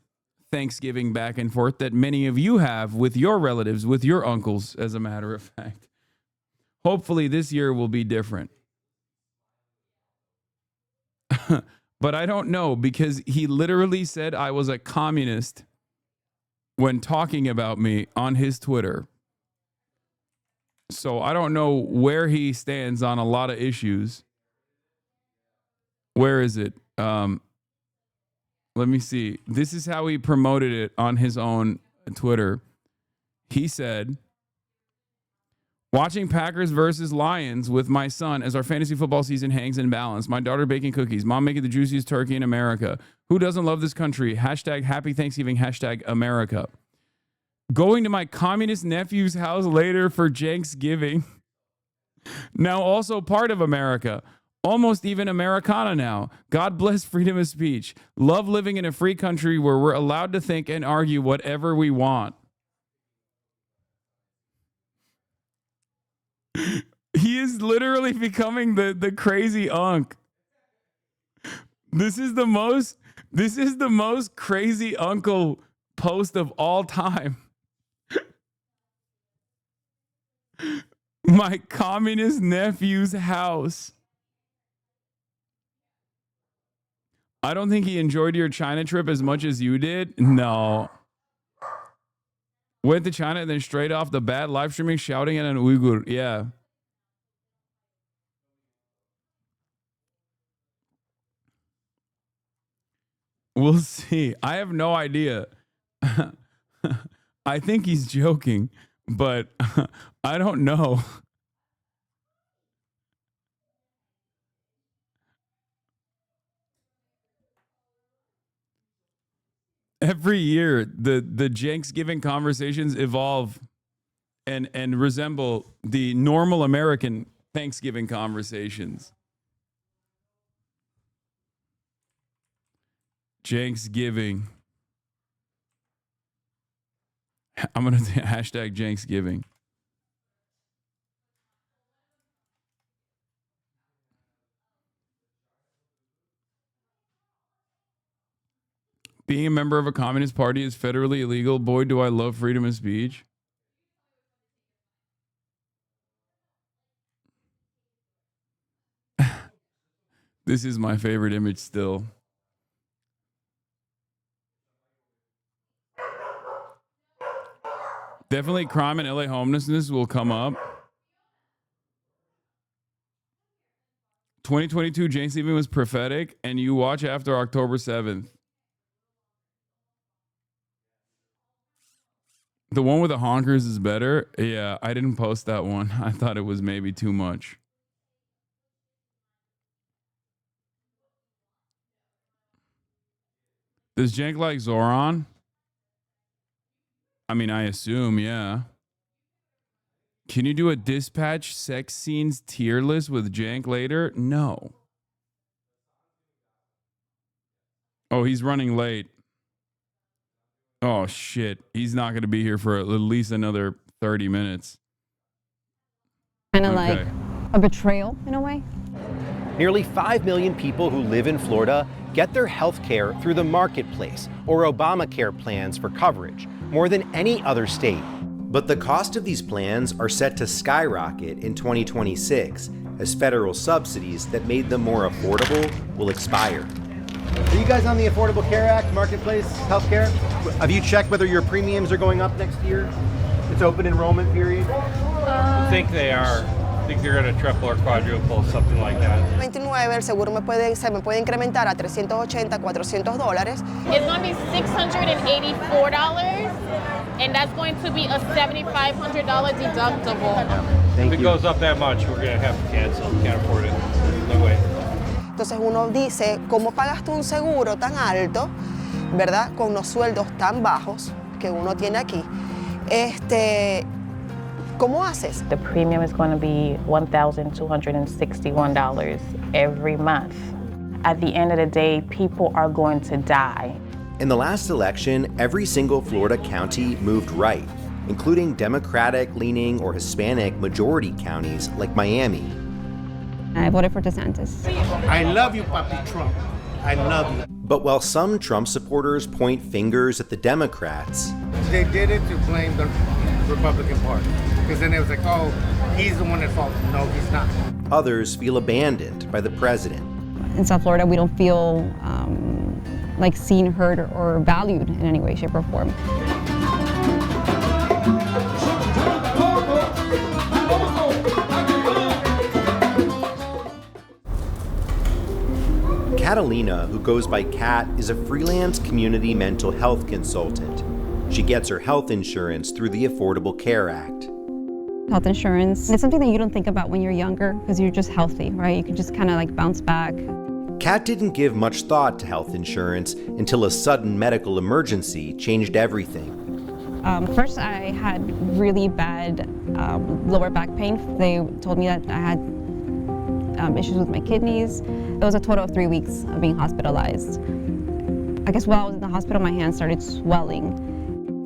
Thanksgiving back and forth that many of you have with your relatives, with your uncles, as a matter of fact. Hopefully this year will be different. But I don't know, because he literally said I was a communist when talking about me on his Twitter. So I don't know where he stands on a lot of issues. Where is it? Let me see. This is how he promoted it on his own Twitter. He said, watching Packers versus Lions with my son as our fantasy football season hangs in balance. My daughter baking cookies. Mom making the juiciest turkey in America. Who doesn't love this country? Hashtag happy Thanksgiving. Hashtag America. Going to my communist nephew's house later for Thanksgiving. Now also part of America. Almost even Americana now. God bless freedom of speech. Love living in a free country where we're allowed to think and argue whatever we want. He is literally becoming the crazy unk. This is the most crazy uncle post of all time. My communist nephew's house. I don't think he enjoyed your China trip as much as you did. No. Went to China and then straight off the bat, live streaming, shouting at an Uyghur. Yeah. We'll see. I have no idea. I think he's joking, but I don't know. Every year, the Thanksgiving conversations evolve and resemble the normal American Thanksgiving conversations. Thanksgiving. I'm going to hashtag Thanksgiving. Being a member of a communist party is federally illegal. Boy, do I love freedom of speech. This is my favorite image still. Definitely crime and LA homelessness will come up. 2022 Thanksgiving was prophetic, and you watch after October 7th. The one with the honkers is better. Yeah, I didn't post that one. I thought it was maybe too much. Does Jank like Zoran? I mean, I assume, yeah. Can you do a dispatch sex scenes tier list with Jank later? No. Oh, he's running late. Oh, shit. He's not going to be here for at least another 30 minutes. Kind of like a betrayal in a way. Nearly 5 million people who live in Florida get their health care through the marketplace or Obamacare plans for coverage, more than any other state. But the cost of these plans are set to skyrocket in 2026 as federal subsidies that made them more affordable will expire. Are you guys on the Affordable Care Act, Marketplace Healthcare? Have you checked whether your premiums are going up next year? It's open enrollment period? I think they are. I think they're going to triple or quadruple, something like that. 29, el seguro se me puede incrementar a $380, $400. It's going to be $684, and that's going to be a $7,500 deductible. If it goes up that much, we're going to have to cancel. Can't afford it. No way. Entonces uno dice, ¿cómo pagaste un seguro tan alto, verdad? Con los sueldos tan bajos que uno tiene aquí. ¿Cómo haces? The premium is going to be $1,261 every month. At the end of the day, people are going to die. In the last election, every single Florida county moved right, including Democratic-leaning or Hispanic majority counties like Miami. I voted for DeSantis. I love you, Papi Trump. I love you. But while some Trump supporters point fingers at the Democrats, They did it to blame the Republican Party. Because then it was like, oh, he's the one at fault. No, he's not. others feel abandoned by the president. In South Florida, we don't feel like seen, heard, or valued in any way, shape, or form. Catalina, who goes by Kat, is a freelance community mental health consultant. She gets her health insurance through the Affordable Care Act. Health insurance, it's something that you don't think about when you're younger because you're just healthy, right? You can just kind of like bounce back. Kat didn't give much thought to health insurance until a sudden medical emergency changed everything. First, I had really bad lower back pain. They told me that I had issues with my kidneys. It was a total of 3 weeks of being hospitalized. I guess while I was in the hospital, my hands started swelling.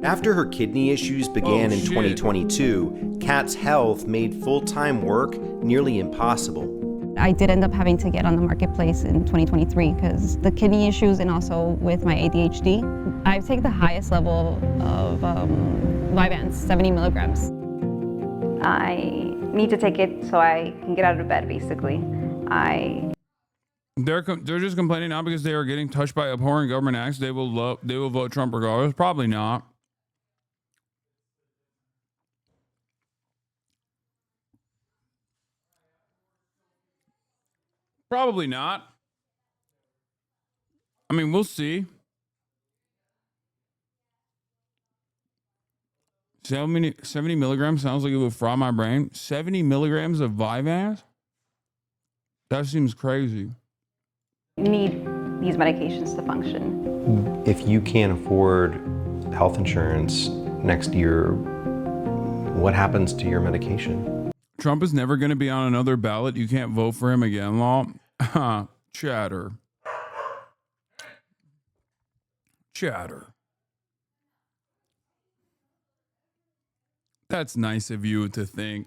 After her kidney issues began in 2022, Kat's health made full-time work nearly impossible. I did end up having to get on the marketplace in 2023 because the kidney issues and also with my ADHD. I take the highest level of Vyvanse, 70 milligrams. I need to take it so I can get out of bed, basically. They're just complaining now because they are getting touched by abhorrent government acts. They will vote Trump regardless. Probably not. Probably not. I mean, we'll see. 70 milligrams sounds like it would fry my brain. 70 milligrams of Vyvanse? That seems crazy. You need these medications to function. If you can't afford health insurance next year, what happens to your medication? Trump is never going to be on another ballot. You can't vote for him again, law. Chatter. Chatter. That's nice of you to think.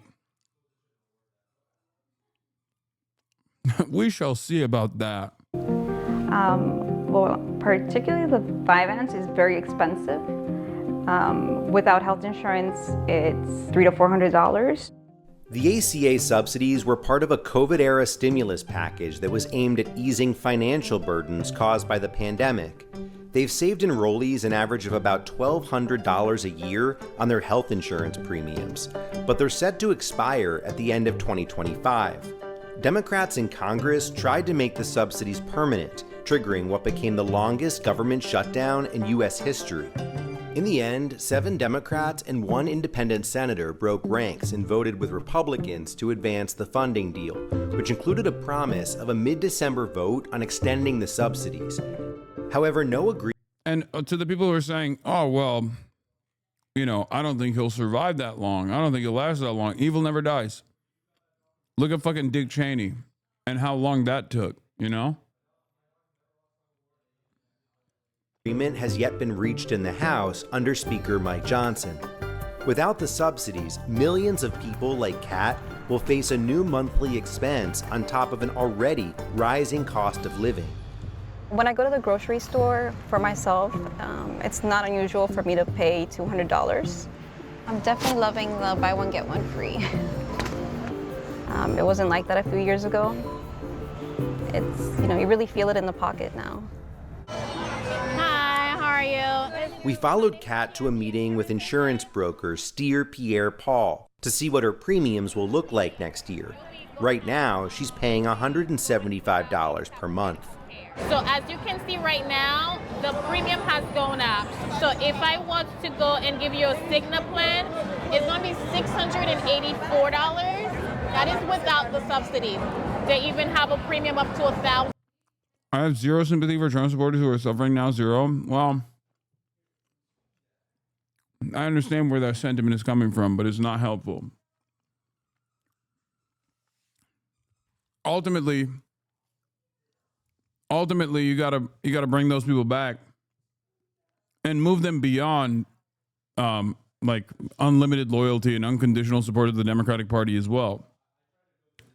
We shall see about that. Well, particularly the Vyvanse is very expensive. Without health insurance, it's $300 to $400. The ACA subsidies were part of a COVID-era stimulus package that was aimed at easing financial burdens caused by the pandemic. They've saved enrollees an average of about $1,200 a year on their health insurance premiums, but they're set to expire at the end of 2025. Democrats in Congress tried to make the subsidies permanent, triggering what became the longest government shutdown in U.S. history. In the end, 7 Democrats and 1 independent senator broke ranks and voted with Republicans to advance the funding deal, which included a promise of a mid-December vote on extending the subsidies. However, no agreement. And to the people who are saying, oh, well, you know, I don't think he'll survive that long. I don't think he'll last that long. Evil never dies. Look at fucking Dick Cheney and how long that took, you know? Agreement has yet been reached in the House under Speaker Mike Johnson. Without the subsidies, millions of people like Kat will face a new monthly expense on top of an already rising cost of living. When I go to the grocery store for myself, it's not unusual for me to pay $200. I'm definitely loving the buy one, get one free. It wasn't like that a few years ago. It's, you know, you really feel it in the pocket now. Hi, how are you? We followed Kat to a meeting with insurance broker Steer Pierre Paul to see what her premiums will look like next year. Right now, she's paying $175 per month. So as you can see right now, the premium has gone up. So if I was to go and give you a Cigna plan, it's going to be $684. That is without the subsidies. They even have a premium up to $1,000. I have zero sympathy for Trump supporters who are suffering now. Zero. Well, I understand where that sentiment is coming from, but it's not helpful. Ultimately, you gotta bring those people back and move them beyond like unlimited loyalty and unconditional support of the Democratic Party as well.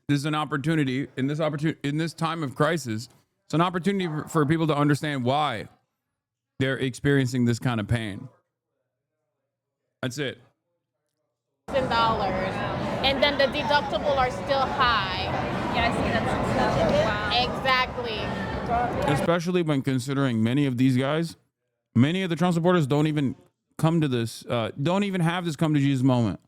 This is an opportunity in this time of crisis. It's an opportunity for people to understand why they're experiencing this kind of pain. That's it. And then the deductible are still high. Yeah, I see that. Wow. Exactly. Especially when considering many of these guys, many of the Trump supporters don't even come to this, don't even have this come to Jesus moment.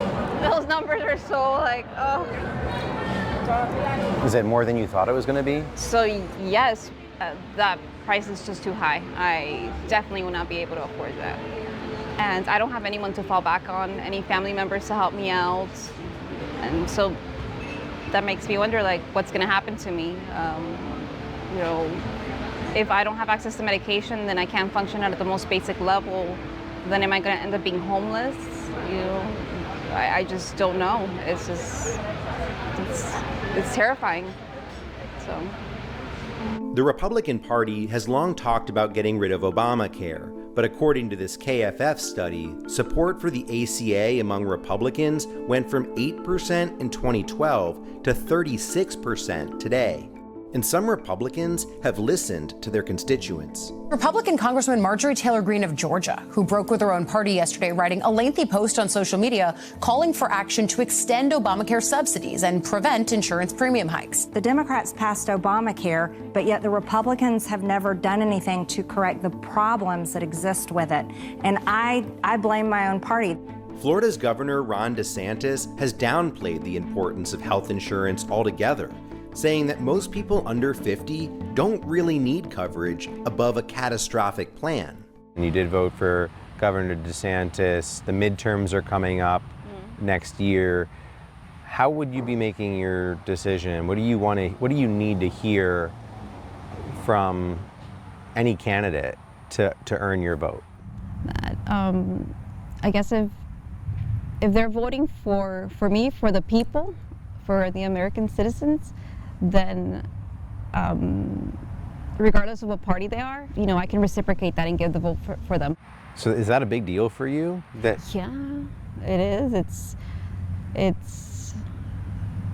Those numbers are so like, oh. Is it more than you thought it was going to be? So yes, that price is just too high. I definitely will not be able to afford that. And I don't have anyone to fall back on, any family members to help me out. And so that makes me wonder, like, what's going to happen to me? You know, if I don't have access to medication, then I can't function at the most basic level. Then am I going to end up being homeless? You know, I just don't know. It's just, it's terrifying. So. The Republican Party has long talked about getting rid of Obamacare, but according to this KFF study, support for the ACA among Republicans went from 8% in 2012 to 36% today. And some Republicans have listened to their constituents. Republican Congresswoman Marjorie Taylor Greene of Georgia, who broke with her own party yesterday, writing a lengthy post on social media calling for action to extend Obamacare subsidies and prevent insurance premium hikes. The Democrats passed Obamacare, but yet the Republicans have never done anything to correct the problems that exist with it. And I blame my own party. Florida's Governor Ron DeSantis has downplayed the importance of health insurance altogether, saying that most people under 50 don't really need coverage above a catastrophic plan. And you did vote for Governor DeSantis. The midterms are coming up next year. How would you be making your decision? What do you need to hear from any candidate to earn your vote? I guess if they're voting for me, for the people, for the American citizens, then regardless of what party they are, I can reciprocate that and give the vote for them. So is that a big deal for you? Yeah, it is.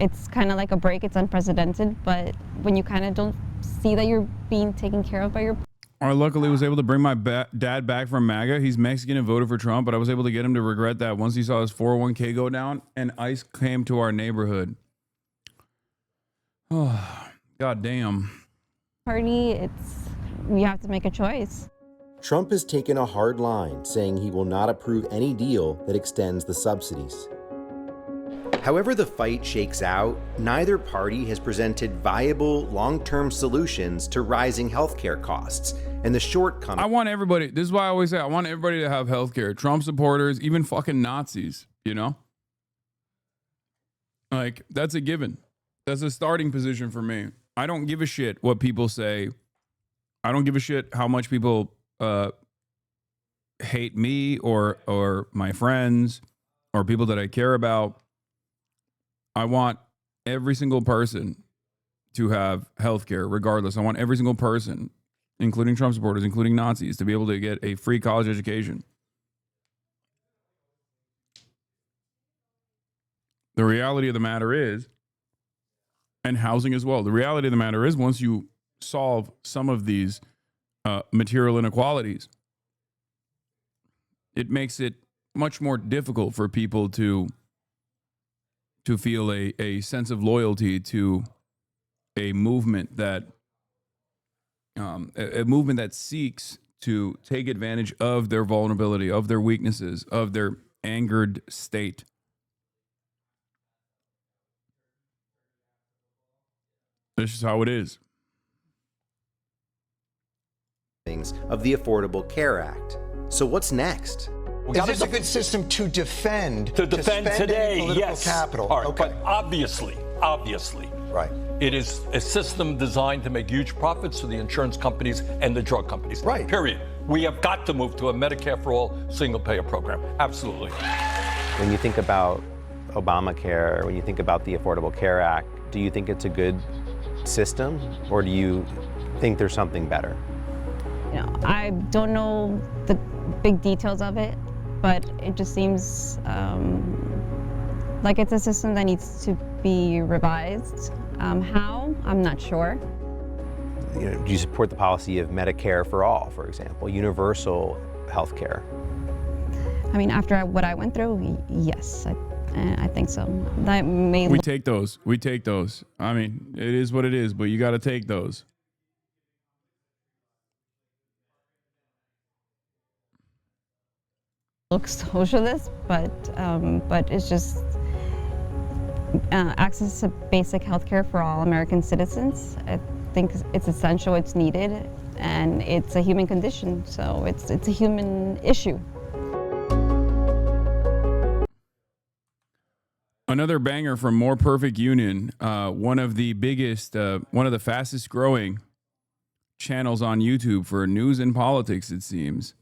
It's kind of like a break. It's unprecedented, but when you kind of don't see that you're being taken care of by your... I luckily was able to bring my dad back from MAGA. He's Mexican and voted for Trump, but I was able to get him to regret that once he saw his 401k go down and ICE came to our neighborhood. Oh, God damn. Party, you have to make a choice. Trump has taken a hard line, saying he will not approve any deal that extends the subsidies. However the fight shakes out, neither party has presented viable long-term solutions to rising healthcare costs and the shortcomings. I want everybody, this is why I always say, I want everybody to have healthcare. Trump supporters, even fucking Nazis, Like, that's a given. That's a starting position for me. I don't give a shit what people say. I don't give a shit how much people hate me or my friends or people that I care about. I want every single person to have health care regardless. I want every single person, including Trump supporters, including Nazis, to be able to get a free college education. The reality of the matter is, and housing as well, the reality of the matter is once you solve some of these material inequalities, it makes it much more difficult for people to feel a sense of loyalty to a movement that seeks to take advantage of their vulnerability, of their weaknesses, of their angered state. This is how it is. Of the Affordable Care Act. So what's next? Is this a good system to defend? To defend spend today, any political yes. capital. All right, Okay. but obviously, right. It is a system designed to make huge profits for the insurance companies and the drug companies. Right. Period. We have got to move to a Medicare for all single-payer program. Absolutely. When you think about Obamacare, when you think about the Affordable Care Act, do you think it's a good system, or do you think there's something better? I don't know the big details of it, but it just seems like it's a system that needs to be revised. How? I'm not sure. Do you support the policy of Medicare for all, for example, universal health care? I mean, after what I went through, yes, I think so. That may. We take those. I mean, it is what it is, but you got to take those. Look socialist, but it's just access to basic health care for all American citizens. I think it's essential, it's needed, and it's a human condition, so it's a human issue. Another banger from More Perfect Union, one of the fastest growing channels on YouTube for news and politics, it seems.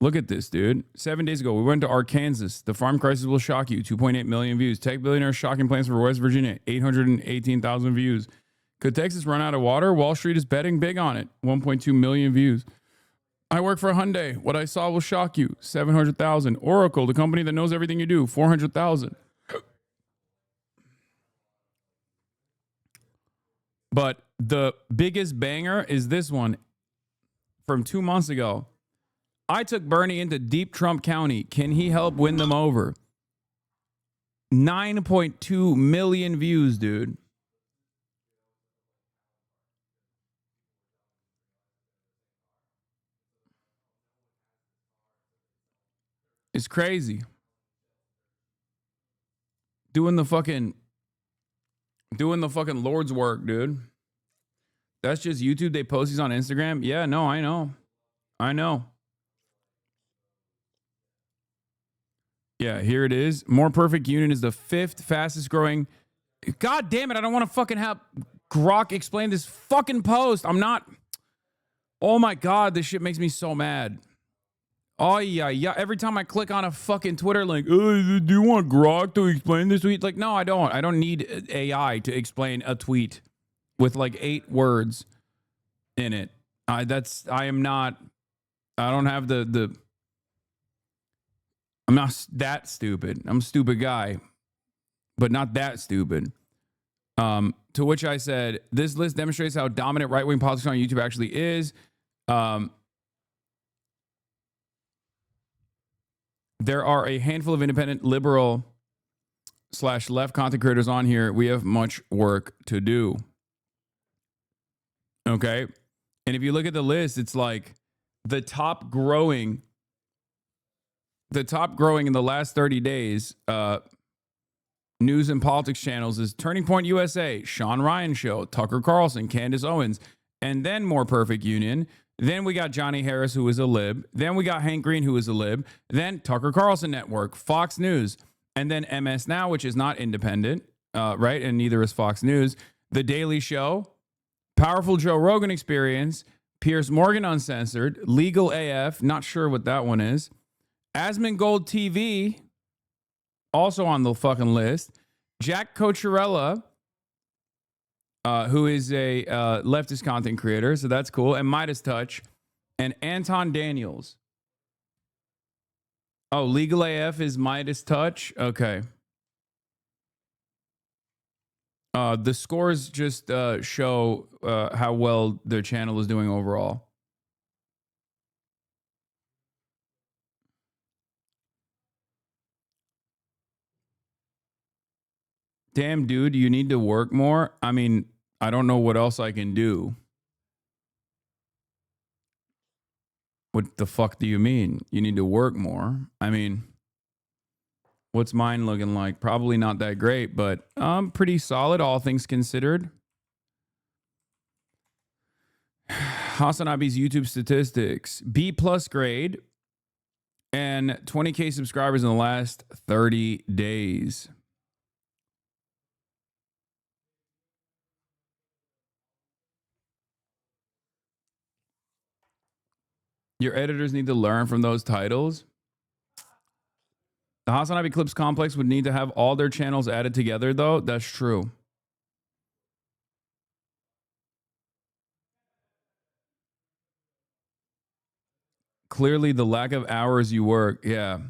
Look at this, dude. 7 days ago, we went to Arkansas. The farm crisis will shock you. 2.8 million views. Tech billionaire shocking plans for West Virginia. 818,000 views. Could Texas run out of water? Wall Street is betting big on it. 1.2 million views. I work for Hyundai. What I saw will shock you. 700,000. Oracle, the company that knows everything you do. 400,000. But the biggest banger is this one from 2 months ago. I took Bernie into deep Trump County. Can he help win them over? 9.2 million views, dude. It's crazy. doing the fucking Lord's work, dude. That's just YouTube. They post these on Instagram. Yeah, no, I know. Yeah, here it is. More Perfect Union is the 5th fastest growing. God damn it, I don't want to fucking have Grok explain this fucking post. I'm not. Oh my God, this shit makes me so mad. Oh yeah. Every time I click on a fucking Twitter link, do you want Grok to explain this tweet? Like, no, I don't. I don't need AI to explain a tweet with like 8 words in it. I don't have the I'm not that stupid. I'm a stupid guy, but not that stupid. To which I said, this list demonstrates how dominant right-wing politics on YouTube actually is. There are a handful of independent liberal / left content creators on here. We have much work to do. Okay. And if you look at the list, it's like the top growing in the last 30 days, news and politics channels is Turning Point USA, Sean Ryan Show, Tucker Carlson, Candace Owens, and then More Perfect Union. Then we got Johnny Harris, who is a lib. Then we got Hank Green, who is a lib. Then Tucker Carlson Network, Fox News, and then MS Now, which is not independent, right? And neither is Fox News. The Daily Show, Powerful Joe Rogan Experience, Piers Morgan Uncensored, Legal AF, not sure what that one is. Asmongold TV, also on the fucking list. Jack Cocherella, who is a leftist content creator, so that's cool. And Midas Touch. And Anton Daniels. Oh, Legal AF is Midas Touch? Okay. The scores just show how well their channel is doing overall. Damn, dude, you need to work more? I mean, I don't know what else I can do. What the fuck do you mean? You need to work more? I mean, what's mine looking like? Probably not that great, but pretty solid, all things considered. HasanAbi's YouTube statistics. B+ grade and 20K subscribers in the last 30 days. Your editors need to learn from those titles. The HasanAbi Clips Complex would need to have all their channels added together, though. That's true. Clearly, the lack of hours you work. Yeah.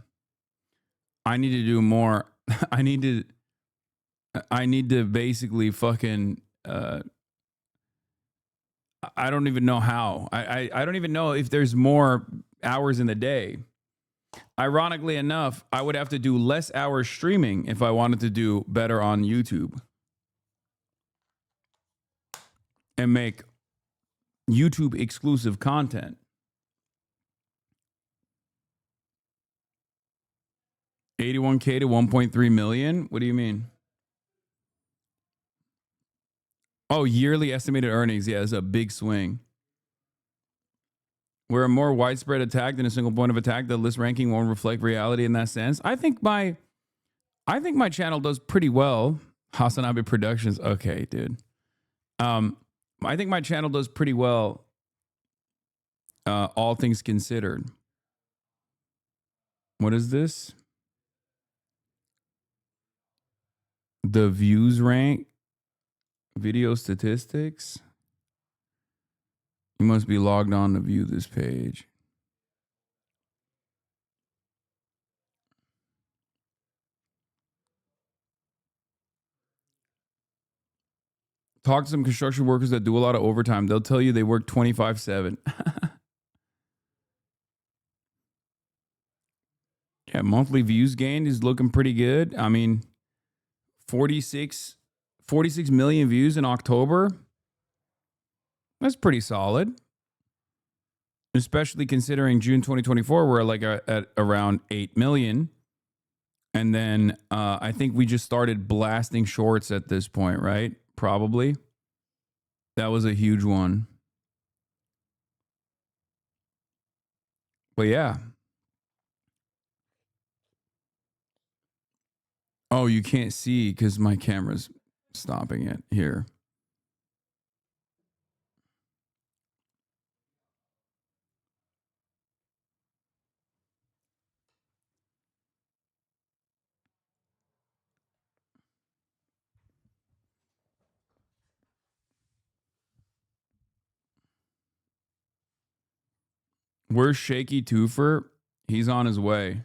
I need to do more. I need to basically fucking... I don't even know how. I don't even know if there's more hours in the day. Ironically enough, I would have to do less hours streaming if I wanted to do better on YouTube and make YouTube exclusive content. $81K to 1.3 million? What do you mean? Oh, yearly estimated earnings. Yeah, it's a big swing. We're a more widespread attack than a single point of attack. The list ranking won't reflect reality in that sense. I think my channel does pretty well. HasanAbi Productions. Okay, dude. I think my channel does pretty well. All things considered. What is this? The views rank. Video statistics. You must be logged on to view this page. Talk to some construction workers that do a lot of overtime. They'll tell you they work 25/7. Yeah, monthly views gained is looking pretty good. I mean, 46 million views in October. That's pretty solid. Especially considering June 2024, we're like at around 8 million. And then I think we just started blasting shorts at this point, right? Probably. That was a huge one. But yeah. Oh, you can't see because my camera's stopping it here. Where's Shaky Twofer? He's on his way.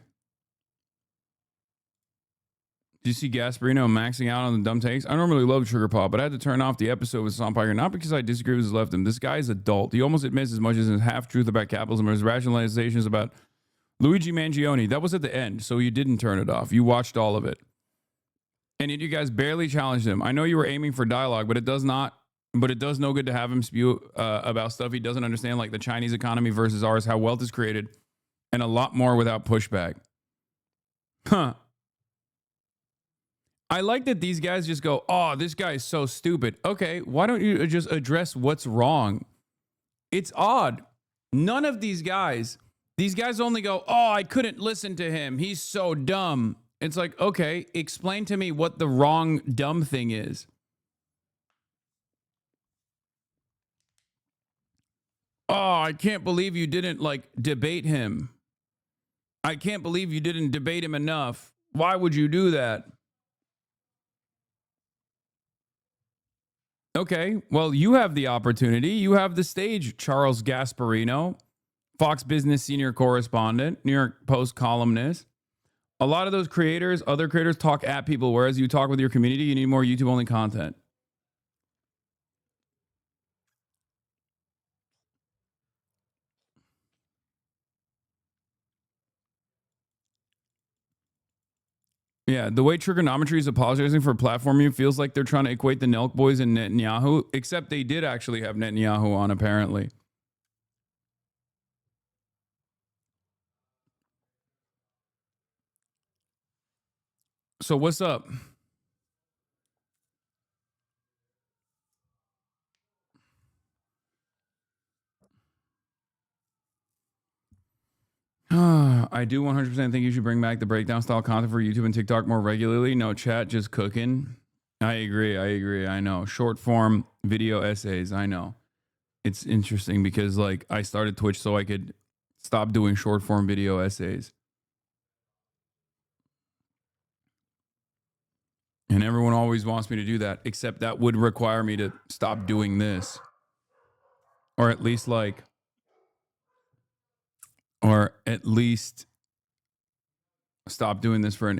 Did you see Gasparino maxing out on the dumb takes? I normally love Sugar Pop, but I had to turn off the episode with Sonpiker, not because I disagree with his leftism. This guy is adult. He almost admits as much as his half-truth about capitalism or his rationalizations about Luigi Mangione. That was at the end, so you didn't turn it off. You watched all of it. And yet you guys barely challenged him. I know you were aiming for dialogue, but it does no good to have him spew about stuff he doesn't understand, like the Chinese economy versus ours, how wealth is created, and a lot more without pushback. Huh. I like that these guys just go, oh, this guy is so stupid. Okay, why don't you just address what's wrong? It's odd. None of these guys only go, oh, I couldn't listen to him. He's so dumb. It's like, okay, explain to me what the wrong dumb thing is. Oh, I can't believe you didn't debate him. I can't believe you didn't debate him enough. Why would you do that? Okay, well, you have the opportunity. You have the stage, Charles Gasparino, Fox Business senior correspondent, New York Post columnist. A lot of those creators, other creators, talk at people, whereas you talk with your community, you need more YouTube-only content. Yeah, the way trigonometry is apologizing for platforming feels like they're trying to equate the Nelk Boys and Netanyahu, except they did actually have Netanyahu on, apparently. So what's up? I do 100% think you should bring back the breakdown style content for YouTube and TikTok more regularly. No chat, just cooking. I agree. I know. Short form video essays. I know. It's interesting because I started Twitch so I could stop doing short form video essays. And everyone always wants me to do that, except that would require me to stop doing this. Or at least stop doing this for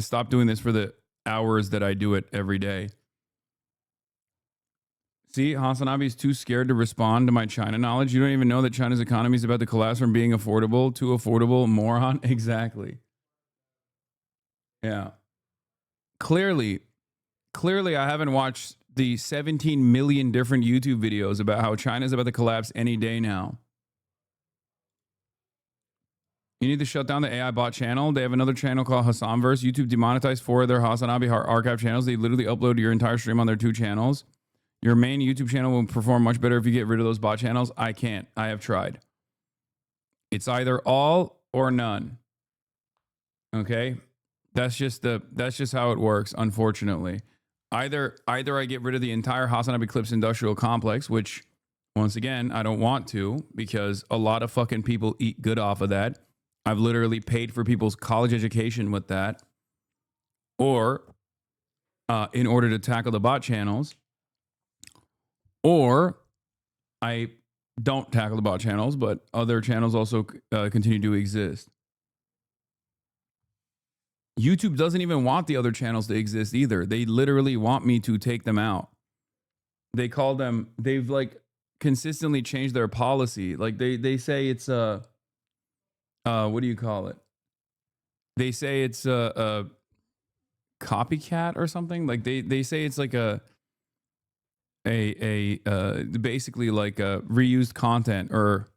stop doing this for the hours that I do it every day. See, HasanAbi is too scared to respond to my China knowledge. You don't even know that China's economy is about to collapse from being affordable to affordable, moron. Exactly. Yeah. Clearly, I haven't watched the 17 million different YouTube videos about how China's about to collapse any day now. You need to shut down the AI bot channel. They have another channel called Hasanverse. YouTube demonetized 4 of their HasanAbi archive channels. They literally upload your entire stream on their 2 channels. Your main YouTube channel will perform much better if you get rid of those bot channels. I can't. I have tried. It's either all or none. Okay? That's just how it works, unfortunately. Either I get rid of the entire HasanAbi Clips industrial complex, which, once again, I don't want to, because a lot of fucking people eat good off of that. I've literally paid for people's college education with that. Or, in order to tackle the bot channels. Or, I don't tackle the bot channels, but other channels also continue to exist. YouTube doesn't even want the other channels to exist either. They literally want me to take them out. They call them, they've consistently changed their policy. They say it's what do you call it? They say it's a copycat or something. They say it's basically reused content or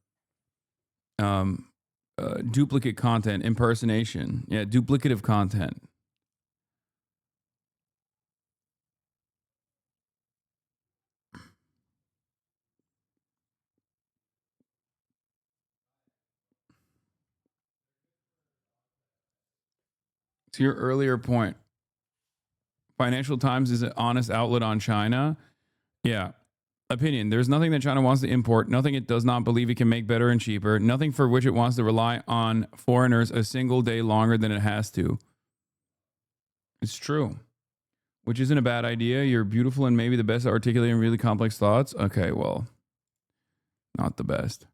duplicate content, impersonation. Yeah, duplicative content. To your earlier point, Financial Times is an honest outlet on China. Yeah. Opinion. There's nothing that China wants to import, nothing it does not believe it can make better and cheaper, nothing for which it wants to rely on foreigners a single day longer than it has to. It's true. Which isn't a bad idea. You're beautiful and maybe the best at articulating really complex thoughts. Okay, well, not the best.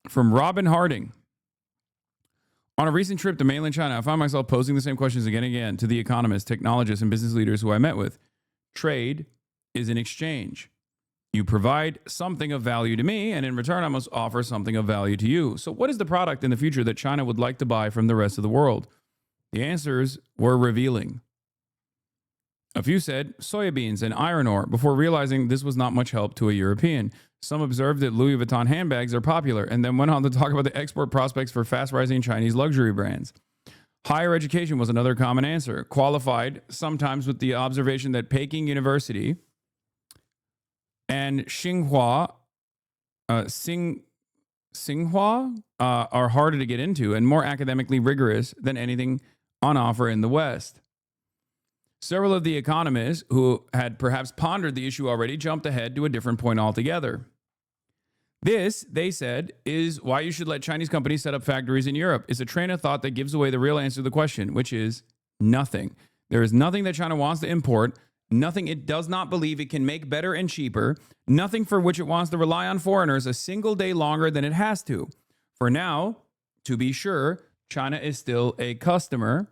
From Robin Harding. On a recent trip to mainland China, I found myself posing the same questions again and again to the economists, technologists, and business leaders who I met with. Trade is an exchange. You provide something of value to me, and in return, I must offer something of value to you. So what is the product in the future that China would like to buy from the rest of the world? The answers were revealing. A few said soybeans and iron ore before realizing this was not much help to a European. Some observed that Louis Vuitton handbags are popular and then went on to talk about the export prospects for fast-rising Chinese luxury brands. Higher education was another common answer, qualified sometimes with the observation that Peking University and Tsinghua are harder to get into and more academically rigorous than anything on offer in the West. Several of the economists who had perhaps pondered the issue already jumped ahead to a different point altogether. This, they said, is why you should let Chinese companies set up factories in Europe. It's a train of thought that gives away the real answer to the question, which is nothing. There is nothing that China wants to import, nothing it does not believe it can make better and cheaper, nothing for which it wants to rely on foreigners a single day longer than it has to. For now, to be sure, China is still a customer.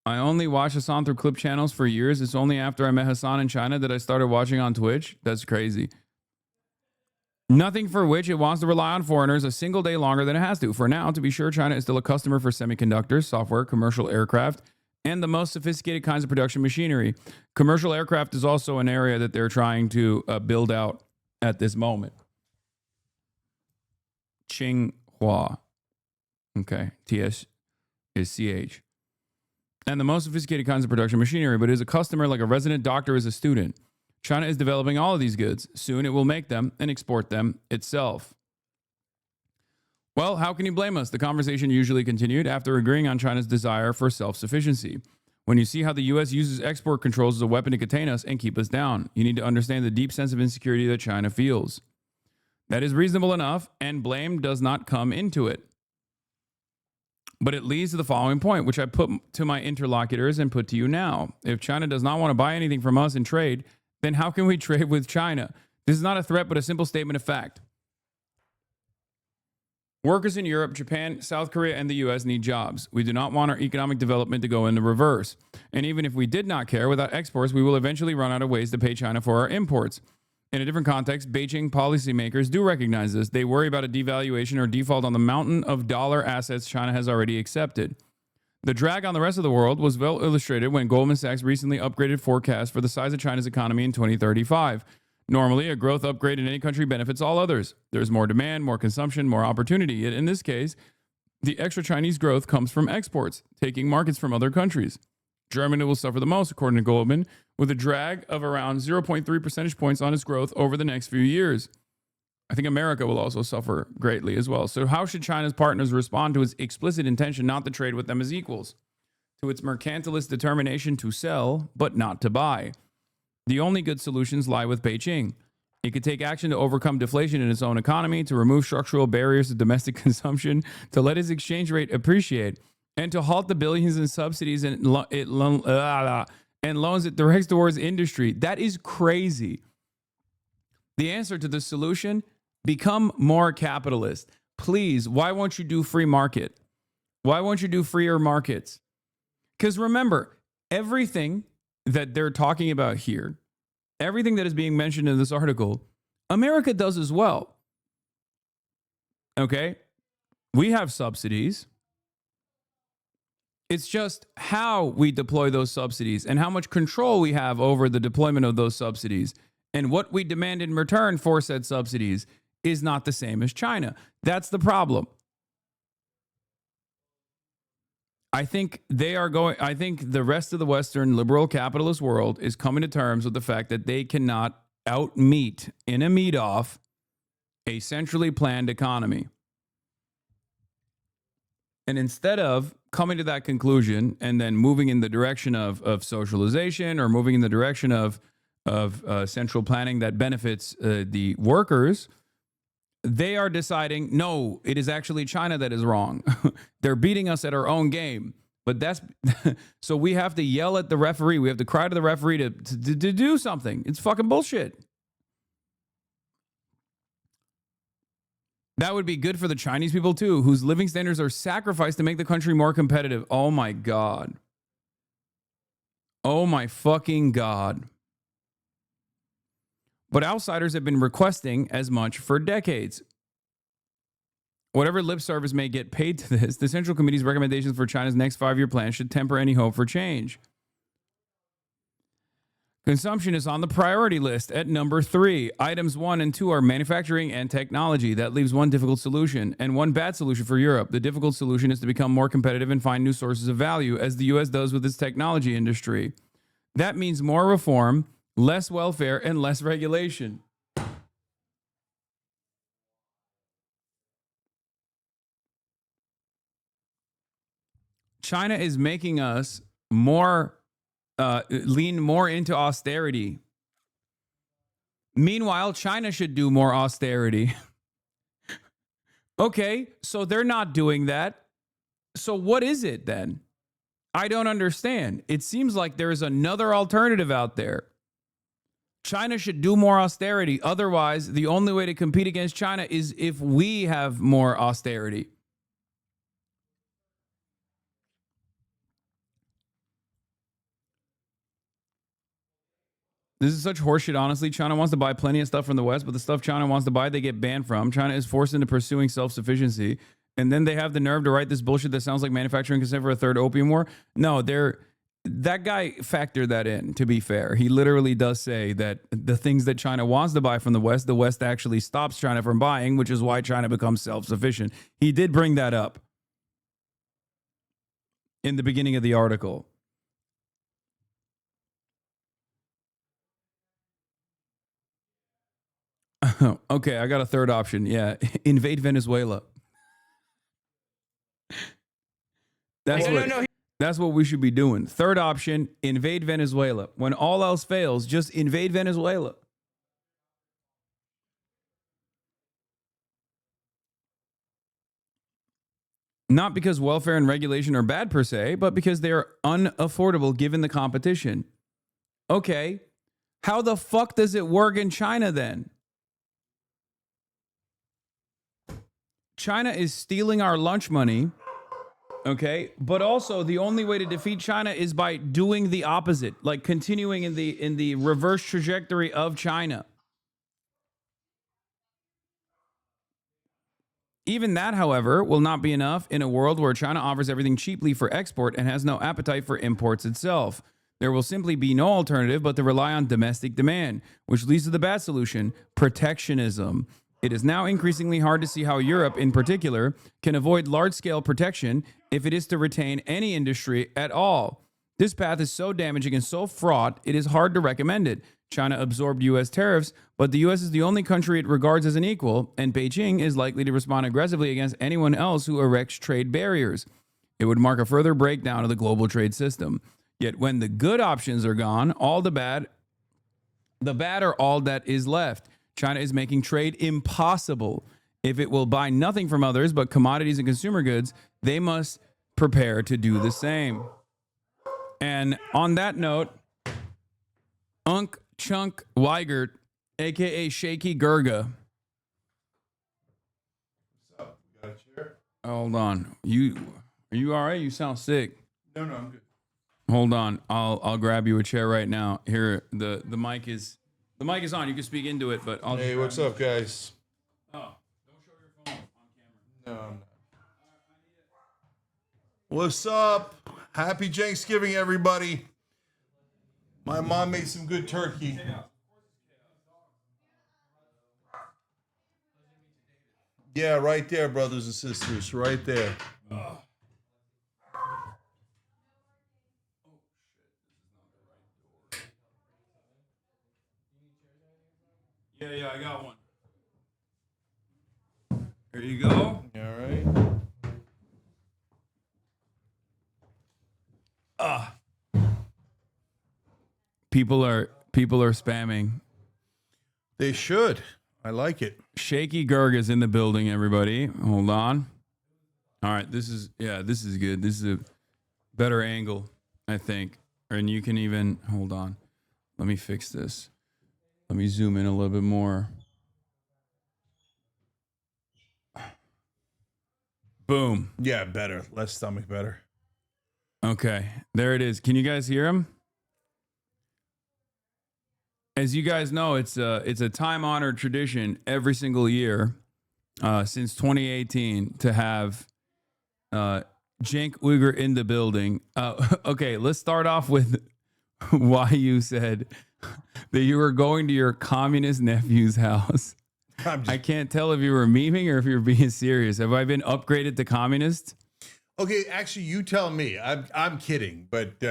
I only watched Hasan through clip channels for years. It's only after I met Hasan in China that I started watching on Twitch. That's crazy. Nothing for which it wants to rely on foreigners a single day longer than it has to. For now, to be sure, China is still a customer for semiconductors, software, commercial aircraft, and the most sophisticated kinds of production machinery. Commercial aircraft is also an area that they're trying to build out at this moment. Tsinghua. Okay, TS is CH. And the most sophisticated kinds of production machinery, but is a customer like a resident doctor is a student. China is developing all of these goods. Soon it will make them and export them itself. Well, how can you blame us? The conversation usually continued after agreeing on China's desire for self-sufficiency. When you see how the U.S. uses export controls as a weapon to contain us and keep us down, you need to understand the deep sense of insecurity that China feels. That is reasonable enough, and blame does not come into it. But it leads to the following point, which I put to my interlocutors and put to you now. If China does not want to buy anything from us in trade, then how can we trade with China? This is not a threat, but a simple statement of fact. Workers in Europe, Japan, South Korea, and the U.S. need jobs. We do not want our economic development to go in the reverse. And even if we did not care, without exports, we will eventually run out of ways to pay China for our imports. In a different context, Beijing policymakers do recognize this. They worry about a devaluation or default on the mountain of dollar assets China has already accepted. The drag on the rest of the world was well illustrated when Goldman Sachs recently upgraded forecasts for the size of China's economy in 2035. Normally, a growth upgrade in any country benefits all others. There's more demand, more consumption, more opportunity. Yet in this case, the extra Chinese growth comes from exports, taking markets from other countries. Germany will suffer the most, according to Goldman, with a drag of around 0.3 percentage points on its growth over the next few years. I think America will also suffer greatly as well. So how should China's partners respond to its explicit intention not to trade with them as equals? To its mercantilist determination to sell, but not to buy? The only good solutions lie with Beijing. It could take action to overcome deflation in its own economy, to remove structural barriers to domestic consumption, to let its exchange rate appreciate, and to halt the billions in subsidies and loans it directs towards industry. That is crazy. The answer to the solution: become more capitalist. Please, why won't you do free market? Why won't you do freer markets? Because remember, everything that they're talking about here, everything that is being mentioned in this article, America does as well. Okay? We have subsidies. It's just how we deploy those subsidies and how much control we have over the deployment of those subsidies and what we demand in return for said subsidies is not the same as China. That's the problem. I think the rest of the Western liberal capitalist world is coming to terms with the fact that they cannot out-meet in a meet-off a centrally planned economy. And instead of coming to that conclusion and then moving in the direction of socialization or moving in the direction of central planning that benefits the workers, they are deciding, no, it is actually China that is wrong. They're beating us at our own game. But that's so we have to yell at the referee. We have to cry to the referee to do something. It's fucking bullshit. That would be good for the Chinese people too, whose living standards are sacrificed to make the country more competitive. Oh my God. Oh my fucking God. But outsiders have been requesting as much for decades. Whatever lip service may get paid to this, the Central Committee's recommendations for China's next 5-year plan should temper any hope for change. Consumption is on the priority list at number 3. Items 1 and 2 are manufacturing and technology. That leaves one difficult solution and one bad solution for Europe. The difficult solution is to become more competitive and find new sources of value, as the U.S. does with its technology industry. That means more reform, less welfare, and less regulation. China is making us lean more into austerity. Meanwhile, China should do more austerity. Okay, so they're not doing that. So what is it then? I don't understand. It seems like there's another alternative out there. China should do more austerity. Otherwise, the only way to compete against China is if we have more austerity. This is such horseshit, honestly. China wants to buy plenty of stuff from the West, but the stuff China wants to buy, they get banned from. China is forced into pursuing self-sufficiency. And then they have the nerve to write this bullshit that sounds like manufacturing consent for a third opium war. No, that guy factored that in, to be fair. He literally does say that the things that China wants to buy from the West actually stops China from buying, which is why China becomes self-sufficient. He did bring that up in the beginning of the article. Okay, I got a third option. Yeah, invade Venezuela. That's what we should be doing. Third option, invade Venezuela. When all else fails, just invade Venezuela. Not because welfare and regulation are bad per se, but because they are unaffordable given the competition. Okay, how the fuck does it work in China then? China is stealing our lunch money, okay? But also the only way to defeat China is by doing the opposite, like continuing in the reverse trajectory of China. Even that, however, will not be enough in a world where China offers everything cheaply for export and has no appetite for imports itself. There will simply be no alternative but to rely on domestic demand, which leads to the bad solution, protectionism. It is now increasingly hard to see how Europe, in particular, can avoid large-scale protection if it is to retain any industry at all. This path is so damaging and so fraught, it is hard to recommend it. China absorbed U.S. tariffs, but the U.S. is the only country it regards as an equal, and Beijing is likely to respond aggressively against anyone else who erects trade barriers. It would mark a further breakdown of the global trade system. Yet when the good options are gone, the bad are all that is left. China is making trade impossible. If it will buy nothing from others but commodities and consumer goods, they must prepare to do the same. And on that note, Unk Chunk Weigert, a.k.a. Shaky Gurga. What's up? You got a chair? Hold on. Are you all right? You sound sick. No, I'm good. Hold on. I'll grab you a chair right now. Here, the mic is on. You can speak into it, but I'll. Hey, what's up, guys? Oh, don't show your phone on camera. No, I'm not. What's up? Happy Thanksgiving, everybody. My mom made some good turkey. Yeah, right there, brothers and sisters, right there. Yeah, I got one. There you go. All right. People are spamming. They should. I like it. Shaky Gerg is in the building, everybody. Hold on. All right, this is good. This is a better angle, I think. And you can even hold on. Let me fix this. Let me zoom in a little bit more. Boom. Yeah, better. Less stomach, better. Okay, there it is. Can you guys hear him? As you guys know, it's a time-honored tradition every single year since 2018 to have Cenk Uyghur in the building. Okay, let's start off with why you said that you were going to your communist nephew's house. I can't tell if you were memeing or if you're being serious. Have I been upgraded to communist? Okay, actually, you tell me. I'm kidding, but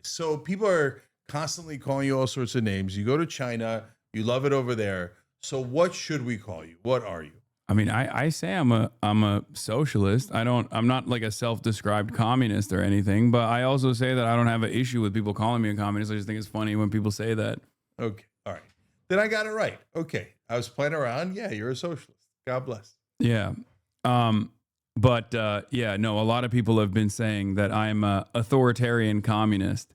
so people are constantly calling you all sorts of names. You go to China, you love it over there. So what should we call you? What are you? I mean, I say I'm a socialist. I'm not like a self-described communist or anything, but I also say that I don't have an issue with people calling me a communist. I just think it's funny when people say that. Okay, all right. Then I got it right. Okay, I was playing around. Yeah, you're a socialist. God bless. Yeah. But yeah, no, a lot of people have been saying that I'm a authoritarian communist.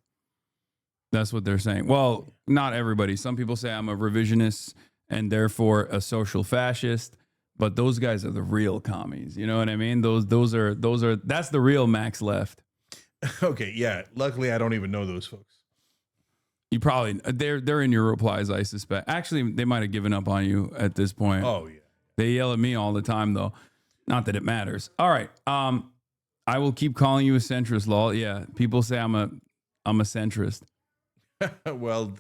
That's what they're saying. Well, not everybody. Some people say I'm a revisionist and therefore a social fascist. But those guys are the real commies. You know what I mean? Those are that's the real Max Left. Okay, yeah. Luckily, I don't even know those folks. You probably they're in your replies, I suspect. Actually, they might have given up on you at this point. Oh yeah. They yell at me all the time, though. Not that it matters. All right. I will keep calling you a centrist, lol. Yeah, people say I'm a centrist. Well,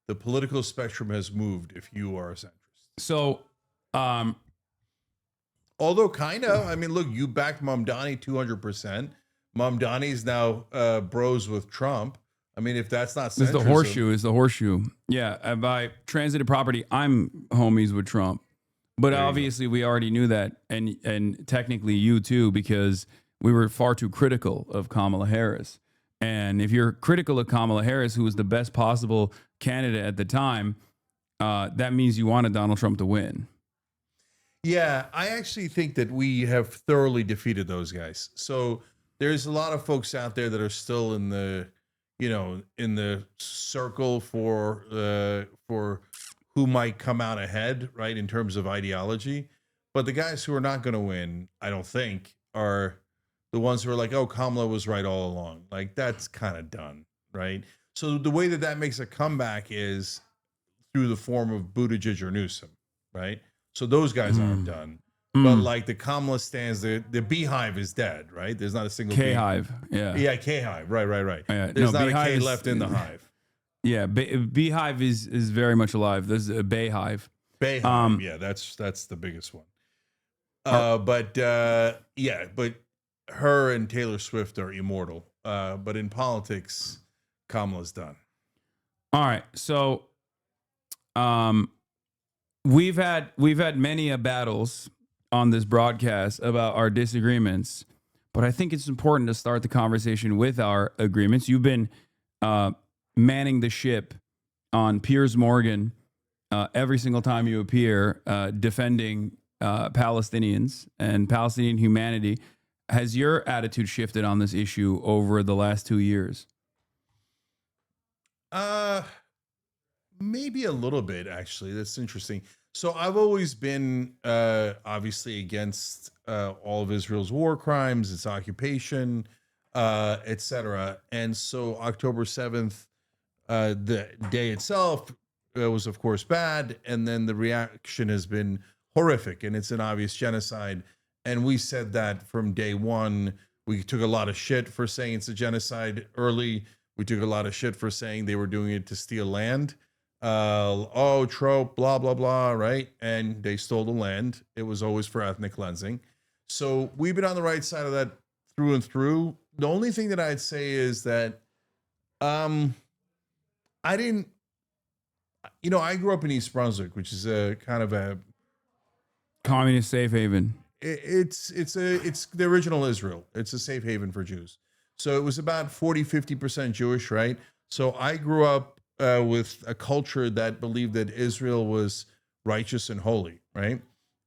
the political spectrum has moved. If you are a centrist, so although kind of, I mean, look, you backed Mamdani 200%. Mamdani's now bros with Trump. I mean, if that's not centrism, is the horseshoe. Yeah, by transited property, I'm homies with Trump. But obviously, we already knew that, and technically you too, because we were far too critical of Kamala Harris. And if you're critical of Kamala Harris, who was the best possible candidate at the time, that means you wanted Donald Trump to win. Yeah, I actually think that we have thoroughly defeated those guys. So there's a lot of folks out there that are still in the, in the circle for who might come out ahead, right, in terms of ideology. But the guys who are not going to win, I don't think, are the ones who are like, oh, Kamala was right all along. Like, that's kind of done, right? So the way that makes a comeback is through the form of Buttigieg or Newsom, right? So those guys aren't done. But like the Kamala stands, the beehive is dead, right? There's not a single K-hive. Yeah. Yeah, K-hive. Right. Yeah, There's not a K left in the hive. Yeah, beehive is very much alive. There's a bayhive. Bayhive, yeah, that's the biggest one. But her and Taylor Swift are immortal. But in politics, Kamala's done. All right, so we've had many battles on this broadcast about our disagreements, but I think it's important to start the conversation with our agreements. You've been manning the ship on Piers Morgan every single time you appear, defending Palestinians and Palestinian humanity. Has your attitude shifted on this issue over the last 2 years? Maybe a little bit, actually. That's interesting. So I've always been obviously against all of Israel's war crimes, its occupation, etc. And so October 7th, the day itself was, of course, bad. And then the reaction has been horrific, and it's an obvious genocide. And we said that from day one. We took a lot of shit for saying it's a genocide early. We took a lot of shit for saying they were doing it to steal land. trope, blah, blah, blah, right? And they stole the land. It was always for ethnic cleansing. So we've been on the right side of that through and through. The only thing that I'd say is that I grew up in East Brunswick, which is a kind of a communist safe haven. It's the original Israel. It's a safe haven for Jews. So it was about 40-50% Jewish, right? So I grew up with a culture that believed that Israel was righteous and holy, right?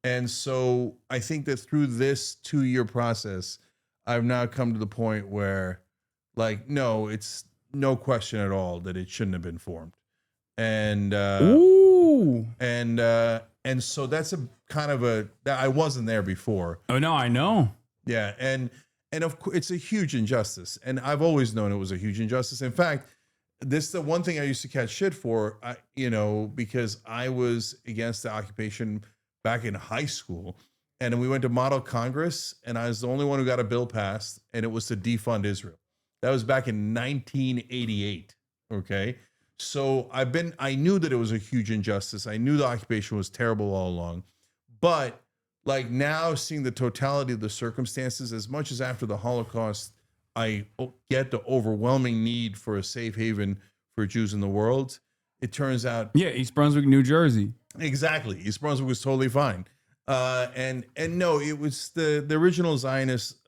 And so I think that through this 2-year process, I've now come to the point where, like, no, it's no question at all that it shouldn't have been formed. And and so that's a kind of I wasn't there before. Oh no, I know. Yeah, and of course it's a huge injustice, and I've always known it was a huge injustice. In fact, this is the one thing I used to catch shit for, because I was against the occupation back in high school, and we went to Model Congress, and I was the only one who got a bill passed, and it was to defund Israel. That was back in 1988. Okay. So I knew that it was a huge injustice. I knew the occupation was terrible all along, but like now seeing the totality of the circumstances, as much as after the Holocaust, I get the overwhelming need for a safe haven for Jews in the world. It turns out. Yeah. East Brunswick, New Jersey. Exactly. East Brunswick was totally fine. And no, it was the original Zionist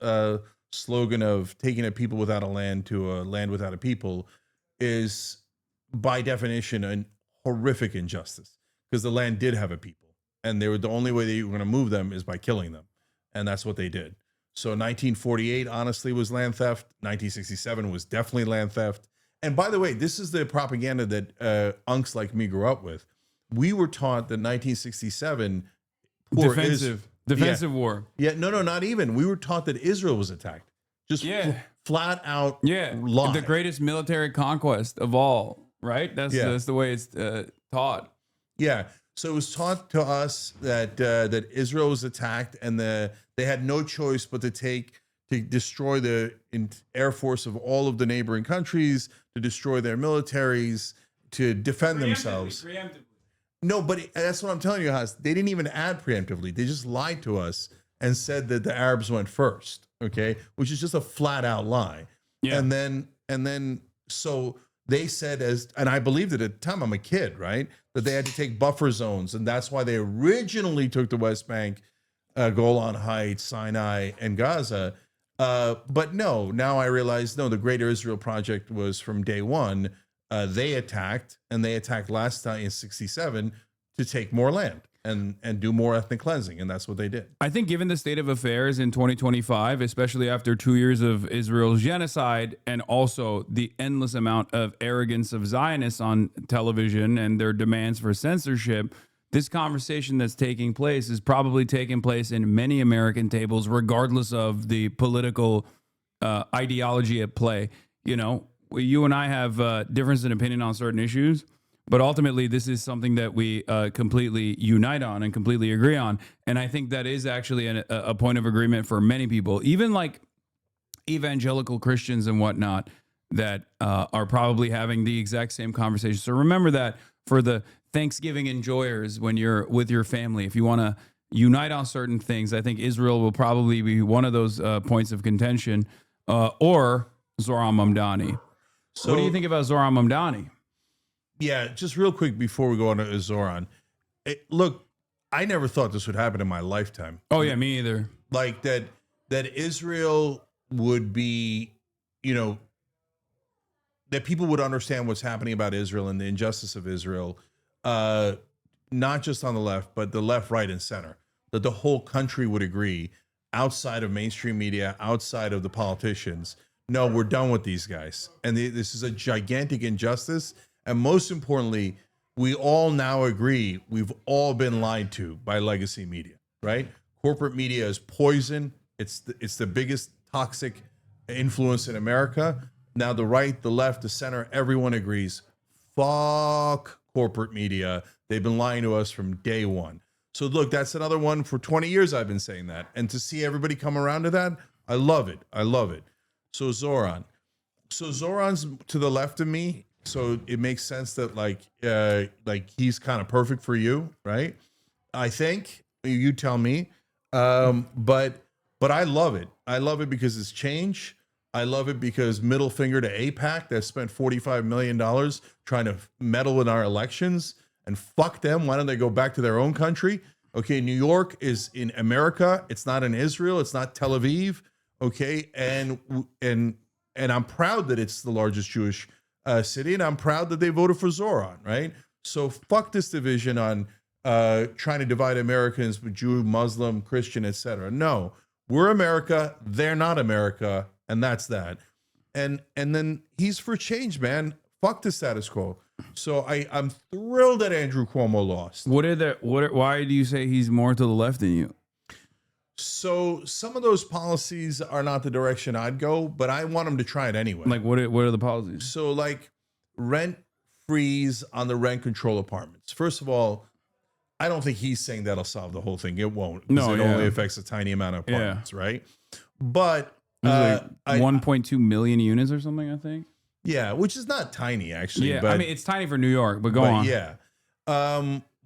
slogan of taking a people without a land to a land without a people is, by definition, a horrific injustice, because the land did have a people, and they were the only way that you were going to move them is by killing them, and that's what they did. So 1948 honestly was land theft. 1967 was definitely land theft. And by the way, this is the propaganda that unks like me grew up with. We were taught that 1967 defensive war. Yeah, no, not even. We were taught that Israel was attacked. Just flat out lie. The greatest military conquest of all. Right? That's the way it's taught. Yeah. So it was taught to us that that Israel was attacked, and they had no choice but to destroy the air force of all of the neighboring countries, to destroy their militaries, to defend themselves. Preemptively. No, but that's what I'm telling you, Has. They didn't even add preemptively. They just lied to us and said that the Arabs went first. Okay, which is just a flat out lie. Yeah. And then so. They said, and I believed it at the time, I'm a kid, right? That they had to take buffer zones. And that's why they originally took the West Bank, Golan Heights, Sinai, and Gaza. But no, now I realize, no, the Greater Israel Project was from day one. They attacked, and they attacked last time in 1967 to take more land and do more ethnic cleansing. And that's what they did. I think given the state of affairs in 2025, especially after 2 years of Israel's genocide, and also the endless amount of arrogance of Zionists on television and their demands for censorship, this conversation that's taking place is probably taking place in many American tables, regardless of the political ideology at play. You and I have difference in opinion on certain issues, but ultimately, this is something that we completely unite on and completely agree on. And I think that is actually a point of agreement for many people, even like evangelical Christians and whatnot, that are probably having the exact same conversation. So remember that for the Thanksgiving enjoyers, when you're with your family, if you want to unite on certain things, I think Israel will probably be one of those points of contention, or Zohran Mamdani. So, what do you think about Zohran Mamdani? Yeah, just real quick before we go on to Zoran. Look, I never thought this would happen in my lifetime. Oh yeah, me either. Like that Israel would be, that people would understand what's happening about Israel and the injustice of Israel, not just on the left, but the left, right, and center. That the whole country would agree, outside of mainstream media, outside of the politicians. No, we're done with these guys, and this is a gigantic injustice. And most importantly, we all now agree we've all been lied to by legacy media, right? Corporate media is poison. It's the biggest toxic influence in America. Now the right, the left, the center, everyone agrees, fuck corporate media. They've been lying to us from day one. So look, that's another one. For 20 years I've been saying that. And to see everybody come around to that, I love it. I love it. So Zoran's to the left of me. So it makes sense that like he's kind of perfect for you, right? I think you tell me. But I love it. I love it because it's change. I love it because middle finger to AIPAC that spent $45 million trying to meddle in our elections, and fuck them. Why don't they go back to their own country? Okay, New York is in America. It's not in Israel. It's not Tel Aviv. Okay, and I'm proud that it's the largest Jewish city, and I'm proud that they voted for Zoran, right? So fuck this division on trying to divide Americans with Jew, Muslim, Christian, etc. No, we're America. They're not America, and that's that. And then he's for change, man. Fuck the status quo. So I'm thrilled that Andrew Cuomo lost. Why do you say he's more to the left than you? So some of those policies are not the direction I'd go, but I want him to try it anyway. Like what are the policies? So like rent freeze on the rent control apartments. First of all, I don't think he's saying that'll solve the whole thing. It won't. No, it only affects a tiny amount of apartments, right? But like 1.2 million units or something, I think. Yeah, which is not tiny actually. Yeah, but, I mean it's tiny for New York, but go on. Yeah.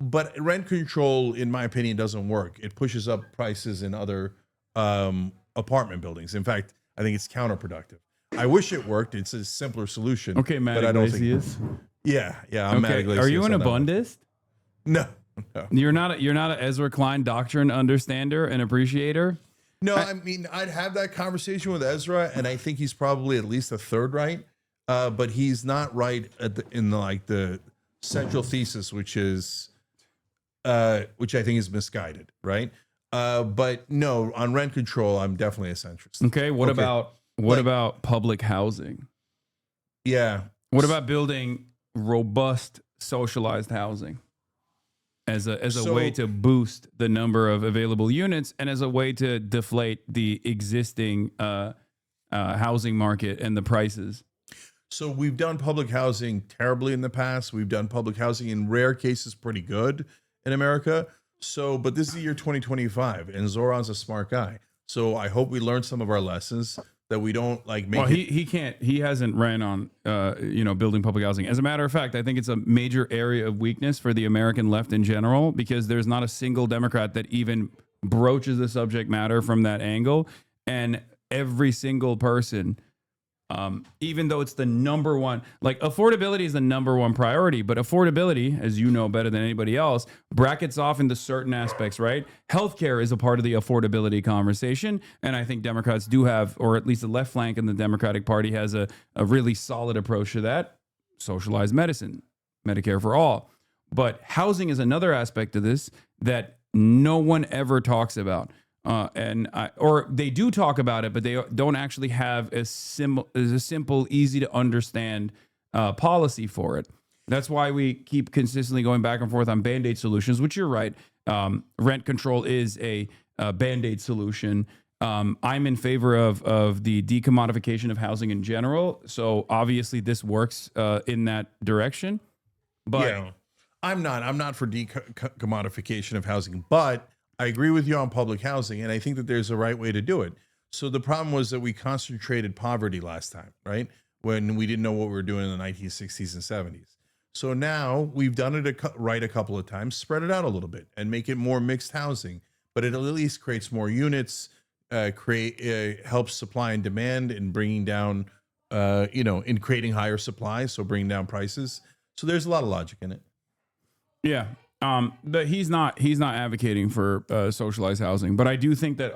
But rent control, in my opinion, doesn't work. It pushes up prices in other apartment buildings. In fact, I think it's counterproductive. I wish it worked. It's a simpler solution. Okay, Matt but I don't think. Iglesias. Yeah, I'm Matt Iglesias. Are you an on that one. abundist? No. You're not an Ezra Klein doctrine understander and appreciator? No, I mean, I'd have that conversation with Ezra, and I think he's probably at least a third right, but he's not right in the central thesis, which I think is misguided, right? But no, on rent control, I'm definitely a centrist. Okay, what about public housing? Yeah. What about building robust socialized housing as a way to boost the number of available units and as a way to deflate the existing housing market and the prices? So we've done public housing terribly in the past. We've done public housing in rare cases pretty good in America. So, but this is the year 2025, and Zoran's a smart guy. So I hope we learn some of our lessons, that we don't like make. Well, he hasn't ran on building public housing. As a matter of fact, I think it's a major area of weakness for the American left in general, because there's not a single Democrat that even broaches the subject matter from that angle, and every single person. Even though it's the number one, like affordability is the number one priority, but affordability, as you know better than anybody else, brackets off into certain aspects, right? Healthcare is a part of the affordability conversation. And I think Democrats do have, or at least the left flank in the Democratic Party has a really solid approach to that. Socialized medicine, Medicare for all. But housing is another aspect of this that no one ever talks about. Or they do talk about it, but they don't actually have a simple, easy to understand policy for it. That's why we keep consistently going back and forth on Band-Aid solutions, which you're right. Rent control is a Band-Aid solution. I'm in favor of the decommodification of housing in general. So obviously this works in that direction. But yeah, I'm not for decommodification of housing, but I agree with you on public housing, and I think that there's a right way to do it. So the problem was that we concentrated poverty last time, right? When we didn't know what we were doing in the 1960s and 70s. So now we've done it right a couple of times, spread it out a little bit and make it more mixed housing, but it at least creates more units, helps supply and demand in bringing down, in creating higher supply, so bringing down prices. So there's a lot of logic in it. Yeah. But he's not advocating for socialized housing, but I do think that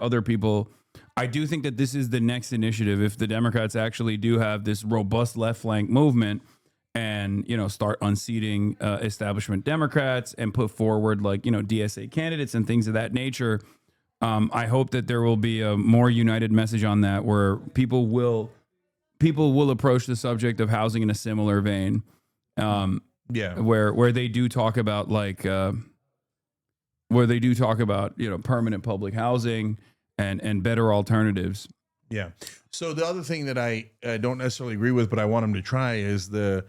this is the next initiative. If the Democrats actually do have this robust left flank movement and, start unseating establishment Democrats and put forward DSA candidates and things of that nature, I hope that there will be a more united message on that, where people will approach the subject of housing in a similar vein. Yeah, where they do talk about permanent public housing and better alternatives. Yeah. So the other thing that I don't necessarily agree with, but I want them to try, is the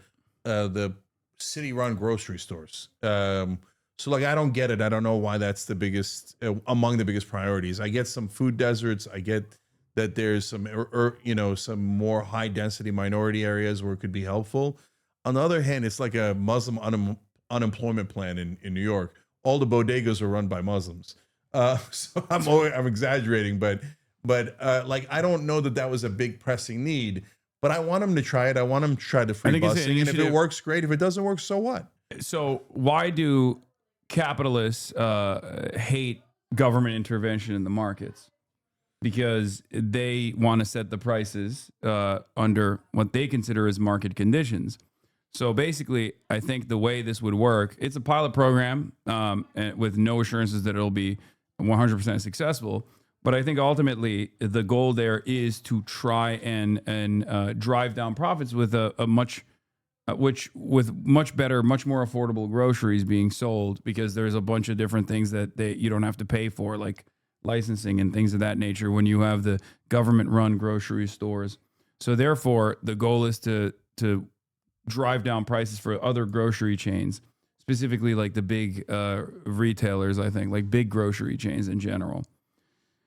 city-run grocery stores. So I don't get it. I don't know why that's the biggest among the biggest priorities. I get some food deserts. I get that there's some some more high-density minority areas where it could be helpful. On the other hand, it's like a Muslim unemployment plan in New York. All the bodegas are run by Muslims. So I'm exaggerating, but like I don't know that was a big pressing need. But I want them to try it. I want them to try the free busing, and if it works, great. If it doesn't work, so what? So why do capitalists hate government intervention in the markets? Because they want to set the prices under what they consider as market conditions. So basically, I think the way this would work, it's a pilot program with no assurances that it'll be 100% successful. But I think ultimately the goal there is to try and drive down profits with much better, much more affordable groceries being sold, because there's a bunch of different things that you don't have to pay for, like licensing and things of that nature, when you have the government-run grocery stores. So therefore, the goal is to drive down prices for other grocery chains, specifically like the big retailers. I think like big grocery chains in general.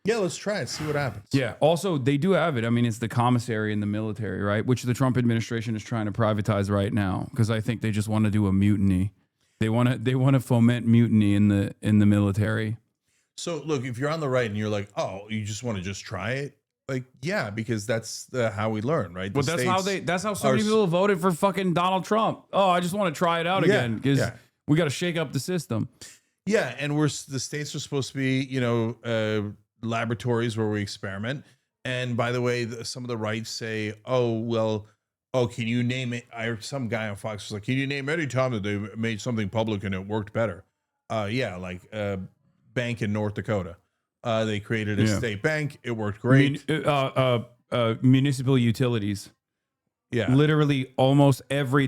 Yeah, let's try it. See what happens. Yeah. Also, they do have it. I mean, it's the commissary in the military, right? Which the Trump administration is trying to privatize right now, because I think they just want to do a mutiny. They want to foment mutiny in the military. So look, if you're on the right and you're like, oh, you just want to just try it, like, yeah, because that's how we learn, right? Well, that's how so many people voted for fucking Donald Trump. Oh, I just want to try it out again because we got to shake up the system. Yeah, and the states are supposed to be, laboratories where we experiment. And by the way, some of the rights say, can you name it? Some guy on Fox was like, can you name any time that they made something public and it worked better? Bank in North Dakota. They created a state bank. It worked great. Municipal utilities. Yeah. Literally almost every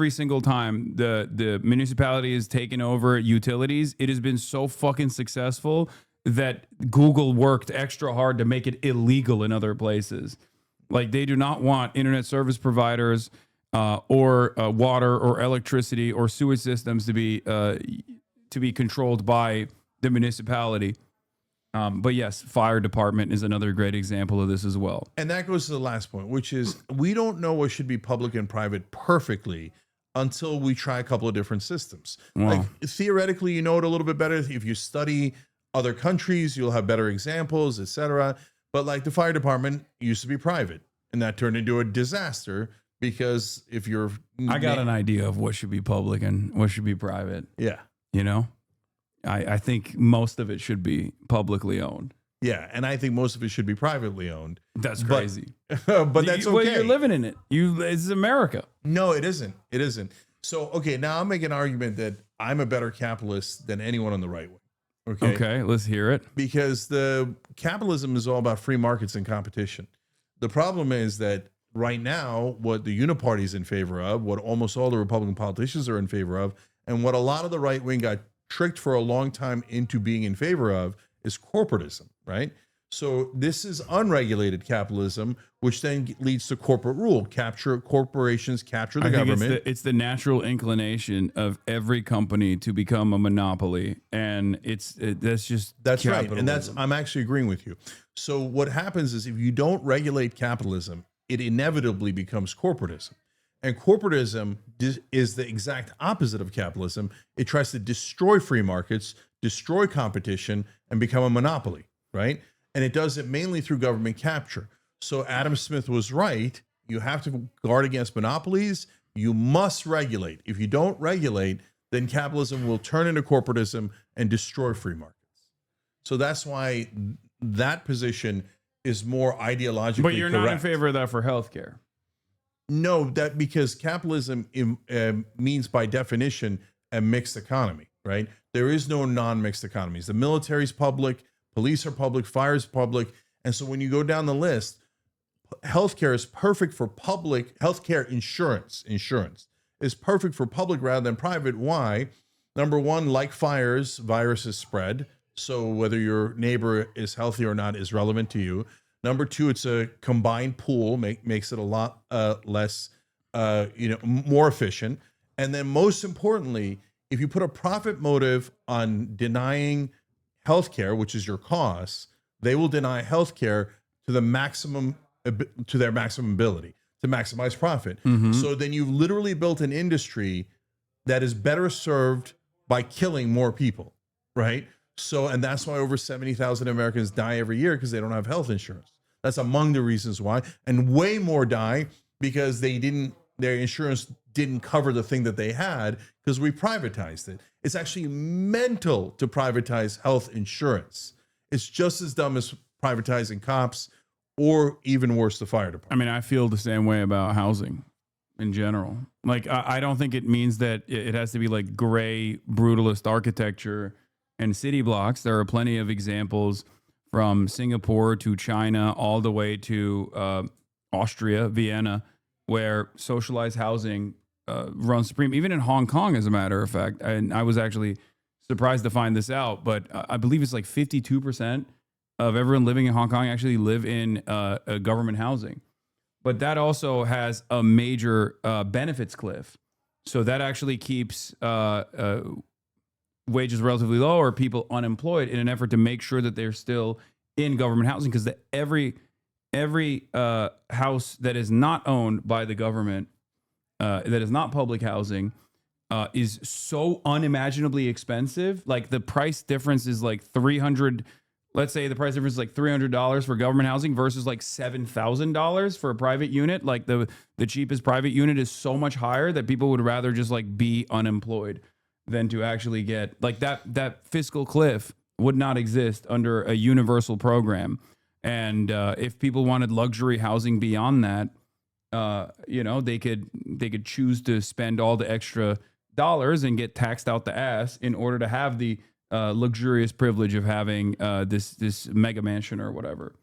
single time the municipality has taken over utilities, it has been so fucking successful that Google worked extra hard to make it illegal in other places. Like, they do not want internet service providers or water or electricity or sewage systems to be controlled by the municipality. But yes, fire department is another great example of this as well. And that goes to the last point, which is we don't know what should be public and private perfectly until we try a couple of different systems. Wow. Like, theoretically, you know it a little bit better if you study other countries. You'll have better examples, etc. But like the fire department used to be private, and that turned into a disaster because if you're, I got an idea of what should be public and what should be private. Yeah. You know, I think most of it should be publicly owned. Yeah, and I think most of it should be privately owned. That's crazy. But that's okay. Well, you're living in it. It's America. No, it isn't. It isn't. So, okay, now I'll make an argument that I'm a better capitalist than anyone on the right wing. Okay, let's hear it. Because the capitalism is all about free markets and competition. The problem is that right now, what the Uniparty is in favor of, what almost all the Republican politicians are in favor of, and what a lot of the right wing got tricked for a long time into being in favor of, is corporatism, right? So this is unregulated capitalism, which then leads to corporate rule. Corporations capture the government. It's the natural inclination of every company to become a monopoly, and that's right, and I'm actually agreeing with you. So what happens is if you don't regulate capitalism, it inevitably becomes corporatism. And corporatism is the exact opposite of capitalism. It tries to destroy free markets, destroy competition, and become a monopoly, right? And it does it mainly through government capture. So Adam Smith was right. You have to guard against monopolies. You must regulate. If you don't regulate, then capitalism will turn into corporatism and destroy free markets. So that's why that position is more ideologically correct. But you're not in favor of that for healthcare. No, that because capitalism means by definition a mixed economy, right? There is no non-mixed economies. The military's public, police are public, fire is public. And so when you go down the list, healthcare is perfect for public. Healthcare insurance is perfect for public rather than private. Why? Number one, like fires, viruses spread. So whether your neighbor is healthy or not is relevant to you. Number two, it's a combined pool, makes it a lot less, more efficient. And then most importantly, if you put a profit motive on denying healthcare, which is your costs, they will deny healthcare to their maximum ability, to maximize profit. Mhm. So then you've literally built an industry that is better served by killing more people, right? So, and that's why over 70,000 Americans die every year because they don't have health insurance. That's among the reasons why. And way more die because their insurance didn't cover the thing that they had because we privatized it. It's actually mental to privatize health insurance. It's just as dumb as privatizing cops, or even worse, the fire department. I mean, I feel the same way about housing in general. Like, I don't think it means that it has to be like gray, brutalist architecture and city blocks. There are plenty of examples from Singapore to China, all the way to Austria, Vienna, where socialized housing runs supreme. Even in Hong Kong, as a matter of fact. And I was actually surprised to find this out, but I believe it's like 52% of everyone living in Hong Kong actually live in government housing. But that also has a major benefits cliff. So that actually keeps wages relatively low or people unemployed in an effort to make sure that they're still in government housing, because every house that is not owned by the government, that is not public housing, is so unimaginably expensive. Like the price difference is like $300. Let's say the price difference is like $300 for government housing versus like $7,000 for a private unit. Like the cheapest private unit is so much higher that people would rather just like be unemployed than to actually get like that fiscal cliff would not exist under a universal program. And if people wanted luxury housing beyond that, they could choose to spend all the extra dollars and get taxed out the ass in order to have the luxurious privilege of having this mega mansion or whatever.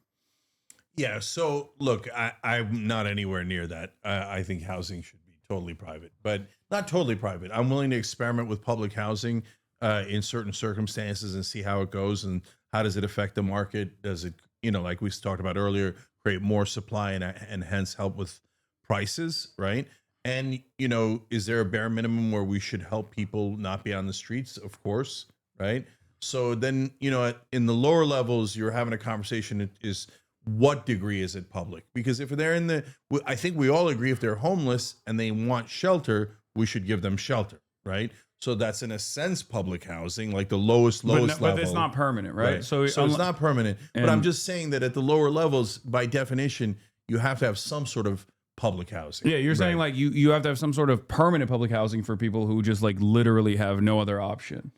Yeah. So look, I'm not anywhere near that. I think housing should be totally private, but not totally private. I'm willing to experiment with public housing in certain circumstances and see how it goes and how does it affect the market. Does it, like we talked about earlier, create more supply and hence help with prices, right? And, is there a bare minimum where we should help people not be on the streets? Of course, right? So then, in the lower levels, you're having a conversation is what degree is it public? Because if they're I think we all agree if they're homeless and they want shelter, we should give them shelter, right? So that's in a sense public housing, like the lowest level. But it's not permanent, right? So it's not permanent. But I'm just saying that at the lower levels, by definition, you have to have some sort of public housing. Yeah, you're saying like you have to have some sort of permanent public housing for people who just like literally have no other option.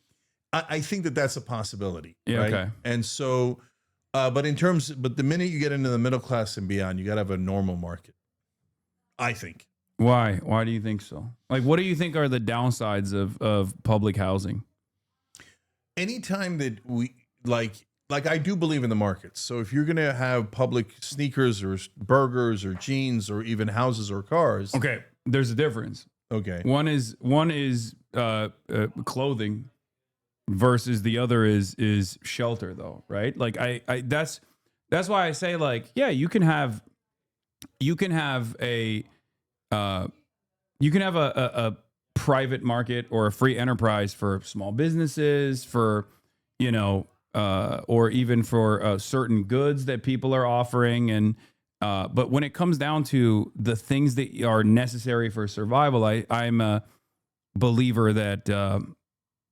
I think that that's a possibility. Yeah, right? okay. And so, but the minute you get into the middle class and beyond, you got to have a normal market, I think. Why? Why do you think so? Like, what do you think are the downsides of public housing? Anytime that we like I do believe in the markets. So if you're going to have public sneakers or burgers or jeans or even houses or cars. Okay. There's a difference. Okay. One is clothing versus the other is shelter, though. Right. Like that's why I say, like, yeah, you can have a private market or a free enterprise for small businesses, for, or even for certain goods that people are offering. And but when it comes down to the things that are necessary for survival, I'm a believer that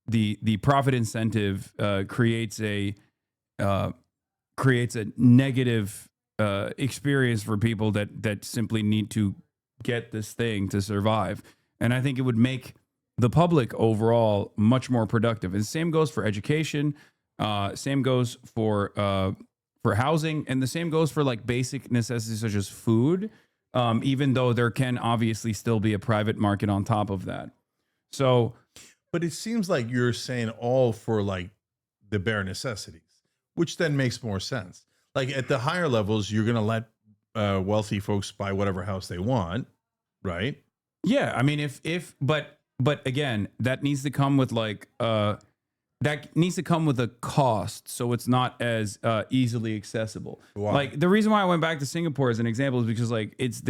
the profit incentive creates a negative experience for people that simply need to get this thing to survive. And I think it would make the public overall much more productive. And the same goes for education. Same goes for housing, and the same goes for like basic necessities such as food. Even though there can obviously still be a private market on top of that. So, but it seems like you're saying all for like the bare necessities, which then makes more sense. Like at the higher levels, you're going to let wealthy folks buy whatever house they want, right? Yeah, I mean, but again, that needs to come with like that needs to come with a cost, so it's not as easily accessible. Wow. Like the reason why I went back to Singapore as an example is because like it's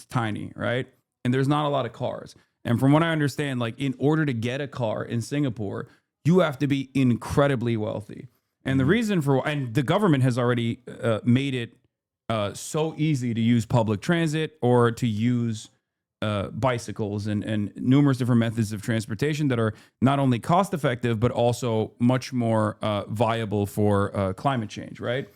tiny, right? And there's not a lot of cars. And from what I understand, like in order to get a car in Singapore, you have to be incredibly wealthy. And the reason and the government has already made it so easy to use public transit or to use bicycles and numerous different methods of transportation that are not only cost effective, but also much more viable for climate change, right?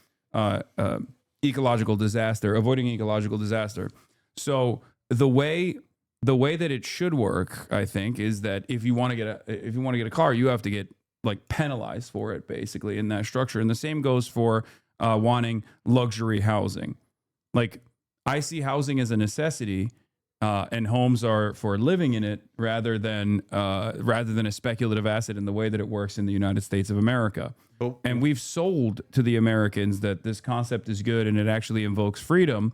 Ecological disaster, avoiding ecological disaster. So the way that it should work, I think, is that if you want to get a car, you have to get like penalized for it, basically, in that structure. And the same goes for wanting luxury housing. Like, I see housing as a necessity, and homes are for living in it rather than a speculative asset in the way that it works in the United States of America. Oh. And we've sold to the Americans that this concept is good and it actually invokes freedom,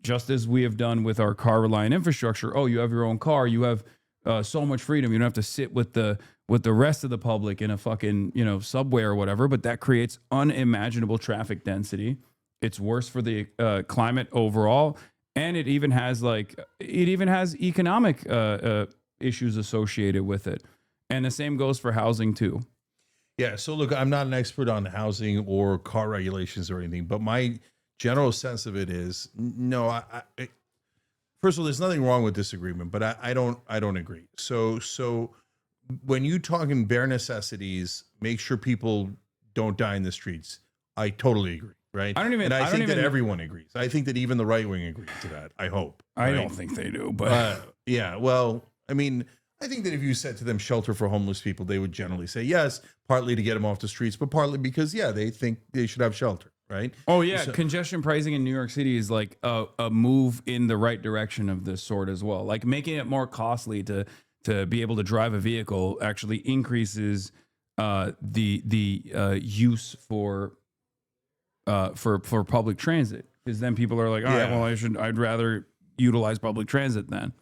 just as we have done with our car-reliant infrastructure. Oh, you have your own car, you have so much freedom. You don't have to sit with the rest of the public in a fucking subway or whatever. But that creates unimaginable traffic density. It's worse for the climate overall, and it even has economic issues associated with it. And the same goes for housing too. Yeah. So look, I'm not an expert on housing or car regulations or anything, but my general sense of it is no. First of all, there's nothing wrong with disagreement, but I don't agree. So when you talk in bare necessities, make sure people don't die in the streets. I totally agree. Right. I think that everyone agrees. I think that even the right wing agrees to that. I hope. I right? don't think they do, but yeah. Well, I mean, I think that if you said to them shelter for homeless people, they would generally say yes, partly to get them off the streets, but partly because they think they should have shelter. Right. Oh yeah, congestion pricing in New York City is like a move in the right direction of this sort as well. Like making it more costly to be able to drive a vehicle actually increases the use for public transit, because then people are like, all right, well, I'd rather utilize public transit then.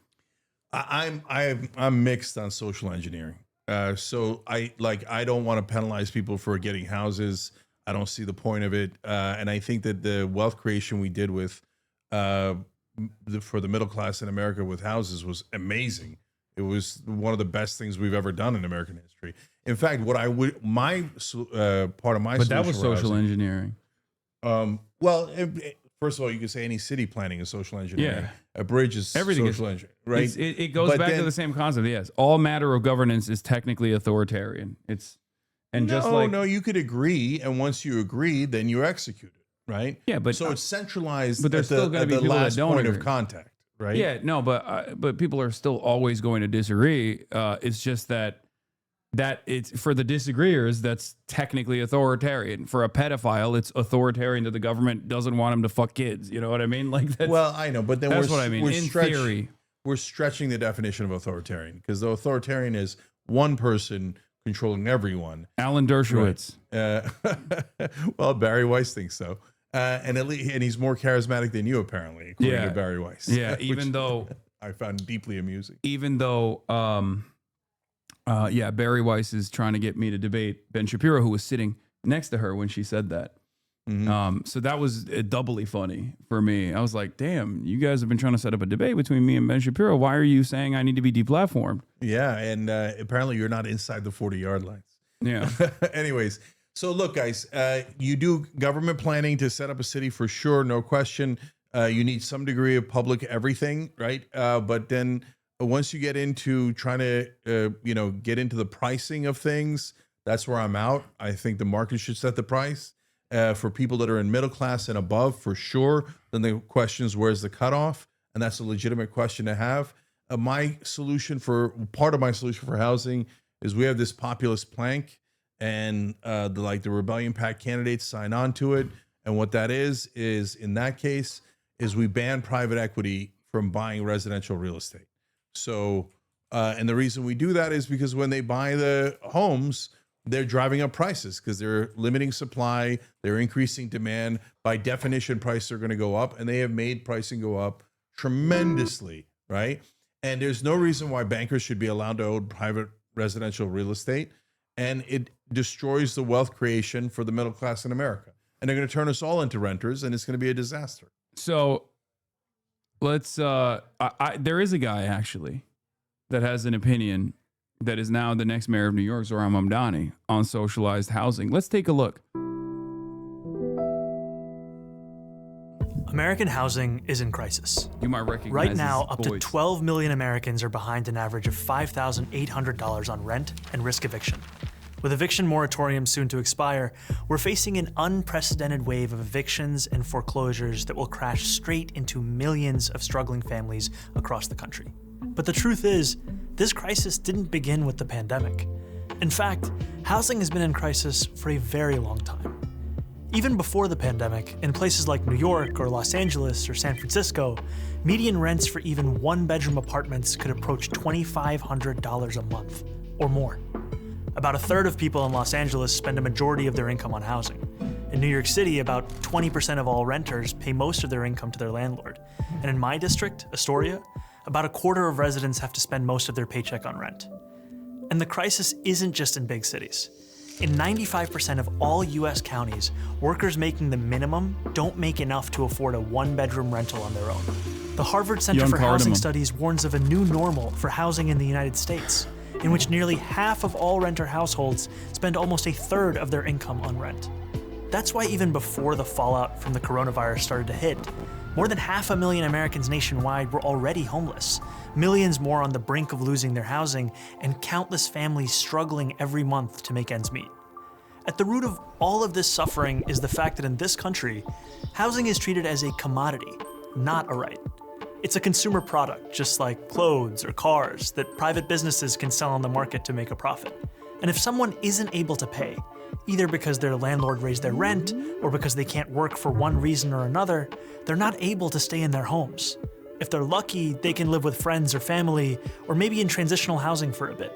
I'm mixed on social engineering. So I don't want to penalize people for getting houses. I don't see the point of it. And I think that the wealth creation we did with for the middle class in America with houses was amazing. It was one of the best things we've ever done in American history. In fact, part of my but that was social engineering. Well, first of all, you can say any city planning is social engineering. Yeah. A bridge is Everything social engineering, right? It goes back to the same concept. Yes, all matter of governance is technically authoritarian. No, you could agree, and once you agree, then you execute it, right? Yeah, but so it's centralized. But there's still going to be the people last that don't point agree. of contact, right? Yeah, no, but people are still always going to disagree. It's just that it's for the disagreeers, that's technically authoritarian. For a pedophile, it's authoritarian that the government doesn't want him to fuck kids. You know what I mean? Like that's, well, I know, but then that's what I mean. In theory, we're stretching the definition of authoritarian, because the authoritarian is one person controlling everyone. Alan Dershowitz. Right. Well, Barry Weiss thinks so. And he's more charismatic than you, apparently, according to Barry Weiss. Yeah, even though I found deeply amusing. Even though, Barry Weiss is trying to get me to debate Ben Shapiro, who was sitting next to her when she said that. Mm-hmm. So that was doubly funny for me. I was like, damn, you guys have been trying to set up a debate between me and Ben Shapiro. Why are you saying I need to be deplatformed? Yeah, and apparently you're not inside the 40-yard lines. Yeah. Anyways, so look, guys, you do government planning to set up a city for sure, no question. You need some degree of public everything, right? But then once you get into trying to, get into the pricing of things, that's where I'm out. I think the market should set the price. For people that are in middle class and above, for sure. Then the question is, where's the cutoff? And that's a legitimate question to have. Part of my solution for housing is we have this populist plank, and the Rebellion PAC candidates sign on to it. And what that is in that case is we ban private equity from buying residential real estate. So, and the reason we do that is because when they buy the homes, they're driving up prices because they're limiting supply, they're increasing demand. By definition, prices are going to go up, and they have made pricing go up tremendously, right? And there's no reason why bankers should be allowed to own private residential real estate, and it destroys the wealth creation for the middle class in America. And they're going to turn us all into renters, and it's going to be a disaster. So let's, there is a guy actually that has an opinion that is now the next mayor of New York, Zohran Mamdani, on socialized housing. Let's take a look. American housing is in crisis. You might recognize Right now, his up to voice. 12 million Americans are behind an average of $5,800 on rent and risk eviction. With eviction moratoriums soon to expire, we're facing an unprecedented wave of evictions and foreclosures that will crash straight into millions of struggling families across the country. But the truth is, this crisis didn't begin with the pandemic. In fact, housing has been in crisis for a very long time. Even before the pandemic, in places like New York or Los Angeles or San Francisco, median rents for even one-bedroom apartments could approach $2,500 a month or more. About a third of people in Los Angeles spend a majority of their income on housing. In New York City, about 20% of all renters pay most of their income to their landlord. And in my district, Astoria, about a quarter of residents have to spend most of their paycheck on rent. And the crisis isn't just in big cities. In 95% of all US counties, workers making the minimum don't make enough to afford a one-bedroom rental on their own. The Harvard Center for Housing Studies warns of a new normal for housing in the United States, in which nearly half of all renter households spend almost a third of their income on rent. That's why even before the fallout from the coronavirus started to hit, more than 500,000 Americans nationwide were already homeless, millions more on the brink of losing their housing, and countless families struggling every month to make ends meet. At the root of all of this suffering is the fact that in this country, housing is treated as a commodity, not a right. It's a consumer product, just like clothes or cars, that private businesses can sell on the market to make a profit. And if someone isn't able to pay, either because their landlord raised their rent or because they can't work for one reason or another, they're not able to stay in their homes. If they're lucky, they can live with friends or family, or maybe in transitional housing for a bit.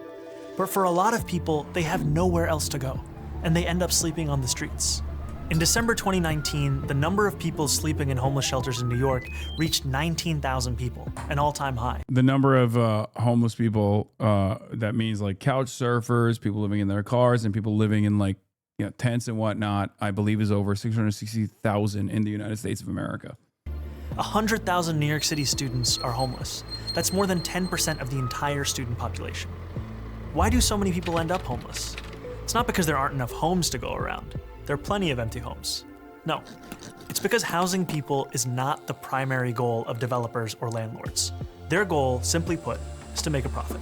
But for a lot of people, they have nowhere else to go, and they end up sleeping on the streets. In December 2019, the number of people sleeping in homeless shelters in New York reached 19,000 people, an all-time high. The number of homeless people, that means like couch surfers, people living in their cars, and people living in like tents and whatnot, I believe is over 660,000 in the United States of America. 100,000 New York City students are homeless. That's more than 10% of the entire student population. Why do so many people end up homeless? It's not because there aren't enough homes to go around. There are plenty of empty homes. No, it's because housing people is not the primary goal of developers or landlords. Their goal, simply put, is to make a profit.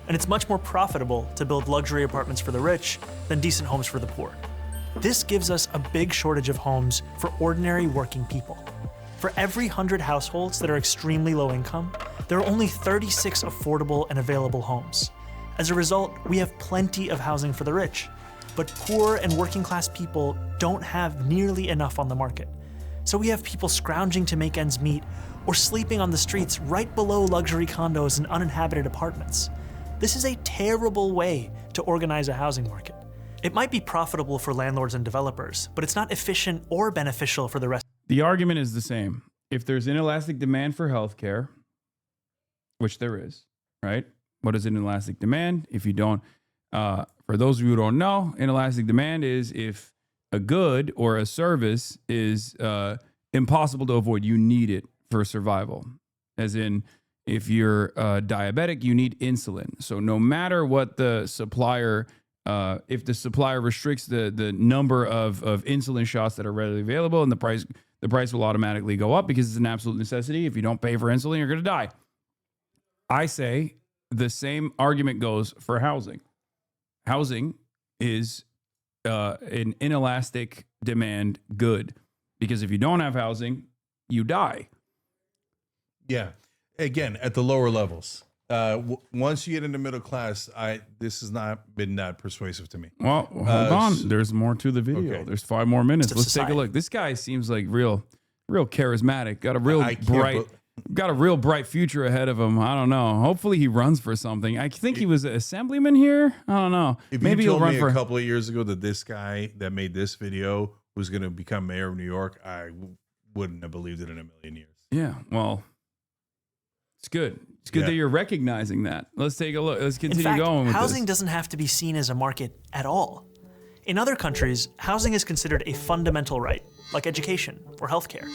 And it's much more profitable to build luxury apartments for the rich than decent homes for the poor. This gives us a big shortage of homes for ordinary working people. For every 100 households that are extremely low income, there are only 36 affordable and available homes. As a result, we have plenty of housing for the rich, but poor and working class people don't have nearly enough on the market. So we have people scrounging to make ends meet or sleeping on the streets right below luxury condos and uninhabited apartments. This is a terrible way to organize a housing market. It might be profitable for landlords and developers, but it's not efficient or beneficial for the rest. The argument is the same. If there's inelastic demand for healthcare, which there is, right? What is inelastic demand? If you don't, for those of you who don't know, inelastic demand is if a good or a service is impossible to avoid. You need it for survival. As in, if you're diabetic, you need insulin. So no matter what the supplier, if the supplier restricts the number of insulin shots that are readily available, and the price will automatically go up because it's an absolute necessity. If you don't pay for insulin, you're going to die. I say the same argument goes for housing. Housing is an inelastic demand good, because if you don't have housing, you die. Yeah. Again, at the lower levels. Once you get into middle class, this has not been that persuasive to me. Well, hold on. There's more to the video. Okay. There's 5 more minutes. Let's take a look. This guy seems like real charismatic. Got a real bright future ahead of him. I don't know. Hopefully he runs for something. I think he was an assemblyman here. I don't know. If Maybe you he'll told run me for a couple of years ago that this guy that made this video was going to become mayor of New York, I wouldn't have believed it in a million years. Yeah, well, it's good. It's good that you're recognizing that. Let's take a look. Let's continue going with housing this. doesn't have to be seen as a market at all. In other countries, housing is considered a fundamental right, like education or healthcare.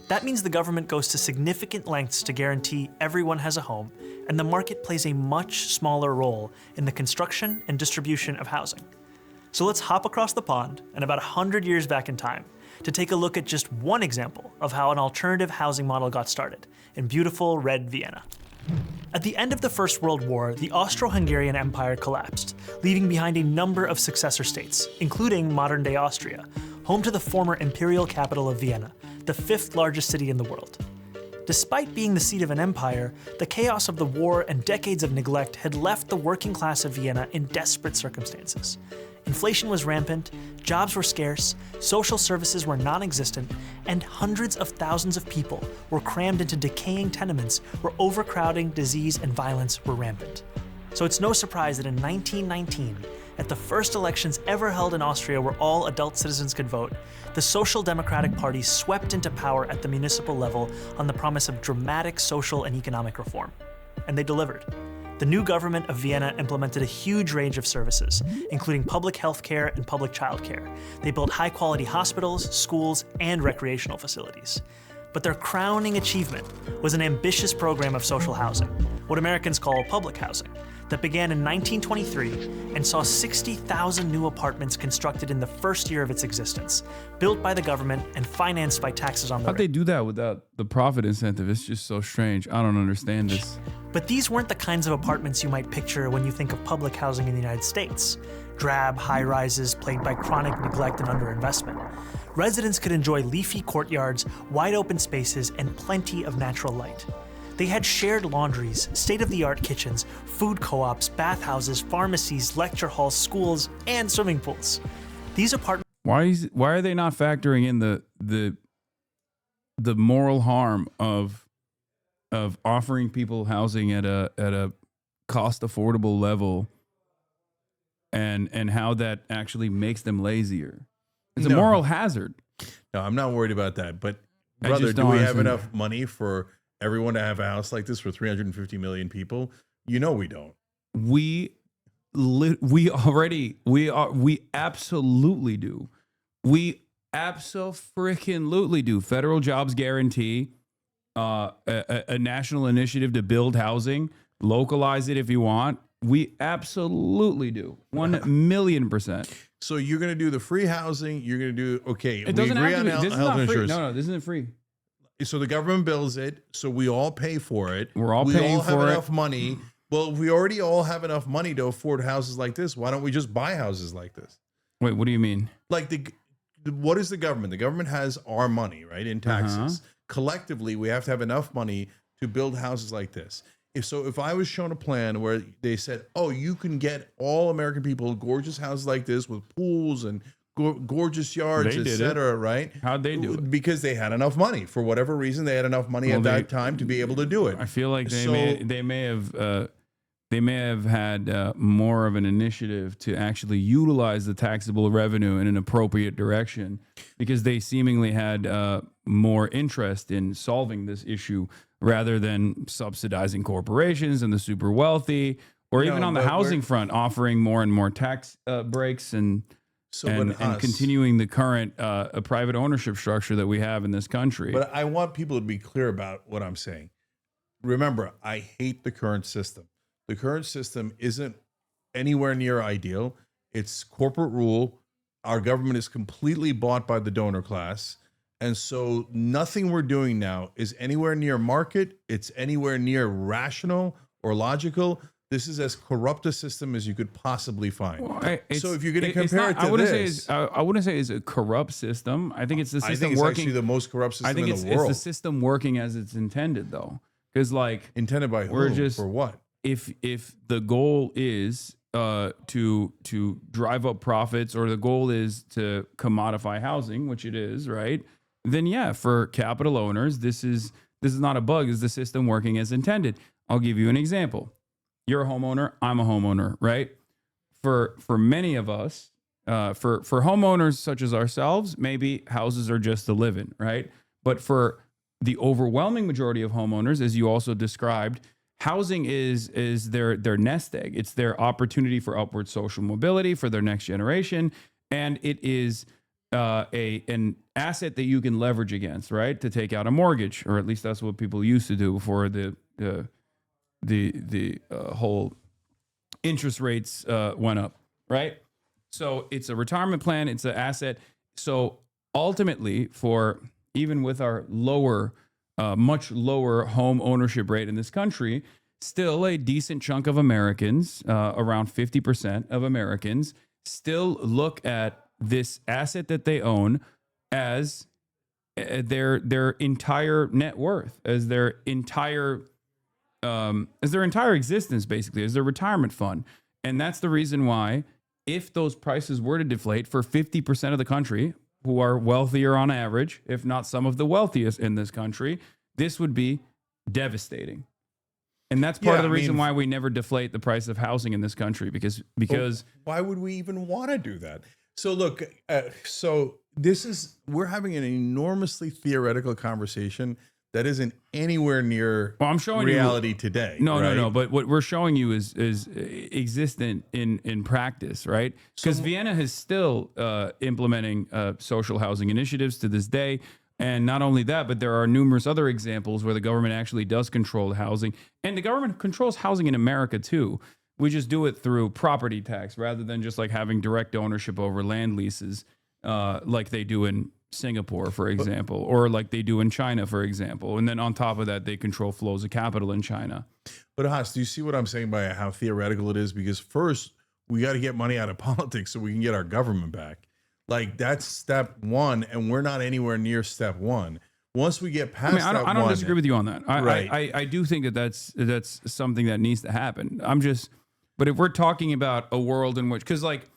That means the government goes to significant lengths to guarantee everyone has a home, and the market plays a much smaller role in the construction and distribution of housing. So let's hop across the pond and about 100 years back in time to take a look at just one example of how an alternative housing model got started in beautiful red Vienna. At the end of the First World War, the Austro-Hungarian Empire collapsed, leaving behind a number of successor states, including modern-day Austria, home to the former imperial capital of Vienna, the 5th largest city in the world. Despite being the seat of an empire, the chaos of the war and decades of neglect had left the working class of Vienna in desperate circumstances. Inflation was rampant, jobs were scarce, social services were non-existent, and hundreds of thousands of people were crammed into decaying tenements where overcrowding, disease, and violence were rampant. So it's no surprise that in 1919, at the first elections ever held in Austria where all adult citizens could vote, the Social Democratic Party swept into power at the municipal level on the promise of dramatic social and economic reform. And they delivered. The new government of Vienna implemented a huge range of services, including public health care and public child care. They built high-quality hospitals, schools, and recreational facilities. But their crowning achievement was an ambitious program of social housing, what Americans call public housing, that began in 1923 and saw 60,000 new apartments constructed in the first year of its existence, built by the government and financed by taxes on the How'd they do that without the profit incentive? It's just so strange. I don't understand this. But these weren't the kinds of apartments you might picture when you think of public housing in the United States. Drab high-rises plagued by chronic neglect and underinvestment. Residents could enjoy leafy courtyards, wide open spaces, and plenty of natural light. They had shared laundries, state-of-the-art kitchens, food co-ops, bathhouses, pharmacies, lecture halls, schools, and swimming pools. These apartments... Why are they not factoring in the moral harm of offering people housing at a cost affordable level and how that actually makes them lazier? It's a moral hazard. No, I'm not worried about that. But brother, do we have enough money for everyone to have a house like this for 350 million people? You know we don't. We absolutely do. We abso-freaking-lutely do. Federal jobs guarantee, a national initiative to build housing, localize it if you want. We absolutely do. 1,000,000%. So you're going to do the free housing. You're going to do, okay. It doesn't have to be. This is not free. No, this isn't free. So the government builds it. So we all pay for it. We're all paying for it. We all have enough money. Well, if we already all have enough money to afford houses like this, why don't we just buy houses like this? Wait, what do you mean? Like what is the government? The government has our money, right, in taxes. Collectively, we have to have enough money to build houses like this. If I was shown a plan where they said, oh, you can get all American people gorgeous houses like this with pools and gorgeous yards, etc., right? How'd they do it? Because they had enough money. For whatever reason, they had enough money at that time to be able to do it. I feel like they may have had more of an initiative to actually utilize the taxable revenue in an appropriate direction, because they seemingly had more interest in solving this issue rather than subsidizing corporations and the super wealthy, or even on the housing front, offering more and more tax breaks and continuing the current private ownership structure that we have in this country. But I want people to be clear about what I'm saying. Remember, I hate the current system. The current system isn't anywhere near ideal. It's corporate rule. Our government is completely bought by the donor class. And so nothing we're doing now is anywhere near market. It's anywhere near rational or logical. This is as corrupt a system as you could possibly find. Well, so if you're going to compare it to I wouldn't say it's a corrupt system. I think it's the system working. Actually the most corrupt system in the world. It's the system working as it's intended, though. Because intended by who? For what? If the goal is to drive up profits, or the goal is to commodify housing, which it is, right? Then yeah, for capital owners, this is not a bug. Is the system working as intended? I'll give you an example. You're a homeowner. I'm a homeowner, right? For many of us, for homeowners such as ourselves, maybe houses are just to live in, right? But for the overwhelming majority of homeowners, as you also described, housing is their nest egg. It's their opportunity for upward social mobility for their next generation, and it is an asset that you can leverage against, right? To take out a mortgage, or at least that's what people used to do before the whole interest rates went up, right? So it's a retirement plan. It's an asset. So ultimately, for even with our lower, much lower home ownership rate in this country, still a decent chunk of Americans, around 50% of Americans, still look at this asset that they own as their entire net worth, as their entire existence, basically, as their retirement fund. And that's the reason why, if those prices were to deflate for 50% of the country, who are wealthier on average, if not some of the wealthiest in this country, this would be devastating. And that's part of the reason why we never deflate the price of housing in this country, because why would we even want to do that? So look, we're having an enormously theoretical conversation that isn't anywhere near I'm showing reality today. No. But what we're showing you is existent in practice, right? Because Vienna is still implementing social housing initiatives to this day. And not only that, but there are numerous other examples where the government actually does control the housing. And the government controls housing in America too. We just do it through property tax rather than just like having direct ownership over land leases like they do in Singapore, for example, or like they do in China, for example. And then on top of that, they control flows of capital in China. But Haas, do you see what I'm saying by how theoretical it is? Because first, we got to get money out of politics so we can get our government back. Like, that's step one, and we're not anywhere near step one. Once we get past I don't, I don't disagree with you on that. I do think that that's something that needs to happen. But if we're talking about a world in which, because like,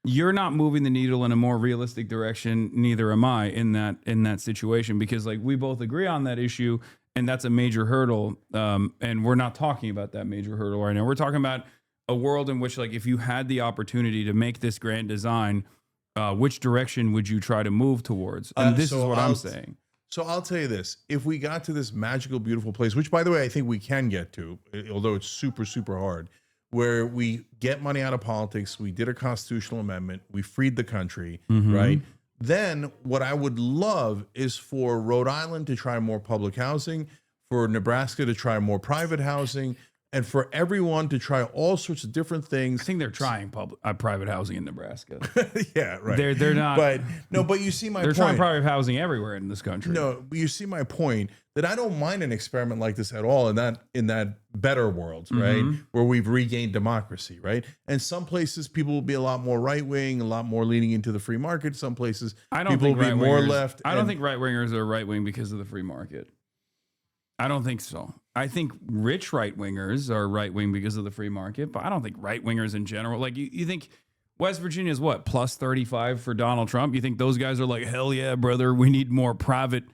you're not moving the needle in a more realistic direction, neither am I in that situation, because like we both agree on that issue, and that's a major hurdle. And we're not talking about that major hurdle right now. We're talking about a world in which, like, if you had the opportunity to make this grand design, which direction would you try to move towards? And this is what I'm saying. So I'll tell you this. If we got to this magical, beautiful place, which, by the way, I think we can get to, although it's super, super hard, where we get money out of politics, we did a constitutional amendment, we freed the country, right? Then what I would love is for Rhode Island to try more public housing, for Nebraska to try more private housing, and for everyone to try all sorts of different things. I think they're trying private housing in Nebraska. Yeah, right. They're not. But you see my point. They're trying private housing everywhere in this country. No, but you see my point that I don't mind an experiment like this at all in that better world, right? Where we've regained democracy, right? And some places people will be a lot more right wing, a lot more leaning into the free market. Some places people will be more left. I don't think right wingers are right wing because of the free market. I don't think so. I think rich right wingers are right wing because of the free market, but I don't think right wingers in general. Like you think West Virginia is what, plus 35 for Donald Trump? You think those guys are like, hell yeah, brother, we need more private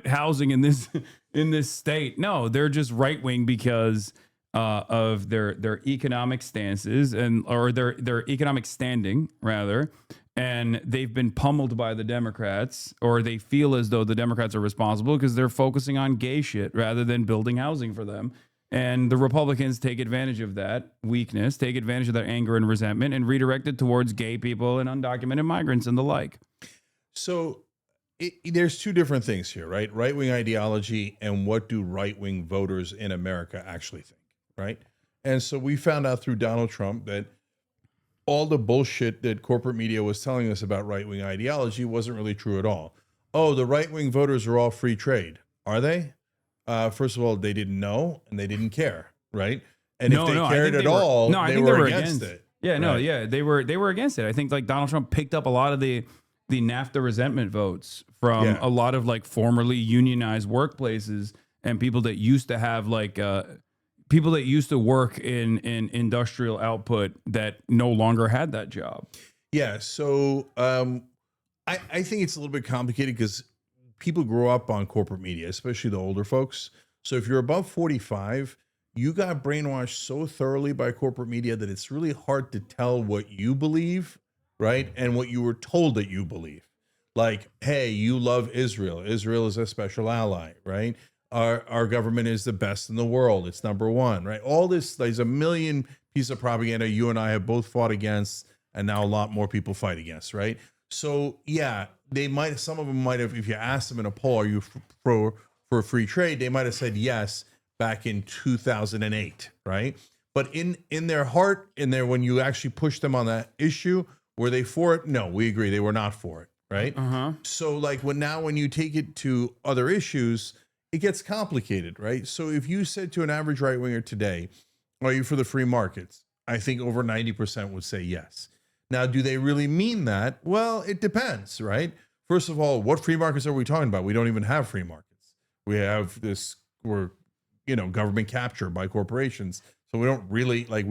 housing in this state? No, they're just right wing because of their economic stances or their economic standing rather. And they've been pummeled by the Democrats, or they feel as though the Democrats are responsible because they're focusing on gay shit rather than building housing for them. And the Republicans take advantage of that weakness, take advantage of that anger and resentment, and redirect it towards gay people and undocumented migrants and the like. So there's two different things here, right? Right-wing ideology and what do right-wing voters in America actually think, right? And so we found out through Donald Trump that all the bullshit that corporate media was telling us about right-wing ideology wasn't really true at all. Oh, the right-wing voters are all free trade. Are they? First of all, they didn't know and they didn't care, right? And if they cared at all, they were against it. Yeah, no, yeah, they were against it. I think like Donald Trump picked up a lot of the NAFTA resentment votes from a lot of like formerly unionized workplaces and people that used to have like people that used to work in industrial output that no longer had that job. Yeah. So I think it's a little bit complicated because people grow up on corporate media, especially the older folks. So if you're above 45, you got brainwashed so thoroughly by corporate media that it's really hard to tell what you believe, right? And what you were told that you believe. Like, hey, you love Israel. Israel is a special ally, right? Our government is the best in the world. It's number one, right? All this, there's a million pieces of propaganda you and I have both fought against, and now a lot more people fight against, right? So yeah, some of them might have, if you asked them in a poll, are you for free trade? They might have said yes back in 2008, right? But in their heart, when you actually push them on that issue, were they for it? No, we agree they were not for it, right? So like when you take it to other issues, it gets complicated, right? So if you said to an average right winger today, "Are you for the free markets?" I think over 90% would say yes. Now, do they really mean that? Well, it depends, right? First of all, what free markets are we talking about? We don't even have free markets. We have government capture by corporations. So we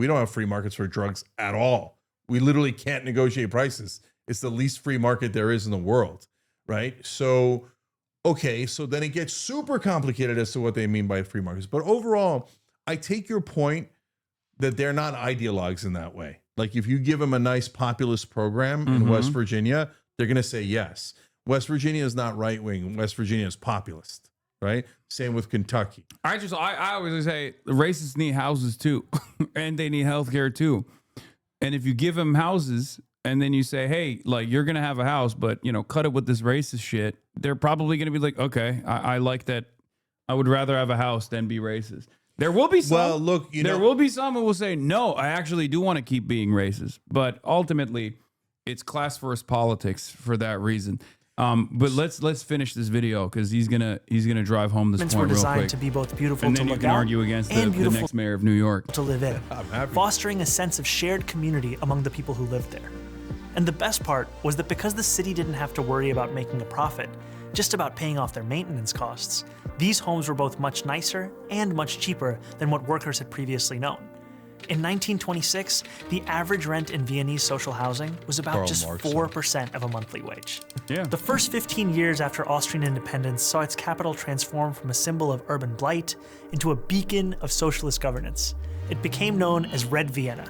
don't have free markets for drugs at all. We literally can't negotiate prices. It's the least free market there is in the world, right? So, okay, so then it gets super complicated as to what they mean by free markets. But overall, I take your point that they're not ideologues in that way. Like if you give them a nice populist program in West Virginia, they're going to say yes. West Virginia is not right wing. West Virginia is populist, right? Same with Kentucky. I always say the racists need houses too, and they need healthcare too. And if you give them houses and then you say, hey, like you're going to have a house, but cut it with this racist shit, they're probably going to be like, okay, I like that. I would rather have a house than be racist. There will be some. Well, look, there will be some who will say, no, I actually do want to keep being racist. But ultimately, it's class first politics for that reason. But let's finish this video because he's gonna drive home this point real quick. Were designed to be both beautiful and to then you look can at argue against the next mayor of New York to live in, fostering a sense of shared community among the people who lived there. And the best part was that because the city didn't have to worry about making a profit, just about paying off their maintenance costs, these homes were both much nicer and much cheaper than what workers had previously known. In 1926, the average rent in Viennese social housing was about just 4% of a monthly wage. Yeah. The first 15 years after Austrian independence saw its capital transform from a symbol of urban blight into a beacon of socialist governance. It became known as Red Vienna,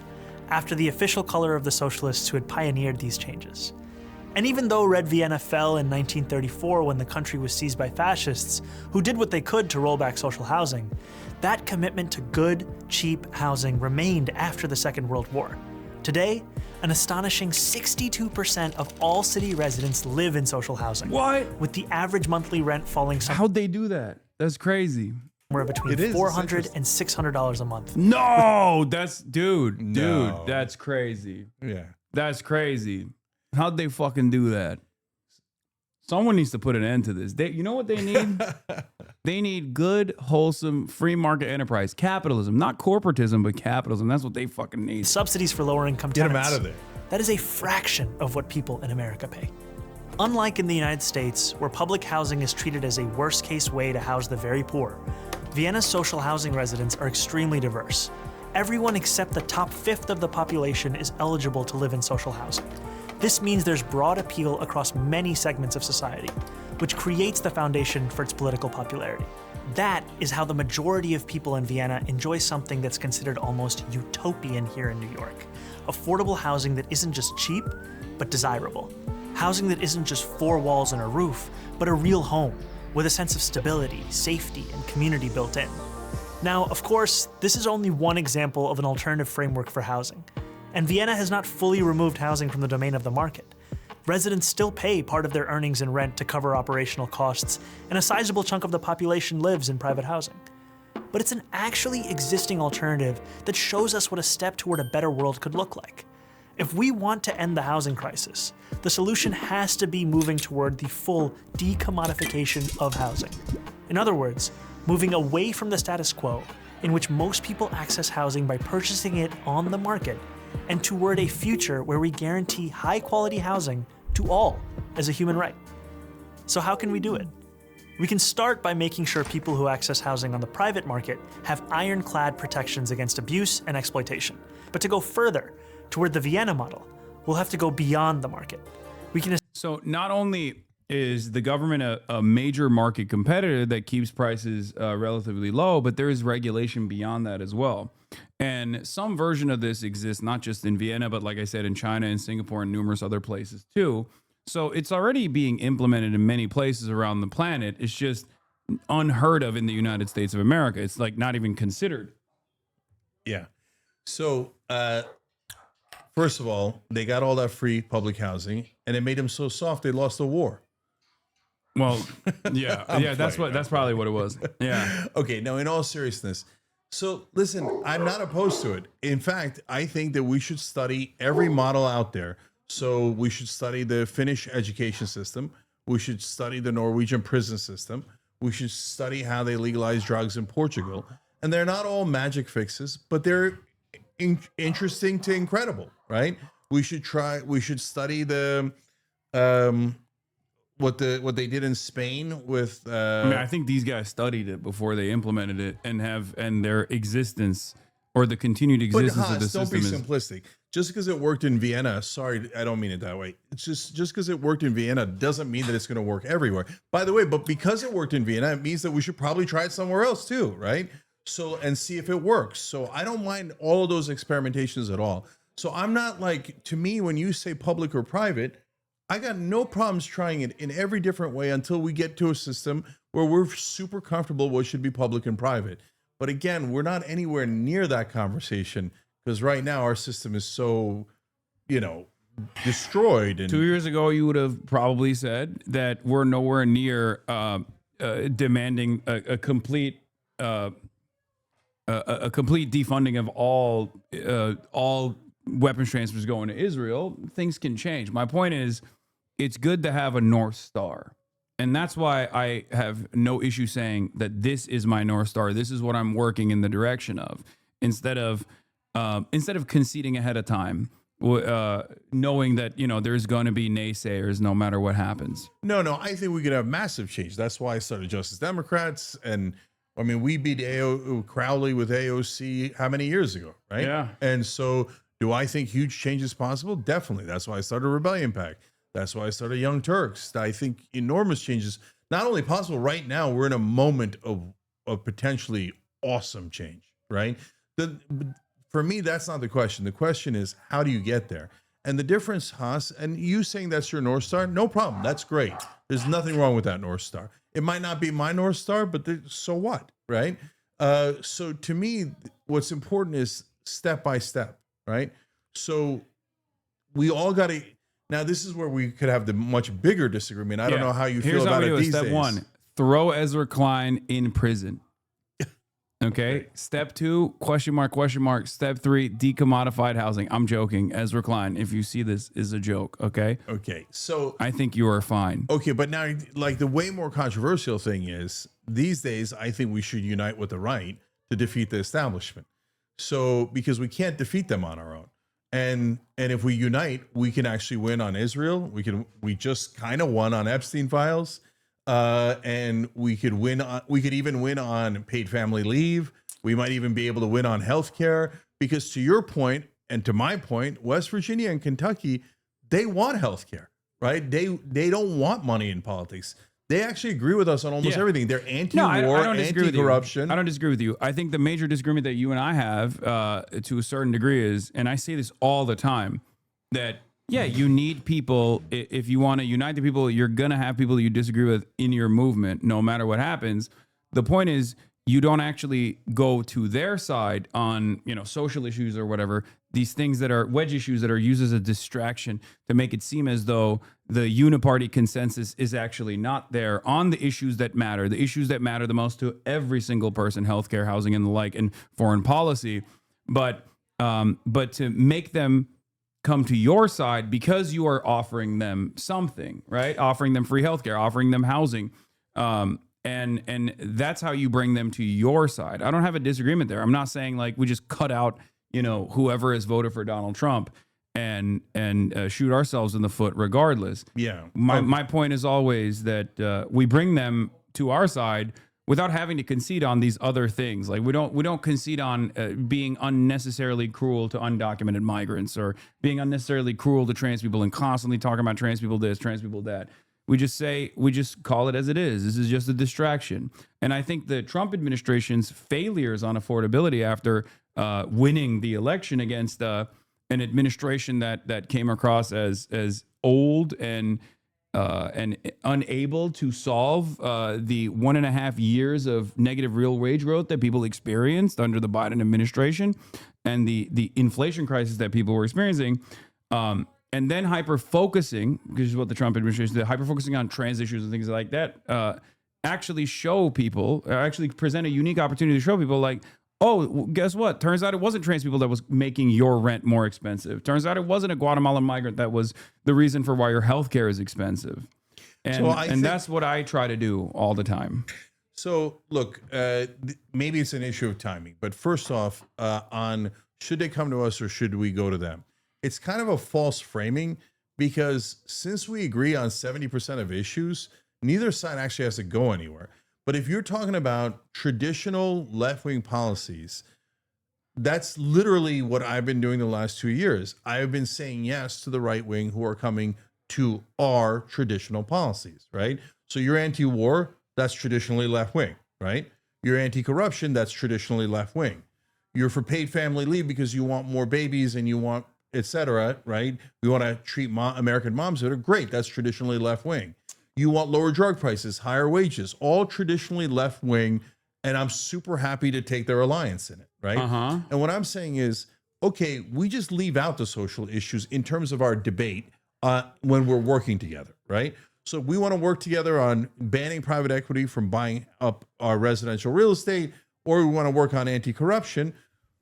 after the official color of the socialists who had pioneered these changes. And even though Red Vienna fell in 1934 when the country was seized by fascists, who did what they could to roll back social housing, that commitment to good, cheap housing remained after the Second World War. Today, an astonishing 62% of all city residents live in social housing. What? With the average monthly rent falling How'd they do that? That's crazy. Somewhere between $400 and $600 a month. No, dude, that's crazy. Yeah. That's crazy. How'd they fucking do that? Someone needs to put an end to this. You know what they need? They need good, wholesome, free market enterprise. Capitalism, not corporatism, but capitalism. That's what they fucking need. Subsidies for lower income Get tenants. them out of there. That is a fraction of what people in America pay. Unlike in the United States, where public housing is treated as a worst-case way to house the very poor, Vienna's social housing residents are extremely diverse. Everyone except the top fifth of the population is eligible to live in social housing. This means there's broad appeal across many segments of society, which creates the foundation for its political popularity. That is how the majority of people in Vienna enjoy something that's considered almost utopian here in New York. Affordable housing that isn't just cheap, but desirable. Housing that isn't just four walls and a roof, but a real home, with a sense of stability, safety, and community built in. Now, of course, this is only one example of an alternative framework for housing. And Vienna has not fully removed housing from the domain of the market. Residents still pay part of their earnings in rent to cover operational costs, and a sizable chunk of the population lives in private housing. But it's an actually existing alternative that shows us what a step toward a better world could look like. If we want to end the housing crisis, the solution has to be moving toward the full decommodification of housing. In other words, moving away from the status quo, in which most people access housing by purchasing it on the market, and toward a future where we guarantee high-quality housing to all as a human right. So how can we do it? We can start by making sure people who access housing on the private market have ironclad protections against abuse and exploitation. But to go further, toward the Vienna model, we'll have to go beyond the market. So not only is the government a major market competitor that keeps prices relatively low, but there is regulation beyond that as well. And some version of this exists not just in Vienna, but like I said, in China and Singapore and numerous other places too. So it's already being implemented in many places around the planet. It's just unheard of in the United States of America. It's like not even considered. Yeah. So, first of all, they got all that free public housing and it made them so soft they lost the war. Well, yeah, that's probably what it was. Yeah. Okay. Now, in all seriousness, So listen, I'm not opposed to it. In fact, I think that we should study every model out there. So we should study the Finnish education system. We should study the Norwegian prison system. We should study how they legalize drugs in Portugal. And they're not all magic fixes, but they're interesting to incredible, right? We should study the what they did in Spain with I mean, I think these guys studied it before they implemented it and their existence or the continued existence of the system. Don't be simplistic. Just because it worked in Vienna, sorry, I don't mean it that way. It's just because it worked in Vienna doesn't mean that it's going to work everywhere. By the way, but because it worked in Vienna, it means that we should probably try it somewhere else too, right? So, and see if it works. So I don't mind all of those experimentations at all. So I'm not like, to me, when you say public or private, I got no problems trying it in every different way until we get to a system where we're super comfortable what should be public and private. But again, we're not anywhere near that conversation because right now our system is so, destroyed. And 2 years ago, you would have probably said that we're nowhere near demanding a complete defunding of all weapons transfers going to Israel. Things can change. My point is, it's good to have a North Star. And that's why I have no issue saying that this is my North Star. This is what I'm working in the direction of, instead of conceding ahead of time, knowing that, there's going to be naysayers no matter what happens. No, I think we could have massive change. That's why I started Justice Democrats. And I mean, we beat Crowley with AOC how many years ago, right? Yeah. And so do I think huge change is possible? Definitely. That's why I started Rebellion PAC. That's why I started Young Turks. I think enormous changes, not only possible right now, we're in a moment of potentially awesome change, right? For me, that's not the question. The question is, how do you get there? And the difference, Haas, and you saying that's your North Star, no problem. That's great. There's nothing wrong with that North Star. It might not be my North Star, but so what, right? So to me, what's important is step by step, right? So we all got to, now this is where we could have the much bigger disagreement. I don't know how you feel about it these days. Step one, throw Ezra Klein in prison. Okay. Right. Step two, question mark. Step three, decommodified housing. I'm joking. Ezra Klein, if you see this, is a joke. Okay. Okay. So I think you are fine. Okay. But now, like, the way more controversial thing is these days, I think we should unite with the right to defeat the establishment. So, because we can't defeat them on our own. And if we unite, we can actually win on Israel. We just kind of won on Epstein files. And we could even win on paid family leave. We might even be able to win on healthcare, because to your point and to my point, West Virginia and Kentucky, they want healthcare, right? They don't want money in politics. They actually agree with us on almost everything. They're anti-war, anti-corruption. I don't disagree with you. I think the major disagreement that you and I have, to a certain degree, is, and I say this all the time, that you need people. If you want to unite the people, you're going to have people that you disagree with in your movement, no matter what happens. The point is, you don't actually go to their side on, social issues or whatever, these things that are wedge issues that are used as a distraction to make it seem as though the uniparty consensus is actually not there on the issues that matter the most to every single person: healthcare, housing, and the like, and foreign policy. But to make them come to your side because you are offering them something, right? Offering them free healthcare, offering them housing. And that's how you bring them to your side. I don't have a disagreement there. I'm not saying like we just cut out, whoever has voted for Donald Trump and shoot ourselves in the foot regardless. Yeah. My point is always that we bring them to our side without having to concede on these other things. Like we don't concede on being unnecessarily cruel to undocumented migrants, or being unnecessarily cruel to trans people and constantly talking about trans people this, trans people that. We just call it as it is. This is just a distraction. And I think the Trump administration's failures on affordability after winning the election against an administration that came across as old and unable to solve the 1.5 years of negative real wage growth that people experienced under the Biden administration, and the inflation crisis that people were experiencing. And then hyper-focusing, which is what the Trump administration did, hyper-focusing on trans issues and things like that, actually present a unique opportunity to show people like, oh, guess what? Turns out it wasn't trans people that was making your rent more expensive. Turns out it wasn't a Guatemalan migrant that was the reason for why your healthcare is expensive. And, and that's what I try to do all the time. So look, maybe it's an issue of timing, but first off, on should they come to us or should we go to them? It's kind of a false framing because since we agree on 70% of issues, neither side actually has to go anywhere. But if you're talking about traditional left-wing policies, that's literally what I've been doing the last 2 years. I've been saying yes to the right wing who are coming to our traditional policies, right? So you're anti-war, that's traditionally left-wing, right? You're anti-corruption, that's traditionally left-wing. You're for paid family leave because you want more babies and you want, et cetera, right? We want to treat American moms better. Great, that's traditionally left-wing. You want lower drug prices, higher wages, all traditionally left-wing, and I'm super happy to take their alliance in it, right? And what I'm saying is, okay, we just leave out the social issues in terms of our debate when we're working together, right? So we want to work together on banning private equity from buying up our residential real estate, or we want to work on anti-corruption.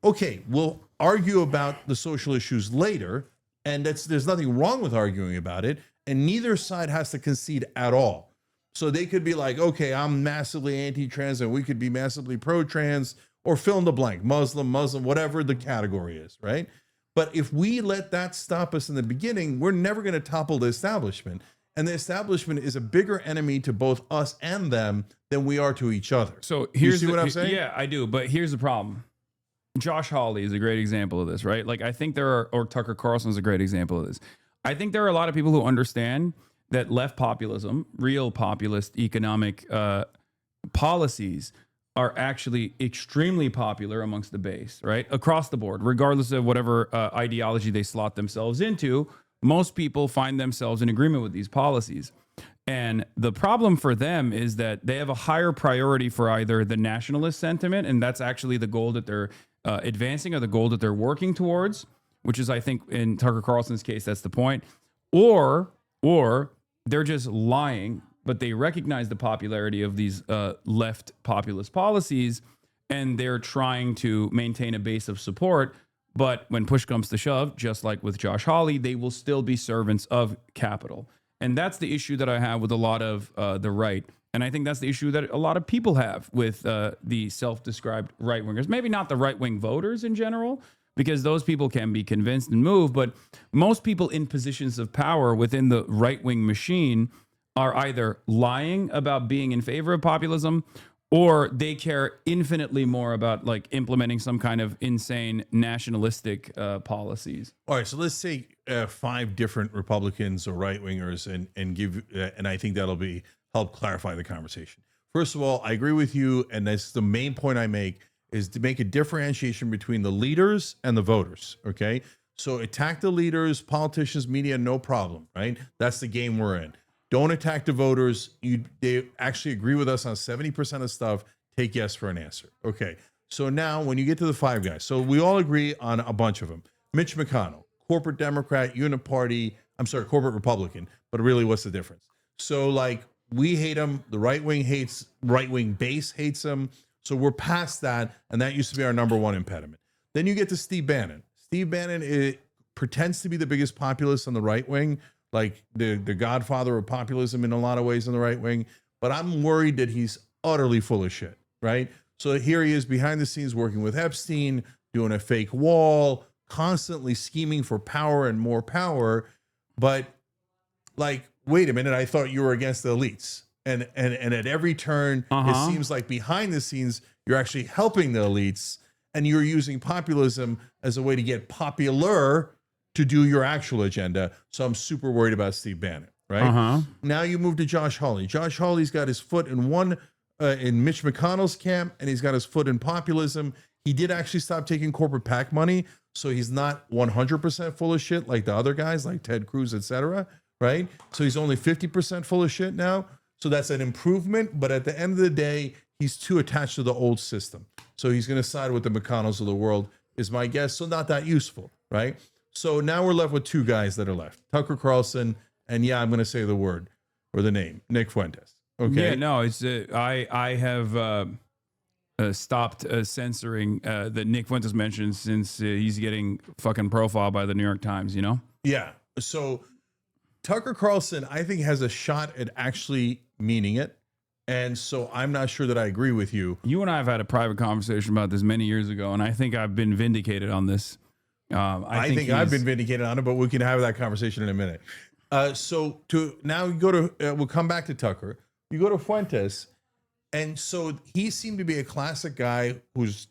Okay, we'll argue about the social issues later, and there's nothing wrong with arguing about it, and neither side has to concede at all. So they could be like, okay, I'm massively anti-trans, and we could be massively pro-trans, or fill in the blank, Muslim, whatever the category is, right? But if we let that stop us in the beginning, we're never going to topple the establishment. And the establishment is a bigger enemy to both us and them than we are to each other. So you see what I'm saying? Yeah, I do. But here's the problem. Josh Hawley is a great example of this, right? Like I think or Tucker Carlson is a great example of this. I think there are a lot of people who understand that left populism, real populist economic policies are actually extremely popular amongst the base, right? Across the board, regardless of whatever ideology they slot themselves into, most people find themselves in agreement with these policies. And the problem for them is that they have a higher priority for either the nationalist sentiment, and that's actually the goal that they're advancing or the goal that they're working towards, which is, I think, in Tucker Carlson's case, that's the point, or they're just lying, but they recognize the popularity of these left populist policies, and they're trying to maintain a base of support. But when push comes to shove, just like with Josh Hawley, they will still be servants of capital. And that's the issue that I have with a lot of the right. And I think that's the issue that a lot of people have with the self-described right-wingers. Maybe not the right-wing voters in general, because those people can be convinced and move. But most people in positions of power within the right-wing machine are either lying about being in favor of populism, or they care infinitely more about like implementing some kind of insane nationalistic policies. All right, so let's say 5 different Republicans or right wingers, and give, and I think that'll help clarify the conversation. First of all, I agree with you, and that's the main point I make, is to make a differentiation between the leaders and the voters. Okay, so attack the leaders, politicians, media, no problem, right? That's the game we're in. Don't attack the voters. They actually agree with us on 70% of stuff. Take yes for an answer. Okay. So now when you get to the 5 guys, so we all agree on a bunch of them. Mitch McConnell, corporate Democrat, corporate Republican, but really what's the difference? So like we hate him. The right wing base hates him. So we're past that. And that used to be our number one impediment. Then you get to Steve Bannon. Steve Bannon pretends to be the biggest populist on the right wing, like the godfather of populism in a lot of ways on the right wing. But I'm worried that he's utterly full of shit, right? So here he is behind the scenes working with Epstein, doing a fake wall, constantly scheming for power and more power. But like, wait a minute, I thought you were against the elites. And at every turn, it seems like behind the scenes, you're actually helping the elites, and you're using populism as a way to get popular to do your actual agenda. So I'm super worried about Steve Bannon, right? Now you move to Josh Hawley. Josh Hawley's got his foot in in Mitch McConnell's camp, and he's got his foot in populism. He did actually stop taking corporate PAC money, so he's not 100% full of shit like the other guys, like Ted Cruz, et cetera, right? So he's only 50% full of shit now. So that's an improvement, but at the end of the day, he's too attached to the old system. So he's going to side with the McConnells of the world, is my guess. So not that useful, right? So now we're left with 2 guys that are left, Tucker Carlson, and yeah, I'm going to say the word or the name, Nick Fuentes. Okay. Yeah, no, it's I have stopped censoring that Nick Fuentes mentioned since he's getting fucking profiled by the New York Times, you know? Yeah. So Tucker Carlson, I think, has a shot at actually meaning it. And so I'm not sure that I agree with you. You and I have had a private conversation about this many years ago, and I think I've been vindicated on this. I think I've been vindicated on it, but we can have that conversation in a minute. So to now you go to, we'll come back to Tucker. You go to Fuentes. And so he seemed to be a classic guy who's,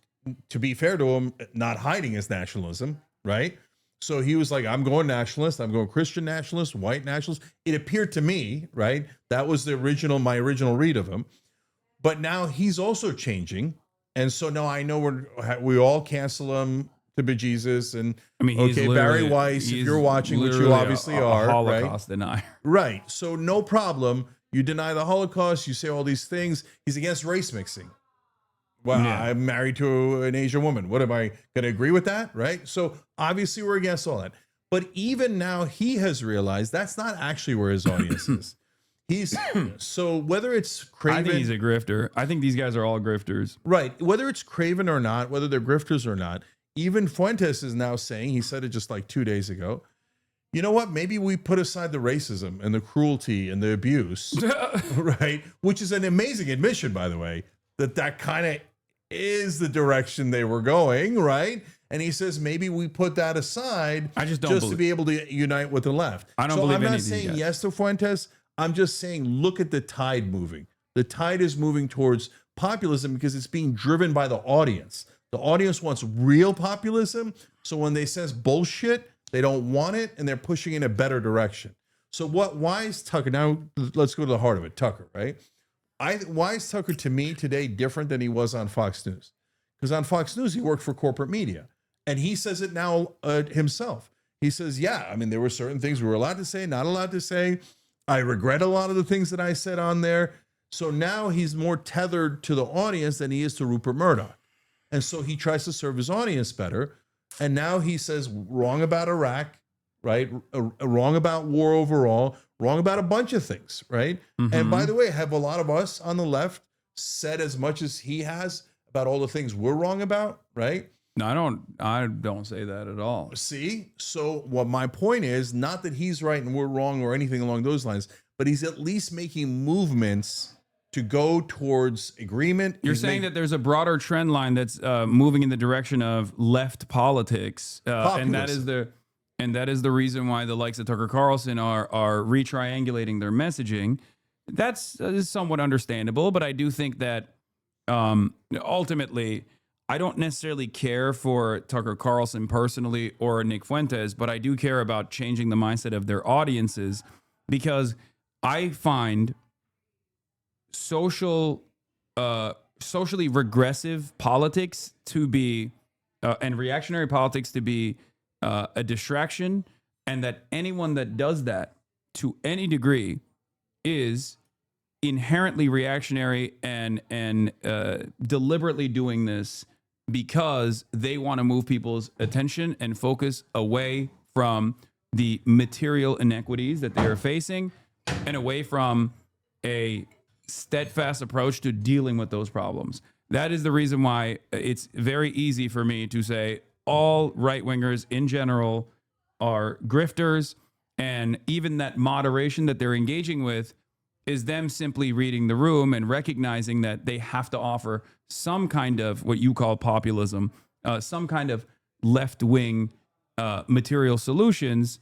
to be fair to him, not hiding his nationalism, right? So he was like, I'm going nationalist. I'm going Christian nationalist, white nationalist. It appeared to me, right? That was my original read of him. But now he's also changing. And so now I know we all cancel him to bejesus. And I mean, okay, Barry Weiss, if you're watching, which you obviously are, Holocaust right? denier. Right. So no problem. You deny the Holocaust, you say all these things. He's against race mixing. Well, Yeah. I'm married to an Asian woman. What am I going to agree with that? Right. So obviously we're against all that. But even now he has realized that's not actually where his audience is. So whether it's Craven. I think he's a grifter. I think these guys are all grifters. Right. Whether it's Craven or not, whether they're grifters or not, even Fuentes is now saying, he said it just like 2 days ago, you know what? Maybe we put aside the racism and the cruelty and the abuse, right? Which is an amazing admission, by the way, that kind of is the direction they were going, right? And he says maybe we put that aside. I just don't to be able to unite with the left. I don't believe I'm any not of these saying guys. yes to Fuentes. I'm just saying look at the tide moving. The tide is moving towards populism because it's being driven by the audience. The audience wants real populism. So when they sense bullshit, they don't want it, and they're pushing in a better direction. So why is Tucker, now let's go to the heart of it, Tucker, right? Why is Tucker, to me, today different than he was on Fox News? Because on Fox News, he worked for corporate media, and he says it now himself. He says, yeah, I mean, there were certain things we were allowed to say, not allowed to say. I regret a lot of the things that I said on there. So now he's more tethered to the audience than he is to Rupert Murdoch. And so he tries to serve his audience better. And now he says wrong about Iraq, right? Wrong about war overall, wrong about a bunch of things, right? Mm-hmm. And by the way, have a lot of us on the left said as much as he has about all the things we're wrong about, right? No, I don't say that at all. See? So what my point is, not that he's right and we're wrong or anything along those lines, but he's at least making movements to go towards agreement. You're saying that there's a broader trend line that's moving in the direction of left politics, and that is the reason why the likes of Tucker Carlson are retriangulating their messaging. That's somewhat understandable, but I do think that ultimately, I don't necessarily care for Tucker Carlson personally or Nick Fuentes, but I do care about changing the mindset of their audiences, because I find socially regressive politics to be and reactionary politics to be a distraction, and that anyone that does that to any degree is inherently reactionary and deliberately doing this because they want to move people's attention and focus away from the material inequities that they are facing and away from a steadfast approach to dealing with those problems. That is the reason why it's very easy for me to say all right-wingers in general are grifters, and even that moderation that they're engaging with is them simply reading the room and recognizing that they have to offer some kind of what you call populism, some kind of left-wing material solutions.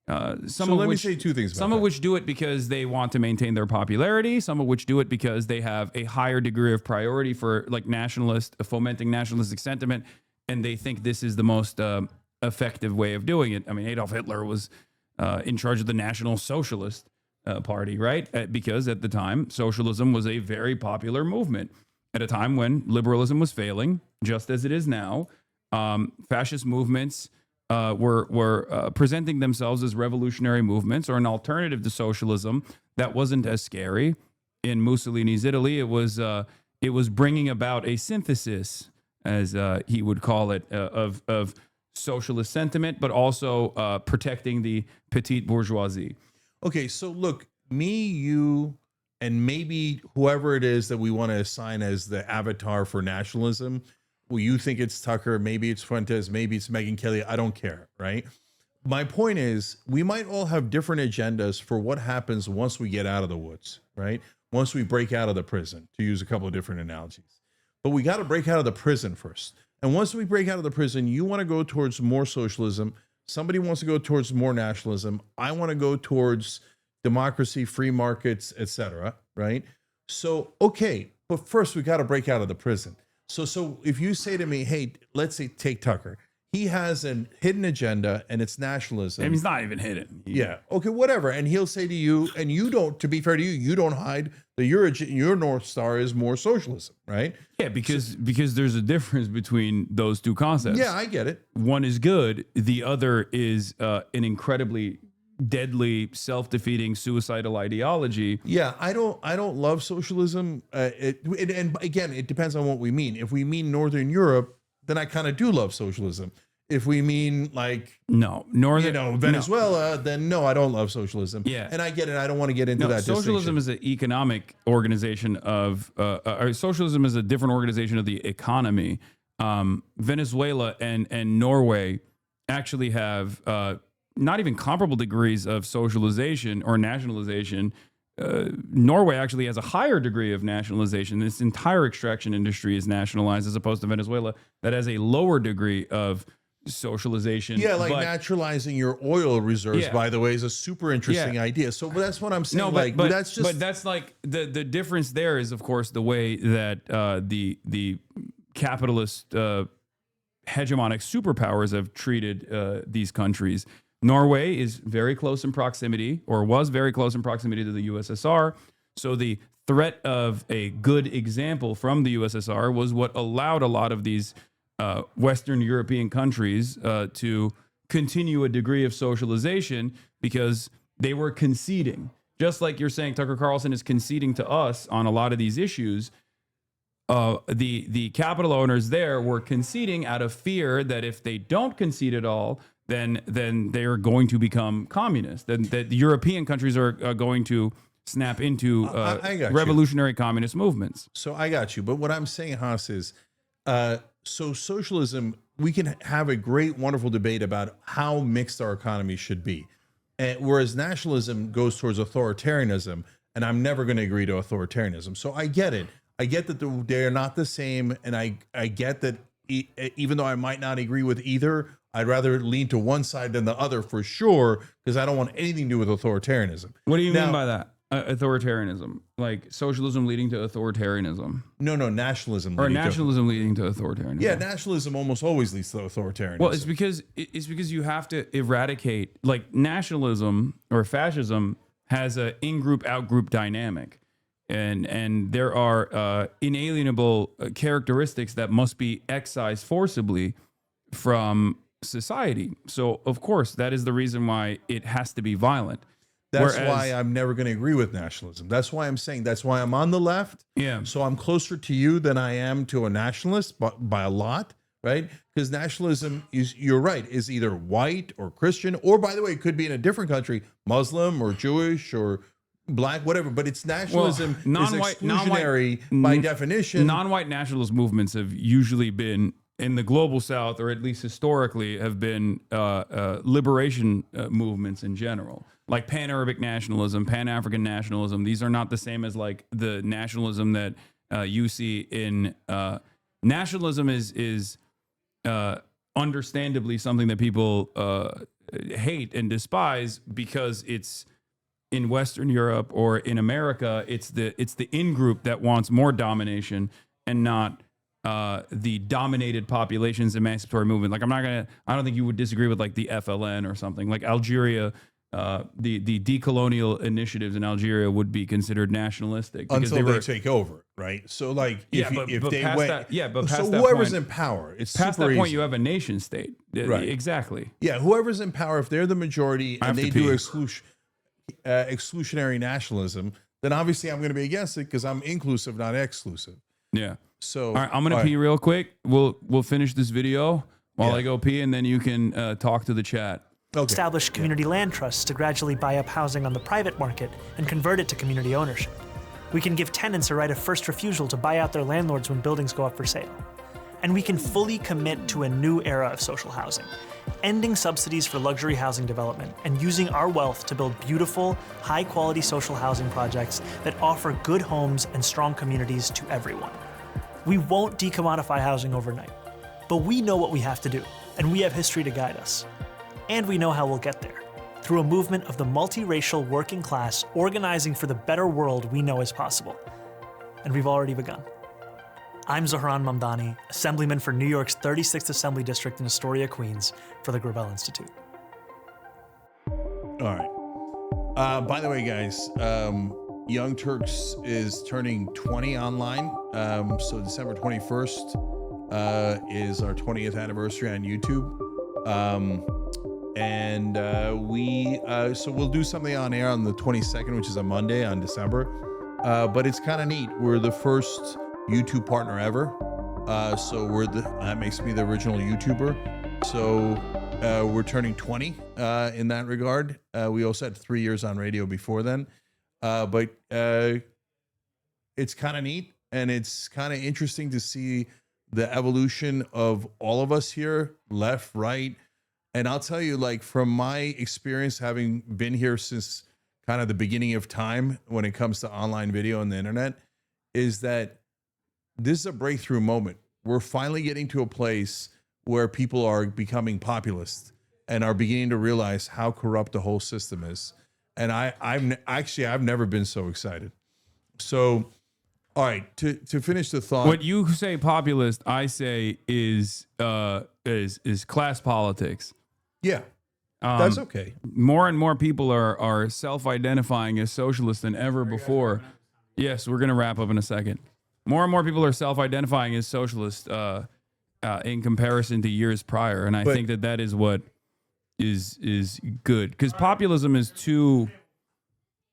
So let me say two things about some of which do it because they want to maintain their popularity, some of which do it because they have a higher degree of priority for like fomenting nationalistic sentiment, and they think this is the most effective way of doing it. I mean, Adolf Hitler was in charge of the National Socialist Party, right? Because at the time, socialism was a very popular movement. At a time when liberalism was failing, just as it is now, fascist movements were presenting themselves as revolutionary movements or an alternative to socialism that wasn't as scary. In Mussolini's Italy, it was bringing about a synthesis, as he would call it, of socialist sentiment, but also protecting the petite bourgeoisie. Okay, so look, me, you, and maybe whoever it is that we want to assign as the avatar for nationalism, well, you think it's Tucker, maybe it's Fuentes, maybe it's Megyn Kelly. I don't care, right? My point is, we might all have different agendas for what happens once we get out of the woods, right? Once we break out of the prison, to use a couple of different analogies. But we got to break out of the prison first. And once we break out of the prison, you want to go towards more socialism. Somebody wants to go towards more nationalism. I want to go towards democracy, free markets, etc. Right? So, okay, but first we got to break out of the prison. So if you say to me, hey, let's say take Tucker, he has a hidden agenda and it's nationalism. And he's not even hidden. Yeah. Okay, whatever. And he'll say to you, and you don't, to be fair to you, you don't hide that your North Star is more socialism, right? Yeah, because there's a difference between those two concepts. Yeah, I get it. One is good. The other is an incredibly deadly, self-defeating, suicidal ideology. Yeah, I don't love socialism. And again, it depends on what we mean. If we mean Northern Europe, then I kind of do love socialism. If we mean like Venezuela, then no, I don't love socialism. Yeah, and I get it. I don't want to get into that. Socialism is an economic organization of socialism is a different organization of the economy. Venezuela and Norway actually have not even comparable degrees of socialization or nationalization. Norway actually has a higher degree of nationalization. This entire extraction industry is nationalized, as opposed to Venezuela that has a lower degree of socialization. Yeah, like naturalizing your oil reserves, by the way, is a super interesting idea. So that's what I'm saying. No, but that's just. But that's like the difference there is, of course, the way that the capitalist hegemonic superpowers have treated these countries. Norway is very close in proximity, or was very close in proximity to the USSR. So the threat of a good example from the USSR was what allowed a lot of these Western European countries to continue a degree of socialization, because they were conceding. Just like you're saying, Tucker Carlson is conceding to us on a lot of these issues. The capital owners there were conceding out of fear that if they don't concede at all, then they are going to become communist. Then the European countries are going to snap into revolutionary communist movements. So I got you. But what I'm saying, Haas, is so socialism, we can have a great, wonderful debate about how mixed our economy should be. And whereas nationalism goes towards authoritarianism, and I'm never going to agree to authoritarianism. So I get it. I get that they're not the same. And I get that even though I might not agree with either, I'd rather lean to one side than the other for sure, because I don't want anything to do with authoritarianism. What do you mean by that? Authoritarianism, like socialism leading to authoritarianism? No, nationalism. Or nationalism leading to authoritarianism? Yeah, nationalism almost always leads to authoritarianism. Well, it's because you have to eradicate, like nationalism or fascism has a in-group, out-group dynamic. And there are inalienable characteristics that must be excised forcibly from society. So, of course, that is the reason why it has to be violent. That's why I'm never going to agree with nationalism. That's why I'm saying, that's why I'm on the left. Yeah. So I'm closer to you than I am to a nationalist by a lot, right? Because nationalism is, you're right, is either white or Christian, or by the way, it could be in a different country, Muslim or Jewish or black, whatever, but it's nationalism is exclusionary by definition. Non-white nationalist movements have usually been, in the global South, or at least historically, have been liberation movements in general, like Pan-Arabic nationalism, Pan-African nationalism. These are not the same as like the nationalism that you see in nationalism is understandably something that people hate and despise because it's in Western Europe or in America. It's the in-group that wants more domination and not the dominated population's emancipatory movement. Like I don't think you would disagree with like the FLN or something like Algeria. The decolonial initiatives in Algeria would be considered nationalistic until they take over, right? So like if they went, but past so that whoever's point, in power, it's past super that point easy. you have a nation state, Right? Exactly. Yeah, whoever's in power, if they're the majority and they do exclusionary nationalism, then obviously I'm going to be against it because I'm inclusive, not exclusive. Yeah. So all right, I'm gonna pee real quick. We'll finish this video while I go pee, and then you can talk to the chat. Establish community land trusts to gradually buy up housing on the private market and convert it to community ownership. We can give tenants a right of first refusal to buy out their landlords when buildings go up for sale. And we can fully commit to a new era of social housing, ending subsidies for luxury housing development and using our wealth to build beautiful, high-quality social housing projects that offer good homes and strong communities to everyone. We won't decommodify housing overnight, but we know what we have to do, and we have history to guide us. And we know how we'll get there, through a movement of the multiracial working class organizing for the better world we know is possible. And we've already begun. I'm Zohran Mamdani, Assemblyman for New York's 36th Assembly District in Astoria, Queens, for the Gravel Institute. All right. By the way, guys, Young Turks is turning 20 online. So December 21st is our 20th anniversary on YouTube. So we'll do something on air on the 22nd, which is a Monday on December. But it's kind of neat. We're the first YouTube partner ever. So that makes me the original YouTuber. So we're turning 20 in that regard. We also had 3 years on radio before then. But it's kind of neat, and it's kind of interesting to see the evolution of all of us here, left, right. And I'll tell you, like, from my experience, having been here since kind of the beginning of time when it comes to online video and the internet, is that this is a breakthrough moment. We're finally getting to a place where people are becoming populist and are beginning to realize how corrupt the whole system is. And I've never been so excited. So, all right, to finish the thought. What you say populist, I say is class politics. Yeah, that's okay. More and more people are self-identifying as socialist than ever before. Yes, we're going to wrap up in a second. More and more people are self-identifying as socialist in comparison to years prior, and I think that is what is good, because populism is too.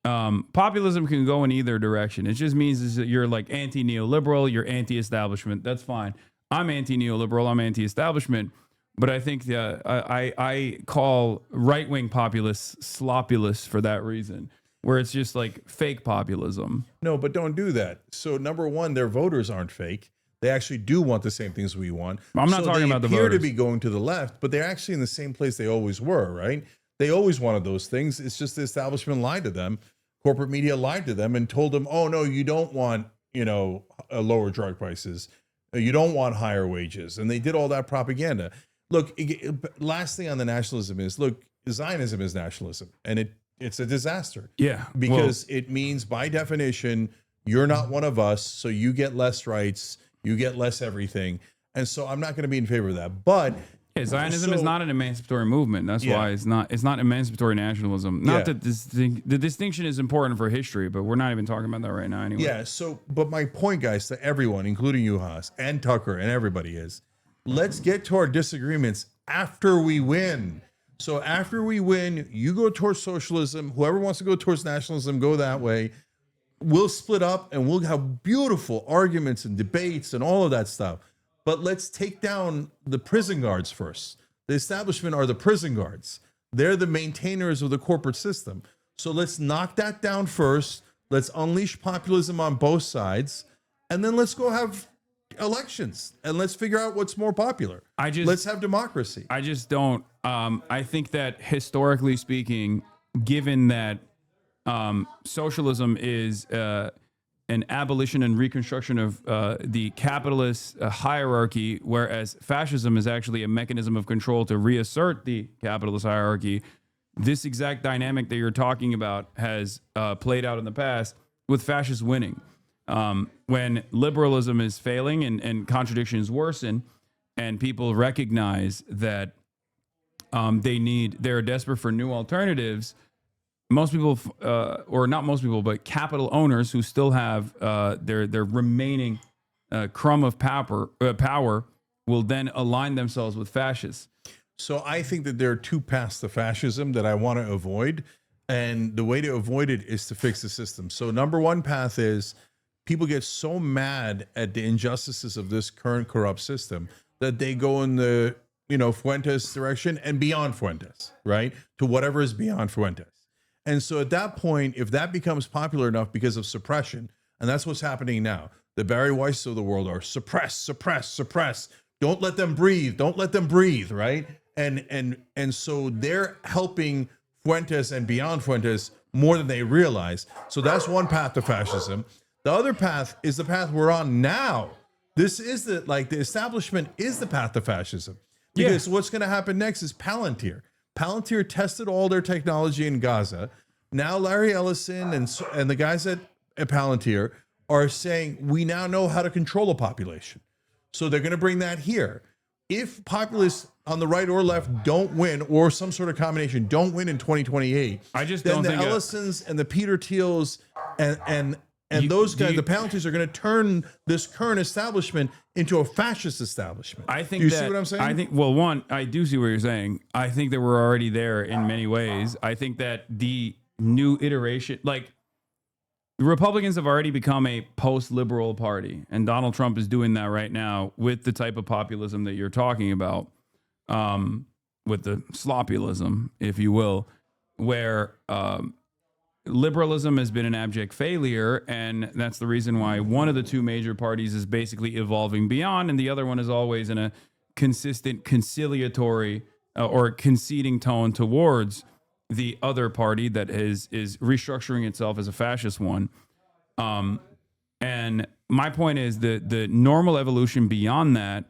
Populism can go in either direction. It just means that you're like anti-neoliberal, you're anti-establishment. That's fine. I'm anti-neoliberal, I'm anti-establishment, but I think I call right-wing populists slopulous for that reason, where it's just like fake populism. No, but don't do that. So number one, their voters aren't fake. They actually do want the same things we want. I'm not talking about the voters. They appear to be going to the left, but they're actually in the same place they always were, right? They always wanted those things. It's just the establishment lied to them. Corporate media lied to them and told them, oh, no, you don't want, lower drug prices. You don't want higher wages. And they did all that propaganda. Look, last thing on the nationalism is, look, Zionism is nationalism, and it's a disaster. Yeah. Because it means, by definition, you're not one of us, so you get less rights, you get less everything. And so I'm not going to be in favor of that. But Zionism is not an emancipatory movement. That's why it's not emancipatory nationalism. Not that the distinction is important for history, but we're not even talking about that right now anyway. Yeah, but my point, guys, to everyone, including you, Haas, and Tucker, and everybody is, let's get to our disagreements after we win. So after we win, you go towards socialism. Whoever wants to go towards nationalism, go that way. We'll split up and we'll have beautiful arguments and debates and all of that stuff. But let's take down the prison guards first. The establishment are the prison guards. They're the maintainers of the corporate system. So let's knock that down first. Let's unleash populism on both sides. And then let's go have elections and let's figure out what's more popular. Let's have democracy. I just don't. I think that historically speaking, given that socialism is an abolition and reconstruction of the capitalist hierarchy, whereas fascism is actually a mechanism of control to reassert the capitalist hierarchy. This exact dynamic that you're talking about has played out in the past, with fascists winning. When liberalism is failing and contradictions worsen, and people recognize that they're desperate for new alternatives, most people, or not most people, but capital owners who still have their remaining crumb of power will then align themselves with fascists. So I think that there are two paths to fascism that I want to avoid. And the way to avoid it is to fix the system. So number one path is people get so mad at the injustices of this current corrupt system that they go in the, Fuentes direction and beyond Fuentes, right? To whatever is beyond Fuentes. And so at that point, if that becomes popular enough because of suppression, And that's what's happening now. The Barry Weiss of the world are suppress. Don't let them breathe. Don't let them breathe, right? And so they're helping Fuentes and beyond Fuentes more than they realize. So that's one path to fascism. The other path is the path we're on now. This is the establishment is the path to fascism. Because what's going to happen next is Palantir. Palantir tested all their technology in Gaza. Now Larry Ellison and the guys at Palantir are saying we now know how to control a population. So they're going to bring that here. If populists on the right or left don't win, or some sort of combination don't win in 2028, then the Ellisons and the Peter Thiels and those guys, the Palantirs, are going to turn this current establishment into a fascist establishment. I think do you see what I'm saying? I think, well, one, I do see what you're saying. I think that we're already there in many ways. I think that the new iteration, like the Republicans have already become a post-liberal party, and Donald Trump is doing that right now with the type of populism that you're talking about, with the sloppyism, if you will, where liberalism has been an abject failure, and that's the reason why one of the two major parties is basically evolving beyond, and the other one is always in a consistent conciliatory or conceding tone towards the other party that is restructuring itself as a fascist one. And my point is that the normal evolution beyond that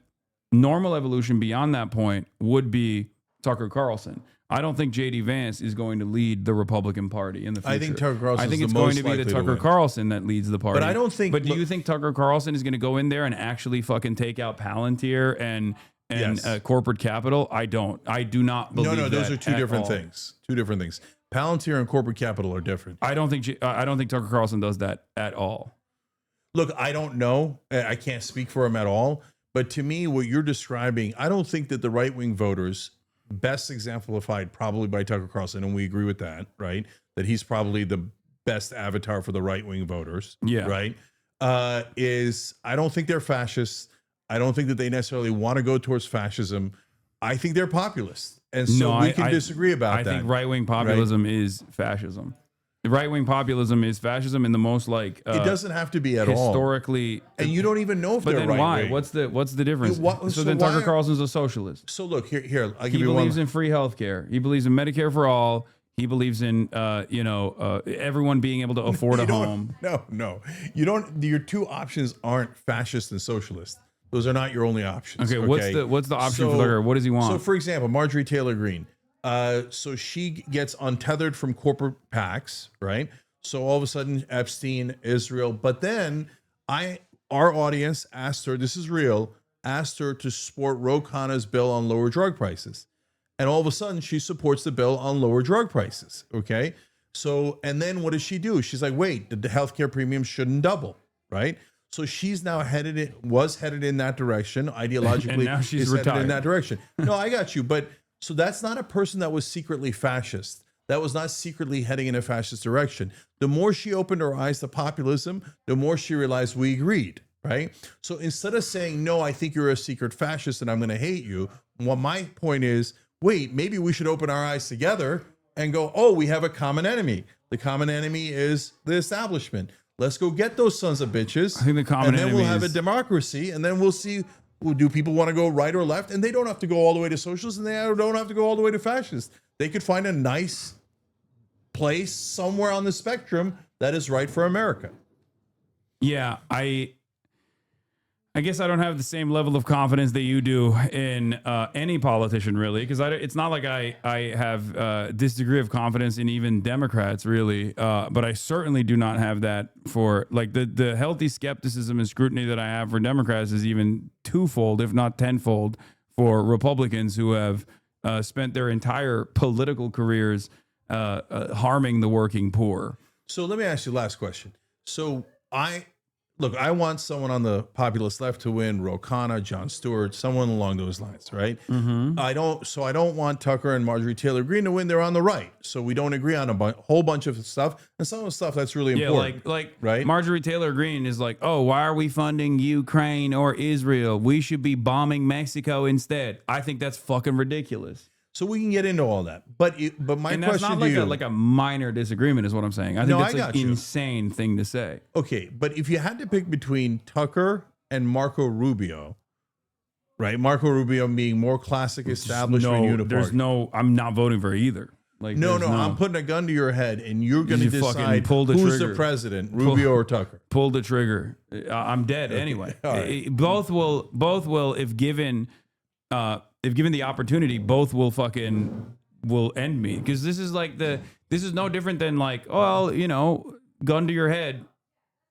point would be Tucker Carlson. I don't think J.D. Vance is going to lead the Republican Party in the future. I think Tucker Carlson. I think is it's the going most to be the likely Tucker win. Carlson that leads the party. But I don't think. But do you think Tucker Carlson is going to go in there and actually fucking take out Palantir and corporate capital? I don't. I do not believe. No, those that are two at different all. things. Two different things. Palantir and corporate capital are different. I don't think Tucker Carlson does that at all. Look, I don't know. I can't speak for him at all. But to me, what you're describing, I don't think that the right-wing voters, best exemplified probably by Tucker Carlson, and we agree with that, right? That he's probably the best avatar for the right-wing voters, right? Is I don't think they're fascists. I don't think that they necessarily want to go towards fascism. I think they're populists. And so we can disagree about that. I think right-wing populism is fascism. The right-wing populism is fascism in the most it doesn't have to be at all. Historically. And you don't even know if but they're then right-wing. why? What's the difference? So then Tucker Carlson's a socialist. So look, here I'll give he you one. believes in free healthcare. He believes in Medicare for all. He believes in everyone being able to afford a home. No. You don't. Your two options aren't fascist and socialist. Those are not your only options. Okay, what's the option for Tucker? What does he want? So, for example, Marjorie Taylor Greene. So she gets untethered from corporate PACs, right? So all of a sudden, Epstein, Israel. But then our audience asked her, this is real, asked her to support Ro Khanna's bill on lower drug prices. And all of a sudden, she supports the bill on lower drug prices, okay? So, and then what does she do? She's like, wait, the healthcare premiums shouldn't double, right? So she's now headed in that direction, ideologically. And now she's headed retired. in that direction. No, I got you. But so that's not a person that was secretly fascist. That was not secretly heading in a fascist direction. The more she opened her eyes to populism, the more she realized we agreed, right? So instead of saying, no, I think you're a secret fascist and I'm going to hate you, well, my point is, wait, maybe we should open our eyes together and go, oh, we have a common enemy. The common enemy is the establishment. Let's go get those sons of bitches. I think the common and then enemy we'll have is- a democracy, and then we'll see, well, do people want to go right or left? And they don't have to go all the way to socialist, and they don't have to go all the way to fascist. They could find a nice place somewhere on the spectrum that is right for America. Yeah, I guess I don't have the same level of confidence that you do in any politician, really, because it's not like I have this degree of confidence in even Democrats, really. But I certainly do not have that for the healthy skepticism and scrutiny that I have for Democrats is even twofold, if not tenfold, for Republicans who have spent their entire political careers harming the working poor. So let me ask you the last question. So I want someone on the populist left to win, Ro Khanna, Jon Stewart, someone along those lines, right? Mm-hmm. I don't want Tucker and Marjorie Taylor Greene to win. They're on the right. So we don't agree on a whole bunch of stuff. And some of the stuff that's really important. Right? Marjorie Taylor Greene is like, oh, why are we funding Ukraine or Israel? We should be bombing Mexico instead. I think that's fucking ridiculous. So we can get into all that. But my and that's question not to like you, like a minor disagreement is what I'm saying. I think that's an insane thing to say. Okay, but if you had to pick between Tucker and Marco Rubio, right? Marco Rubio being more classic establishment uniparty. I'm not voting for either. Like no, I'm putting a gun to your head, and you're going to decide who's the president, Rubio or Tucker. Pull the trigger. I'm dead anyway. Right. Both will, if given the opportunity, both will end me, because this is no different than like, well, gun to your head,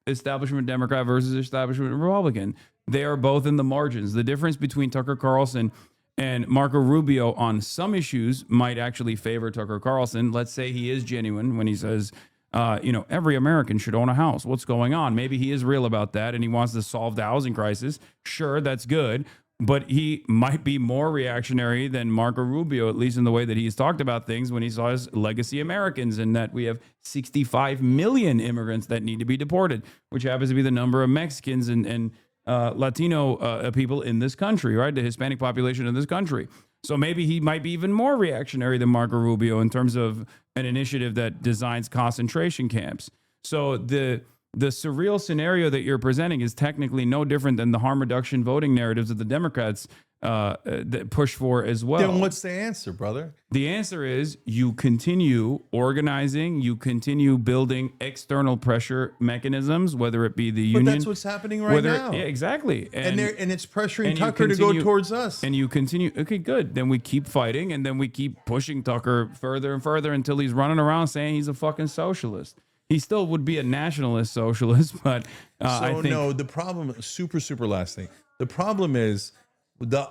establishment Democrat versus establishment Republican. They are both in the margins. The difference between Tucker Carlson and Marco Rubio on some issues might actually favor Tucker Carlson. Let's say he is genuine when he says, every American should own a house. What's going on? Maybe he is real about that and he wants to solve the housing crisis. Sure, that's good. But he might be more reactionary than Marco Rubio, at least in the way that he's talked about things when he saw his legacy Americans, and that we have 65 million immigrants that need to be deported, which happens to be the number of Mexicans and Latino people in this country, right? The Hispanic population in this country. So maybe he might be even more reactionary than Marco Rubio in terms of an initiative that designs concentration camps. So the surreal scenario that you're presenting is technically no different than the harm reduction voting narratives that the Democrats that push for as well. Then what's the answer, brother? The answer is you continue organizing, you continue building external pressure mechanisms, whether it be the union. But that's what's happening right now. Yeah, exactly. And it's pressuring Tucker to go towards us. And you continue. Okay, good. Then we keep fighting, and then we keep pushing Tucker further and further until he's running around saying he's a fucking socialist. He still would be a nationalist socialist, but I think... No, the problem, super last thing. The problem is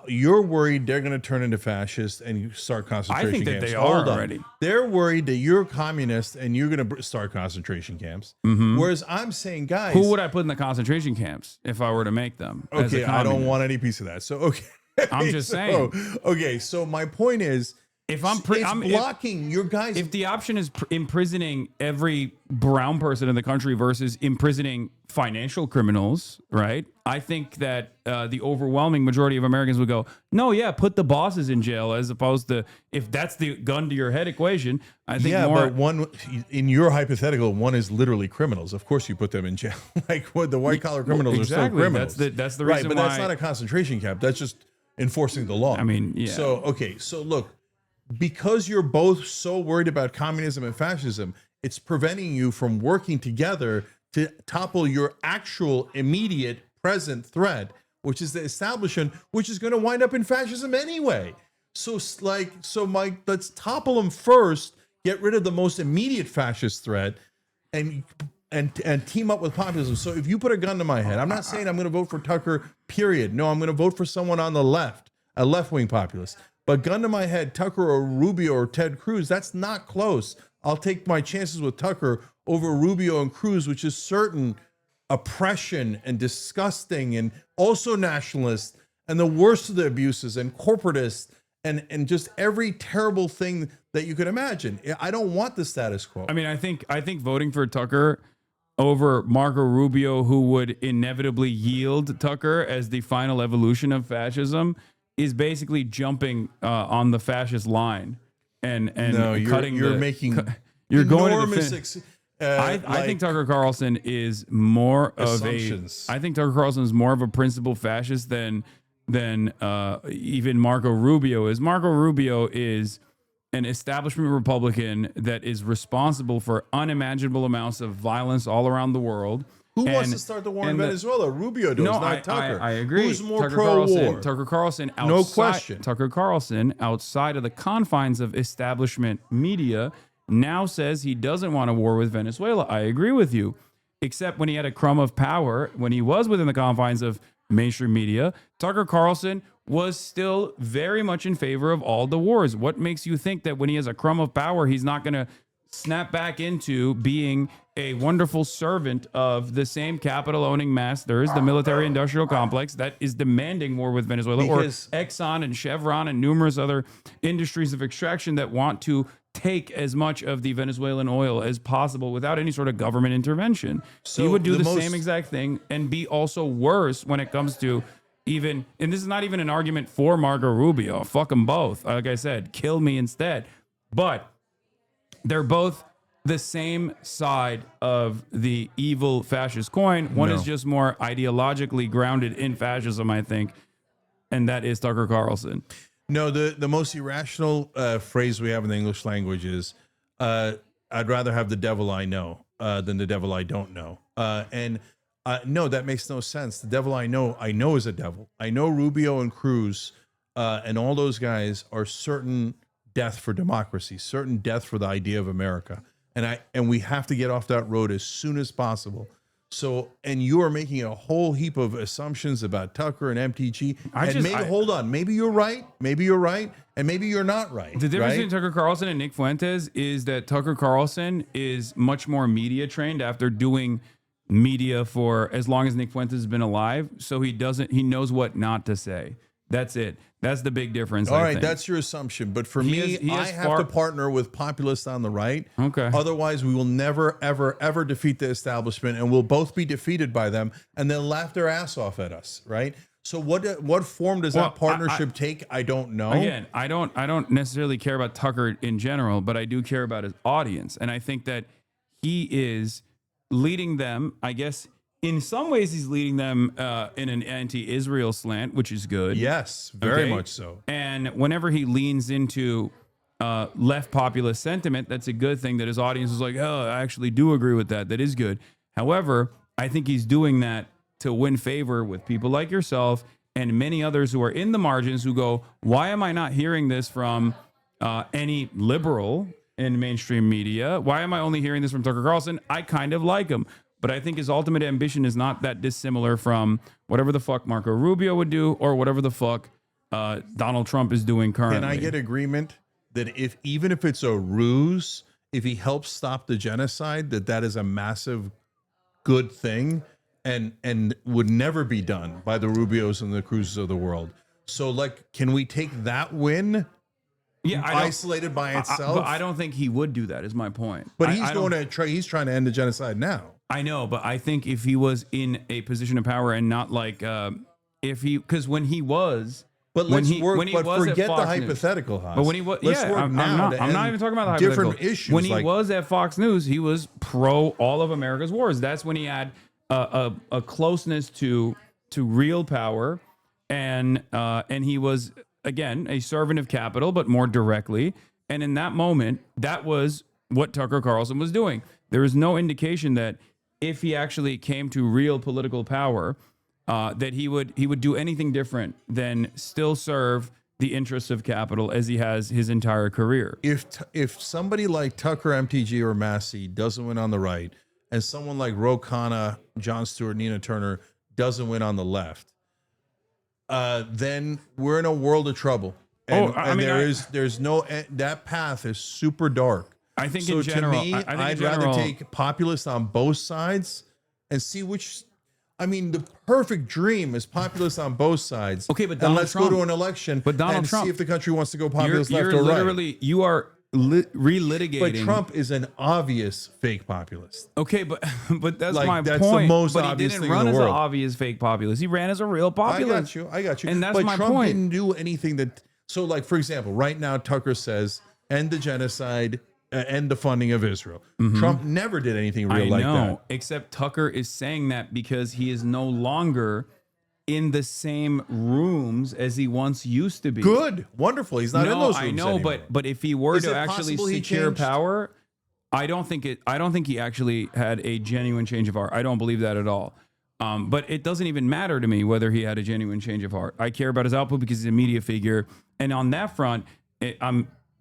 you're worried they're going to turn into fascists and you start concentration camps. I think that they are already. They're worried that you're a communist and you're going to start concentration camps. Mm-hmm. Whereas I'm saying, guys... Who would I put in the concentration camps if I were to make them? Okay, I don't want any piece of that. So, okay. I'm just saying. Okay, so my point is... If I'm blocking your guys. If the option is imprisoning every brown person in the country versus imprisoning financial criminals, right? I think that the overwhelming majority of Americans would go, no, yeah, put the bosses in jail, as opposed to, if that's the gun to your head equation. I think but one in your hypothetical, one is literally criminals. Of course, you put them in jail. Like what the white collar criminals are still criminals. That's the reason right, but why. That's not a concentration camp. That's just enforcing the law. I mean, yeah. So look. Because you're both so worried about communism and fascism, it's preventing you from working together to topple your actual immediate present threat, which is the establishment, which is going to wind up in fascism anyway. So Mike, let's topple them first, get rid of the most immediate fascist threat, and team up with populism. So if you put a gun to my head, I'm not saying I'm going to vote for Tucker, period. No, I'm going to vote for someone on the left, a left-wing populist. But gun to my head, Tucker or Rubio or Ted Cruz, that's not close. I'll take my chances with Tucker over Rubio and Cruz, which is certain oppression and disgusting and also nationalist and the worst of the abuses and corporatist and just every terrible thing that you could imagine. I don't want the status quo. I mean, I think voting for Tucker over Marco Rubio, who would inevitably yield Tucker as the final evolution of fascism, is basically jumping on the fascist line and cutting. You're making you're going enormous. I think Tucker Carlson is more of I think Tucker Carlson is more of a principled fascist than even Marco Rubio is. Marco Rubio is an establishment Republican that is responsible for unimaginable amounts of violence all around the world. Who wants to start the war in Venezuela? Rubio does, not Tucker. I agree. Who's more pro-war? Tucker Carlson. No question. Tucker Carlson, outside of the confines of establishment media, now says he doesn't want a war with Venezuela. I agree with you. Except when he had a crumb of power, when he was within the confines of mainstream media, Tucker Carlson was still very much in favor of all the wars. What makes you think that when he has a crumb of power, he's not going to snap back into being a wonderful servant of the same capital-owning masters, the military-industrial complex that is demanding war with Venezuela, or Exxon and Chevron and numerous other industries of extraction that want to take as much of the Venezuelan oil as possible without any sort of government intervention. So he would do the same exact thing and be also worse when it comes to even, and this is not even an argument for Marco Rubio. Fuck them both. Like I said, kill me instead. But they're both the same side of the evil fascist coin. One is just more ideologically grounded in fascism, I think, and that is Tucker Carlson. No, the most irrational phrase we have in the English language is, I'd rather have the devil I know than the devil I don't know. No, that makes no sense. The devil I know is a devil. I know Rubio and Cruz and all those guys are certain death for democracy, certain death for the idea of America. And we have to get off that road as soon as possible. So, and you are making a whole heap of assumptions about Tucker and MTG. Hold on, maybe you're right, and maybe you're not right. The difference between Tucker Carlson and Nick Fuentes is that Tucker Carlson is much more media trained after doing media for as long as Nick Fuentes has been alive. So he knows what not to say. That's it. That's the big difference. All right, that's your assumption. But for me, I have to partner with populists on the right. Okay. Otherwise, we will never, ever, ever defeat the establishment, and we'll both be defeated by them, and they'll laugh their ass off at us, right? So what form does that partnership take? I don't know. Again, I don't necessarily care about Tucker in general, but I do care about his audience, and I think that he is leading them, I guess. In some ways, he's leading them in an anti-Israel slant, which is good. Yes, very much so. And whenever he leans into left populist sentiment, that's a good thing that his audience is like, oh, I actually do agree with that. That is good. However, I think he's doing that to win favor with people like yourself and many others who are in the margins who go, why am I not hearing this from any liberal in mainstream media? Why am I only hearing this from Tucker Carlson? I kind of like him. But I think his ultimate ambition is not that dissimilar from whatever the fuck Marco Rubio would do or whatever the fuck Donald Trump is doing currently. Can I get agreement that even if it's a ruse, if he helps stop the genocide, that is a massive good thing and would never be done by the Rubios and the Cruzes of the world? So, like, can we take that win? Yeah, isolated by itself. But I don't think he would do that. Is my point. But he's he's trying to end the genocide now. I know, but I think if he was in a position of power and not like because when he was, but forget the hypothetical, Haas. But when he was, I'm not even talking about the different hypothetical. issues. When he was at Fox News, he was pro all of America's wars. That's when he had a closeness to real power, and he was again a servant of capital, but more directly. And in that moment, that was what Tucker Carlson was doing. There is no indication that if he actually came to real political power, that he would do anything different than still serve the interests of capital as he has his entire career. If somebody like Tucker, MTG, or Massey doesn't win on the right, and someone like Ro Khanna, Jon Stewart, Nina Turner doesn't win on the left, then we're in a world of trouble. And, that path is super dark. I think so in general, to me, I'd rather take populists on both sides and see which. I mean, the perfect dream is populists on both sides. Okay, but Donald Trump, go to an election and see if the country wants to go populist left or right. You are relitigating. But Trump is an obvious fake populist. Okay, but that's like, my that's point. The most but obvious he thing didn't run in the as an world. obvious fake populist. He ran as a real populist. I got you. And that's my Trump point. Didn't do anything that. So, like, for example, right now Tucker says end the genocide. End the funding of Israel. Mm-hmm. Trump never did anything real like that. Except Tucker is saying that because he is no longer in the same rooms as he once used to be. Good, wonderful. He's not in those rooms I know, anymore. but if he were to actually secure power, I don't think he actually had a genuine change of heart. I don't believe that at all. But it doesn't even matter to me whether he had a genuine change of heart. I care about his output because he's a media figure, and on that front,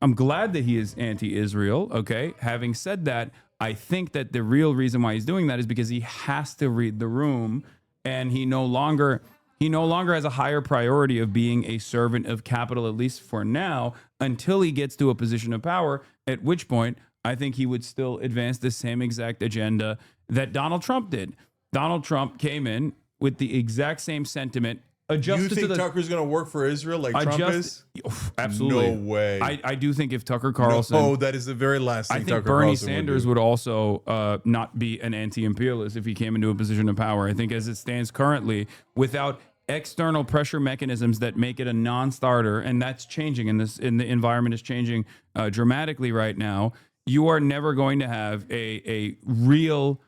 I'm glad that he is anti-Israel, okay? Having said that, I think that the real reason why he's doing that is because he has to read the room, and he no longer has a higher priority of being a servant of capital, at least for now, until he gets to a position of power, at which point I think he would still advance the same exact agenda that Donald Trump did. Donald Trump came in with the exact same sentiment. You think Tucker's going to work for Israel like Trump is? Absolutely. No way. I do think if Tucker Carlson... No, that is the very last thing I think Tucker Bernie Carlson Sanders would also not be an anti-imperialist if he came into a position of power. I think as it stands currently, without external pressure mechanisms that make it a non-starter, and that's changing in the environment is changing dramatically right now, you are never going to have a real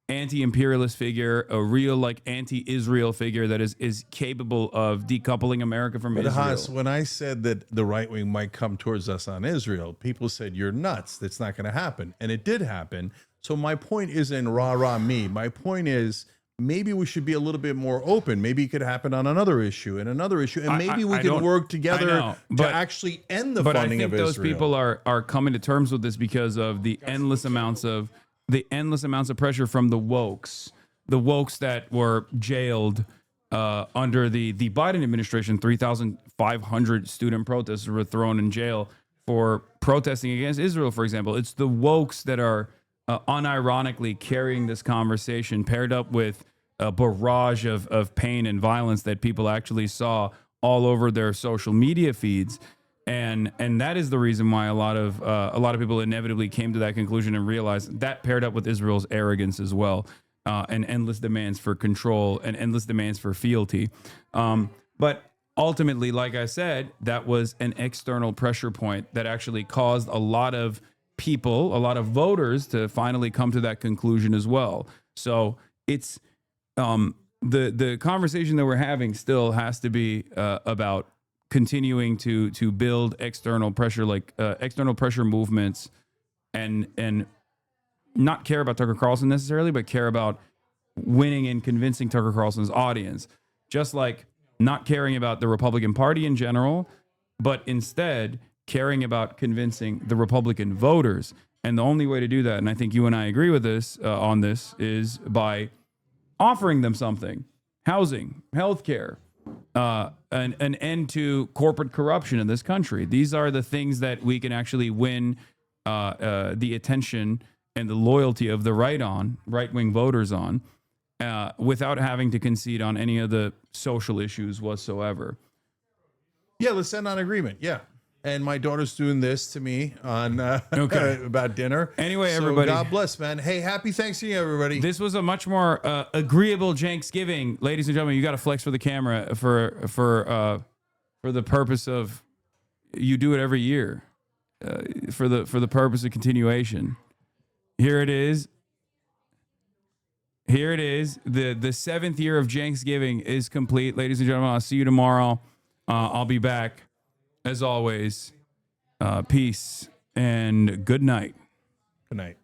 anti-imperialist figure, a real like anti-Israel figure that is capable of decoupling America from But Israel. Haas, when I said that the right wing might come towards us on Israel, people said, you're nuts. That's not going to happen. And it did happen. So my point isn't rah-rah me. My point is maybe we should be a little bit more open. Maybe it could happen on another issue and another issue. And maybe we can work together to actually end the funding of Israel. But I think those people are coming to terms with this because of the endless amounts of pressure from the wokes that were jailed under the Biden administration. 3,500 student protesters were thrown in jail for protesting against Israel, for example. It's the wokes that are unironically carrying this conversation, paired up with a barrage of pain and violence that people actually saw all over their social media feeds. And that is the reason why a lot of people inevitably came to that conclusion and realized that, paired up with Israel's arrogance as well, and endless demands for control and endless demands for fealty. But ultimately, like I said, that was an external pressure point that actually caused a lot of people, a lot of voters, to finally come to that conclusion as well. So it's the conversation that we're having still has to be about continuing to build external pressure, like external pressure movements, and not care about Tucker Carlson necessarily, but care about winning and convincing Tucker Carlson's audience. Just like not caring about the Republican Party in general, but instead caring about convincing the Republican voters. And the only way to do that, and I think you and I agree with this on this, is by offering them something: housing, healthcare, an end to corporate corruption in this country. These are the things that we can actually win the attention and the loyalty of the right-wing voters on, without having to concede on any of the social issues whatsoever. Yeah, let's end on agreement. Yeah. And my daughter's doing this to me on about dinner. Anyway, so everybody, God bless, man. Hey, happy Thanksgiving, everybody. This was a much more agreeable Thanksgiving, ladies and gentlemen. You got to flex for the camera for the purpose of, you do it every year, for the purpose of continuation. Here it is. Here it is. The 7th year of Thanksgiving is complete, ladies and gentlemen. I'll see you tomorrow. I'll be back. As always, peace and good night. Good night.